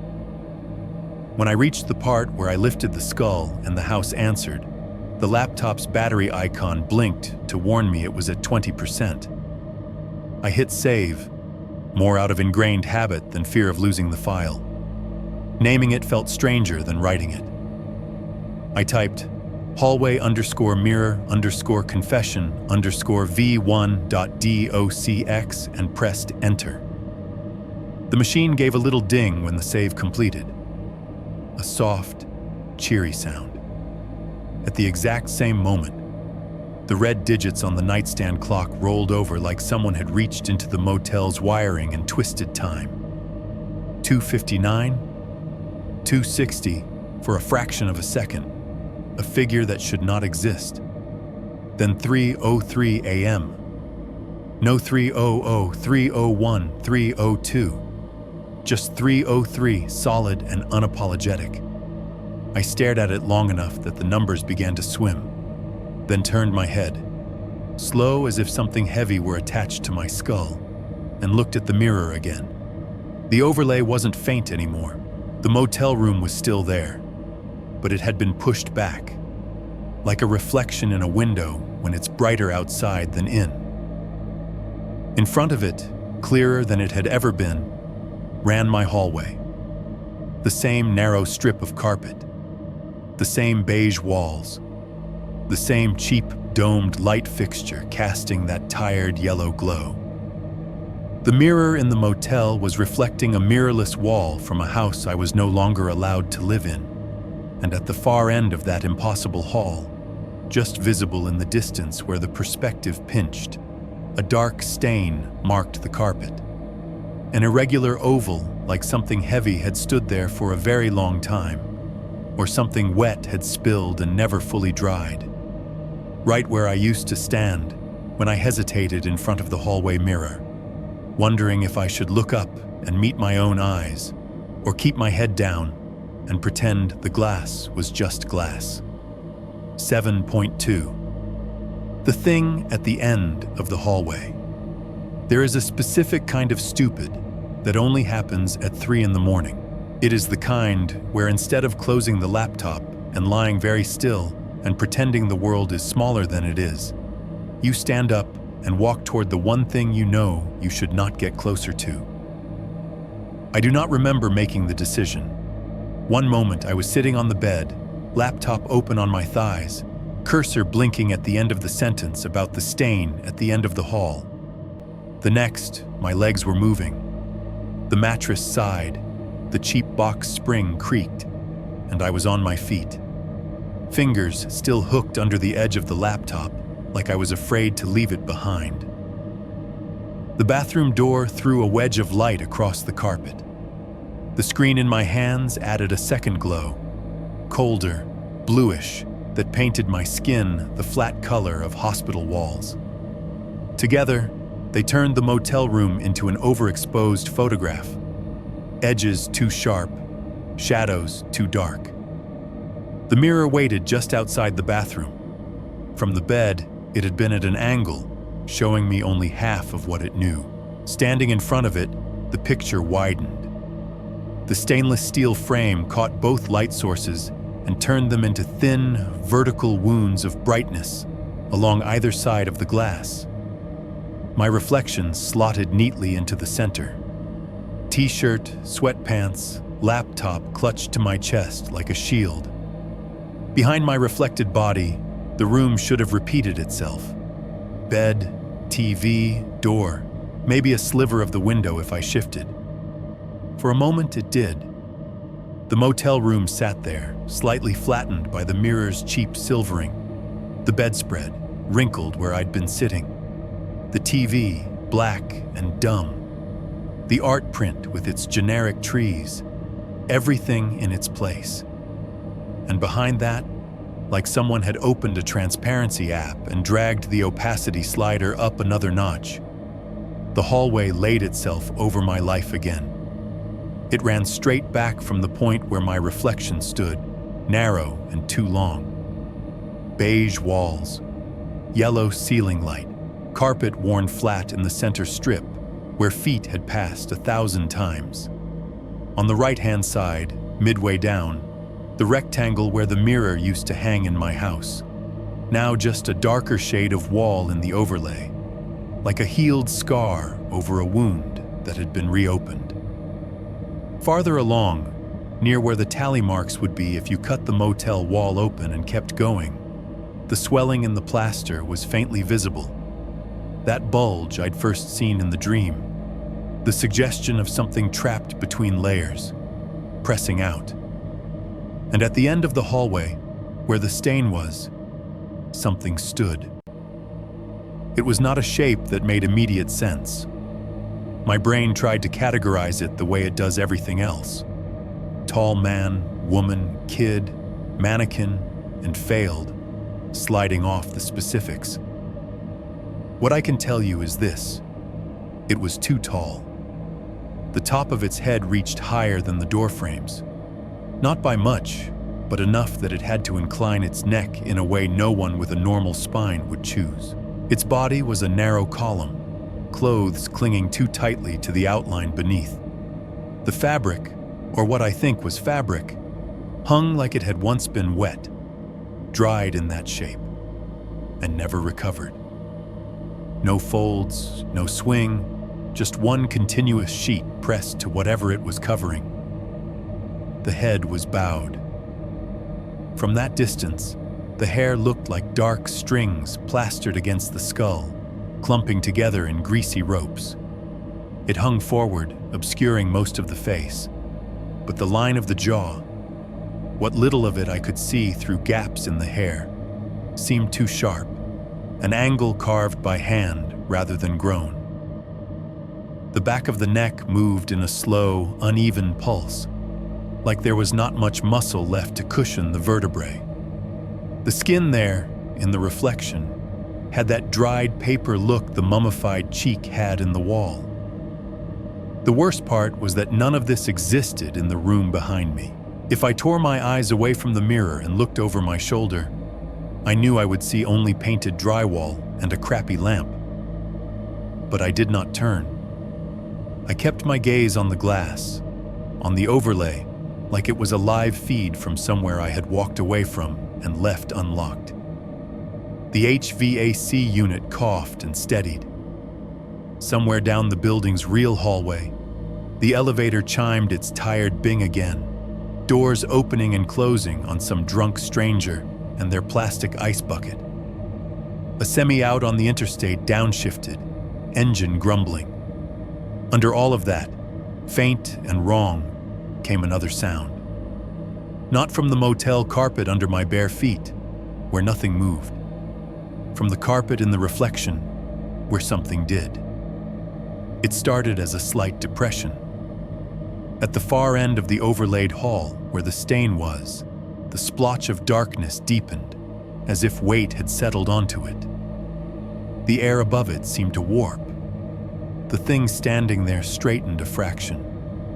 When I reached the part where I lifted the skull and the house answered, the laptop's battery icon blinked to warn me it was at 20%. I hit save, more out of ingrained habit than fear of losing the file. Naming it felt stranger than writing it. I typed hallway_mirror_confession_v1.docx and pressed enter. The machine gave a little ding when the save completed. A soft, cheery sound. At the exact same moment, the red digits on the nightstand clock rolled over like someone had reached into the motel's wiring and twisted time. 2:59, 2:60 for a fraction of a second, a figure that should not exist. Then 3:03 a.m. No 3:00, 3:01, 3:02. Just 3:03, solid and unapologetic. I stared at it long enough that the numbers began to swim, then turned my head, slow as if something heavy were attached to my skull, and looked at the mirror again. The overlay wasn't faint anymore. The motel room was still there, but it had been pushed back, like a reflection in a window when it's brighter outside than in. In front of it, clearer than it had ever been, ran my hallway. The same narrow strip of carpet, the same beige walls, the same cheap domed light fixture casting that tired yellow glow. The mirror in the motel was reflecting a mirrorless wall from a house I was no longer allowed to live in, and at the far end of that impossible hall, just visible in the distance where the perspective pinched, a dark stain marked the carpet. An irregular oval, like something heavy had stood there for a very long time, or something wet had spilled and never fully dried. Right where I used to stand when I hesitated in front of the hallway mirror, wondering if I should look up and meet my own eyes, or keep my head down and pretend the glass was just glass. 7.2. The thing at the end of the hallway. There is a specific kind of stupid that only happens at 3 in the morning. It is the kind where instead of closing the laptop and lying very still and pretending the world is smaller than it is, you stand up and walk toward the one thing you know you should not get closer to. I do not remember making the decision. One moment I was sitting on the bed, laptop open on my thighs, cursor blinking at the end of the sentence about the stain at the end of the hall. The next, my legs were moving. The mattress sighed, the cheap box spring creaked, and I was on my feet. Fingers still hooked under the edge of the laptop, like I was afraid to leave it behind. The bathroom door threw a wedge of light across the carpet. The screen in my hands added a second glow, colder, bluish, that painted my skin the flat color of hospital walls. Together, they turned the motel room into an overexposed photograph. Edges too sharp, shadows too dark. The mirror waited just outside the bathroom. From the bed, it had been at an angle, showing me only half of what it knew. Standing in front of it, the picture widened. The stainless steel frame caught both light sources and turned them into thin, vertical wounds of brightness along either side of the glass. My reflection slotted neatly into the center. T-shirt, sweatpants, laptop clutched to my chest like a shield. Behind my reflected body, the room should have repeated itself. Bed, TV, door, maybe a sliver of the window if I shifted. For a moment it did. The motel room sat there, slightly flattened by the mirror's cheap silvering. The bedspread, wrinkled where I'd been sitting. The TV, black and dumb. The art print with its generic trees. Everything in its place. And behind that, like someone had opened a transparency app and dragged the opacity slider up another notch, the hallway laid itself over my life again. It ran straight back from the point where my reflection stood, narrow and too long. Beige walls, yellow ceiling light, carpet worn flat in the center strip, where feet had passed 1,000 times. On the right-hand side, midway down, the rectangle where the mirror used to hang in my house. Now just a darker shade of wall in the overlay, like a healed scar over a wound that had been reopened. Farther along, near where the tally marks would be if you cut the motel wall open and kept going, the swelling in the plaster was faintly visible. That bulge I'd first seen in the dream, the suggestion of something trapped between layers, pressing out. And at the end of the hallway, where the stain was, something stood. It was not a shape that made immediate sense. My brain tried to categorize it the way it does everything else. Tall man, woman, kid, mannequin, and failed, sliding off the specifics. What I can tell you is this: it was too tall. The top of its head reached higher than the door frames. Not by much, but enough that it had to incline its neck in a way no one with a normal spine would choose. Its body was a narrow column, clothes clinging too tightly to the outline beneath. The fabric, or what I think was fabric, hung like it had once been wet, dried in that shape, and never recovered. No folds, no swing, just one continuous sheet pressed to whatever it was covering. The head was bowed. From that distance, the hair looked like dark strings plastered against the skull, clumping together in greasy ropes. It hung forward, obscuring most of the face, but the line of the jaw, what little of it I could see through gaps in the hair, seemed too sharp, an angle carved by hand rather than grown. The back of the neck moved in a slow, uneven pulse, like there was not much muscle left to cushion the vertebrae. The skin there, in the reflection, had that dried paper look the mummified cheek had in the wall. The worst part was that none of this existed in the room behind me. If I tore my eyes away from the mirror and looked over my shoulder, I knew I would see only painted drywall and a crappy lamp. But I did not turn. I kept my gaze on the glass, on the overlay, like it was a live feed from somewhere I had walked away from and left unlocked. The HVAC unit coughed and steadied. Somewhere down the building's real hallway, the elevator chimed its tired bing again, doors opening and closing on some drunk stranger and their plastic ice bucket. A semi out on the interstate downshifted, engine grumbling. Under all of that, Faint and wrong came another sound. Not from the motel carpet under my bare feet, where nothing moved. From the carpet in the reflection, where something did. It started as a slight depression. At the far end of the overlaid hall, where the stain was, the splotch of darkness deepened, as if weight had settled onto it. The air above it seemed to warp. The thing standing there straightened a fraction,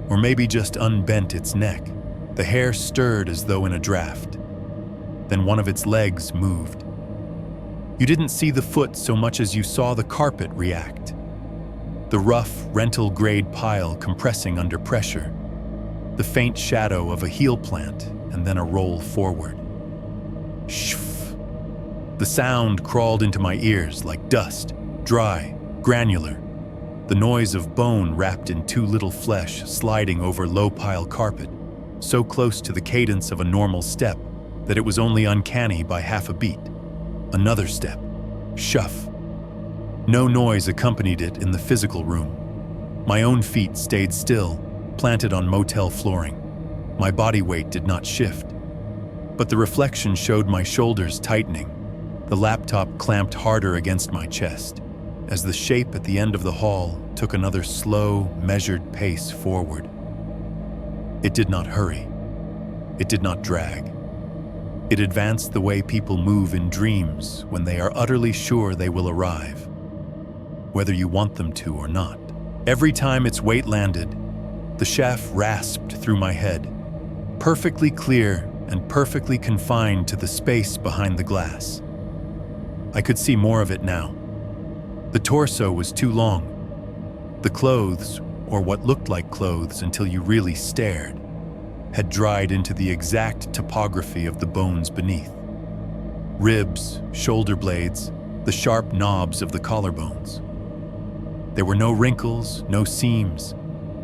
or maybe just unbent its neck. The hair stirred as though in a draft. Then one of its legs moved. You didn't see the foot so much as you saw the carpet react. The rough, rental-grade pile compressing under pressure. The faint shadow of a heel plant, and then a roll forward. Shff. The sound crawled into my ears like dust, dry, granular. The noise of bone wrapped in too little flesh sliding over low-pile carpet, so close to the cadence of a normal step that it was only uncanny by half a beat. Another step. Shuff. No noise accompanied it in the physical room. My own feet stayed still, planted on motel flooring. My body weight did not shift. But the reflection showed my shoulders tightening. The laptop clamped harder against my chest, as the shape at the end of the hall took another slow, measured pace forward. It did not hurry. It did not drag. It advanced the way people move in dreams when they are utterly sure they will arrive, whether you want them to or not. Every time its weight landed, the shaft rasped through my head, perfectly clear and perfectly confined to the space behind the glass. I could see more of it now. The torso was too long. The clothes, or what looked like clothes until you really stared, had dried into the exact topography of the bones beneath. Ribs, shoulder blades, the sharp knobs of the collarbones. There were no wrinkles, no seams,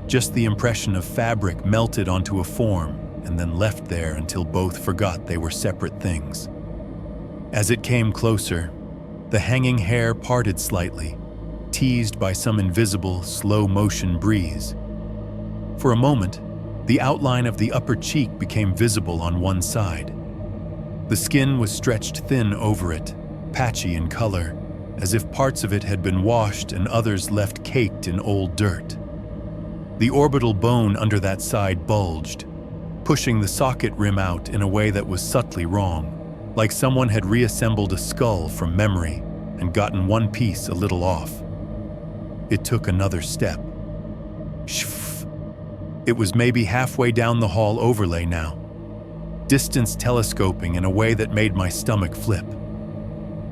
just the impression of fabric melted onto a form and then left there until both forgot they were separate things. As it came closer, the hanging hair parted slightly, teased by some invisible, slow-motion breeze. For a moment, the outline of the upper cheek became visible on one side. The skin was stretched thin over it, patchy in color, as if parts of it had been washed and others left caked in old dirt. The orbital bone under that side bulged, pushing the socket rim out in a way that was subtly wrong, like someone had reassembled a skull from memory and gotten one piece a little off. It took another step. Shff. It was maybe halfway down the hall overlay now, distance telescoping in a way that made my stomach flip.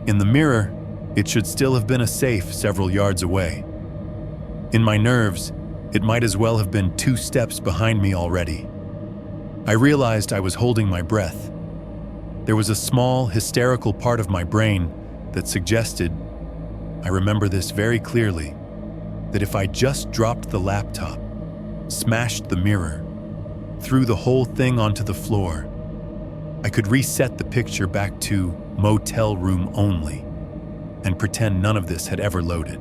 In the mirror, it should still have been a safe several yards away. In my nerves, it might as well have been 2 steps behind me already. I realized I was holding my breath. There was a small, hysterical part of my brain that suggested, I remember this very clearly, that if I just dropped the laptop, smashed the mirror, threw the whole thing onto the floor, I could reset the picture back to motel room only and pretend none of this had ever loaded.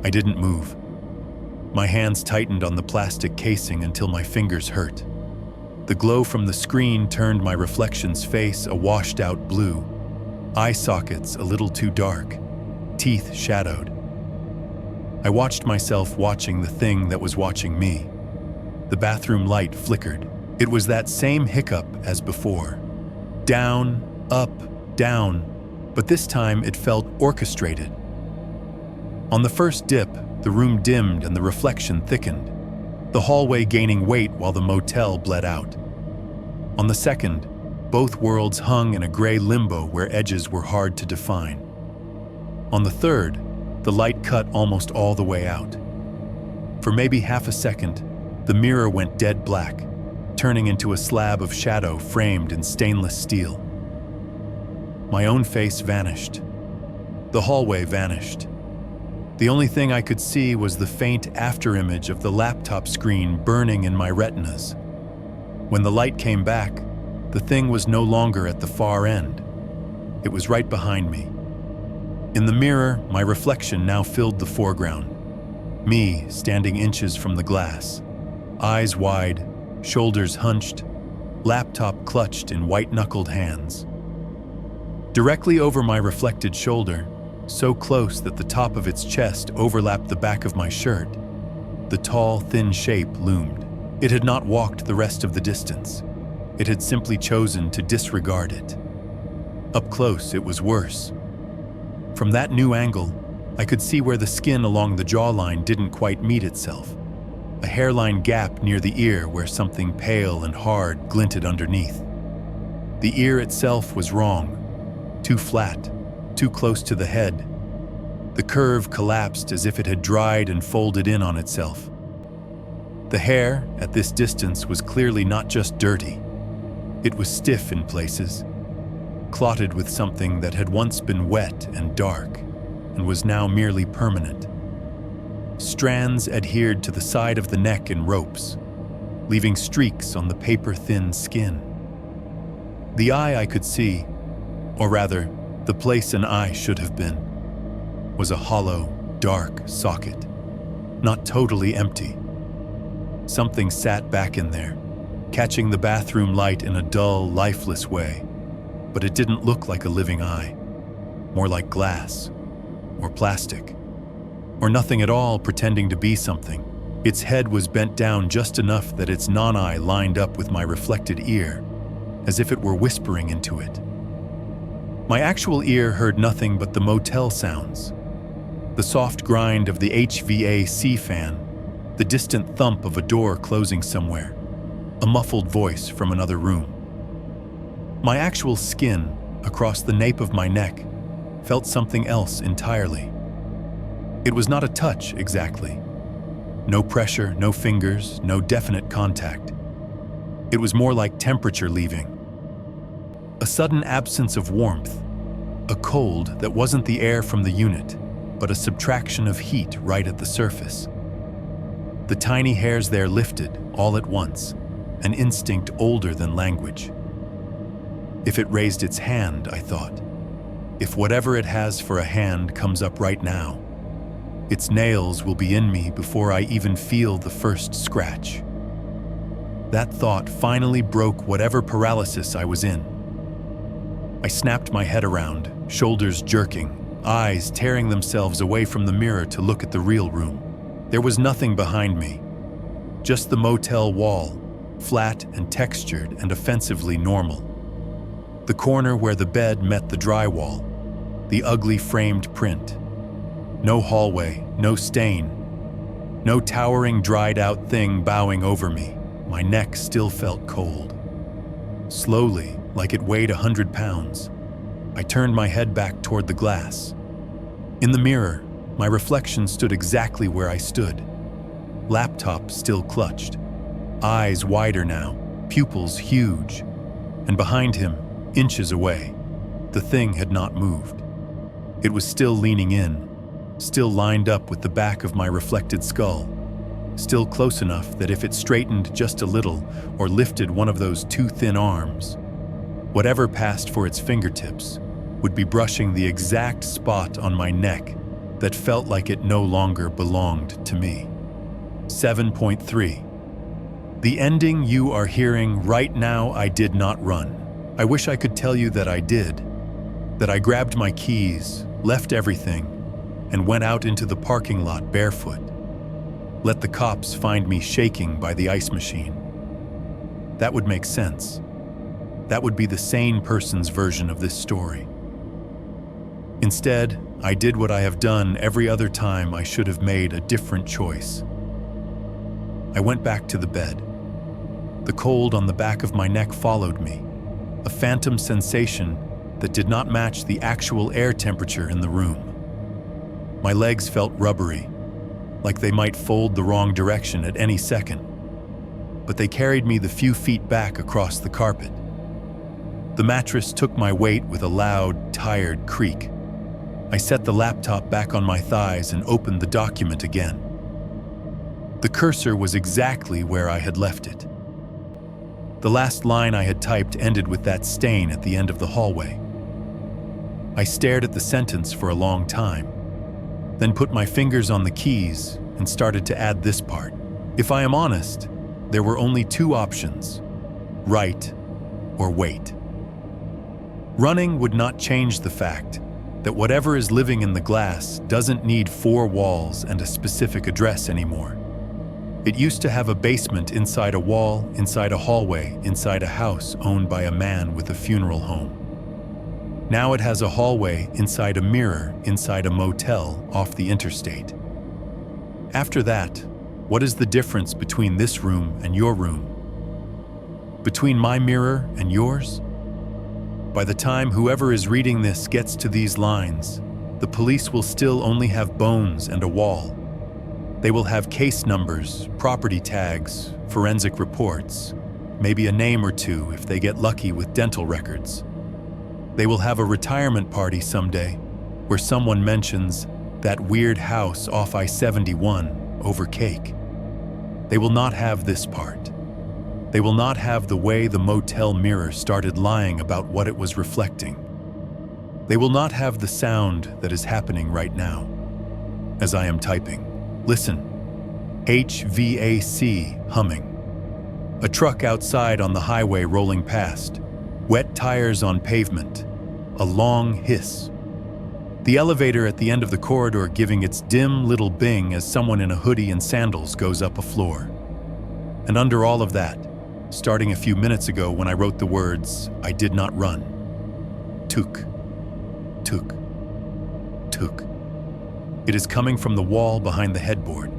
I didn't move. My hands tightened on the plastic casing until my fingers hurt. The glow from the screen turned my reflection's face a washed-out blue, eye sockets a little too dark, teeth shadowed. I watched myself watching the thing that was watching me. The bathroom light flickered. It was that same hiccup as before. Down, up, down, but this time it felt orchestrated. On the first dip, the room dimmed and the reflection thickened, the hallway gaining weight while the motel bled out. On the second, both worlds hung in a gray limbo where edges were hard to define. On the third, the light cut almost all the way out. For maybe half a second, the mirror went dead black, turning into a slab of shadow framed in stainless steel. My own face vanished. The hallway vanished. The only thing I could see was the faint afterimage of the laptop screen burning in my retinas. When the light came back, the thing was no longer at the far end. It was right behind me. In the mirror, my reflection now filled the foreground. Me standing inches from the glass, eyes wide, shoulders hunched, laptop clutched in white-knuckled hands. Directly over my reflected shoulder, so close that the top of its chest overlapped the back of my shirt, the tall, thin shape loomed. It had not walked the rest of the distance. It had simply chosen to disregard it. Up close, it was worse. From that new angle, I could see where the skin along the jawline didn't quite meet itself. A hairline gap near the ear where something pale and hard glinted underneath. The ear itself was wrong. Too flat, too close to the head. The curve collapsed as if it had dried and folded in on itself. The hair, at this distance, was clearly not just dirty. It was stiff in places, clotted with something that had once been wet and dark, and was now merely permanent. Strands adhered to the side of the neck in ropes, leaving streaks on the paper-thin skin. The eye I could see, or rather, the place an eye should have been, was a hollow, dark socket, not totally empty. Something sat back in there, catching the bathroom light in a dull, lifeless way, but it didn't look like a living eye, more like glass, or plastic, or nothing at all pretending to be something. Its head was bent down just enough that its non-eye lined up with my reflected ear, as if it were whispering into it. My actual ear heard nothing but the motel sounds, the soft grind of the HVAC fan, the distant thump of a door closing somewhere, a muffled voice from another room. My actual skin, across the nape of my neck, felt something else entirely. It was not a touch, exactly. No pressure, no fingers, no definite contact. It was more like temperature leaving. A sudden absence of warmth, a cold that wasn't the air from the unit, but a subtraction of heat right at the surface. The tiny hairs there lifted, all at once, an instinct older than language. If it raised its hand, I thought. If whatever it has for a hand comes up right now, its nails will be in me before I even feel the first scratch. That thought finally broke whatever paralysis I was in. I snapped my head around, shoulders jerking, eyes tearing themselves away from the mirror to look at the real room. There was nothing behind me, just the motel wall, flat and textured and offensively normal. The corner where the bed met the drywall, the ugly framed print. No hallway, no stain, no towering dried-out thing bowing over me. My neck still felt cold. Slowly, like it weighed 100 pounds, I turned my head back toward the glass. In the mirror, my reflection stood exactly where I stood. Laptop still clutched, eyes wider now, pupils huge, and behind him, inches away, the thing had not moved. It was still leaning in, still lined up with the back of my reflected skull, still close enough that if it straightened just a little or lifted one of those two thin arms, whatever passed for its fingertips would be brushing the exact spot on my neck that felt like it no longer belonged to me. 7.3. The ending you are hearing right now. I did not run. I wish I could tell you that I did, that I grabbed my keys, left everything, and went out into the parking lot barefoot. Let the cops find me shaking by the ice machine. That would make sense. That would be the sane person's version of this story. Instead, I did what I have done every other time I should have made a different choice. I went back to the bed. The cold on the back of my neck followed me, a phantom sensation that did not match the actual air temperature in the room. My legs felt rubbery, like they might fold the wrong direction at any second, but they carried me the few feet back across the carpet. The mattress took my weight with a loud, tired creak. I set the laptop back on my thighs and opened the document again. The cursor was exactly where I had left it. The last line I had typed ended with that stain at the end of the hallway. I stared at the sentence for a long time, then put my fingers on the keys and started to add this part. If I am honest, there were only two options: write or wait. Running would not change the fact that whatever is living in the glass doesn't need 4 walls and a specific address anymore. It used to have a basement inside a wall, inside a hallway, inside a house owned by a man with a funeral home. Now it has a hallway inside a mirror, inside a motel off the interstate. After that, what is the difference between this room and your room? Between my mirror and yours? By the time whoever is reading this gets to these lines, the police will still only have bones and a wall. They will have case numbers, property tags, forensic reports, maybe a name or two if they get lucky with dental records. They will have a retirement party someday where someone mentions that weird house off I-71 over cake. They will not have this part. They will not have the way the motel mirror started lying about what it was reflecting. They will not have the sound that is happening right now as I am typing. Listen, HVAC humming. A truck outside on the highway rolling past, wet tires on pavement, a long hiss. The elevator at the end of the corridor giving its dim little bing as someone in a hoodie and sandals goes up a floor. And under all of that, starting a few minutes ago when I wrote the words, I did not run. Tuk, tuk, tuk. It is coming from the wall behind the headboard.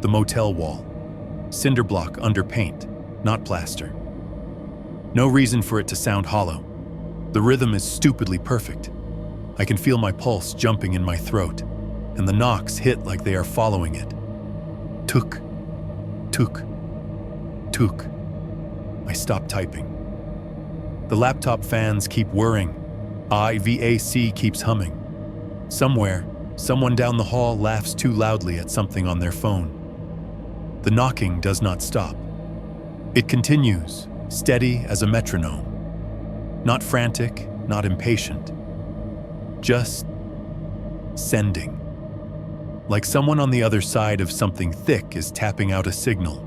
The motel wall. Cinder block under paint, not plaster. No reason for it to sound hollow. The rhythm is stupidly perfect. I can feel my pulse jumping in my throat, and the knocks hit like they are following it. Tuk, tuk, tuk. I stop typing. The laptop fans keep whirring. IVAC keeps humming. Somewhere, someone down the hall laughs too loudly at something on their phone. The knocking does not stop. It continues, steady as a metronome. Not frantic, not impatient. Just sending. Like someone on the other side of something thick is tapping out a signal.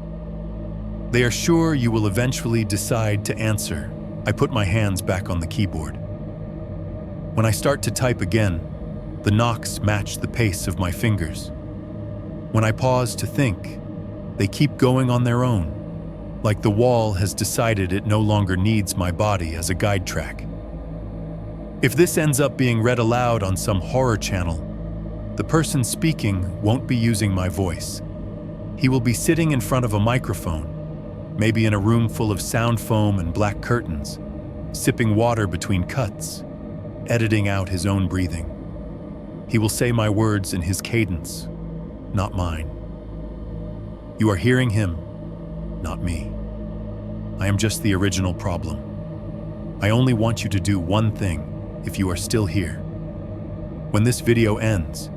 They are sure you will eventually decide to answer. I put my hands back on the keyboard. When I start to type again, the knocks match the pace of my fingers. When I pause to think, they keep going on their own, like the wall has decided it no longer needs my body as a guide track. If this ends up being read aloud on some horror channel, the person speaking won't be using my voice. He will be sitting in front of a microphone, maybe in a room full of sound foam and black curtains, sipping water between cuts, editing out his own breathing. He will say my words in his cadence, not mine. You are hearing him, not me. I am just the original problem. I only want you to do one thing if you are still here. When this video ends,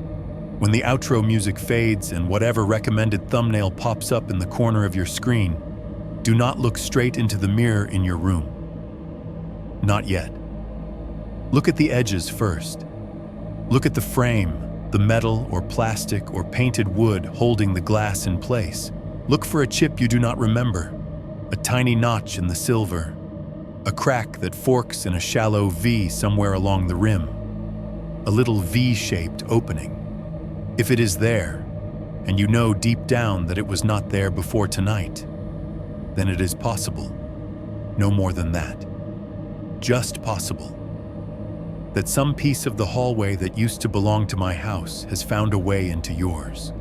when the outro music fades and whatever recommended thumbnail pops up in the corner of your screen, do not look straight into the mirror in your room. Not yet. Look at the edges first. Look at the frame, the metal or plastic or painted wood holding the glass in place. Look for a chip you do not remember, a tiny notch in the silver, a crack that forks in a shallow V somewhere along the rim, a little V-shaped opening. If it is there, and you know deep down that it was not there before tonight, then it is possible, no more than that, just possible, that some piece of the hallway that used to belong to my house has found a way into yours.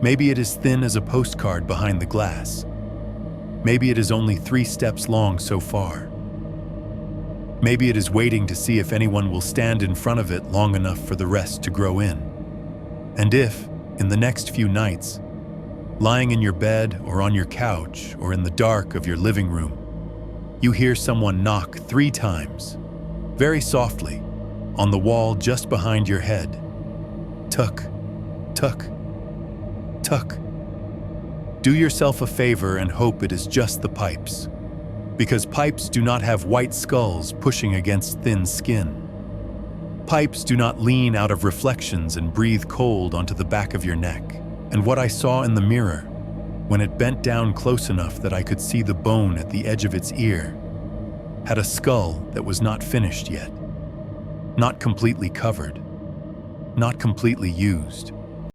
Maybe it is thin as a postcard behind the glass. Maybe it is only 3 steps long so far. Maybe it is waiting to see if anyone will stand in front of it long enough for the rest to grow in. And if, in the next few nights, lying in your bed or on your couch or in the dark of your living room, you hear someone knock 3 times, very softly, on the wall just behind your head. Tuck, tuck, tuck. Do yourself a favor and hope it is just the pipes, because pipes do not have white skulls pushing against thin skin. Pipes do not lean out of reflections and breathe cold onto the back of your neck. And what I saw in the mirror, when it bent down close enough that I could see the bone at the edge of its ear, had a skull that was not finished yet, not completely covered, not completely used.